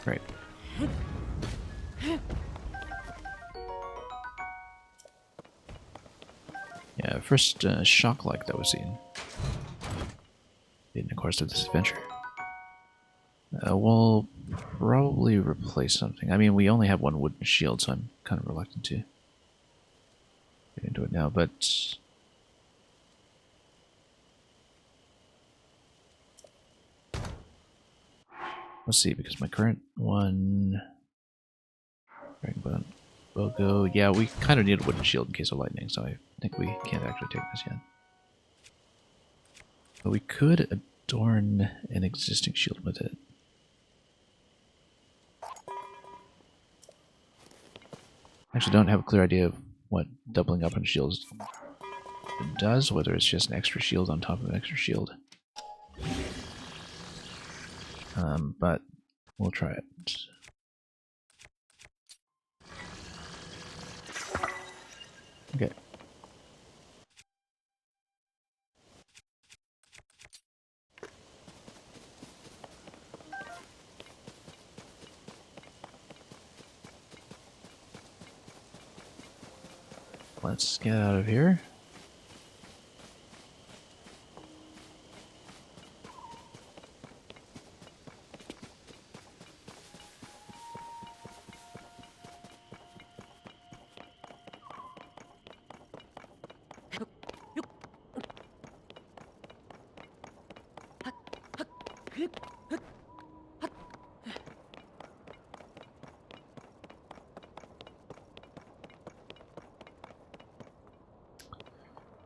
Great. Yeah, first shock light that was seen in the course of this adventure. We'll probably replace something. I mean, we only have one wooden shield, so I'm kind of reluctant to get into it now, but let's see, because my current one... Bogo, yeah, we kind of need a wooden shield in case of lightning, so I think we can't actually take this yet. But we could adorn an existing shield with it. I actually don't have a clear idea of what doubling up on shields does, whether it's just an extra shield on top of an extra shield. But we'll try it. Okay. Let's get out of here.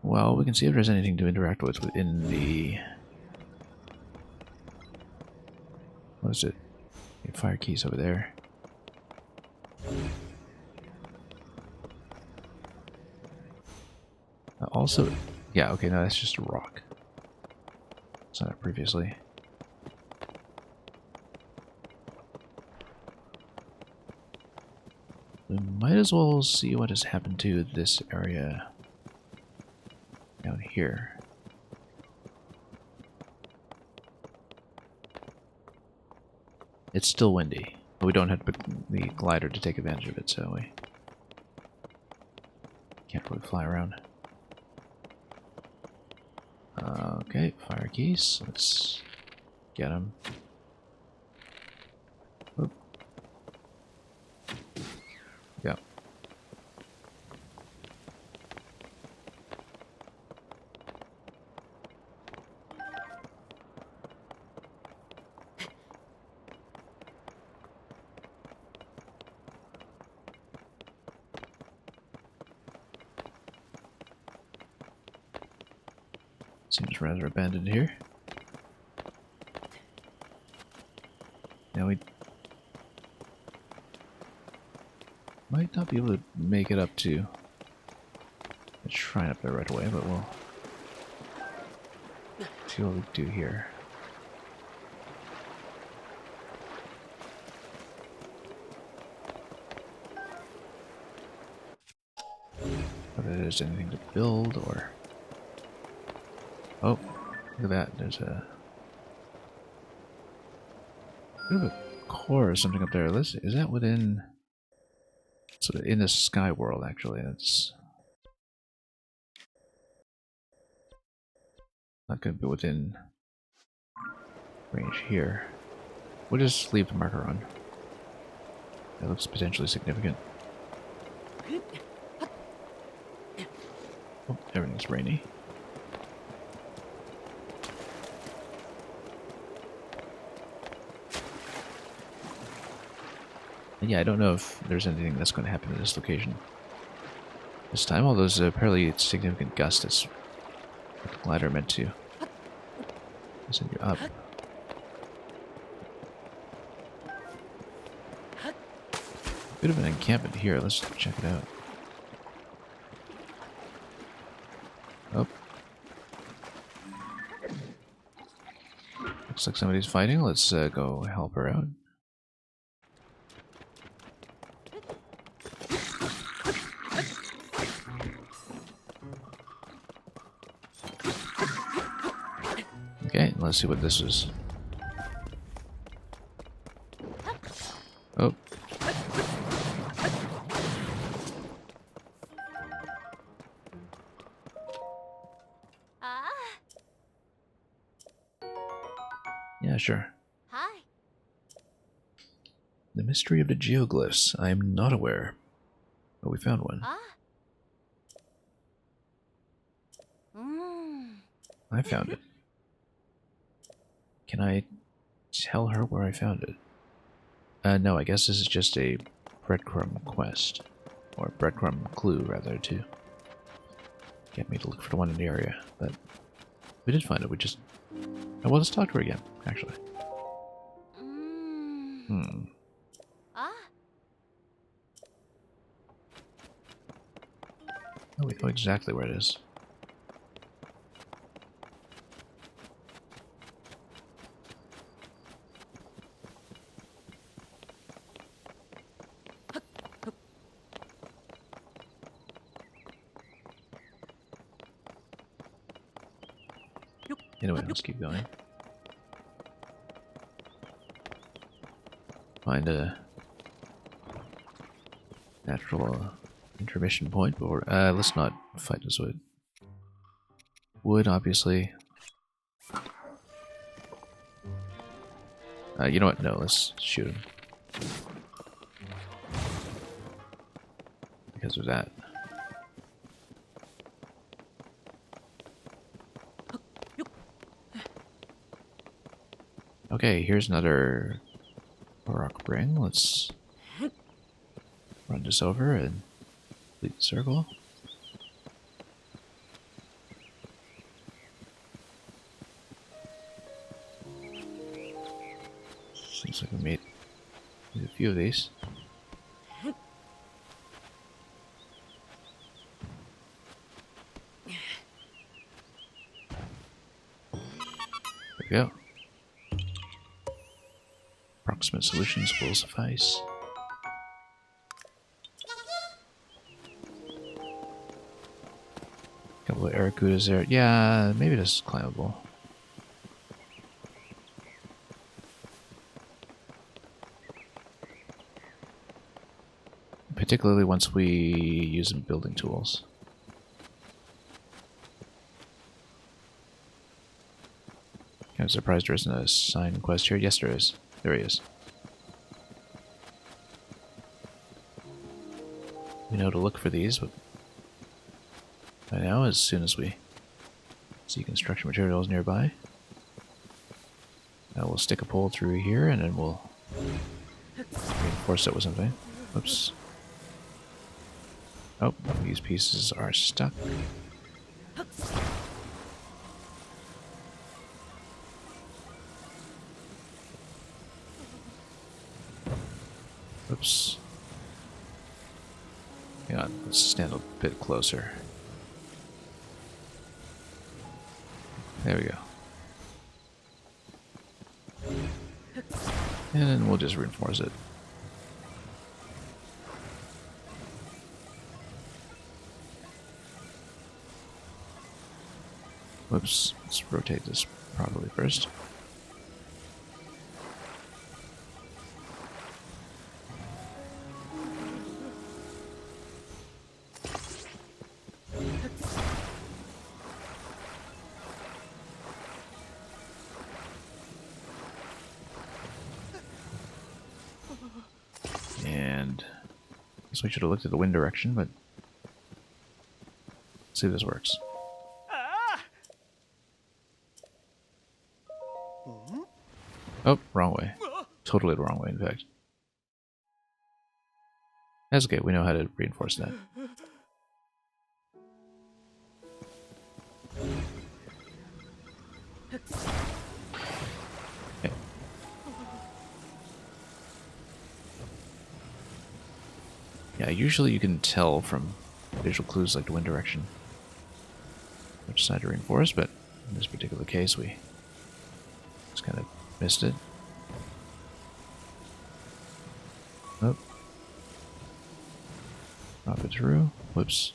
Well, we can see if there's anything to interact with within the... What is it? The fire keys over there. Also... Yeah, okay, no, that's just a rock. It's not previously. We might as well see what has happened to this area down here. It's still windy, but we don't have the glider to take advantage of it, so we can't really fly around. Okay, fire keys. Let's get them. Oop. Yeah. Seems rather abandoned here. Now we might not be able to make it up to the shrine up there right away, but we'll see what we do here. Whether there's anything to build or... Oh, look at that. There's a bit of a core or something up there. Is that within... So in the sky world, actually. That's not going to be within range here. We'll just leave the marker on. That looks potentially significant. Oh, everything's rainy. And yeah, I don't know if there's anything that's going to happen in this location this time, although there's a fairly significant gust that's what the glider meant to send you up. Bit of an encampment here. Let's check it out. Oh. Looks like somebody's fighting. Let's go help her out. Okay, let's see what this is. Oh. Yeah, sure. Hi. The mystery of the geoglyphs. I am not aware. But we found one. I found it. Can I tell her where I found it? No, I guess this is just a breadcrumb quest. Or breadcrumb clue, rather, to get me to look for the one in the area. But we did find it, we just... Oh, well, let's talk to her again, actually. Oh, we know exactly where it is. Anyway, let's keep going. Find a natural intermission point, but let's not fight this wood. Wood, obviously. You know what? No, let's shoot him. Because of that. Okay, here's another rock ring. Let's run this over and complete the circle. Seems like we made a few of these. There we go. Approximate solutions will suffice. Couple of Aracudas there. Yeah, maybe this is climbable. Particularly once we use some building tools. Kind of surprised there isn't a sign quest here. Yes, there is. There he is. We know to look for these, but by now, as soon as we see construction materials nearby, we'll stick a pole through here and then we'll reinforce it with something. Oops. Oh, these pieces are stuck. Let's stand a bit closer. There we go. And then we'll just reinforce it. Whoops, let's rotate this properly first. And I guess we should have looked at the wind direction, but let's see if this works. Oh, wrong way. Totally the wrong way, in fact. That's okay, we know how to reinforce that. Okay. Yeah, usually you can tell from visual clues like the wind direction which side to reinforce, but in this particular case we just kind of missed it. Oh. Drop it through. Whoops.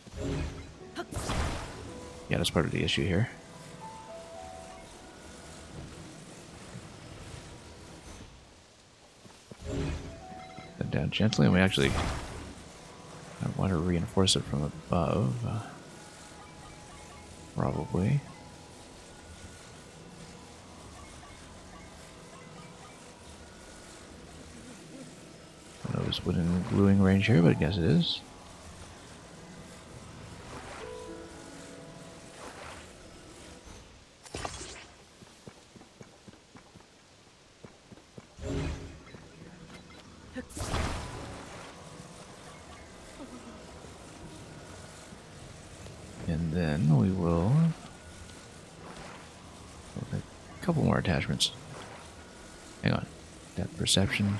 Yeah, that's part of the issue here. Then down gently, and we actually want to reinforce it from above. Probably. I don't know if it's within gluing range here, but I guess it is. And then we will a couple more attachments. Hang on. Depth perception.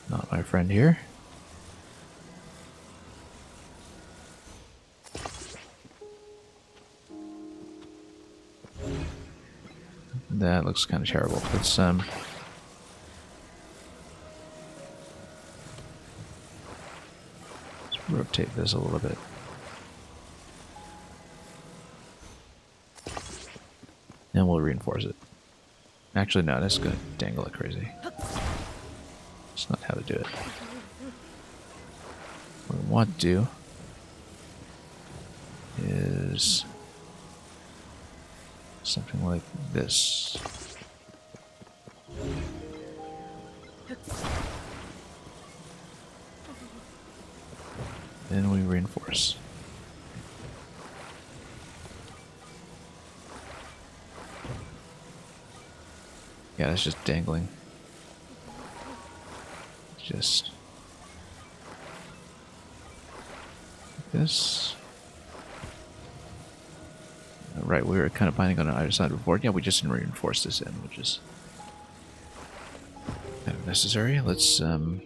Not my friend here. That looks kind of terrible. Let's rotate this a little bit. And we'll reinforce it. Actually, no, that's going to dangle it crazy. That's not how to do it. What we want to do is something like this. Then we reinforce. Yeah, that's just dangling. Just like this. Right, we were kind of planning on either side before. Yeah, we just didn't reinforce this in, which is kind of necessary. Let's no,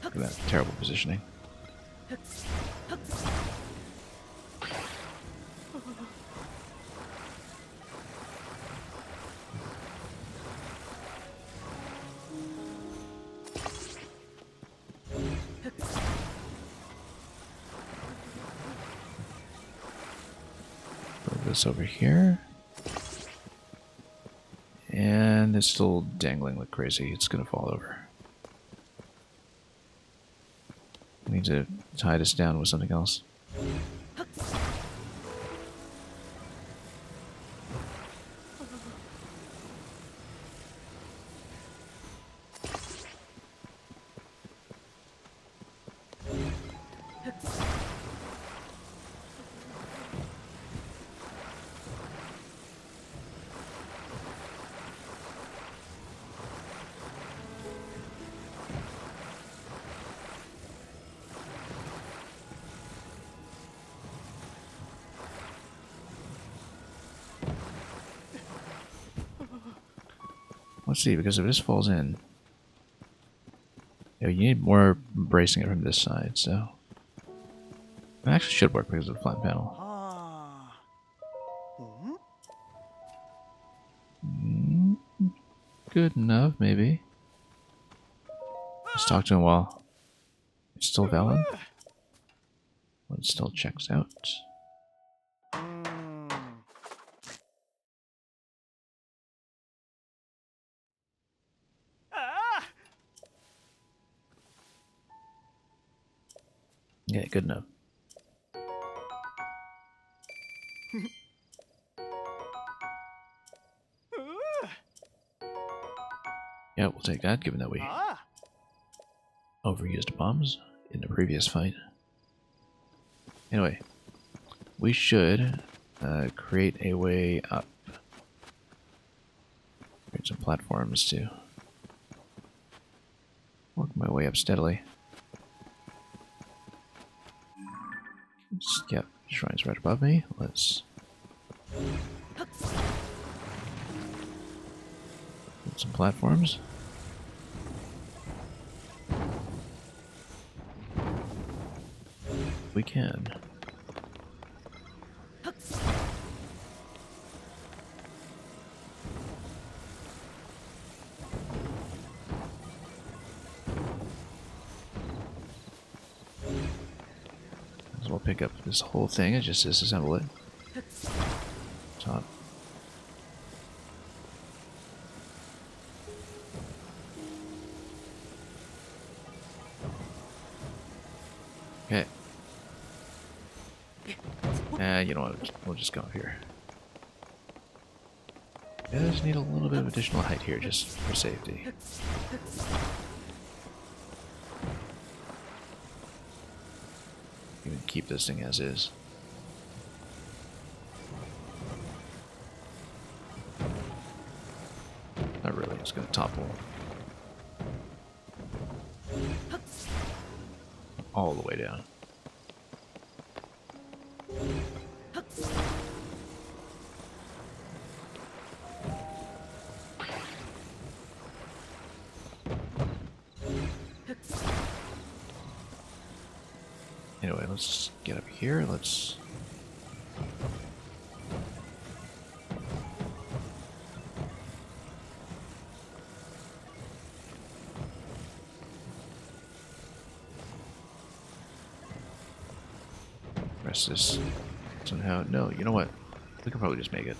look at that terrible positioning. This over here, and it's still dangling like crazy. It's gonna fall over. We need to tie this down with something else. Let's see, because if this falls in, you need more bracing it from this side, so it actually should work because of the flat panel. Good enough, maybe. Let's talk to him while it's still valid. Well, it still checks out. Yeah, good enough. Yeah, we'll take that, given that we overused bombs in the previous fight. Anyway, we should create a way up. Create some platforms to work my way up steadily. Yep, shrine's right above me. Let's put some platforms. We can. As well pick up this whole thing and just disassemble it. Top. Okay. You know what? We'll just go up here. I just need a little bit of additional height here, just for safety. Even keep this thing as is. Not really, it's gonna topple. All the way down. Anyway, let's get up here. Let's... press this somehow. No, you know what? We can probably just make it.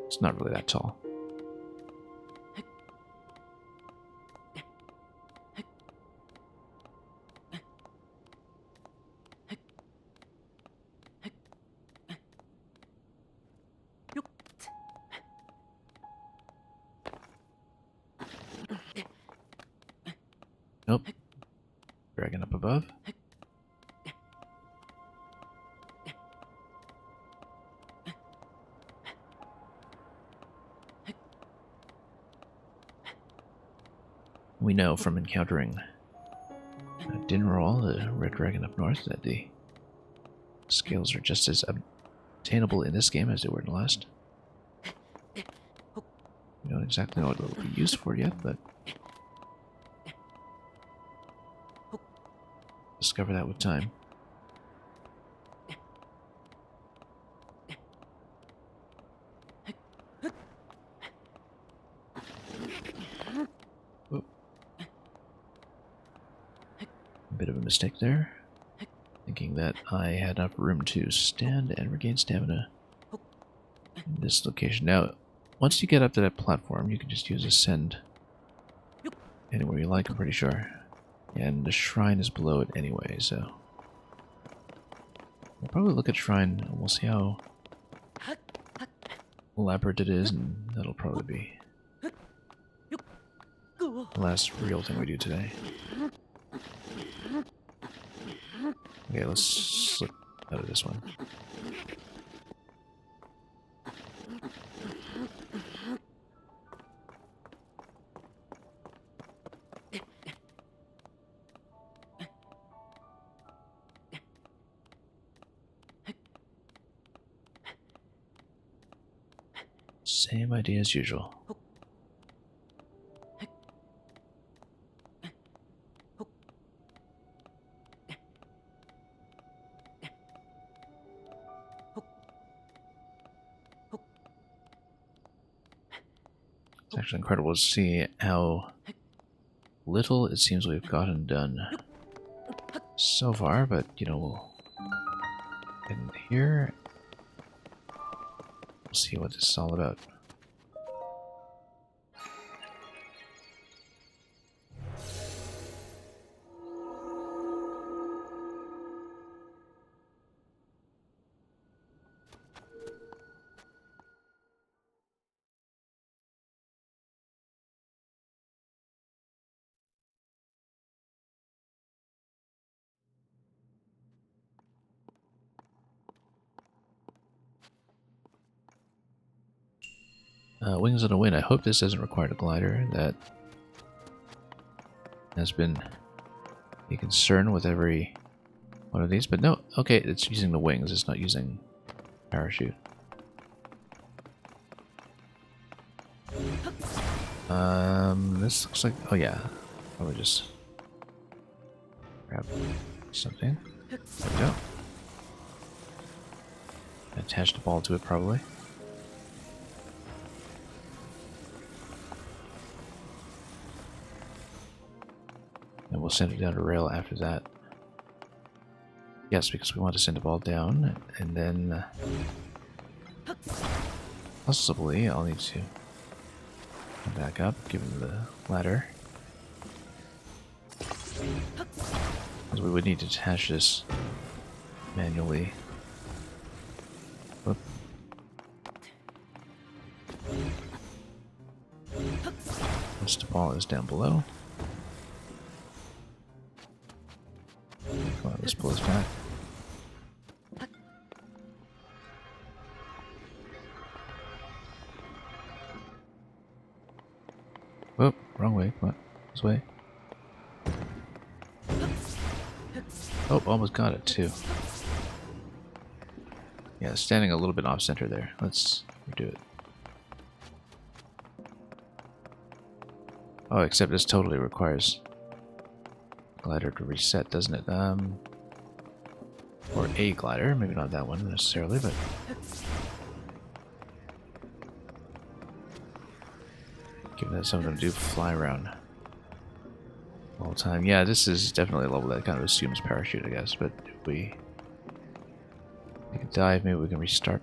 It's not really that tall. Nope. Dragon up above. We know from encountering Dinroll, the red dragon up north, that the scales are just as obtainable in this game as they were in the last. We don't exactly know what it will be used for yet, but discover that with time. Whoop. A bit of a mistake there. Thinking that I had enough room to stand and regain stamina in this location. Now, once you get up to that platform, you can just use Ascend anywhere you like, I'm pretty sure. And the shrine is below it anyway, so... we'll probably look at shrine and we'll see how elaborate it is, and that'll probably be the last real thing we do today. Okay, let's slip out of this one. Same idea as usual. It's actually incredible to see how little it seems we've gotten done so far, but you know, we'll get in here. We'll see what this is all about. Wings on a Wind. I hope this doesn't require a glider. That has been a concern with every one of these. But no, okay, it's using the wings. It's not using parachute. This looks like... Oh yeah. Probably just grab something. There we go. Attach the ball to it, probably. And we'll send it down to rail after that. Yes, because we want to send the ball down, and then possibly I'll need to come back up, give him the ladder. Because we would need to attach this manually. Whoop. Once the ball is down below. Come on, let's pull this back. Whoop, wrong way. Come on, this way. Oh, almost got it too. Yeah, standing a little bit off center there. Let's redo it. Oh, except this totally requires glider to reset, doesn't it? Or a glider, maybe not that one necessarily, but given that some of them do fly around all the time. Yeah, this is definitely a level that kind of assumes parachute, I guess, but if we take a dive, maybe we can restart.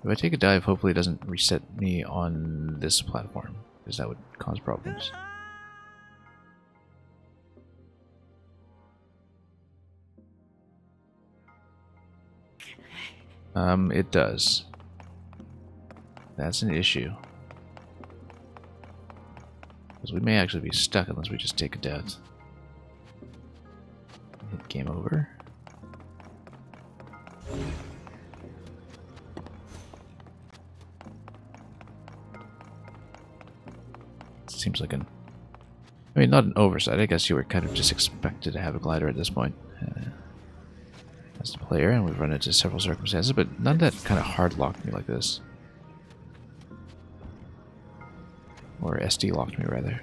If I take a dive, hopefully it doesn't reset me on this platform, because that would cause problems. It does. That's an issue. Because we may actually be stuck unless we just take a death. Hit game over. Seems like I mean, not an oversight. I guess you were kind of just expected to have a glider at this point. As the player, and we've run into several circumstances, but none that kind of hard locked me like this. Or SD locked me, rather.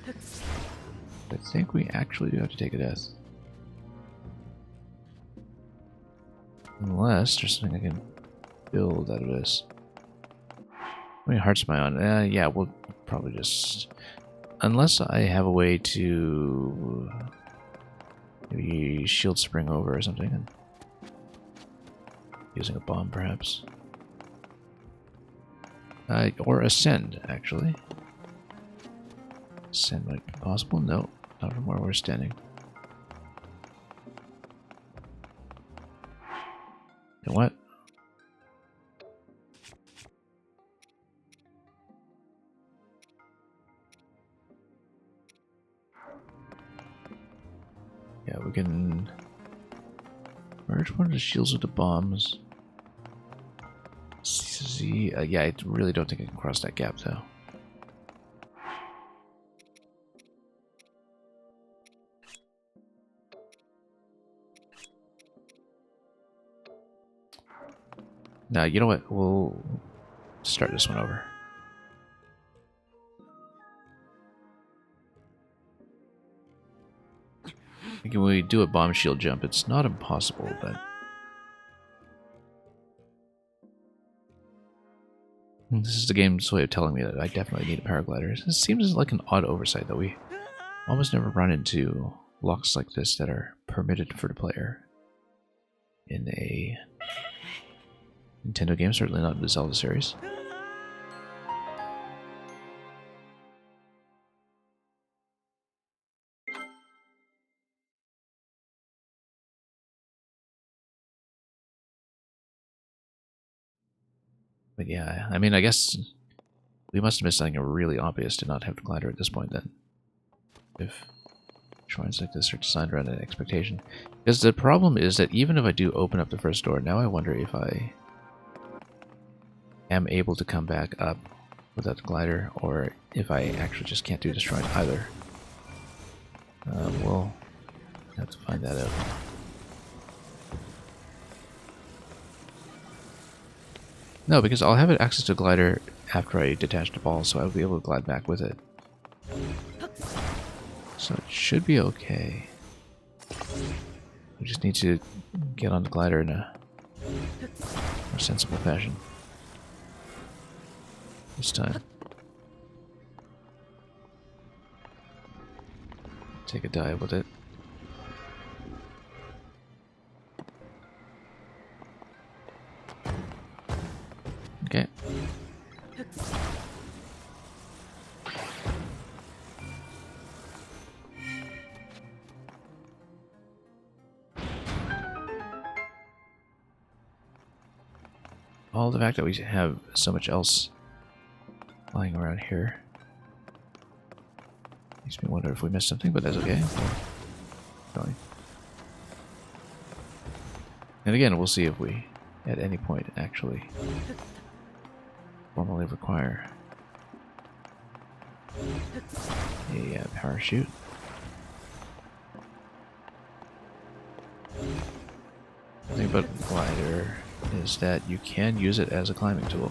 I think we actually do have to take a death. Unless there's something I can build out of this. How many hearts am I on? Yeah, we'll probably just... Unless I have a way to... maybe shield spring over or something. And using a bomb, perhaps. Or ascend, actually. Ascend might be possible. No, not from where we're standing. You know what? Yeah, we can merge one of the shields with the bombs. Yeah, I really don't think I can cross that gap, though. Now, you know what? We'll start this one over. When we do a bomb shield jump, it's not impossible, but... This is the game's way of telling me that I definitely need a paraglider. It seems like an odd oversight that we almost never run into locks like this that are permitted for the player in a Nintendo game, certainly not in the Zelda series. But yeah, I mean, I guess we must have missed something really obvious to not have the glider at this point then. If shrines like this are designed around an expectation. Because the problem is that even if I do open up the first door, now I wonder if I am able to come back up without the glider, or if I actually just can't do this shrine either. We'll have to find that out. No, because I'll have access to glider after I detach the ball, so I'll be able to glide back with it. So it should be okay. We just need to get on the glider in a more sensible fashion this time. Take a dive with it. Okay. All the fact that we have so much else lying around here makes me wonder if we missed something, but that's okay. Probably. And again, we'll see if we, at any point, actually formally require a parachute. The thing about the glider is that you can use it as a climbing tool.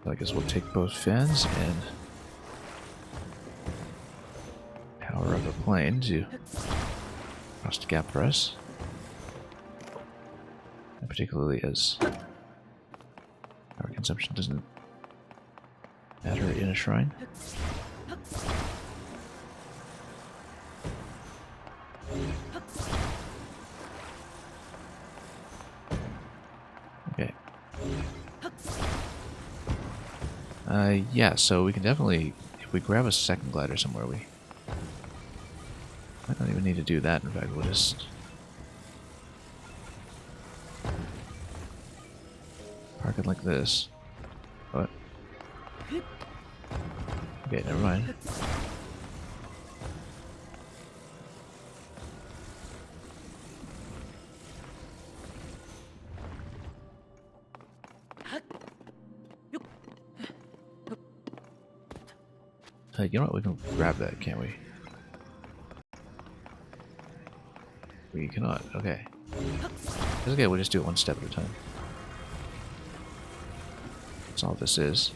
So I guess we'll take both fins and power up a plane to cross the gap for us. And particularly as power consumption doesn't matter in a shrine. Okay. Yeah, so we can definitely, if we grab a second glider somewhere, we might not even need to do that. In fact, we'll just park it like this. What? Okay, never mind. Hey, you know what? We can grab that, can't we? We cannot. Okay. It's okay, we'll just do it one step at a time. That's all this is.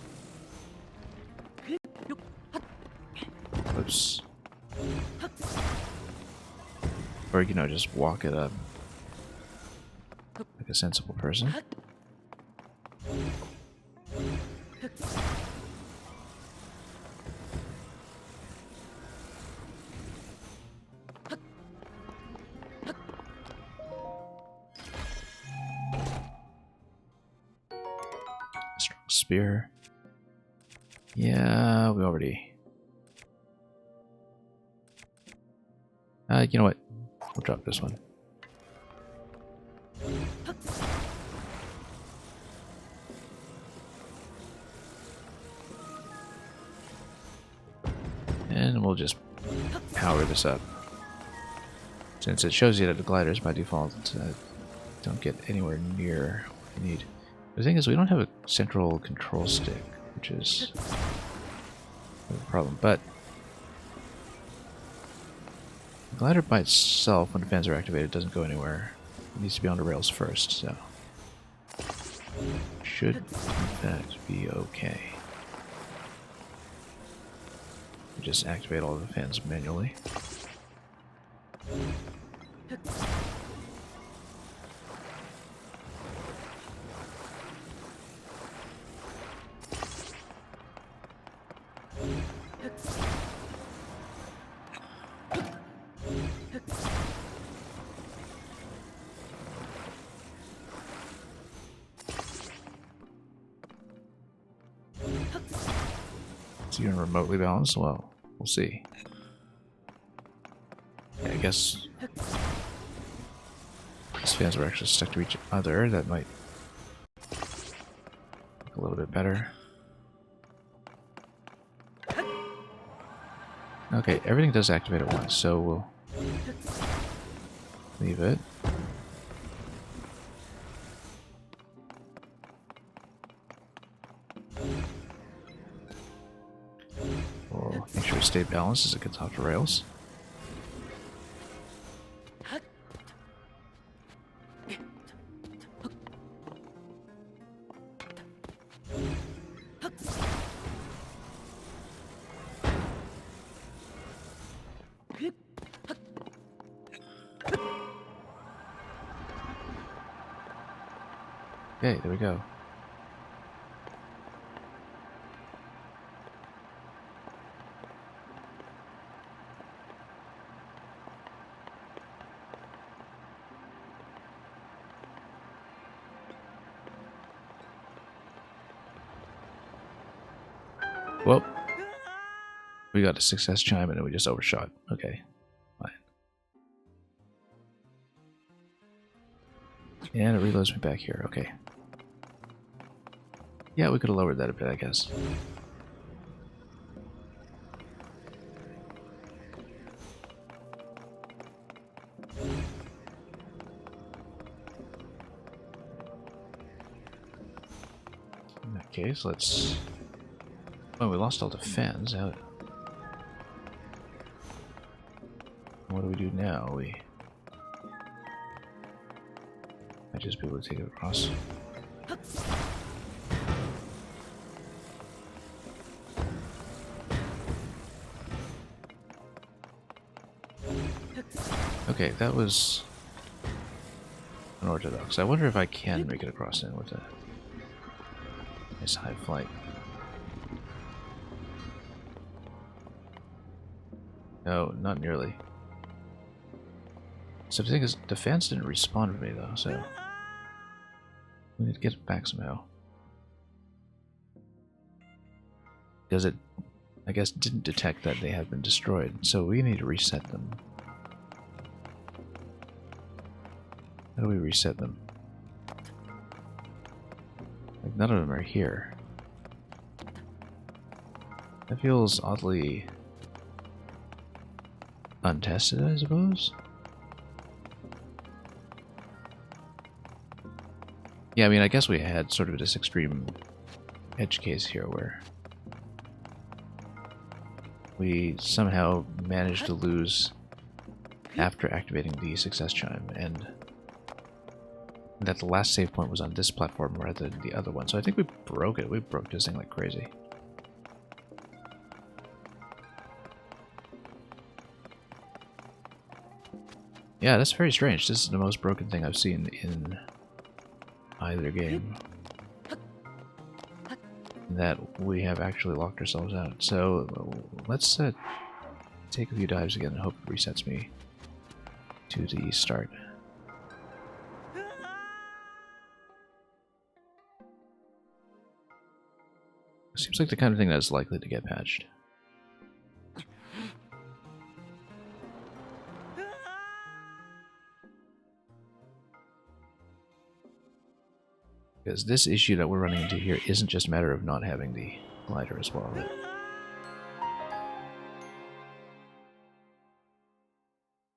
Oops. Or, you know, just walk it up like a sensible person. Strong spear. Yeah, we already... you know what? We'll drop this one. And we'll just power this up. Since it shows you that the gliders by default don't get anywhere near what we need. The thing is, we don't have a central control stick. which is a problem. But the glider by itself, when the fans are activated, doesn't go anywhere. It needs to be on the rails first, so should in fact be okay. We just activate all of the fans manually. Is he even remotely balanced? Well, we'll see. Yeah, I guess these fans were actually stuck to each other. That might look a little bit better. Okay, everything does activate at once, so we'll leave it. We'll make sure we stay balanced as it gets off the rails. Okay, there we go. Well, we got a success chime and then we just overshot. Okay, fine. And it reloads me back here. Okay. Yeah, we could have lowered that a bit, I guess. In that case, let's... Oh, we lost all the fans. How... What do we do now? We might just be able to take it across. Okay, that was unorthodox. I wonder if I can make it across then with a nice high flight. No, not nearly. So the thing is, the fans didn't respond to me though, so we need to get it back somehow. Because it, I guess, didn't detect that they had been destroyed, so we need to reset them. How do we reset them? Like, none of them are here. That feels oddly untested, I suppose? Yeah, I mean, I guess we had sort of this extreme edge case here where we somehow managed to lose after activating the success chime, and that the last save point was on this platform rather than the other one. So I think we broke it. We broke this thing like crazy. Yeah, that's very strange. This is the most broken thing I've seen in either game. That we have actually locked ourselves out. So let's take a few dives again and hope it resets me to the start. Seems like the kind of thing that's likely to get patched. Because this issue that we're running into here isn't just a matter of not having the glider as well. It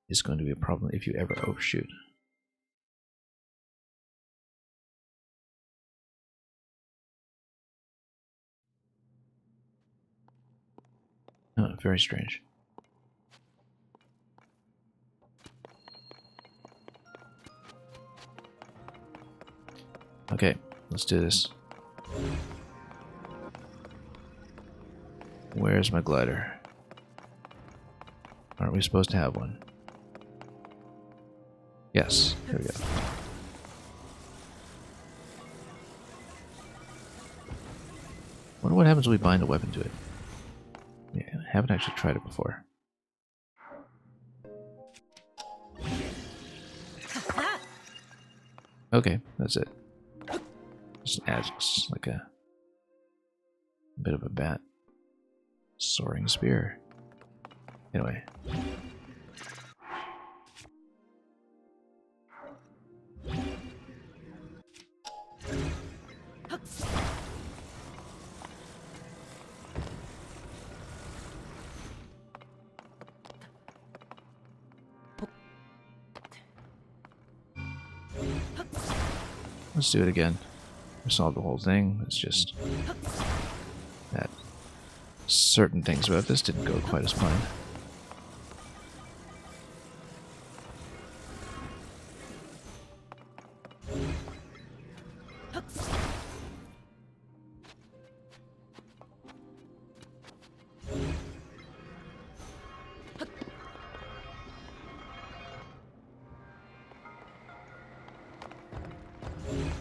is going to be a problem if you ever overshoot. Huh, very strange. Okay, let's do this. Where's my glider? Aren't we supposed to have one? Yes, there we go. Wonder what happens when we bind a weapon to it. Yeah, I haven't actually tried it before. Okay, that's it. Just adds like a bit of a bat. Soaring spear. Anyway. Let's do it again. We solved the whole thing. It's just that certain things about this didn't go quite as planned.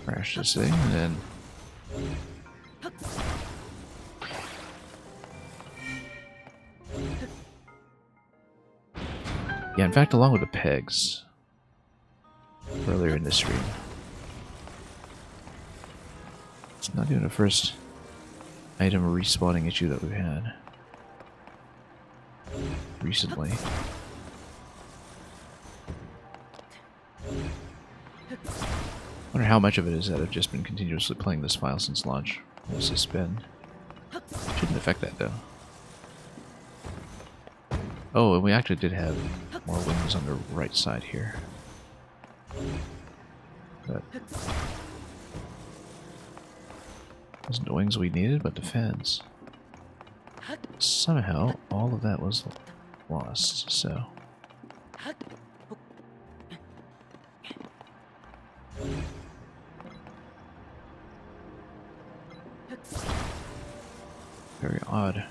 Crash this thing, and then yeah, in fact, along with the pegs earlier in this stream, it's not even the first item respawning issue that we've had recently. I wonder how much of it is that I've just been continuously playing this file since launch. What's this been? Shouldn't affect that though. Oh, and we actually did have more wings on the right side here. But wasn't the wings we needed, but the fans. Somehow, all of that was lost, so... Very odd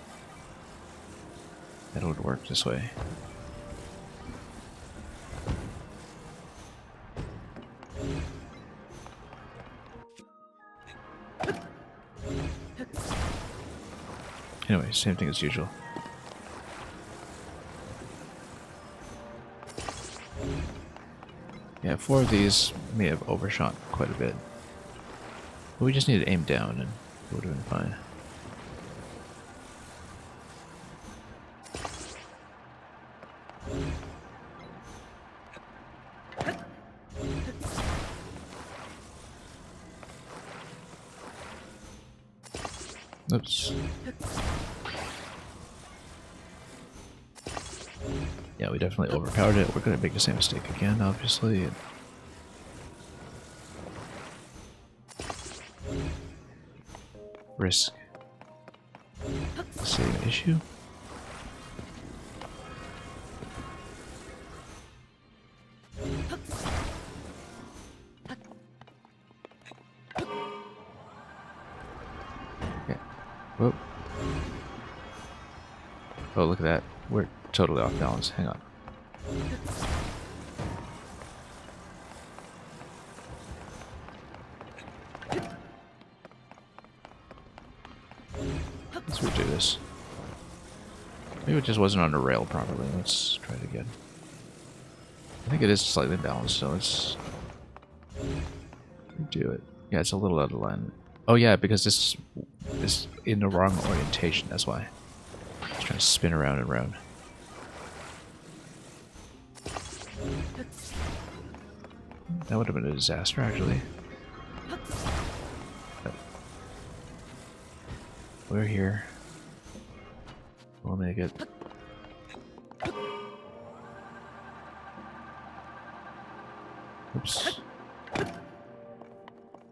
that it would work this way. Anyway, same thing as usual. Yeah, 4 of these may have overshot quite a bit. But we just need to aim down and it would have been fine. Oops. Yeah, we definitely overpowered it. We're going to make the same mistake again, obviously. Risk the same issue. Okay. Whoa. Oh, look at that. We're totally off balance. Hang on. Let's redo this. Maybe it just wasn't on the rail properly. Let's try it again. I think it is slightly balanced, so let's redo it. Yeah, it's a little out of line. Oh yeah, because this is in the wrong orientation, that's why. It's trying to spin around and around. That would have been a disaster, actually. But we're here. We'll make it. Oops.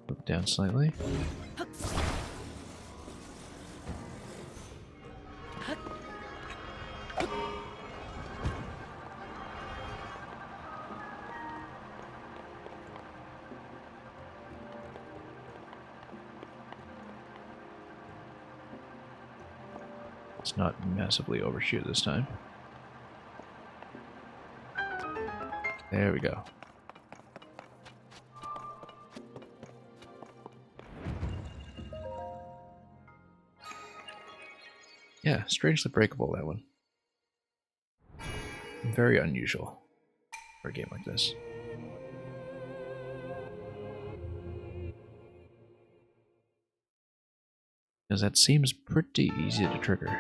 Look down slightly. not massively overshoot this time. There we go. Yeah, strangely breakable, that one. Very unusual for a game like this. Because that seems pretty easy to trigger.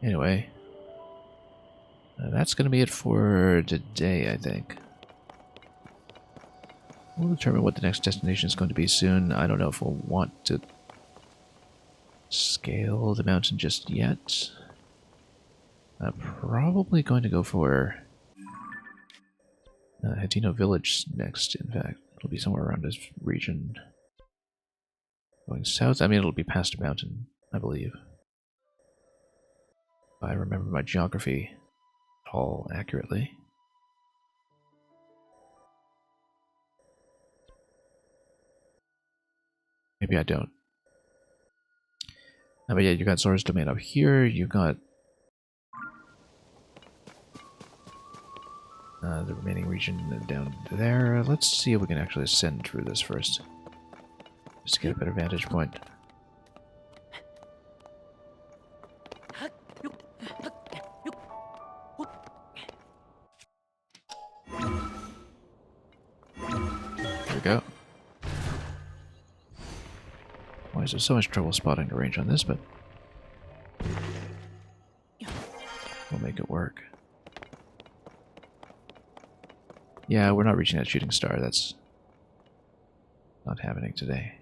Anyway, that's going to be it for today, I think. We'll determine what the next destination is going to be soon. I don't know if we'll want to scale the mountain just yet. I'm probably going to go for Hadino Village next, in fact. It'll be somewhere around this region. Going south, I mean, it'll be past a mountain, I believe. If I remember my geography all accurately. Maybe I don't. But yeah, you got Zora's Domain up here, you got the remaining region down there. Let's see if we can actually ascend through this first. Just to get a better vantage point. There we go. Why is there so much trouble spotting the range on this, but we'll make it work. Yeah, we're not reaching that shooting star. That's not happening today.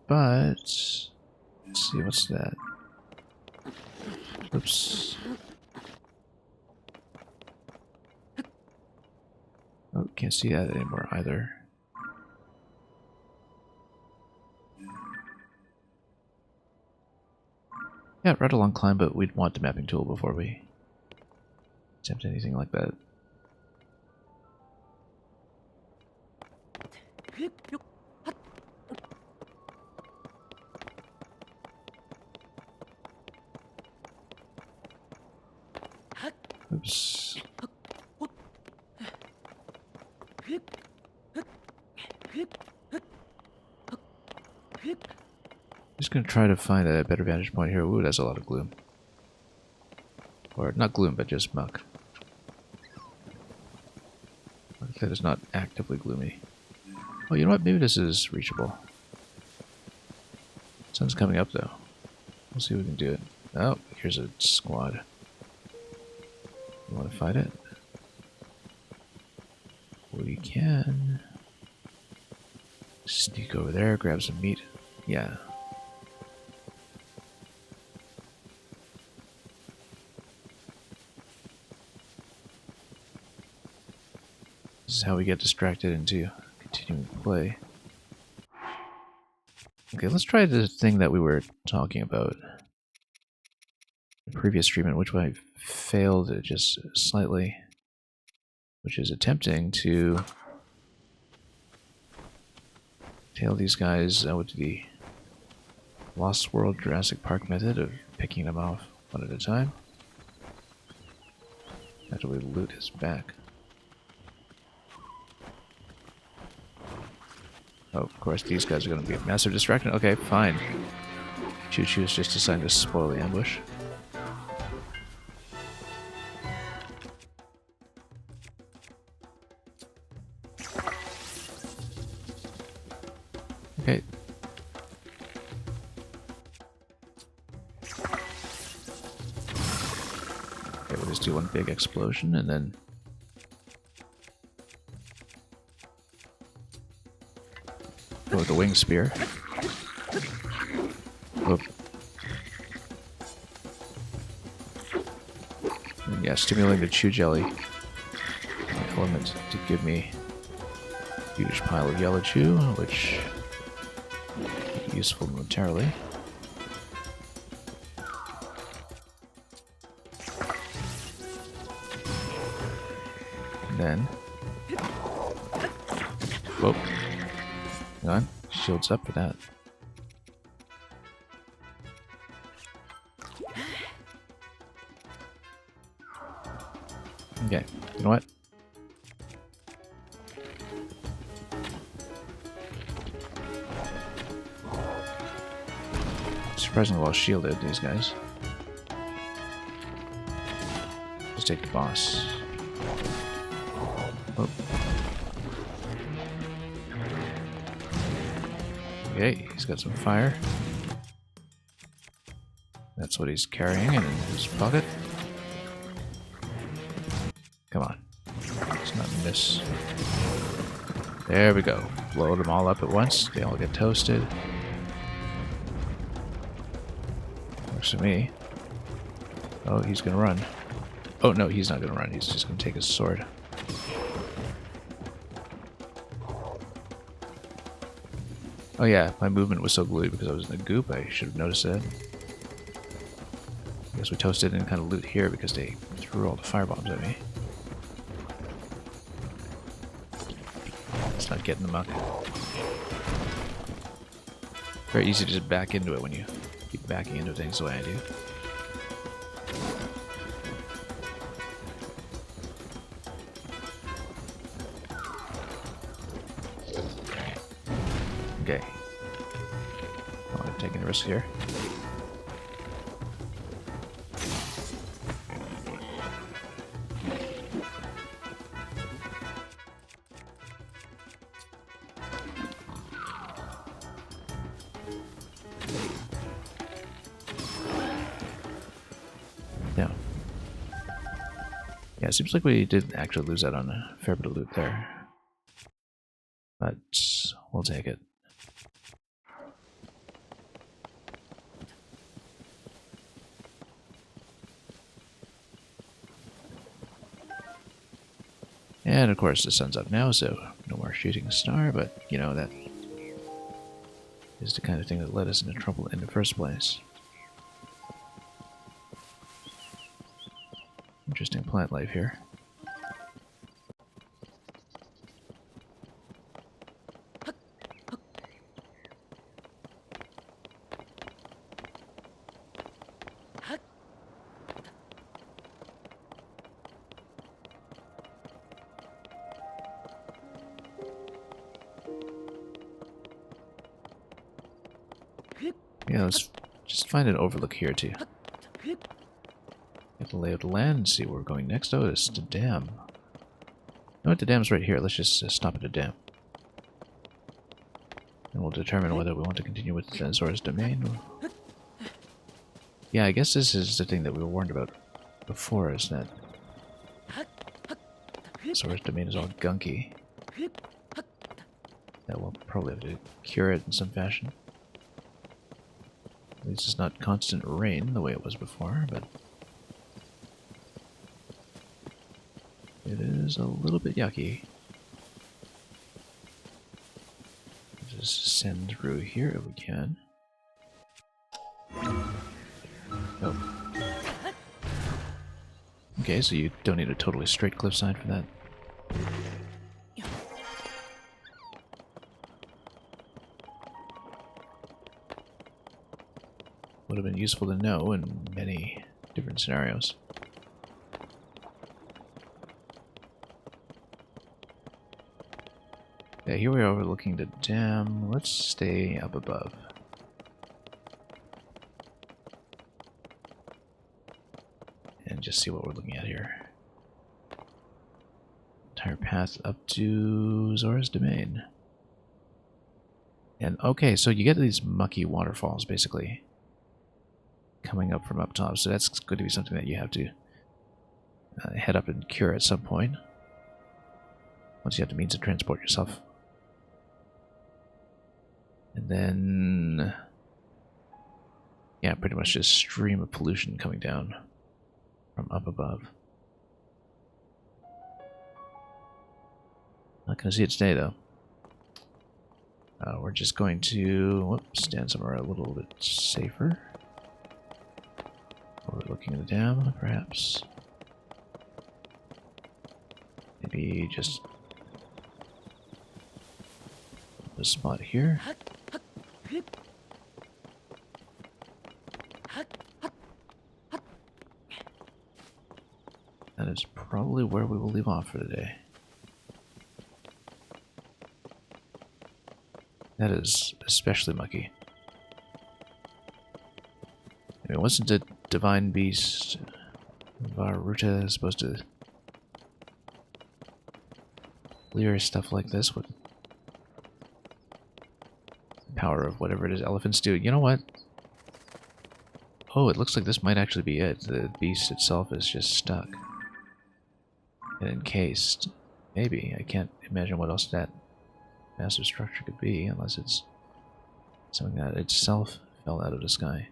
But let's see, what's that? Oops. Oh, can't see that anymore either. Yeah, right along climb, but we'd want the mapping tool before we attempt anything like that. Oops. Just gonna try to find a better vantage point here. Ooh, that's a lot of gloom. Or not gloom, but just muck. That is not actively gloomy. Oh, you know what? Maybe this is reachable. Sun's coming up though. We'll see if we can do it. Oh, here's a squad. You want to fight it? We can. Sneak over there, grab some meat. Yeah. This is how we get distracted into continuing to play. Okay, let's try the thing that we were talking about in the previous stream, in which I failed just slightly, which is attempting to tail these guys with the Lost World Jurassic Park method of picking them off one at a time after we loot his back. Oh, of course, these guys are going to be a massive distraction. Okay, fine. Choo-choo's just deciding to spoil the ambush. Okay. Okay, we'll just do one big explosion and then go with the wing spear. Oop. yeah, stimulating the chew jelly element to give me a huge pile of yellow chew, which will be useful momentarily. And then, whoa, hang on, shields up for that. Okay, you know what? Surprisingly well shielded, these guys. Let's take the boss. Oh. Okay, he's got some fire. That's what he's carrying in his pocket. Come on. Let's not miss. There we go. Blow them all up at once. They all get toasted. Works for me. Oh, he's gonna run. Oh, no, he's not gonna run. He's just gonna take his sword. Oh yeah, my movement was so gluey because I was in the goop. I should have noticed that. I guess we toasted and kind of loot here because they threw all the firebombs at me. Let's not get in the muck. Very easy to just back into it when you keep backing into things the way I do. Okay. Oh, I'm taking a risk here. Yeah, it seems like we did actually lose out on a fair bit of loot there. But we'll take it. And of course the sun's up now, so no more shooting a star, but you know, that is the kind of thing that led us into trouble in the first place. Interesting plant life here. Yeah, let's just find an overlook here too. Get the lay of the land and see where we're going next. Oh, it's the dam. No, the dam's right here. Let's just stop at the dam. And we'll determine whether we want to continue with Zora's Domain. Yeah, I guess this is the thing that we were warned about before, is that Zora's Domain is all gunky. That we'll probably have to cure it in some fashion. At least it's not constant rain the way it was before, but it is a little bit yucky. Just send through here if we can. Oh. Okay, so you don't need a totally straight cliffside for that. Would have been useful to know in many different scenarios. Yeah, here we are overlooking the dam. Let's stay up above. And just see what we're looking at here. Entire path up to Zora's Domain. And okay, so you get these mucky waterfalls basically coming up from up top, so that's going to be something that you have to head up and cure at some point. Once you have the means to transport yourself. And then, yeah, pretty much just stream of pollution coming down from up above. gonna see it today, though. We're just going to stand somewhere a little bit safer. Overlooking the dam, perhaps. Maybe just a spot here. That is probably where we will leave off for today. That is especially mucky. I mean, wasn't the divine beast Varuta supposed to clear stuff like this with the power of whatever it is elephants do? You know what? Oh, it looks like this might actually be it. The beast itself is just stuck and encased. Maybe. I can't imagine what else that massive structure could be, unless it's something that itself fell out of the sky.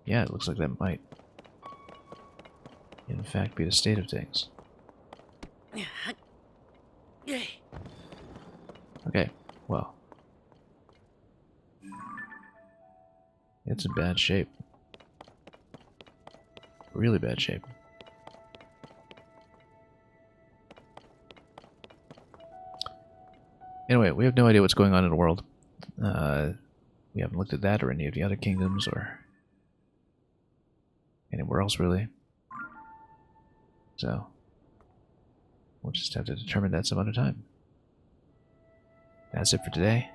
Yeah, it looks like that might, in fact, be the state of things. Okay, well. It's in bad shape. Really bad shape. Anyway, we have no idea what's going on in the world. We haven't looked at that or any of the other kingdoms or anywhere else, really. So, we'll just have to determine that some other time. That's it for today.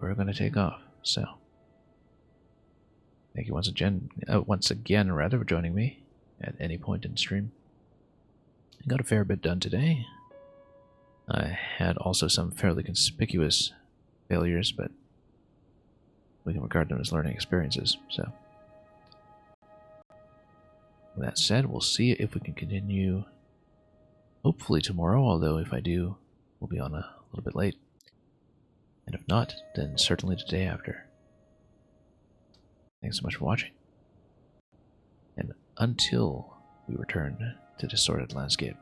We're going to take off, so. Thank you once again, for joining me at any point in the stream. I got a fair bit done today. I had also some fairly conspicuous failures, but we can regard them as learning experiences, so. With that said, we'll see if we can continue hopefully tomorrow, although if I do, we'll be on a little bit late. And if not, then certainly the day after. Thanks so much for watching. And until we return to the sordid landscape,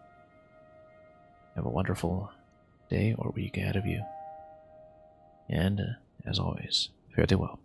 have a wonderful day or week ahead of you. And, as always, fare thee well.